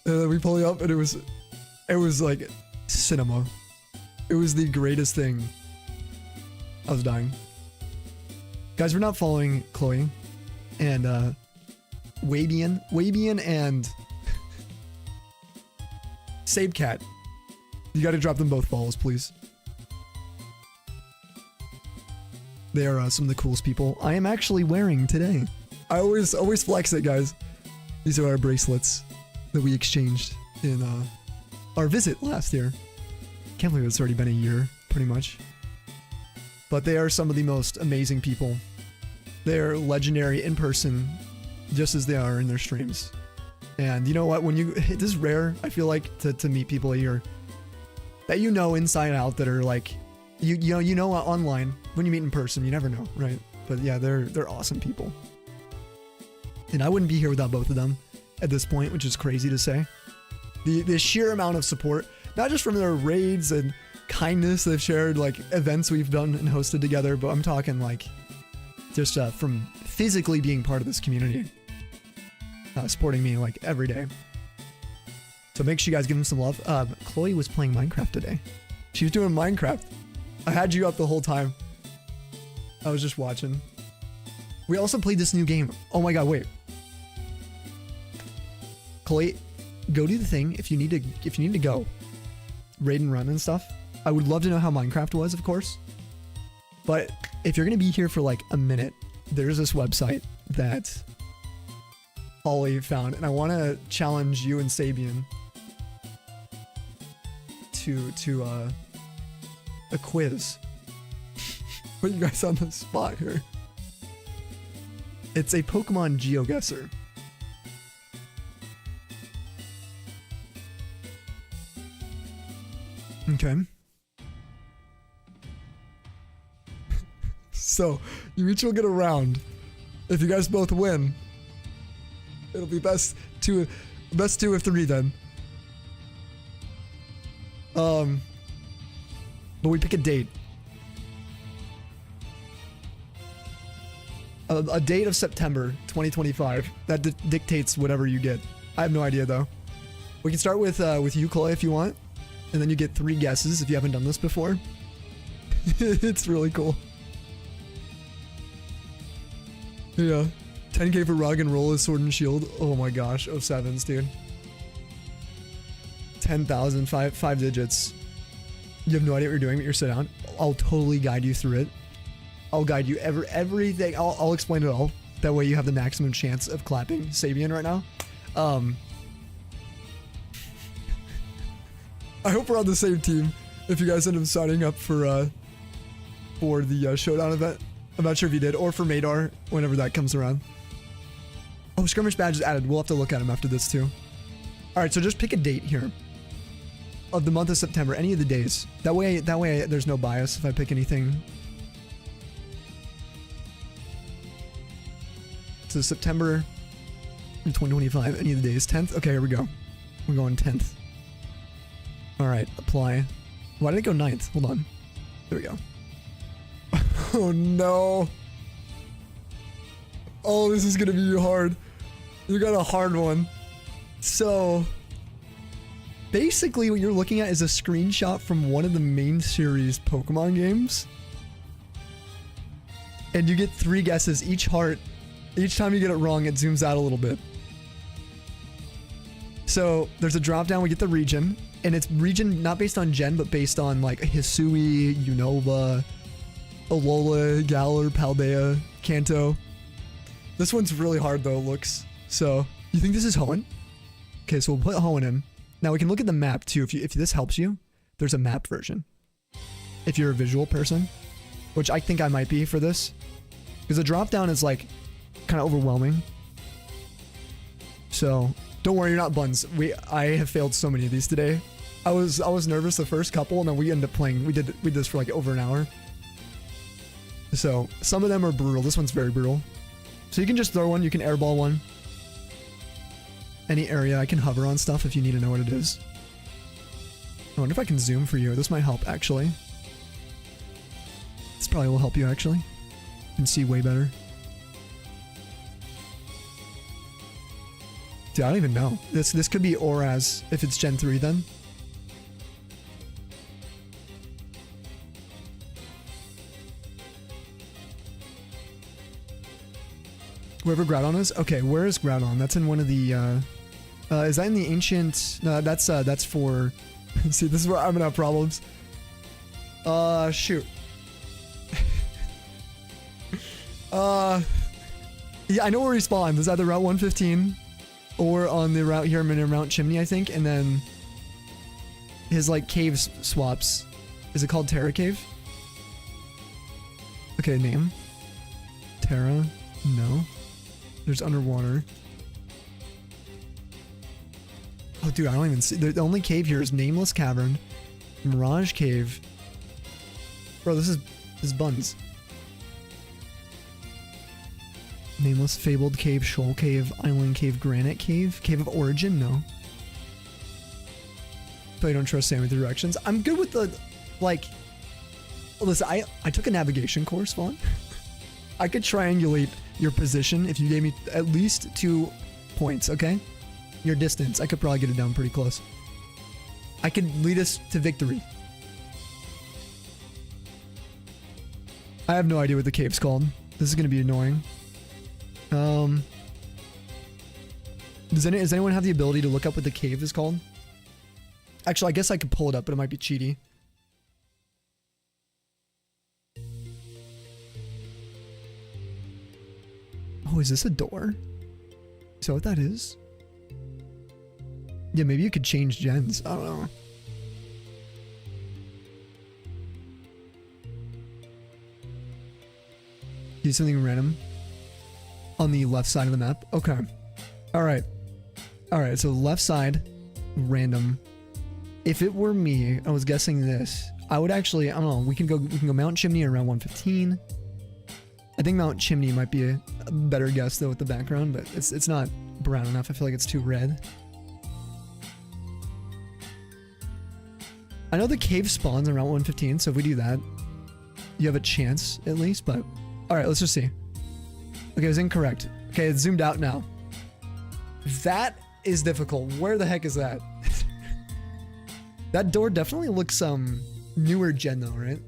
And then we pull you up and it was like cinema. It was the greatest thing. I was dying. Guys, we're not following Chloe and Wabian and Sabecat. You gotta drop them both follows, please. They are some of the coolest people I am actually wearing today. I always flex it, guys. These are our bracelets that we exchanged in our visit last year. Can't believe it's already been a year, pretty much. But they are some of the most amazing people. They're legendary in person, just as they are in their streams. And you know what? When you, this is rare, I feel like, to meet people here that you know inside out that are like, you know online. When you meet in person, you never know, right? But yeah, they're awesome people. And I wouldn't be here without both of them at this point, which is crazy to say. The sheer amount of support, not just from their raids and kindness they've shared, like events we've done and hosted together, but I'm talking like just from physically being part of this community, supporting me like every day. So make sure you guys give them some love. Chloe was playing Minecraft today. She was doing Minecraft. I had you up the whole time. I was just watching. We also played this new game. Oh my god, wait. Chloe, go do the thing if you need to go. Raid and run and stuff. I would love to know how Minecraft was, of course. But if you're gonna be here for like a minute, there's this website that Ollie found, and I want to challenge you and Sabian to a quiz. Put you guys on the spot here. It's a Pokemon GeoGuessr. Okay. So, you each will get a round. If you guys both win, it'll be best two of three then. But we pick a date. A date of September 2025 that dictates whatever you get. I have no idea though. We can start with you, Chloe, if you want, and then you get 3 guesses if you haven't done this before. It's really cool. Yeah, 10k for Rock and Roll is Sword and Shield. Oh my gosh, 07s, dude. 10,000, five digits. You have no idea what you're doing, but you're sit down. I'll totally guide you through it. I'll guide you everything. I'll explain it all. That way you have the maximum chance of clapping Sabian right now. I hope we're on the same team. If you guys end up signing up for the showdown event, I'm not sure if you did, or for Madar, whenever that comes around. Oh, skirmish badge is added. We'll have to look at them after this too. All right, so just pick a date here of the month of September, any of the days. That way there's no bias if I pick anything. So September 2025, any of the days. 10th? Okay, here we go. We're going 10th. All right, apply. Why did it go 9th? Hold on. There we go. Oh no. Oh, this is gonna be hard. You got a hard one. So, basically what you're looking at is a screenshot from one of the main series Pokemon games. And you get 3 guesses, each heart. Each time you get it wrong, it zooms out a little bit. So, there's a drop down, we get the region. And it's region not based on gen, but based on like Hisui, Unova, Alola, Galar, Paldea, Kanto. This one's really hard though, looks. So, you think this is Hoenn? Okay, so we'll put Hoenn in. Now we can look at the map too. If this helps you, there's a map version. If you're a visual person, which I think I might be for this. Because the drop down is like kind of overwhelming. So, don't worry, you're not buns. I have failed so many of these today. I was nervous the first couple, and then we ended up playing. We did this for like over an hour. So some of them are brutal. This one's very brutal. So you can just throw one. You can airball one. Any area. I can hover on stuff if you need to know what it is. I wonder if I can zoom for you. This might help actually. This probably will help you actually. You can see way better. Dude, I don't even know. This could be Oraz if it's Gen 3 then. Wherever Groudon is? Okay, where is Groudon? That's in one of the, is that in the ancient, no, that's for, see, this is where I'm gonna have problems. Shoot. Yeah, I know where he spawns. It's either Route 115 or on the route here in Mount Chimney, I think, and then his, like, cave swaps. Is it called Terra Cave? Okay, name. Terra? No. There's underwater. Oh, dude, I don't even see. The only cave here is Nameless Cavern, Mirage Cave. Bro, this is buns. Nameless, Fabled Cave, Shoal Cave, Island Cave, Granite Cave, Cave of Origin, no. But I don't trust Sam with the directions. I'm good with the, like, listen, I took a navigation course, Vaughn. I could triangulate your position if you gave me at least 2 points, okay? Your distance, I could probably get it down pretty close. I could lead us to victory. I have no idea what the cave's called. This is gonna be annoying. Does anyone have the ability to look up what the cave is called? Actually, I guess I could pull it up, but it might be cheaty. Oh, is this a door? Is that what that is? Yeah, maybe you could change gens. I don't know. Do something random on the left side of the map. Okay. All right. All right. So left side, random. If it were me, I was guessing this. I would actually. I don't know. We can go Mount Chimney around 115. I think Mount Chimney might be a better guess though with the background, but it's not brown enough. I feel like it's too red. I know the cave spawns around 115, so if we do that, you have a chance at least, but alright, let's just see. Okay, it was incorrect. Okay, it's zoomed out now. That is difficult. Where the heck is that? That door definitely looks newer gen though, right?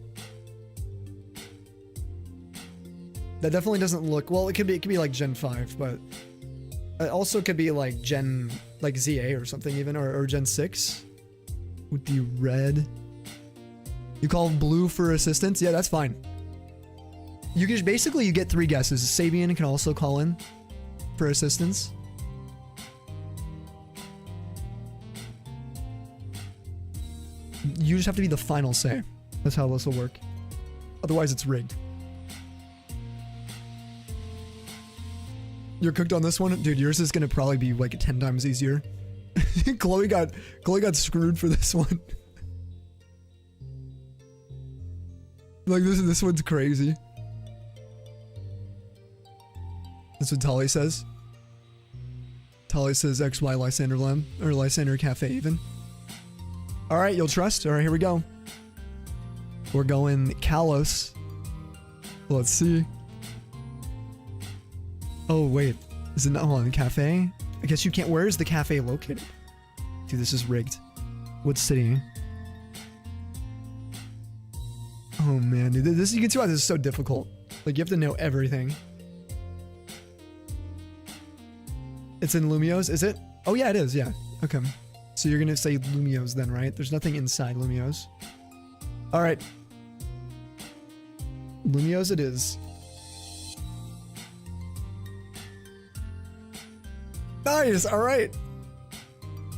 That definitely doesn't look, well, it could be like Gen 5, but it also could be like Gen, like ZA or something even, or Gen 6 with the red. You call blue for assistance? Yeah, that's fine. You can basically, you get 3 guesses. Sabian can also call in for assistance. You just have to be the final say. That's how this will work. Otherwise, it's rigged. You're cooked on this one? Dude, yours is gonna probably be like 10 times easier. Chloe got screwed for this one. Like this one's crazy. That's what Tali says. Tali says XY Lysander Lamb or Lysander Cafe even. Alright, you'll trust. Alright, here we go. We're going Kalos. Let's see. Oh wait. Is it not hold on, the cafe? I guess you can't. Where is the cafe located? Dude, this is rigged. What city? Oh man, dude, this you can see why this is so difficult. Like you have to know everything. It's in Lumiose, is it? Oh yeah, it is, yeah. Okay. So you're gonna say Lumiose then, right? There's nothing inside Lumiose. Alright. Lumiose it is. Nice, alright.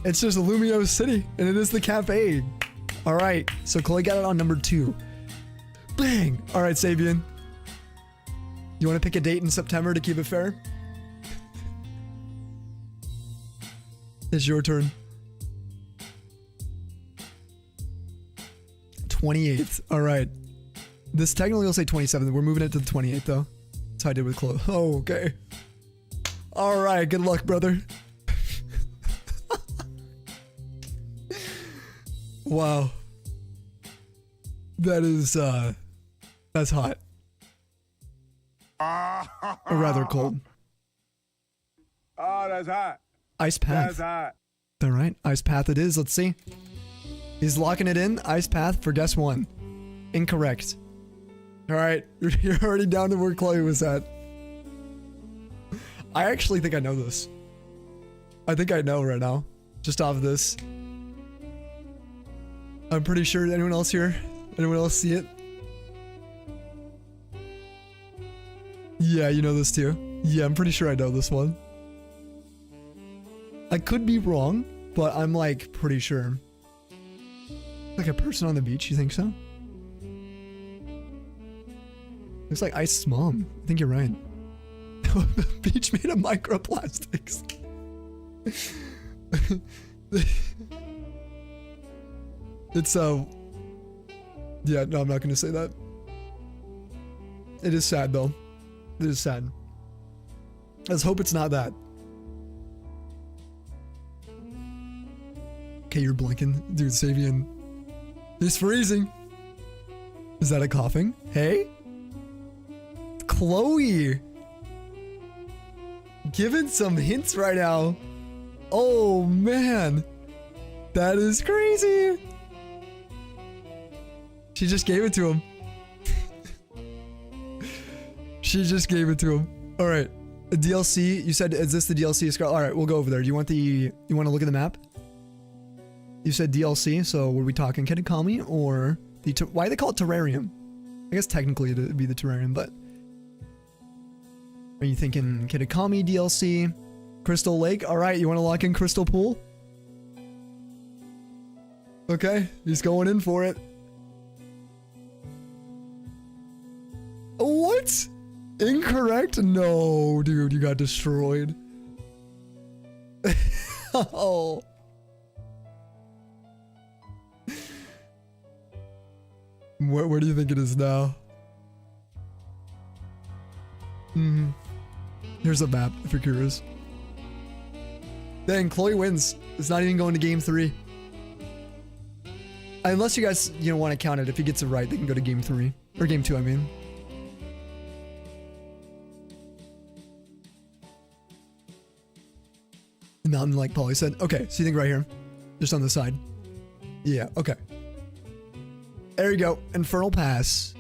It's just a Lumiose City, and it is the cafe. Alright, so Chloe got it on number 2. Bang! Alright, Sabian. You want to pick a date in September to keep it fair? It's your turn. 28th. Alright. This technically will say 27th. We're moving it to the 28th, though. That's how I did with Chloe. Oh, okay. Alright, good luck, brother. Wow. That is, that's hot. Or rather cold. Oh, that's hot. Ice Path. That's hot. Alright, Ice Path it is. Let's see. He's locking it in. Ice Path for guess 1. Incorrect. Alright, you're already down to where Chloe was at. I actually think I know this. I think I know right now. Just off of this. I'm pretty sure. Anyone else here? Anyone else see it? Yeah, you know this too. Yeah, I'm pretty sure I know this one. I could be wrong, but I'm like pretty sure. Like a person on the beach, you think so? Looks like Ice's mom. I think you're right. Beach made of microplastics. It's yeah, no, I'm not gonna say that. It is sad though. It is sad. Let's hope it's not that. Okay, you're blinking. Dude, Savian. He's freezing. Is that a coughing? Hey? Chloe! Giving some hints right now. Oh man. That is crazy. She just gave it to him. She just gave it to him. All right. The DLC, you said, is this the DLC? All right, we'll go over there. Do you want to look at the map? You said DLC, so were we talking Kitakami or why they call it Terrarium? I guess technically it'd be the Terrarium, but are you thinking Kitakami DLC? Crystal Lake? All right, you want to lock in Crystal Pool? Okay, he's going in for it. What? Incorrect? No, dude, you got destroyed. Oh. Where do you think it is now? Here's a map if you're curious. Dang, Chloe wins. It's not even going to game 3. Unless you guys, want to count it. If he gets it right, they can go to game 3. Or game 2, I mean. Mountain, like Polly said. Okay, so you think right here? Just on the side? Yeah, okay. There you go. Infernal Pass.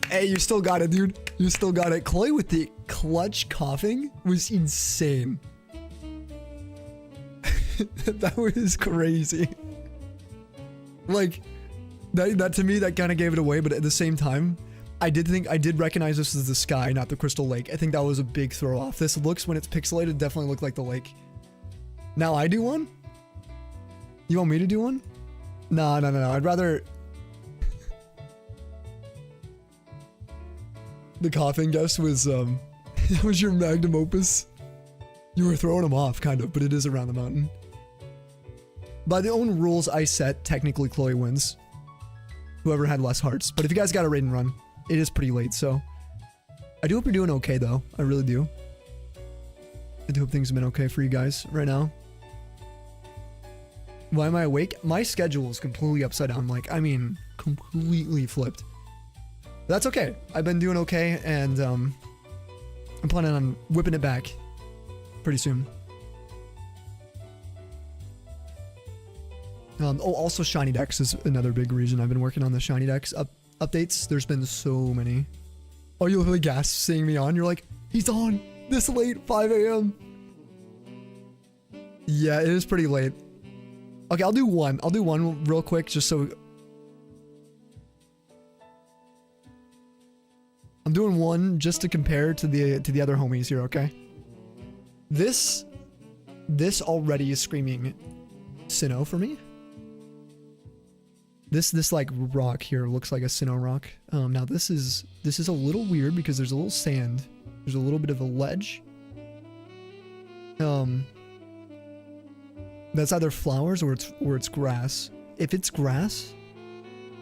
Hey, you still got it, dude. You still got it. Chloe with the clutch coughing was insane. That was crazy. Like, that to me, that kind of gave it away, but at the same time, I did recognize this as the sky, not the Crystal Lake. I think that was a big throw off. This looks, when it's pixelated, definitely looked like the lake. Now I do one? You want me to do one? No. I'd rather... The coughing guess was, That was your magnum opus. You were throwing him off, kind of, but it is around the mountain. By the own rules I set, technically Chloe wins. Whoever had less hearts. But if you guys got a raid and run, it is pretty late, so. I do hope you're doing okay, though. I really do. I do hope things have been okay for you guys right now. Why am I awake? My schedule is completely upside down. Like, I mean, completely flipped. But that's okay. I've been doing okay, and I'm planning on whipping it back pretty soon. Oh, also Shiny Dex is another big reason I've been working on the Shiny Dex updates. There's been so many. Oh, you really gasped seeing me on. You're like, he's on this late, 5 a.m. Yeah, it is pretty late. Okay, I'll do one. I'll do one real quick just so... I'm doing one just to compare to the other homies here, okay? This already is screaming Sinnoh for me. This like rock here looks like a Sinnoh rock. Now this is a little weird because there's a little sand. There's a little bit of a ledge. That's either flowers or it's grass. If it's grass,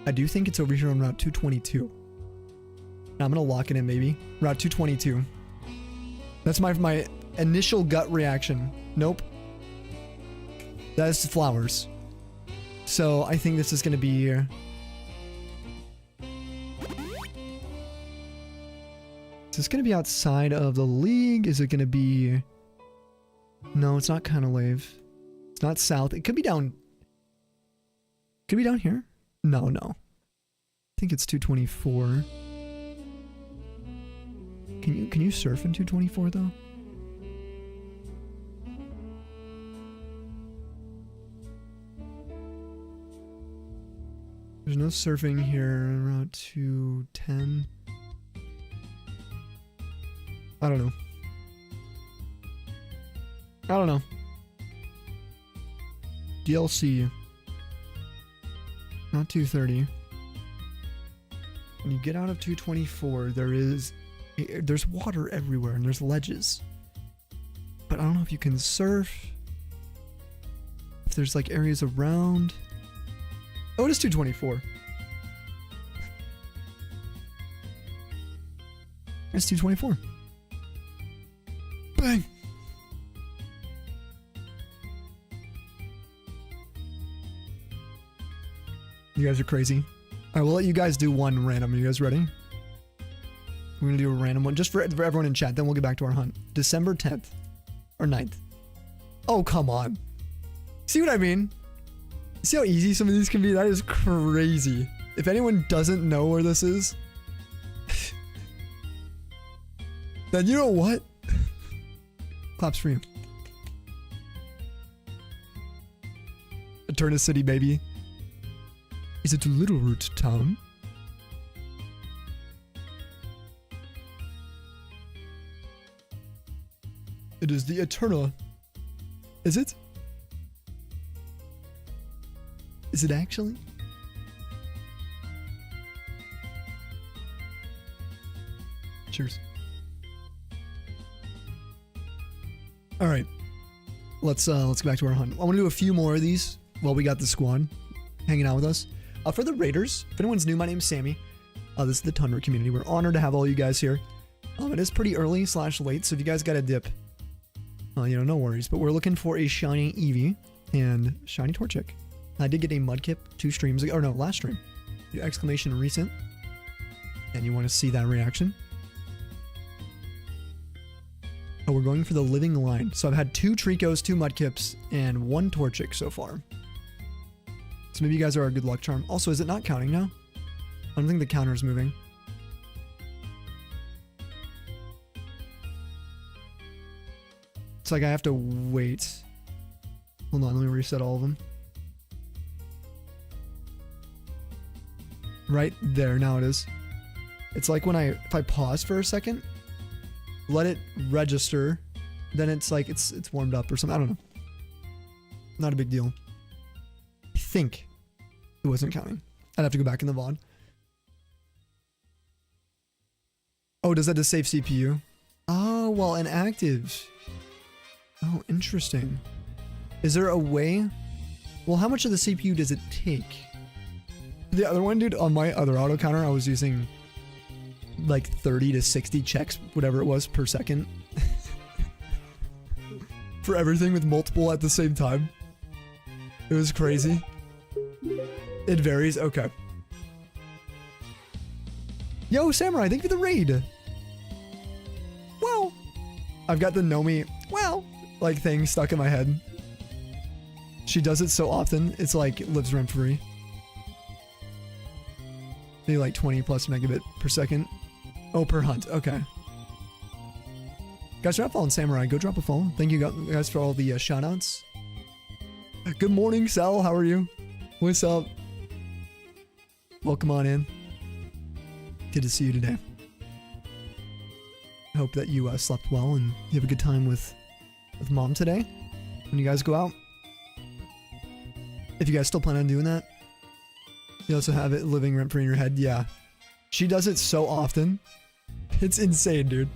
I do think it's over here on Route 222. Now I'm gonna lock it in, maybe. Route 222. That's my initial gut reaction. Nope. That's flowers. So I think this is gonna be... Is this gonna be outside of the league? Is it gonna be... No, it's not Canalave. It's not south. It could be down... Could be down here? No. I think it's 224. Can you surf in 224 though? There's no surfing here around 210. I don't know. DLC. Not 230. When you get out of 224, there's water everywhere and there's ledges. But I don't know if you can surf. If there's like areas around. Oh, it is 224. It's 224. Bang! You guys are crazy. Alright, we'll let you guys do one random. Are you guys ready? We're gonna do a random one just for everyone in chat, then we'll get back to our hunt. December 10th. Or 9th. Oh, come on. See what I mean? See how easy some of these can be? That is crazy. If anyone doesn't know where this is, then you know what? Claps for you. Eterna City, baby. Is it Little Root Town? It is the Eterna. Is it? Is it actually? Cheers. All right. Let's get back to our hunt. I want to do a few more of these while we got the squad hanging out with us. For the raiders, if anyone's new, my name's Sammy. This is the Tundra community. We're honored to have all you guys here. It is pretty early / late, so if you guys got a dip, no worries. But we're looking for a shiny Eevee and shiny Torchic. I did get a Mudkip 2 streams ago, or no, last stream. Exclamation recent. And you want to see that reaction. Oh, we're going for the living line. So I've had 2 Tricos, 2 Mudkips, and 1 Torchic so far. So maybe you guys are our good luck charm. Also, is it not counting now? I don't think the counter is moving. It's like I have to wait. Hold on, let me reset all of them. Right there, now it is. It's like when if I pause for a second, let it register, then it's like it's warmed up or something. I don't know. Not a big deal. I think it wasn't counting. I'd have to go back in the VOD. Oh, does that just save CPU? Oh, well, inactives. Oh, interesting. Is there a way? Well, how much of the CPU does it take? The other one, dude, on my other auto counter, I was using like 30 to 60 checks, whatever it was, per second. For everything with multiple at the same time. It was crazy. It varies. Okay. Yo, Samurai, thank you for the raid. Wow. I've got the Nomi, wow, like thing stuck in my head. She does it so often, it's like it lives rent free. Maybe like 20 plus megabit per second. Oh, per hunt. Okay. Guys, drop a follow on Samurai. Go drop a follow. Thank you guys for all the shout outs. Good morning, Sal. How are you? What's up? Welcome on in. Good to see you today. I hope that you slept well and you have a good time with mom today when you guys go out. If you guys still plan on doing that. You also have it living rent free in your head. Yeah. She does it so often. It's insane, dude.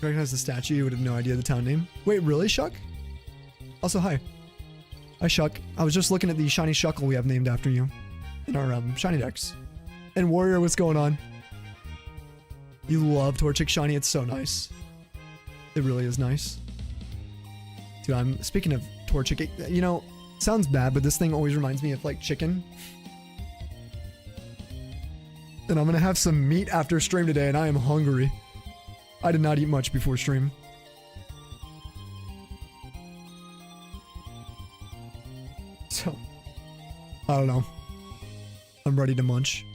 Recognize the statue, you would have no idea the town name. Wait, really, Shuck? Also, hi. Hi, Shuck. I was just looking at the shiny Shuckle we have named after you in our shiny decks. And Warrior, what's going on? You love Torchic shiny. It's so nice. It really is nice. Dude, I'm speaking of Torchic. You know, sounds bad, but this thing always reminds me of like chicken. And I'm gonna have some meat after stream today, and I am hungry. I did not eat much before stream. So, I don't know. I'm ready to munch.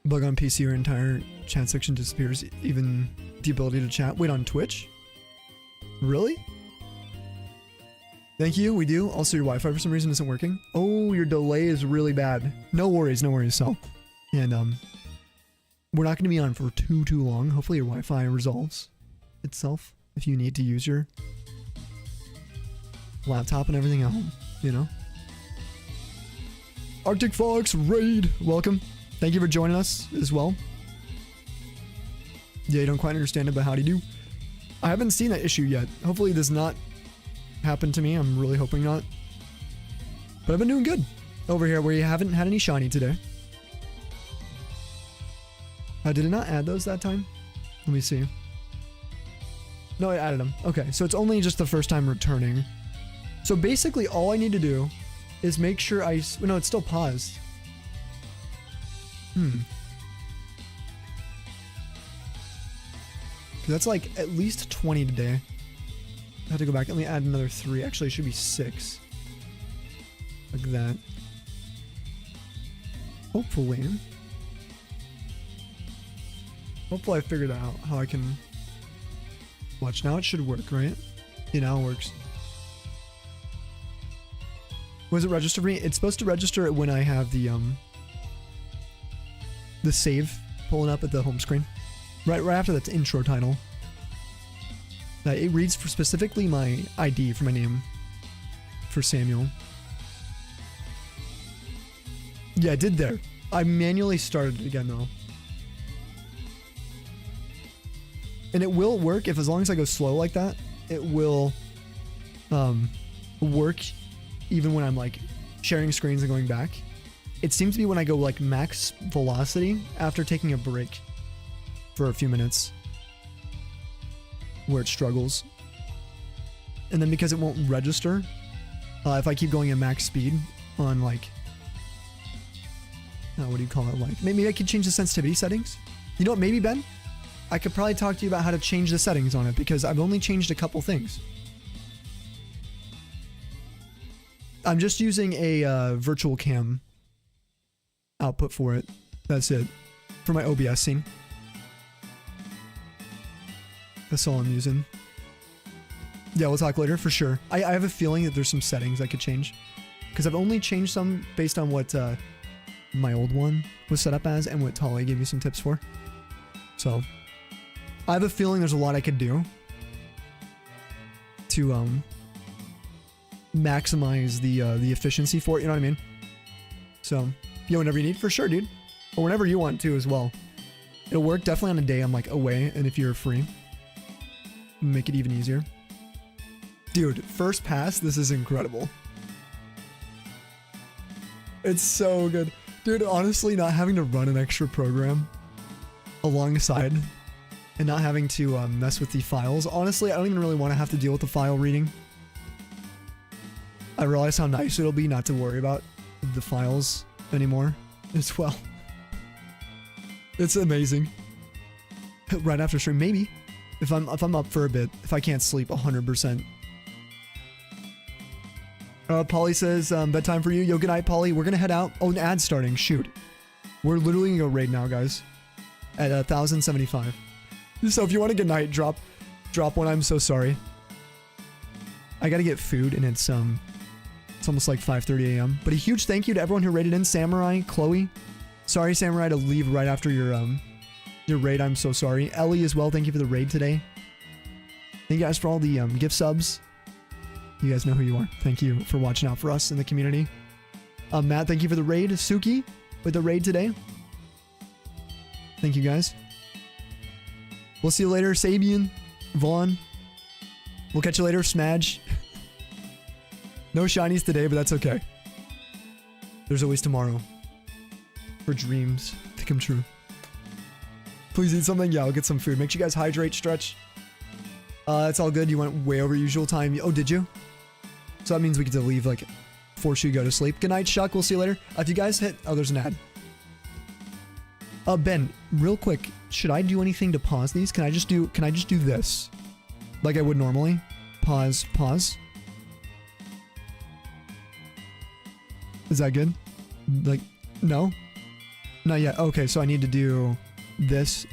Bug on PC, your entire chat section disappears, even the ability to chat. Wait, on Twitch? Really? Thank you, we do. Also, your Wi-Fi for some reason isn't working. Oh, your delay is really bad. No worries, so. And, we're not going to be on for too long. Hopefully your Wi-Fi resolves itself if you need to use your laptop and everything at home, you know? Arctic Fox Raid, welcome. Thank you for joining us as well. Yeah, you don't quite understand it, but howdy do. I haven't seen that issue yet. Hopefully it does not happen to me. I'm really hoping not. But I've been doing good over here where you haven't had any shiny today. Did it not add those that time? Let me see. No, it added them. Okay, so it's only just the first time returning. So basically all I need to do is make sure I... No, it's still paused. That's like at least 20 today. I have to go back. Let me add another 3. Actually, it should be 6. Like that. Hopefully I figured out how I can watch. Now it should work, right? Yeah, now it works. Was it register for me? It's supposed to register it when I have the save pulling up at the home screen. Right after that intro title. It reads for specifically my ID for my name. For Samuel. Yeah, it did there. I manually started it again though. And it will work if, as long as I go slow like that, it will work even when I'm like sharing screens and going back. It seems to be when I go like max velocity after taking a break for a few minutes where it struggles. And then because it won't register, if I keep going at max speed on like, what do you call it? Like, maybe I could change the sensitivity settings. You know what, maybe Ben? I could probably talk to you about how to change the settings on it because I've only changed a couple things. I'm just using a virtual cam output for it. That's it. For my OBS scene. That's all I'm using. Yeah, we'll talk later for sure. I have a feeling that there's some settings I could change. Because I've only changed some based on what my old one was set up as and what Tali gave me some tips for. So, I have a feeling there's a lot I could do to maximize the efficiency for it, you know what I mean? So, yeah, whenever you need, for sure, dude. Or whenever you want to as well. It'll work definitely on a day I'm like away, and if you're free, make it even easier. Dude, first pass, this is incredible. It's so good. Dude, honestly, not having to run an extra program alongside and not having to mess with the files. Honestly, I don't even really want to have to deal with the file reading. I realize how nice it'll be not to worry about the files anymore as well. It's amazing. Right after stream, maybe. If I'm up for a bit, if I can't sleep 100%. Polly says, bedtime for you. Yo, good night, Polly. We're gonna head out. Oh, an ad's starting. Shoot. We're literally gonna go raid now, guys. At 1,075. So if you want a good night, drop one. I'm so sorry. I gotta get food, and it's almost like 5:30 a.m. But a huge thank you to everyone who raided in. Samurai, Chloe. Sorry, Samurai, to leave right after your raid. I'm so sorry. Ellie as well. Thank you for the raid today. Thank you guys for all the gift subs. You guys know who you are. Thank you for watching out for us in the community. Matt, thank you for the raid. Suki with the raid today. Thank you guys. We'll see you later. Sabian, Vaughn. We'll catch you later. Smadge. No shinies today, but that's okay. There's always tomorrow. For dreams to come true. Please eat something. Yeah, I'll get some food. Make sure you guys hydrate, stretch. It's all good. You went way over usual time. Oh, did you? So that means we get to leave, like, force you to go to sleep. Good night, Shuck. We'll see you later. If you guys hit... Oh, there's an ad. Ben, real quick. Should I do anything to pause these? Can I just do this? Like I would normally? Pause. Is that good? Like, no? Not yet. Okay, so I need to do this,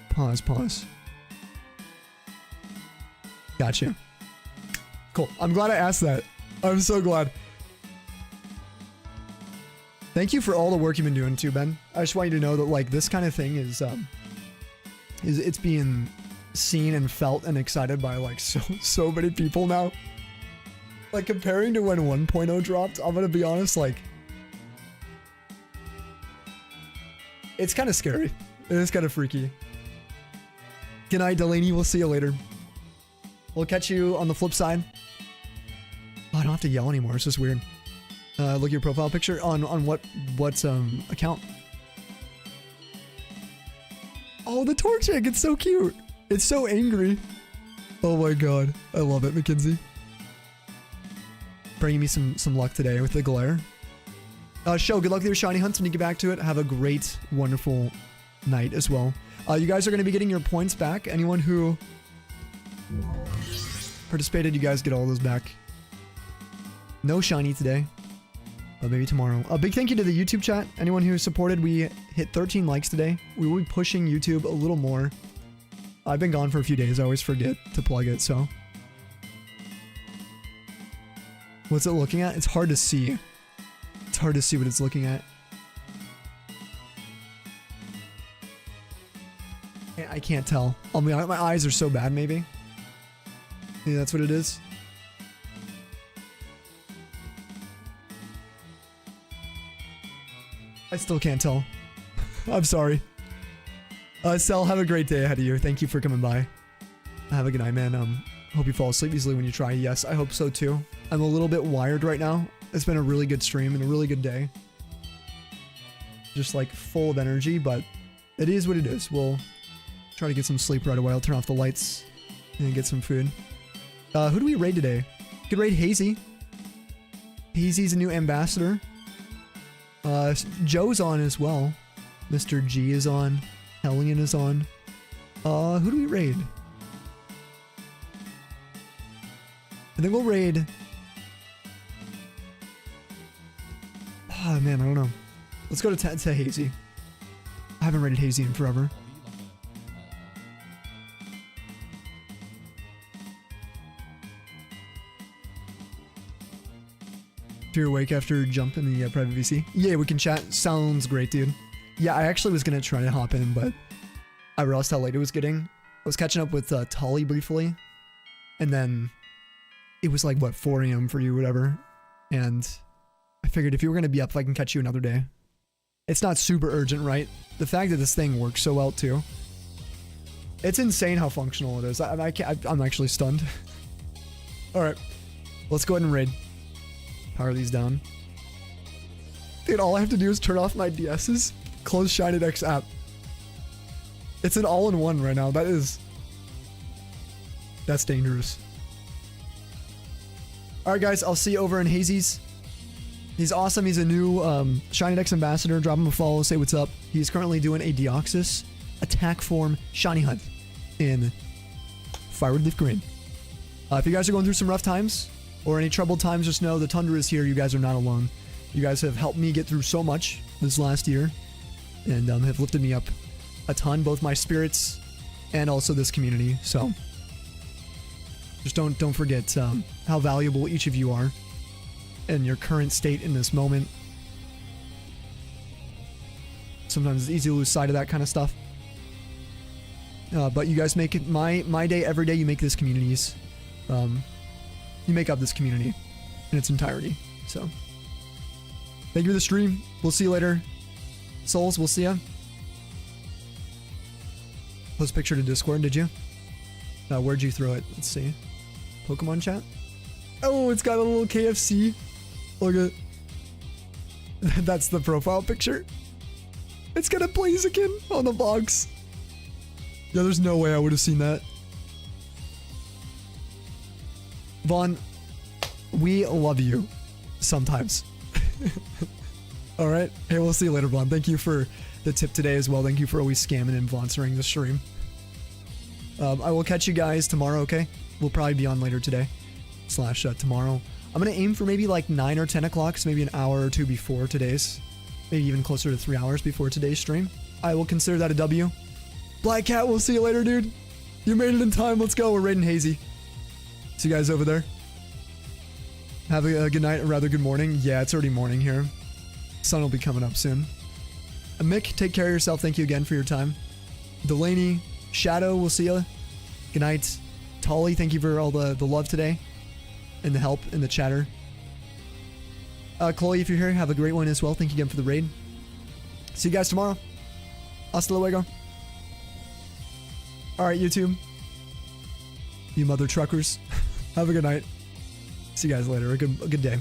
pause. Gotcha. Cool. I'm glad I asked that. I'm so glad. Thank you for all the work you've been doing too, Ben. I just want you to know that like this kind of thing is it's being seen and felt and excited by like so many people now. Like comparing to when 1.0 dropped, I'm gonna be honest, like it's kind of scary. It is kind of freaky. Good night, Delaney. We'll see you later. We'll catch you on the flip side. Oh, I don't have to yell anymore. It's just weird. Look at your profile picture on what account? Oh, the Torchic. It's so cute. It's so angry. Oh my god. I love it, Mackenzie. Bringing me some luck today with the glare. Show, good luck with your shiny hunts when you get back to it. Have a great, wonderful night as well. You guys are going to be getting your points back. Anyone who participated, you guys get all those back. No shiny today, but maybe tomorrow. A big thank you to the YouTube chat. Anyone who supported, we hit 13 likes today. We will be pushing YouTube a little more. I've been gone for a few days. I always forget to plug it, so. What's it looking at? It's hard to see. It's hard to see what it's looking at. I can't tell. I mean, my eyes are so bad, maybe. Yeah, that's what it is. I still can't tell. I'm sorry. Sel, have a great day ahead of you. Thank you for coming by. Have a good night, man. Hope you fall asleep easily when you try. Yes, I hope so too. I'm a little bit wired right now. It's been a really good stream and a really good day. Just like full of energy, but it is what it is. We'll try to get some sleep right away. I'll turn off the lights and get some food. Who do we raid today? Could raid Hazy. Hazy's a new ambassador. Joe's on as well. Mr. G is on. Hellion is on. Who do we raid? I think we'll raid... Oh man, I don't know. Let's go to Hazy. I haven't raided Hazy in forever. If you're awake after jumping the private VC. Yeah, we can chat. Sounds great, dude. Yeah, I actually was going to try to hop in, but I realized how late it was getting. I was catching up with Tully briefly, and then it was like, what, 4 a.m. for you, whatever. And I figured if you were going to be up, if I can catch you another day. It's not super urgent, right? The fact that this thing works so well, too. It's insane how functional it is. I'm actually stunned. Alright. Let's go ahead and raid. Power these down. Dude, all I have to do is turn off my DS's, close shinydex app. It's an all-in-one right now. That's dangerous. Alright guys, I'll see you over in Hazy's. He's awesome. He's a new shinydex ambassador. Drop him a follow, say what's up. He's currently doing a Deoxys attack form shiny hunt in Firewood Leaf Green. If you guys are going through some rough times or any troubled times, just know the Tundra is here. You guys are not alone. You guys have helped me get through so much this last year and have lifted me up a ton, both my spirits and also this community. So just don't forget how valuable each of you are in your current state in this moment. Sometimes it's easy to lose sight of that kind of stuff. But you guys make it my day every day. You make this community's. You make up this community in its entirety. So thank you for the stream. We'll see you later. Souls, we'll see ya. Post picture to Discord, did you? Where'd you throw it? Let's see. Pokemon chat? Oh, it's got a little KFC. Look at that's the profile picture. It's got a Blaziken on the box. Yeah, there's no way I would have seen that. Vaughn, we love you sometimes. Alright. Hey, we'll see you later, Vaughn. Thank you for the tip today as well. Thank you for always scamming and sponsoring the stream. I will catch you guys tomorrow, okay? We'll probably be on later today. / tomorrow. I'm going to aim for maybe like 9 or 10 o'clock, so maybe an hour or two before today's. Maybe even closer to 3 hours before today's stream. I will consider that a W. Black Cat, we'll see you later, dude. You made it in time. Let's go. We're raiding Hazy. See you guys over there. Have a good night, or rather good morning. Yeah, it's already morning here. Sun will be coming up soon. Mick, take care of yourself. Thank you again for your time. Delaney, Shadow, we'll see you. Good night. Tolly, thank you for all the love today. And the help and the chatter. Chloe, if you're here, have a great one as well. Thank you again for the raid. See you guys tomorrow. Hasta luego. Alright, YouTube. You mother truckers. Have a good night. See you guys later. A good day.